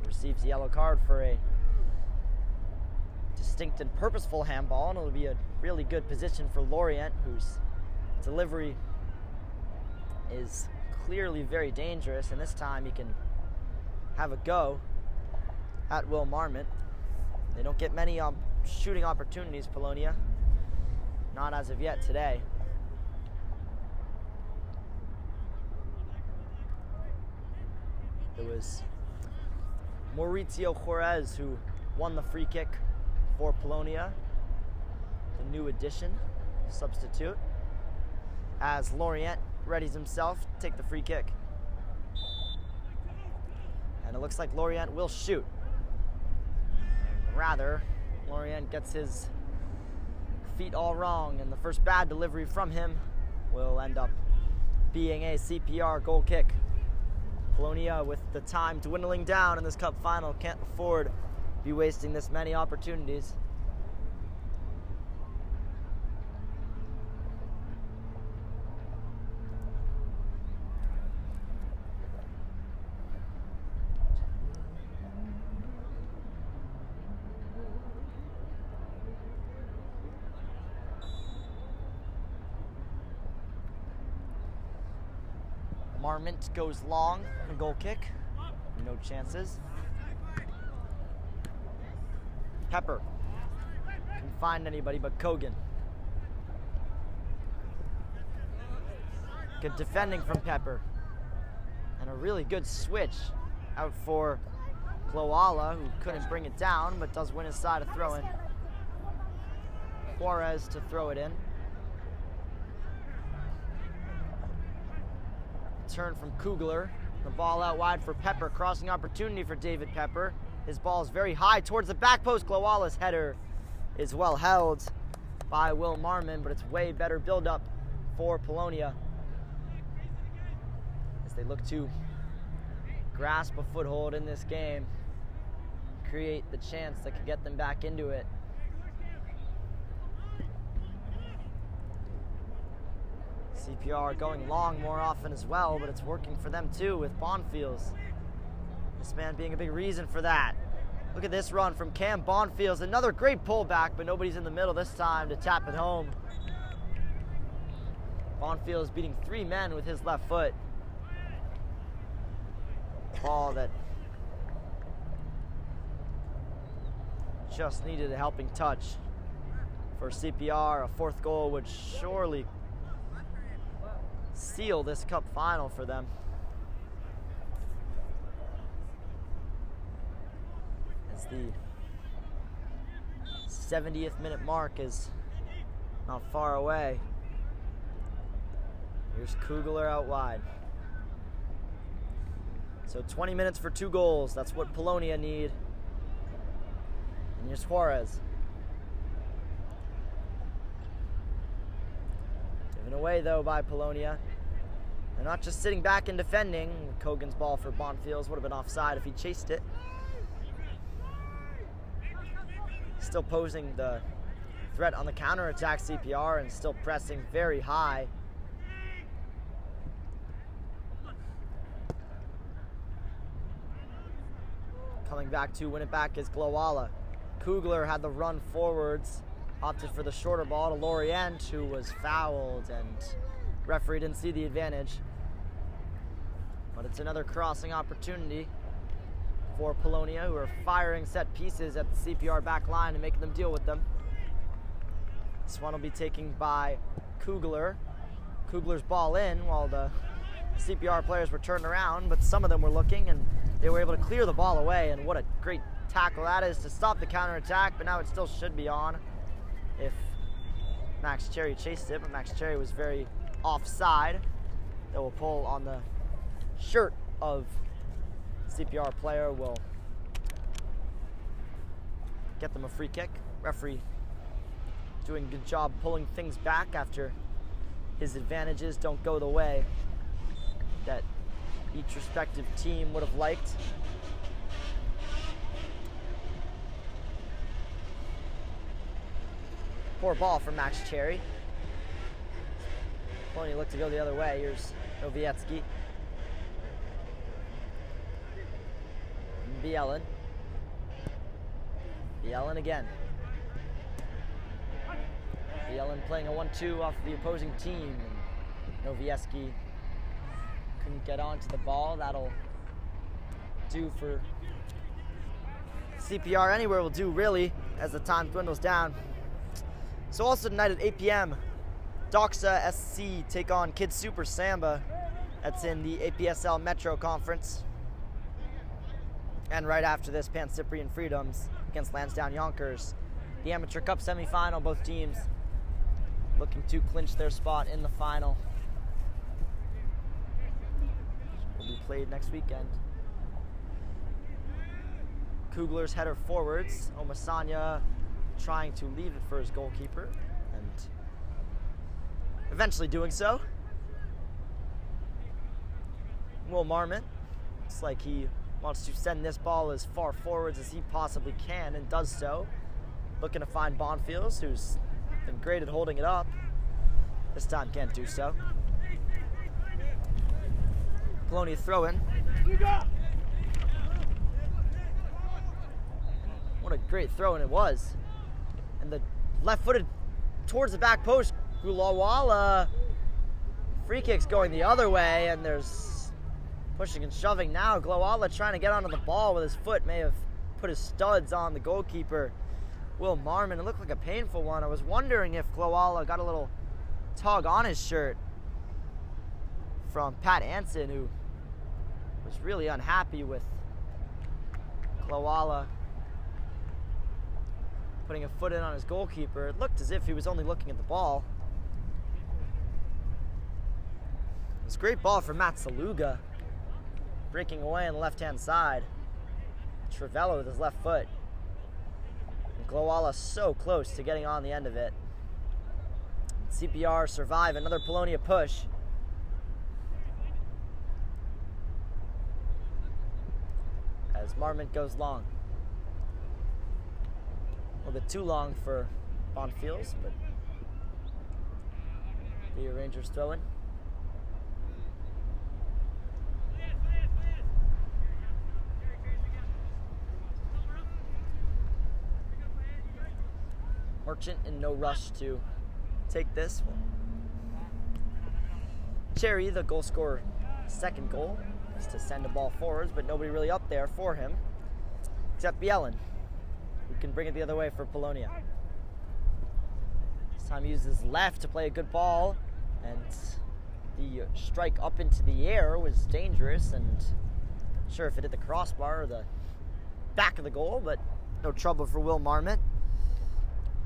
Receives a yellow card for a distinct and purposeful handball, and it'll be a really good position for Lorient, whose delivery is clearly very dangerous, and this time he can have a go at Will Marmont. They don't get many shooting opportunities, Polonia. Not as of yet today. It was Maurizio Juarez who won the free kick for Polonia, the new addition, substitute, as Lorient readies himself to take the free kick. And it looks like Lorient will shoot. Rather, Lorient gets his feet all wrong, and the first bad delivery from him will end up being a CPR goal kick. Polonia, with the time dwindling down in this cup final, can't afford to be wasting this many opportunities. Marmont goes long, a goal kick, no chances. Pepper couldn't find anybody but Kogan. Good defending from Pepper, and a really good switch out for Kloala, who couldn't bring it down, but does win his side of throw-in. Juarez to throw it in. Turn from Kugler. The ball out wide for Pepper. Crossing opportunity for David Pepper. His ball is very high towards the back post. Kloala's header is well held by Will Marmon, but it's way better build-up for Polonia as they look to grasp a foothold in this game, create the chance that could get them back into it. CPR going long more often as well, but it's working for them too with Bonfields. This man being a big reason for that. Look at this run from Cam Bonfields. Another great pullback, but nobody's in the middle this time to tap it home. Bonfields beating 3 men with his left foot. Ball that just needed a helping touch for CPR. A 4th goal would surely seal this cup final for them. As the 70th minute mark is not far away. Here's Kugler out wide. So 20 minutes for 2 goals. That's what Polonia need. And here's Juarez. Given away, though, by Polonia. They're not just sitting back and defending. Kogan's ball for Bonfields would have been offside if he chased it. Still posing the threat on the counter-attack, CPR, and still pressing very high. Coming back to win it back is Kloala. Kugler had the run forwards, opted for the shorter ball to Lorient, who was fouled, and referee didn't see the advantage. But it's another crossing opportunity for Polonia, who are firing set pieces at the CPR back line and making them deal with them. This one will be taken by Kugler. Kugler's ball in while the CPR players were turning around, but some of them were looking and they were able to clear the ball away, and what a great tackle that is to stop the counterattack, but now it still should be on if Max Cherry chased it, but Max Cherry was very offside. They will pull on the shirt of CPR player, will get them a free kick. Referee doing a good job pulling things back after his advantages don't go the way that each respective team would have liked. Poor ball from Max Cherry. Polonia looked to go the other way. Here's Nowiecki. Bielin. Bielin again. Bielin playing a 1-2 off the opposing team. Nowiecki couldn't get onto the ball. That'll do for CPR. Anywhere will do, really, as the time dwindles down. So also tonight at 8 p.m., Doxa SC take on Kids Super Samba. That's in the APSL Metro Conference. And right after this, Pancyprian Freedoms against Lansdowne Yonkers. The Amateur Cup semifinal, both teams looking to clinch their spot in the final. Will be played next weekend. Kugler's header forwards. Omasanya trying to leave it for his goalkeeper and eventually doing so. Will Marmot looks like he wants to send this ball as far forwards as he possibly can and does so. Looking to find Bonfields, who's been great at holding it up. This time can't do so. Polonia throw-in. What a great throw-in it was. And the left-footed towards the back post. Glowala. Free kick's going the other way, and there's pushing and shoving now. Glowala trying to get onto the ball with his foot. May have put his studs on the goalkeeper, Will Marmon. It looked like a painful one. I was wondering if Glowala got a little tug on his shirt from Pat Anson, who was really unhappy with Glowala putting a foot in on his goalkeeper. It looked as if he was only looking at the ball. It was a great ball for Matt Saluga, breaking away on the left-hand side. Trivella with his left foot. And Glowala so close to getting on the end of it. CPR survive another Polonia push. As Marmont goes long. A little bit too long for Bonfields, but the Rangers throw in. Merchant in no rush to take this. Cherry, the goal scorer, second goal, is to send a ball forwards, but nobody really up there for him, except Bielin, who can bring it the other way for Polonia. This time he uses left to play a good ball, and the strike up into the air was dangerous, and not sure if it hit the crossbar or the back of the goal, but no trouble for Will Marmot.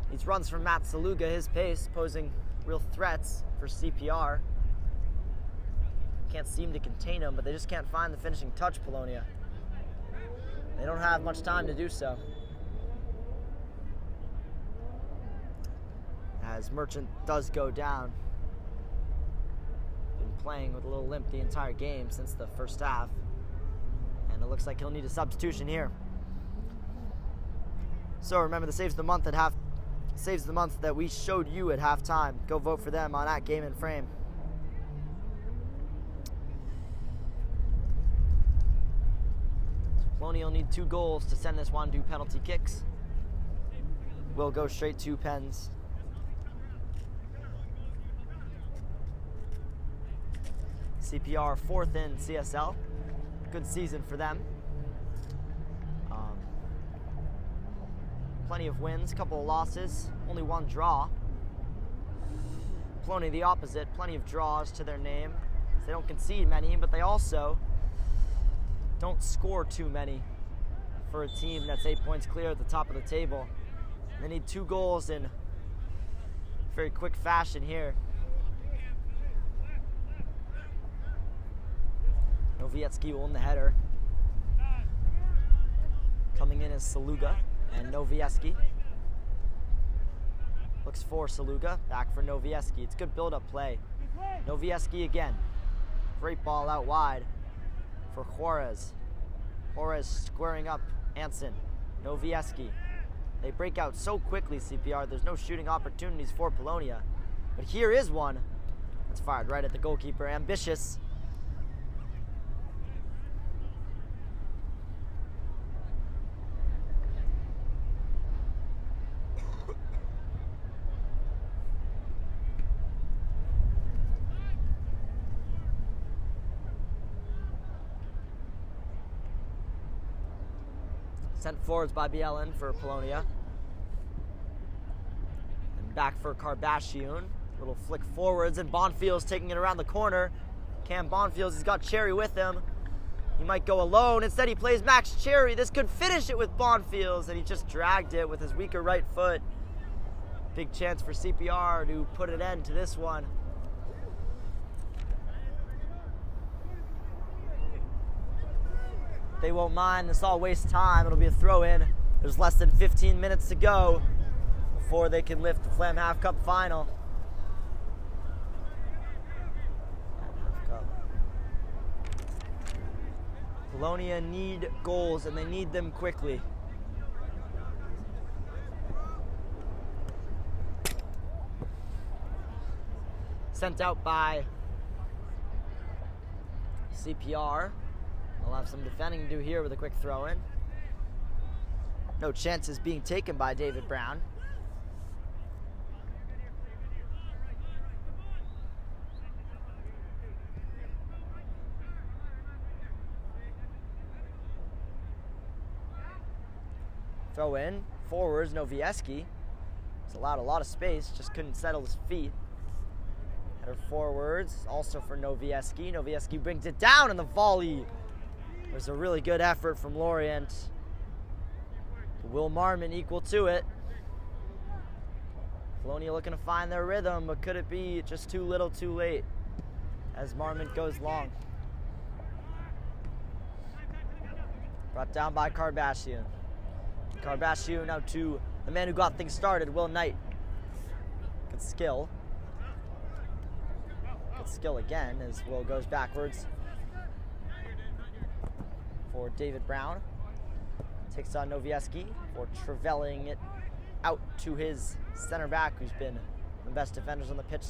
These runs from Matt Saluga, his pace, posing real threats for CPR. Can't seem to contain him, but they just can't find the finishing touch, Polonia. They don't have much time to do so. As Merchant does go down. Been playing with a little limp the entire game since the first half. And it looks like he'll need a substitution here. So remember the Saves the Month that we showed you at halftime. Go vote for them on @GameInFrame. Polonia will need 2 goals to send this one to penalty kicks. We'll go straight to pens. CPR 4th in CSL. Good season for them. Plenty of wins, couple of losses, only 1 draw. Polonia the opposite, plenty of draws to their name. They don't concede many, but they also don't score too many for a team that's 8 points clear at the top of the table. They need 2 goals in very quick fashion here. Nowiecki will win the header. Coming in is Saluga and Nowiecki. Looks for Saluga, back for Nowiecki. It's good build-up play. Nowiecki again. Great ball out wide for Juarez. Juarez squaring up Anson. Nowiecki. They break out so quickly, CPR. There's no shooting opportunities for Polonia. But here is one. It's fired right at the goalkeeper. Ambitious. Sent forwards by Bielin for Polonia. And back for Karbashian. Little flick forwards, and Bonfields taking it around the corner. Cam Bonfields, he's got Cherry with him. He might go alone. Instead, he plays Max Cherry. This could finish it with Bonfields, and he just dragged it with his weaker right foot. Big chance for CPR to put an end to this one. they won't mind. This all wastes time. It'll be a throw-in. There's less than 15 minutes to go before they can lift the Flamhaft Cup final. Polonia need goals, and they need them quickly. Sent out by CPR. They'll have some defending to do here with a quick throw-in. No chances being taken by David Brown. Throw in, forwards, Novieski. He's allowed a lot of space, just couldn't settle his feet. Header forwards, also for Novieski. Novieski brings it down in the volley. There's a really good effort from Lorient. Will Marmon equal to it? Polonia looking to find their rhythm, but could it be just too little too late as Marmon goes long? Brought down by Karbashian. Karbashian now to the man who got things started, Will Knight. Good skill. Good skill again as Will goes backwards for David Brown. Takes on Novieski for traveling it out to his center back, who's been the best defenders on the pitch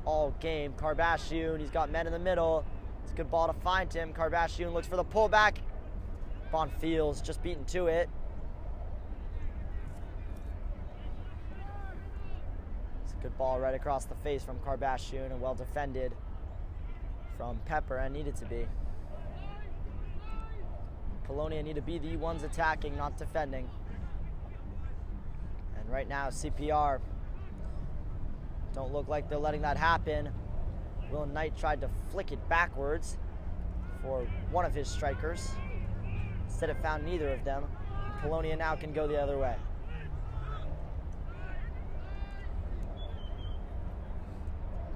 all game. Karbashian, he's got men in the middle. It's a good ball to find him. Karbashian looks for the pullback. Bonfils just beaten to it. It's a good ball right across the face from Karbashian, and well defended from Pepper, and needed to be. Polonia need to be the ones attacking, not defending. And right now, CPR don't look like they're letting that happen. Will Knight tried to flick it backwards for one of his strikers. Instead, it found neither of them. Polonia now can go the other way.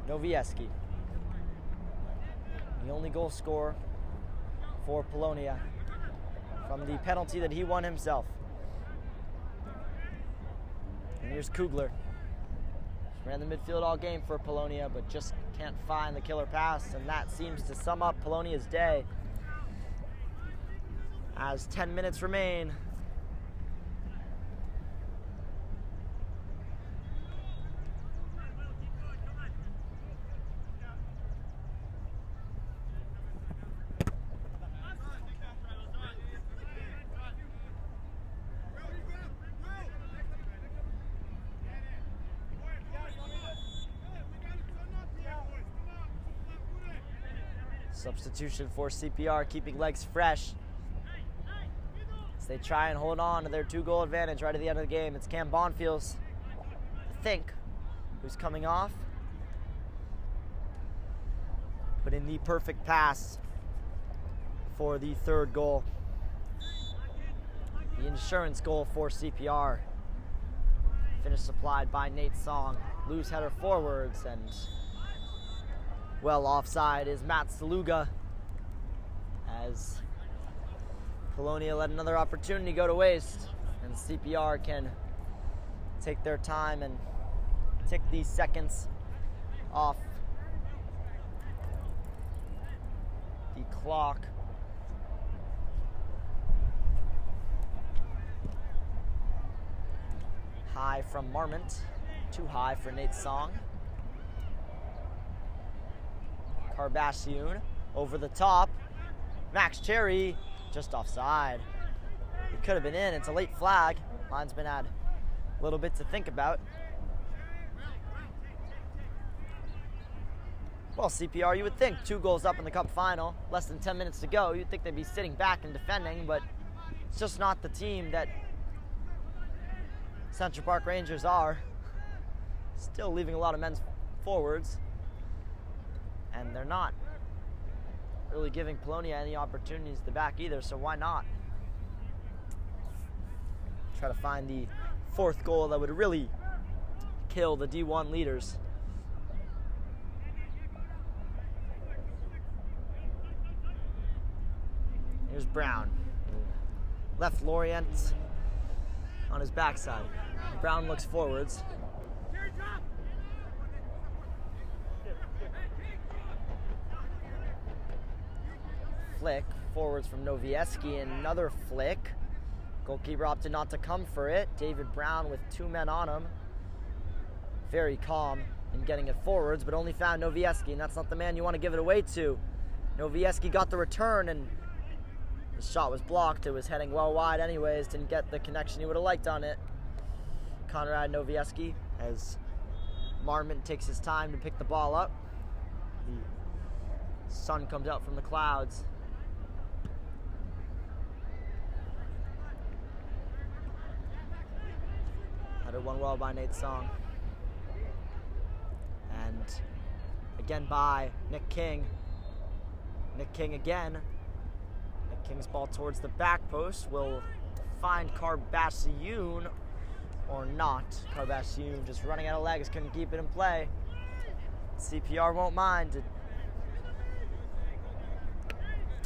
Novieski, the only goal scorer for Polonia from the penalty that he won himself. And here's Kugler. Ran the midfield all game for Polonia, but just can't find the killer pass, and that seems to sum up Polonia's day. As 10 minutes remain. Substitution for CPR, keeping legs fresh as they try and hold on to their 2-goal advantage right at the end of the game. It's Cam Bonfils, I think, who's coming off. Put in the perfect pass for the 3rd goal. The insurance goal for CPR. Finish supplied by Nate Song. Loose header forwards, and well offside is Matt Saluga, as Polonia let another opportunity go to waste, and CPR can take their time and tick these seconds off the clock. High from Marmont, too high for Nate Song. Karbashian over the top. Max Cherry just offside. It could have been in. It's a late flag. Linesman had a little bit to think about. Well, CPR, you would think 2 goals up in the cup final, less than 10 minutes to go. You'd think they'd be sitting back and defending, but it's just not the team that Central Park Rangers are. Still leaving a lot of men forwards. And they're not really giving Polonia any opportunities to back either, so why not? Try to find the 4th goal that would really kill the D1 leaders. Here's Brown. left Lorient on his backside. Brown looks forwards. Flick forwards from Novieski, and another flick. Goalkeeper opted not to come for it. David Brown with 2 men on him. Very calm in getting it forwards, but only found Novieski, and that's not the man you want to give it away to. Novieski got the return, and the shot was blocked. It was heading well wide anyways. Didn't get the connection he would have liked on it. Konrad Novieski, as Marmont takes his time to pick the ball up. The sun comes out from the clouds. Headed one well by Nate Song. And again by Nick King. Nick King again. Nick King's ball towards the back post will find Karbassioun or not. Karbassioun just running out of legs, couldn't keep it in play. CPR won't mind.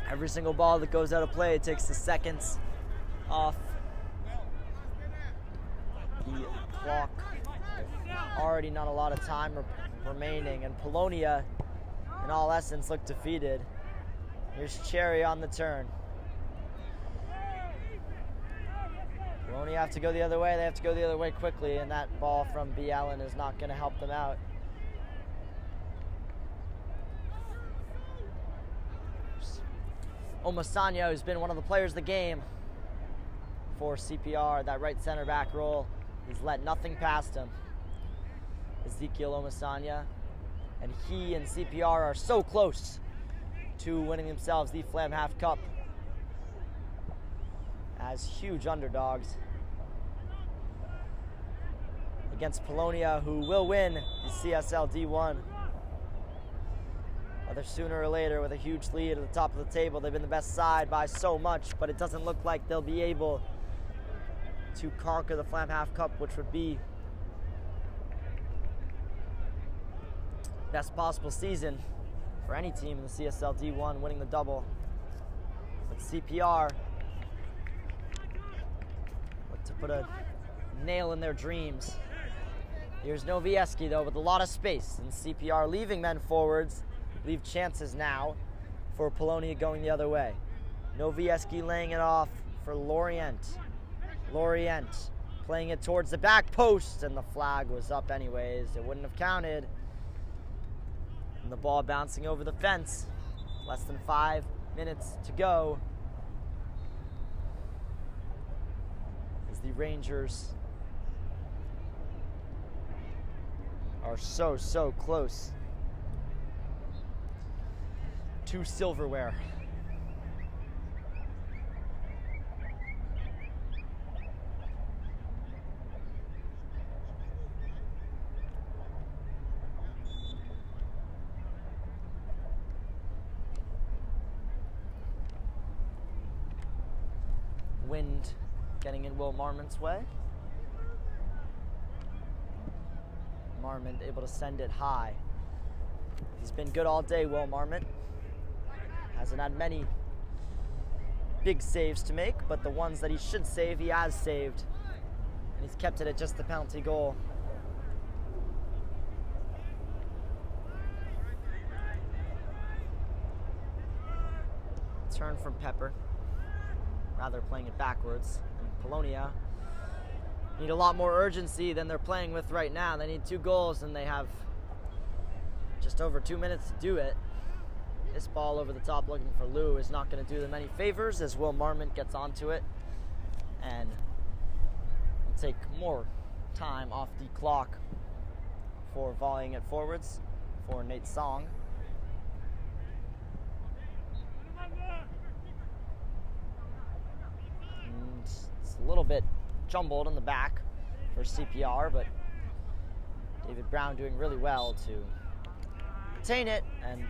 Every single ball that goes out of play takes the seconds off the clock. Already not a lot of time remaining, and Polonia, in all essence, looked defeated. Here's Cherry on the turn. Polonia have to go the other way. They have to go the other way quickly, and that ball from B. Allen is not going to help them out. Omasanya, who's been one of the players of the game for CPR, that right center back role, he's let nothing past him. Ezekiel Omasanya, and he and CPR are so close to winning themselves the Flamhaft Cup as huge underdogs against Polonia, who will win the CSL D1. Whether sooner or later, with a huge lead at the top of the table. They've been the best side by so much, but it doesn't look like they'll be able to conquer the Flamhaft Cup, which would be best possible season for any team in the CSL D1, winning the double. But CPR look to put a nail in their dreams. Here's Novieski, though, with a lot of space, and CPR leaving men forwards, leave chances now for Polonia going the other way. Novieski laying it off for Lorient. Lorient playing it towards the back post, and the flag was up anyways. It wouldn't have counted. And the ball bouncing over the fence. Less than 5 minutes to go as the Rangers are so close to silverware. Wind getting in Will Marmont's way. Marmont able to send it high. He's been good all day, Will Marmont. Hasn't had many big saves to make, but the ones that he should save, he has saved. And he's kept it at just the penalty goal. Turn from Pepper. Rather playing it backwards. And Polonia need a lot more urgency than they're playing with right now. They need 2 goals, and they have just over 2 minutes to do it. This ball over the top looking for Lou is not going to do them any favors as Will Marmont gets onto it and will take more time off the clock for volleying it forwards for Nate Song. And it's a little bit jumbled in the back for CPR, but David Brown doing really well to retain it, and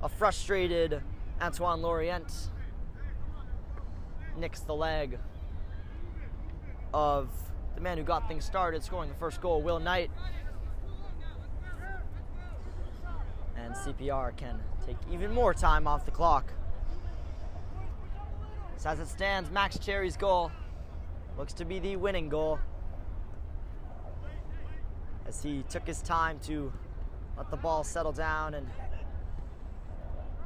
a frustrated Antoine Lorient nicks the leg of the man who got things started, scoring the first goal, Will Knight. And CPR can take even more time off the clock. So as it stands, Max Cherry's goal looks to be the winning goal, as he took his time to let the ball settle down and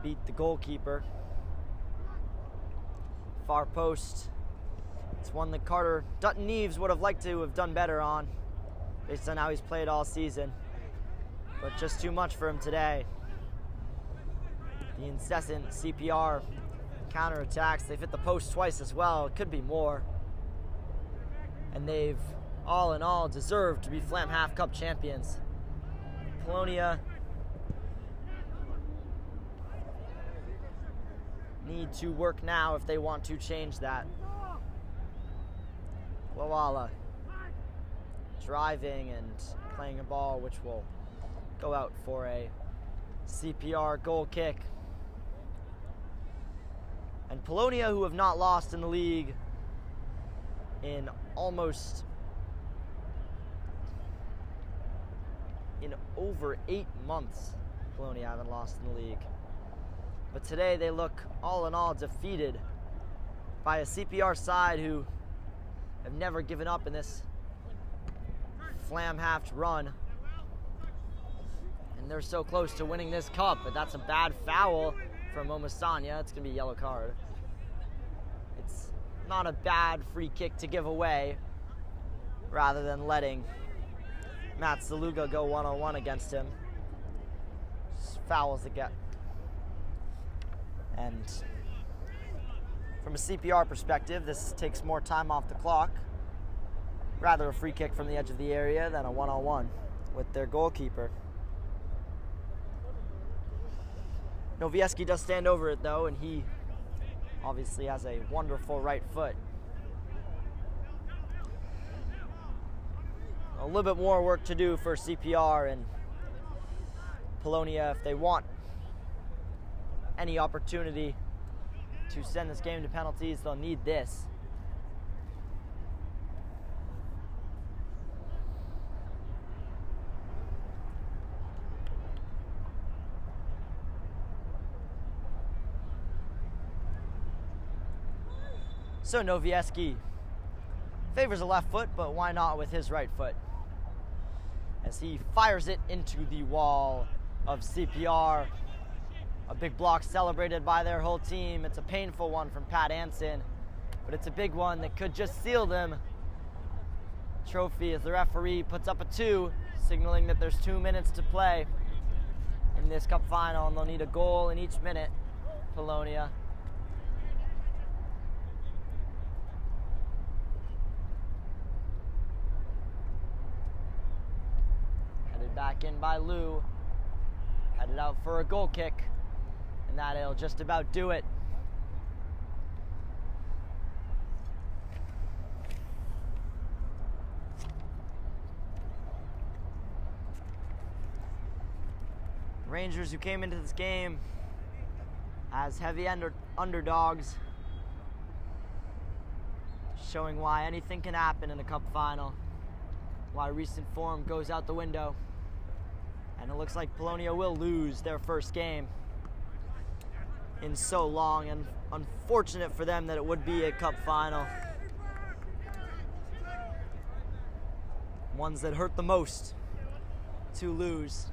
beat the goalkeeper. Far post. It's one that Carter Dutton-Neves would have liked to have done better on, based on how he's played all season. But just too much for him today. The incessant CPR counterattacks. They've hit the post twice as well. It could be more. And they've, all in all, deserved to be Flamhaft Cup champions. Polonia need to work now if they want to change that. Wawala driving and playing a ball which will go out for a CPR goal kick. And Polonia, who have not lost in the league in over 8 months. Polonia haven't lost in the league. But today they look, all in all, defeated by a CPR side who have never given up in this Flamhaft run. And they're so close to winning this cup, but that's a bad foul from Momasanya. It's going to be a yellow card. It's not a bad free kick to give away, rather than letting Matt Zaluga go one-on-one against him. Just fouls again. And from a CPR perspective, this takes more time off the clock. Rather a free kick from the edge of the area than a one-on-one with their goalkeeper. Novieski does stand over it though, and he obviously has a wonderful right foot. A little bit more work to do for CPR and Polonia if they want any opportunity to send this game to penalties. They'll need this. So Novieski favors a left foot, but why not with his right foot? As he fires it into the wall of CPR. A big block celebrated by their whole team. It's a painful one from Pat Anson, but it's a big one that could just seal them trophy as the referee puts up a 2, signaling that there's 2 minutes to play in this cup final, and they'll need a goal in each minute, Polonia. Back in by Lou, headed out for a goal kick, and that'll just about do it. Rangers, who came into this game as heavy underdogs, showing why anything can happen in a cup final, why recent form goes out the window. And it looks like Polonia will lose their first game in so long, and unfortunate for them that it would be a cup final. Ones that hurt the most to lose,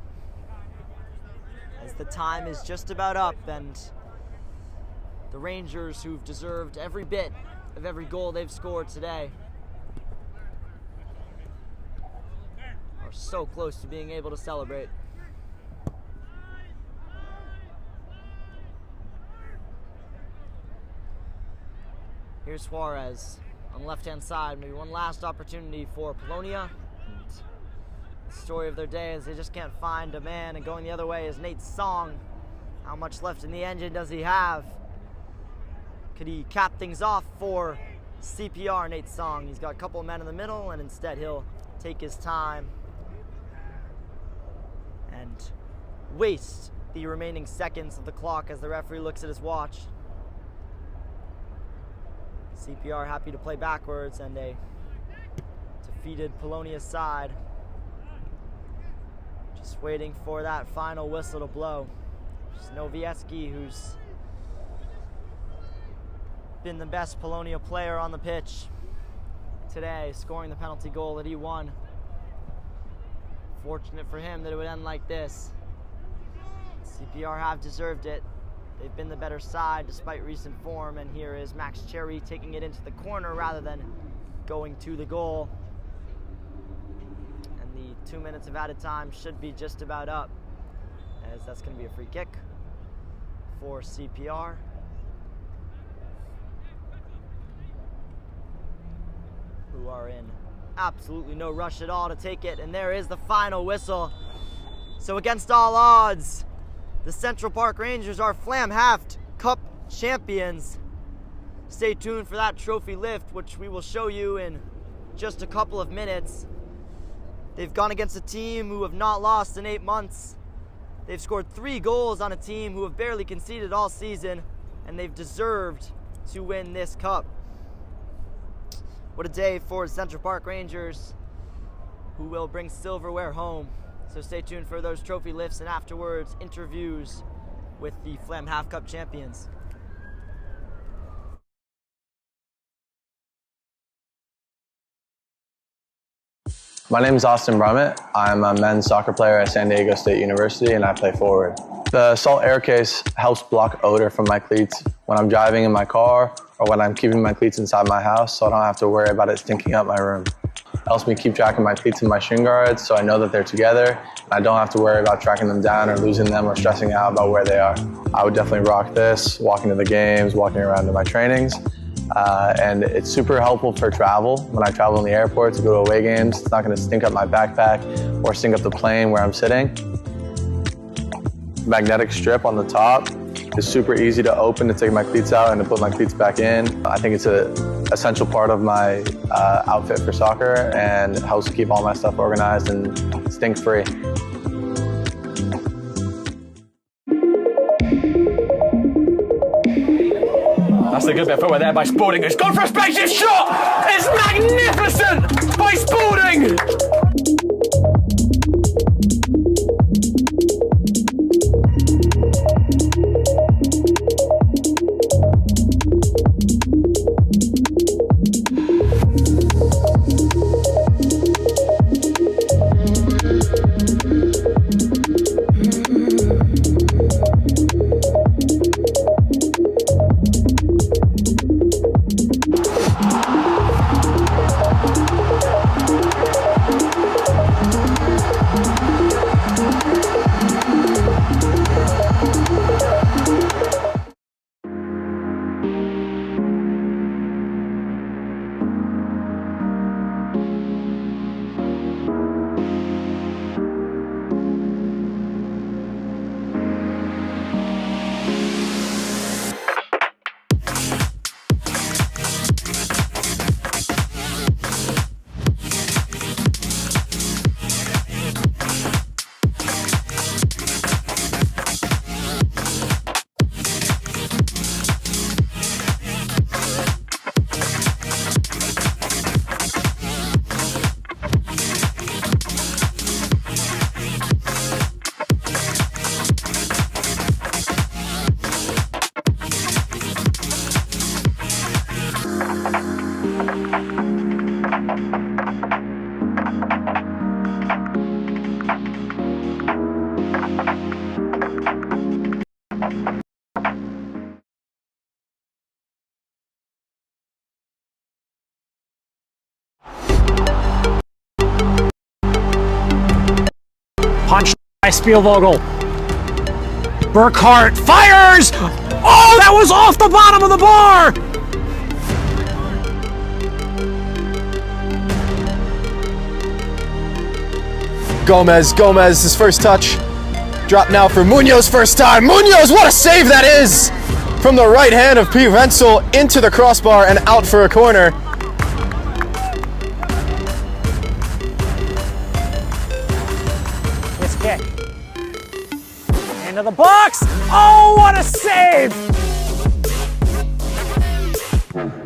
as the time is just about up, and the Rangers, who've deserved every bit of every goal they've scored today, are so close to being able to celebrate. Here's Suarez on the left-hand side. Maybe one last opportunity for Polonia. And the story of their day is they just can't find a man, and going the other way is Nate Song. How much left in the engine does he have? Could he cap things off for CPR, Nate Song? He's got a couple of men in the middle, and instead he'll take his time and waste the remaining seconds of the clock as the referee looks at his watch. CPR happy to play backwards, and a defeated Polonia side just waiting for that final whistle to blow. Just Novieski, who's been the best Polonia player on the pitch today, scoring the penalty goal at E1. Fortunate for him that it would end like this. CPR have deserved it. They've been the better side despite recent form, and here is Max Cherry taking it into the corner rather than going to the goal. And the 2 minutes of added time should be just about up, as that's going to be a free kick for CPR. Who are in absolutely no rush at all to take it, and there is the final whistle. So against all odds, the Central Park Rangers are Flamhaft Cup champions. Stay tuned for that trophy lift, which we will show you in just a couple of minutes. They've gone against a team who have not lost in 8 months. They've scored 3 goals on a team who have barely conceded all season, and they've deserved to win this cup. What a day for Central Park Rangers, who will bring silverware home. So stay tuned for those trophy lifts and afterwards interviews with the Flamhaft Cup champions. My name is Austin Brummett. I'm a men's soccer player at San Diego State University and I play forward. The salt air case helps block odor from my cleats when I'm driving in my car or when I'm keeping my cleats inside my house, so I don't have to worry about it stinking up my room. It helps me keep track of my cleats and my shin guards so I know that they're together and I don't have to worry about tracking them down or losing them or stressing out about where they are. I would definitely rock this, walking to the games, walking around to my trainings. And it's super helpful for travel. When I travel in the airport to go to away games, it's not going to stink up my backpack or stink up the plane where I'm sitting. Magnetic strip on the top is super easy to open to take my cleats out and to put my cleats back in. I think it's an essential part of my outfit for soccer and helps keep all my stuff organized and stink-free. That's a good bit of footwork there by Spalding. It's gone for a spaceship shot! It's magnificent by Spalding! Punched by Spielvogel. Burkhart fires! Oh, that was off the bottom of the bar! Gomez, his first touch. Drop now for Munoz, first time. Munoz, what a save that is! From the right hand of P. Wenzel into the crossbar and out for a corner. Kick. Into the box! Oh, what a save!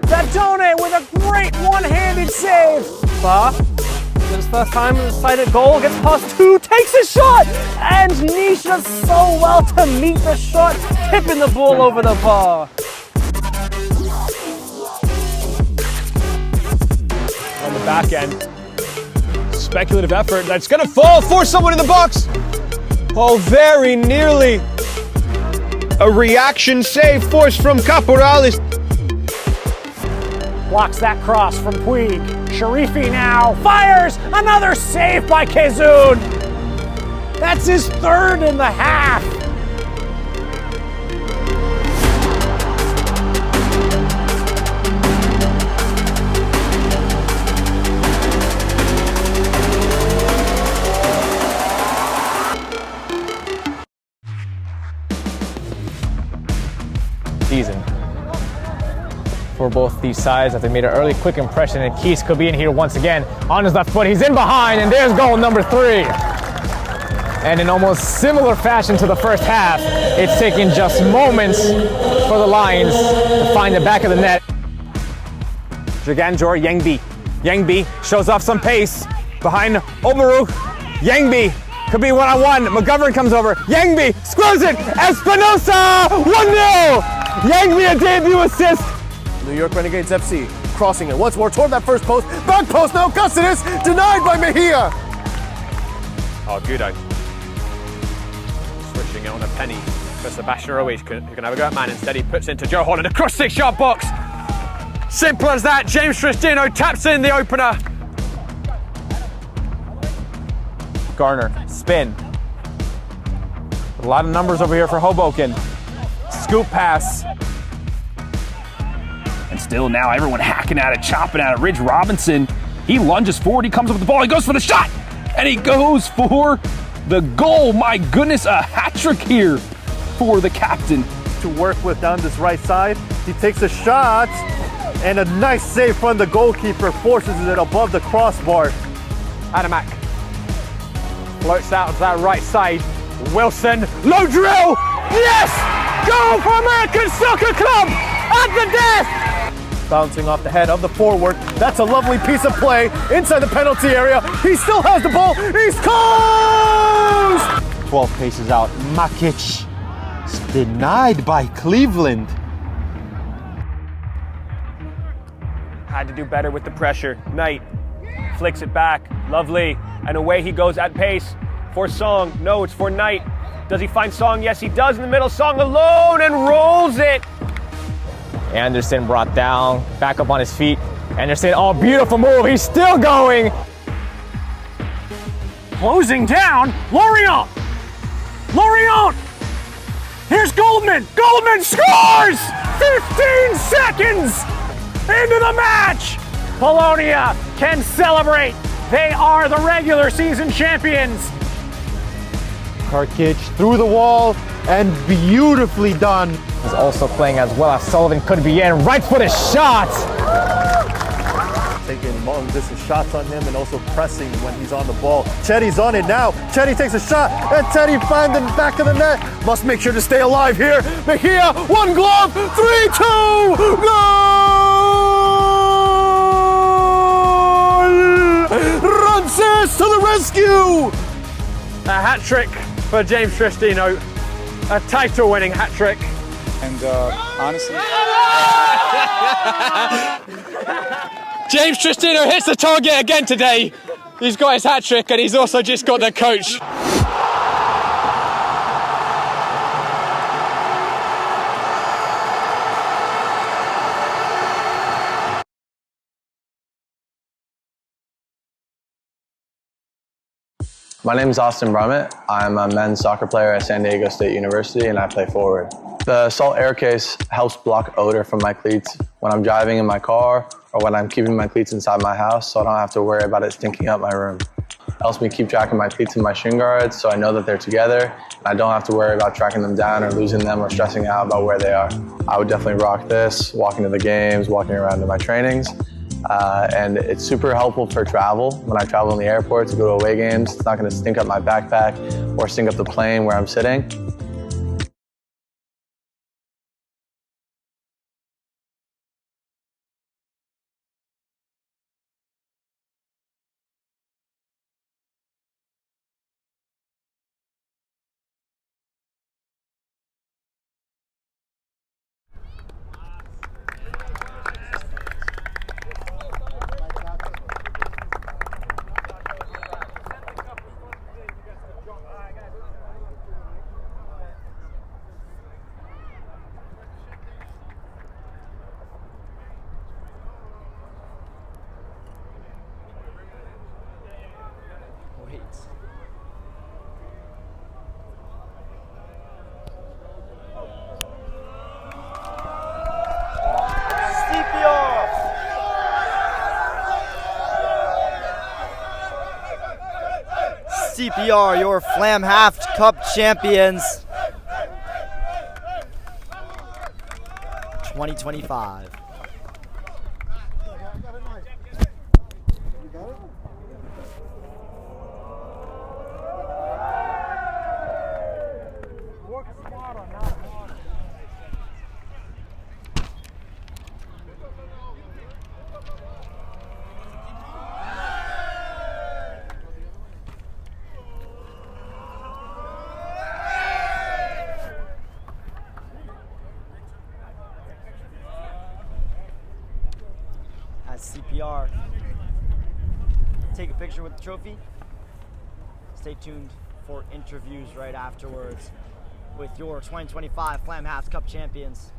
Dadone with a great one-handed save! His first time in the sighted goal, gets past 2, takes a shot! And Nish does so well to meet the shot, tipping the ball over the bar. Back end. Speculative effort. That's going to fall. Force someone in the box. Oh, very nearly. A reaction save forced from Caporales. Blocks that cross from Puig. Sharifi now fires. Another save by Kazun. That's his third in the half. Season for both these sides that they made an early quick impression, and Keys could be in here once again on his left foot. He's in behind, and there's goal number 3. And in almost similar fashion to the first half, it's taken just moments for the Lions to find the back of the net. Jaganjor Yangbi. Yangbi shows off some pace behind Obaru. Yangbi could be one-on-one. McGovern comes over. Yangbi screws it. Espinosa 1-0. Yangbi a debut assist. New York Renegades FC crossing it once more toward that first post. Back post now. Custis denied by Mejia. Oh, Gudo. Switching it on a penny for Sebastian Ruiz, who can have a go at man. Instead, he puts into Joe Holland across 6-yard box. Simple as that. James Tristino taps in the opener. Garner, spin. A lot of numbers over here for Hoboken. Scoop pass. And still now everyone hacking at it, chopping at it. Ridge Robinson, he lunges forward, he comes up with the ball, he goes for the shot, and he goes for the goal. My goodness, a hat trick here for the captain. To work with down this right side, he takes a shot, and a nice save from the goalkeeper forces it above the crossbar. Adamak floats out to that right side. Wilson, low drill, yes! Goal for American Soccer Club at the death! Bouncing off the head of the forward. That's a lovely piece of play inside the penalty area. He still has the ball. He's close! 12 paces out. Makic is denied by Cleveland. Had to do better with the pressure. Knight flicks it back. Lovely. And away he goes at pace for Song. No, it's for Knight. Does he find Song? Yes, he does in the middle. Song alone and rolls it. Anderson brought down, back up on his feet. Anderson, oh, beautiful move. He's still going. Closing down, Lorient! Lorient! Here's Goldman! Goldman scores! 15 seconds into the match! Polonia can celebrate. They are the regular season champions. Karkic through the wall and beautifully done. He's also playing as well as Sullivan could be in. Right-footed shot! Taking long distance shots on him and also pressing when he's on the ball. Chetty's on it now. Chetty takes a shot and Chetty finds the back of the net. Must make sure to stay alive here. Mejia, one glove, 3-2, goal! Rances to the rescue! A hat trick for James Tristino. A title-winning hat trick. And honestly, James Tristino hits the target again today. He's got his hat trick and he's also just got the coach. My name is Austin Brummett. I'm a men's soccer player at San Diego State University and I play forward. The salt air case helps block odor from my cleats when I'm driving in my car or when I'm keeping my cleats inside my house, so I don't have to worry about it stinking up my room. It helps me keep track of my cleats and my shin guards so I know that they're together and I don't have to worry about tracking them down or losing them or stressing out about where they are. I would definitely rock this, walking to the games, walking around to my trainings. And it's super helpful for travel. When I travel in the airport to go to away games, it's not going to stink up my backpack or stink up the plane where I'm sitting. CPR, your Flamhaft Cup champions. 2025. CPR. Take a picture with the trophy. Stay tuned for interviews right afterwards with your 2025 Flamhaft Cup champions.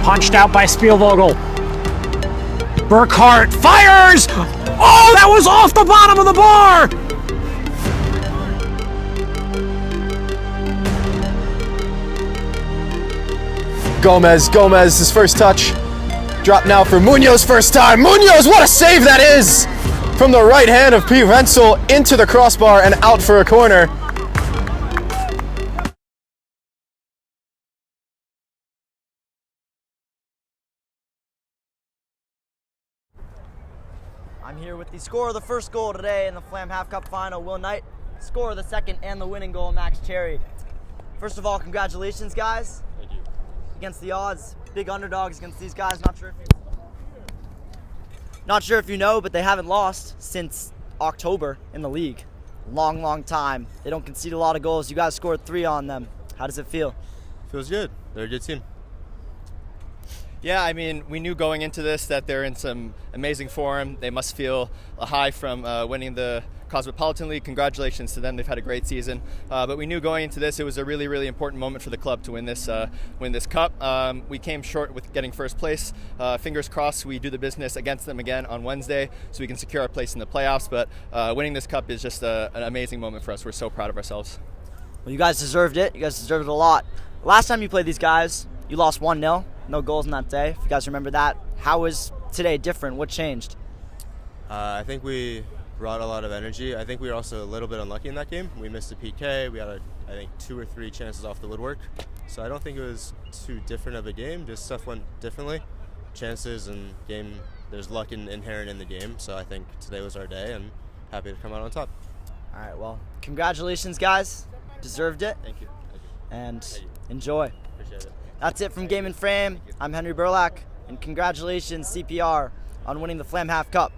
Punched out by Spielvogel. Burkhart fires! Oh, that was off the bottom of the bar! Gomez, his first touch. Drop now for Munoz, first time. Munoz, what a save that is! From the right hand of Pete Rensel into the crossbar and out for a corner. I'm here with the scorer of the first goal today in the Flamhaft Cup final, Will Knight. Scorer of the second and the winning goal, Max Cherry. First of all, congratulations, guys. Thank you. Against the odds, big underdogs against these guys. Not sure if you know, but they haven't lost since October in the league. Long time. They don't concede a lot of goals. You guys scored 3 on them. How does it feel? Feels good. They're a good team. Yeah, I mean, we knew going into this that they're in some amazing form. They must feel a high from winning the Cosmopolitan League. Congratulations to them. They've had a great season. But we knew going into this it was a really important moment for the club to win this cup. We came short with getting first place. Fingers crossed we do the business against them again on Wednesday so we can secure our place in the playoffs. But winning this cup is just an amazing moment for us. We're so proud of ourselves. Well, you guys deserved it. You guys deserved it a lot. Last time you played these guys, you lost 1-0. No goals in that day, if you guys remember that. How was today different? What changed? I think we brought a lot of energy. I think we were also a little bit unlucky in that game. We missed a PK. We had, I think, 2 or 3 chances off the woodwork. So I don't think it was too different of a game. Just stuff went differently. Chances and game, there's luck inherent in the game. So I think today was our day and happy to come out on top. All right, well, congratulations, guys. Deserved it. Thank you. And enjoy. Appreciate it. That's it from Game and Frame. I'm Henry Burlack, and congratulations, CPR, on winning the Flamhaft Cup.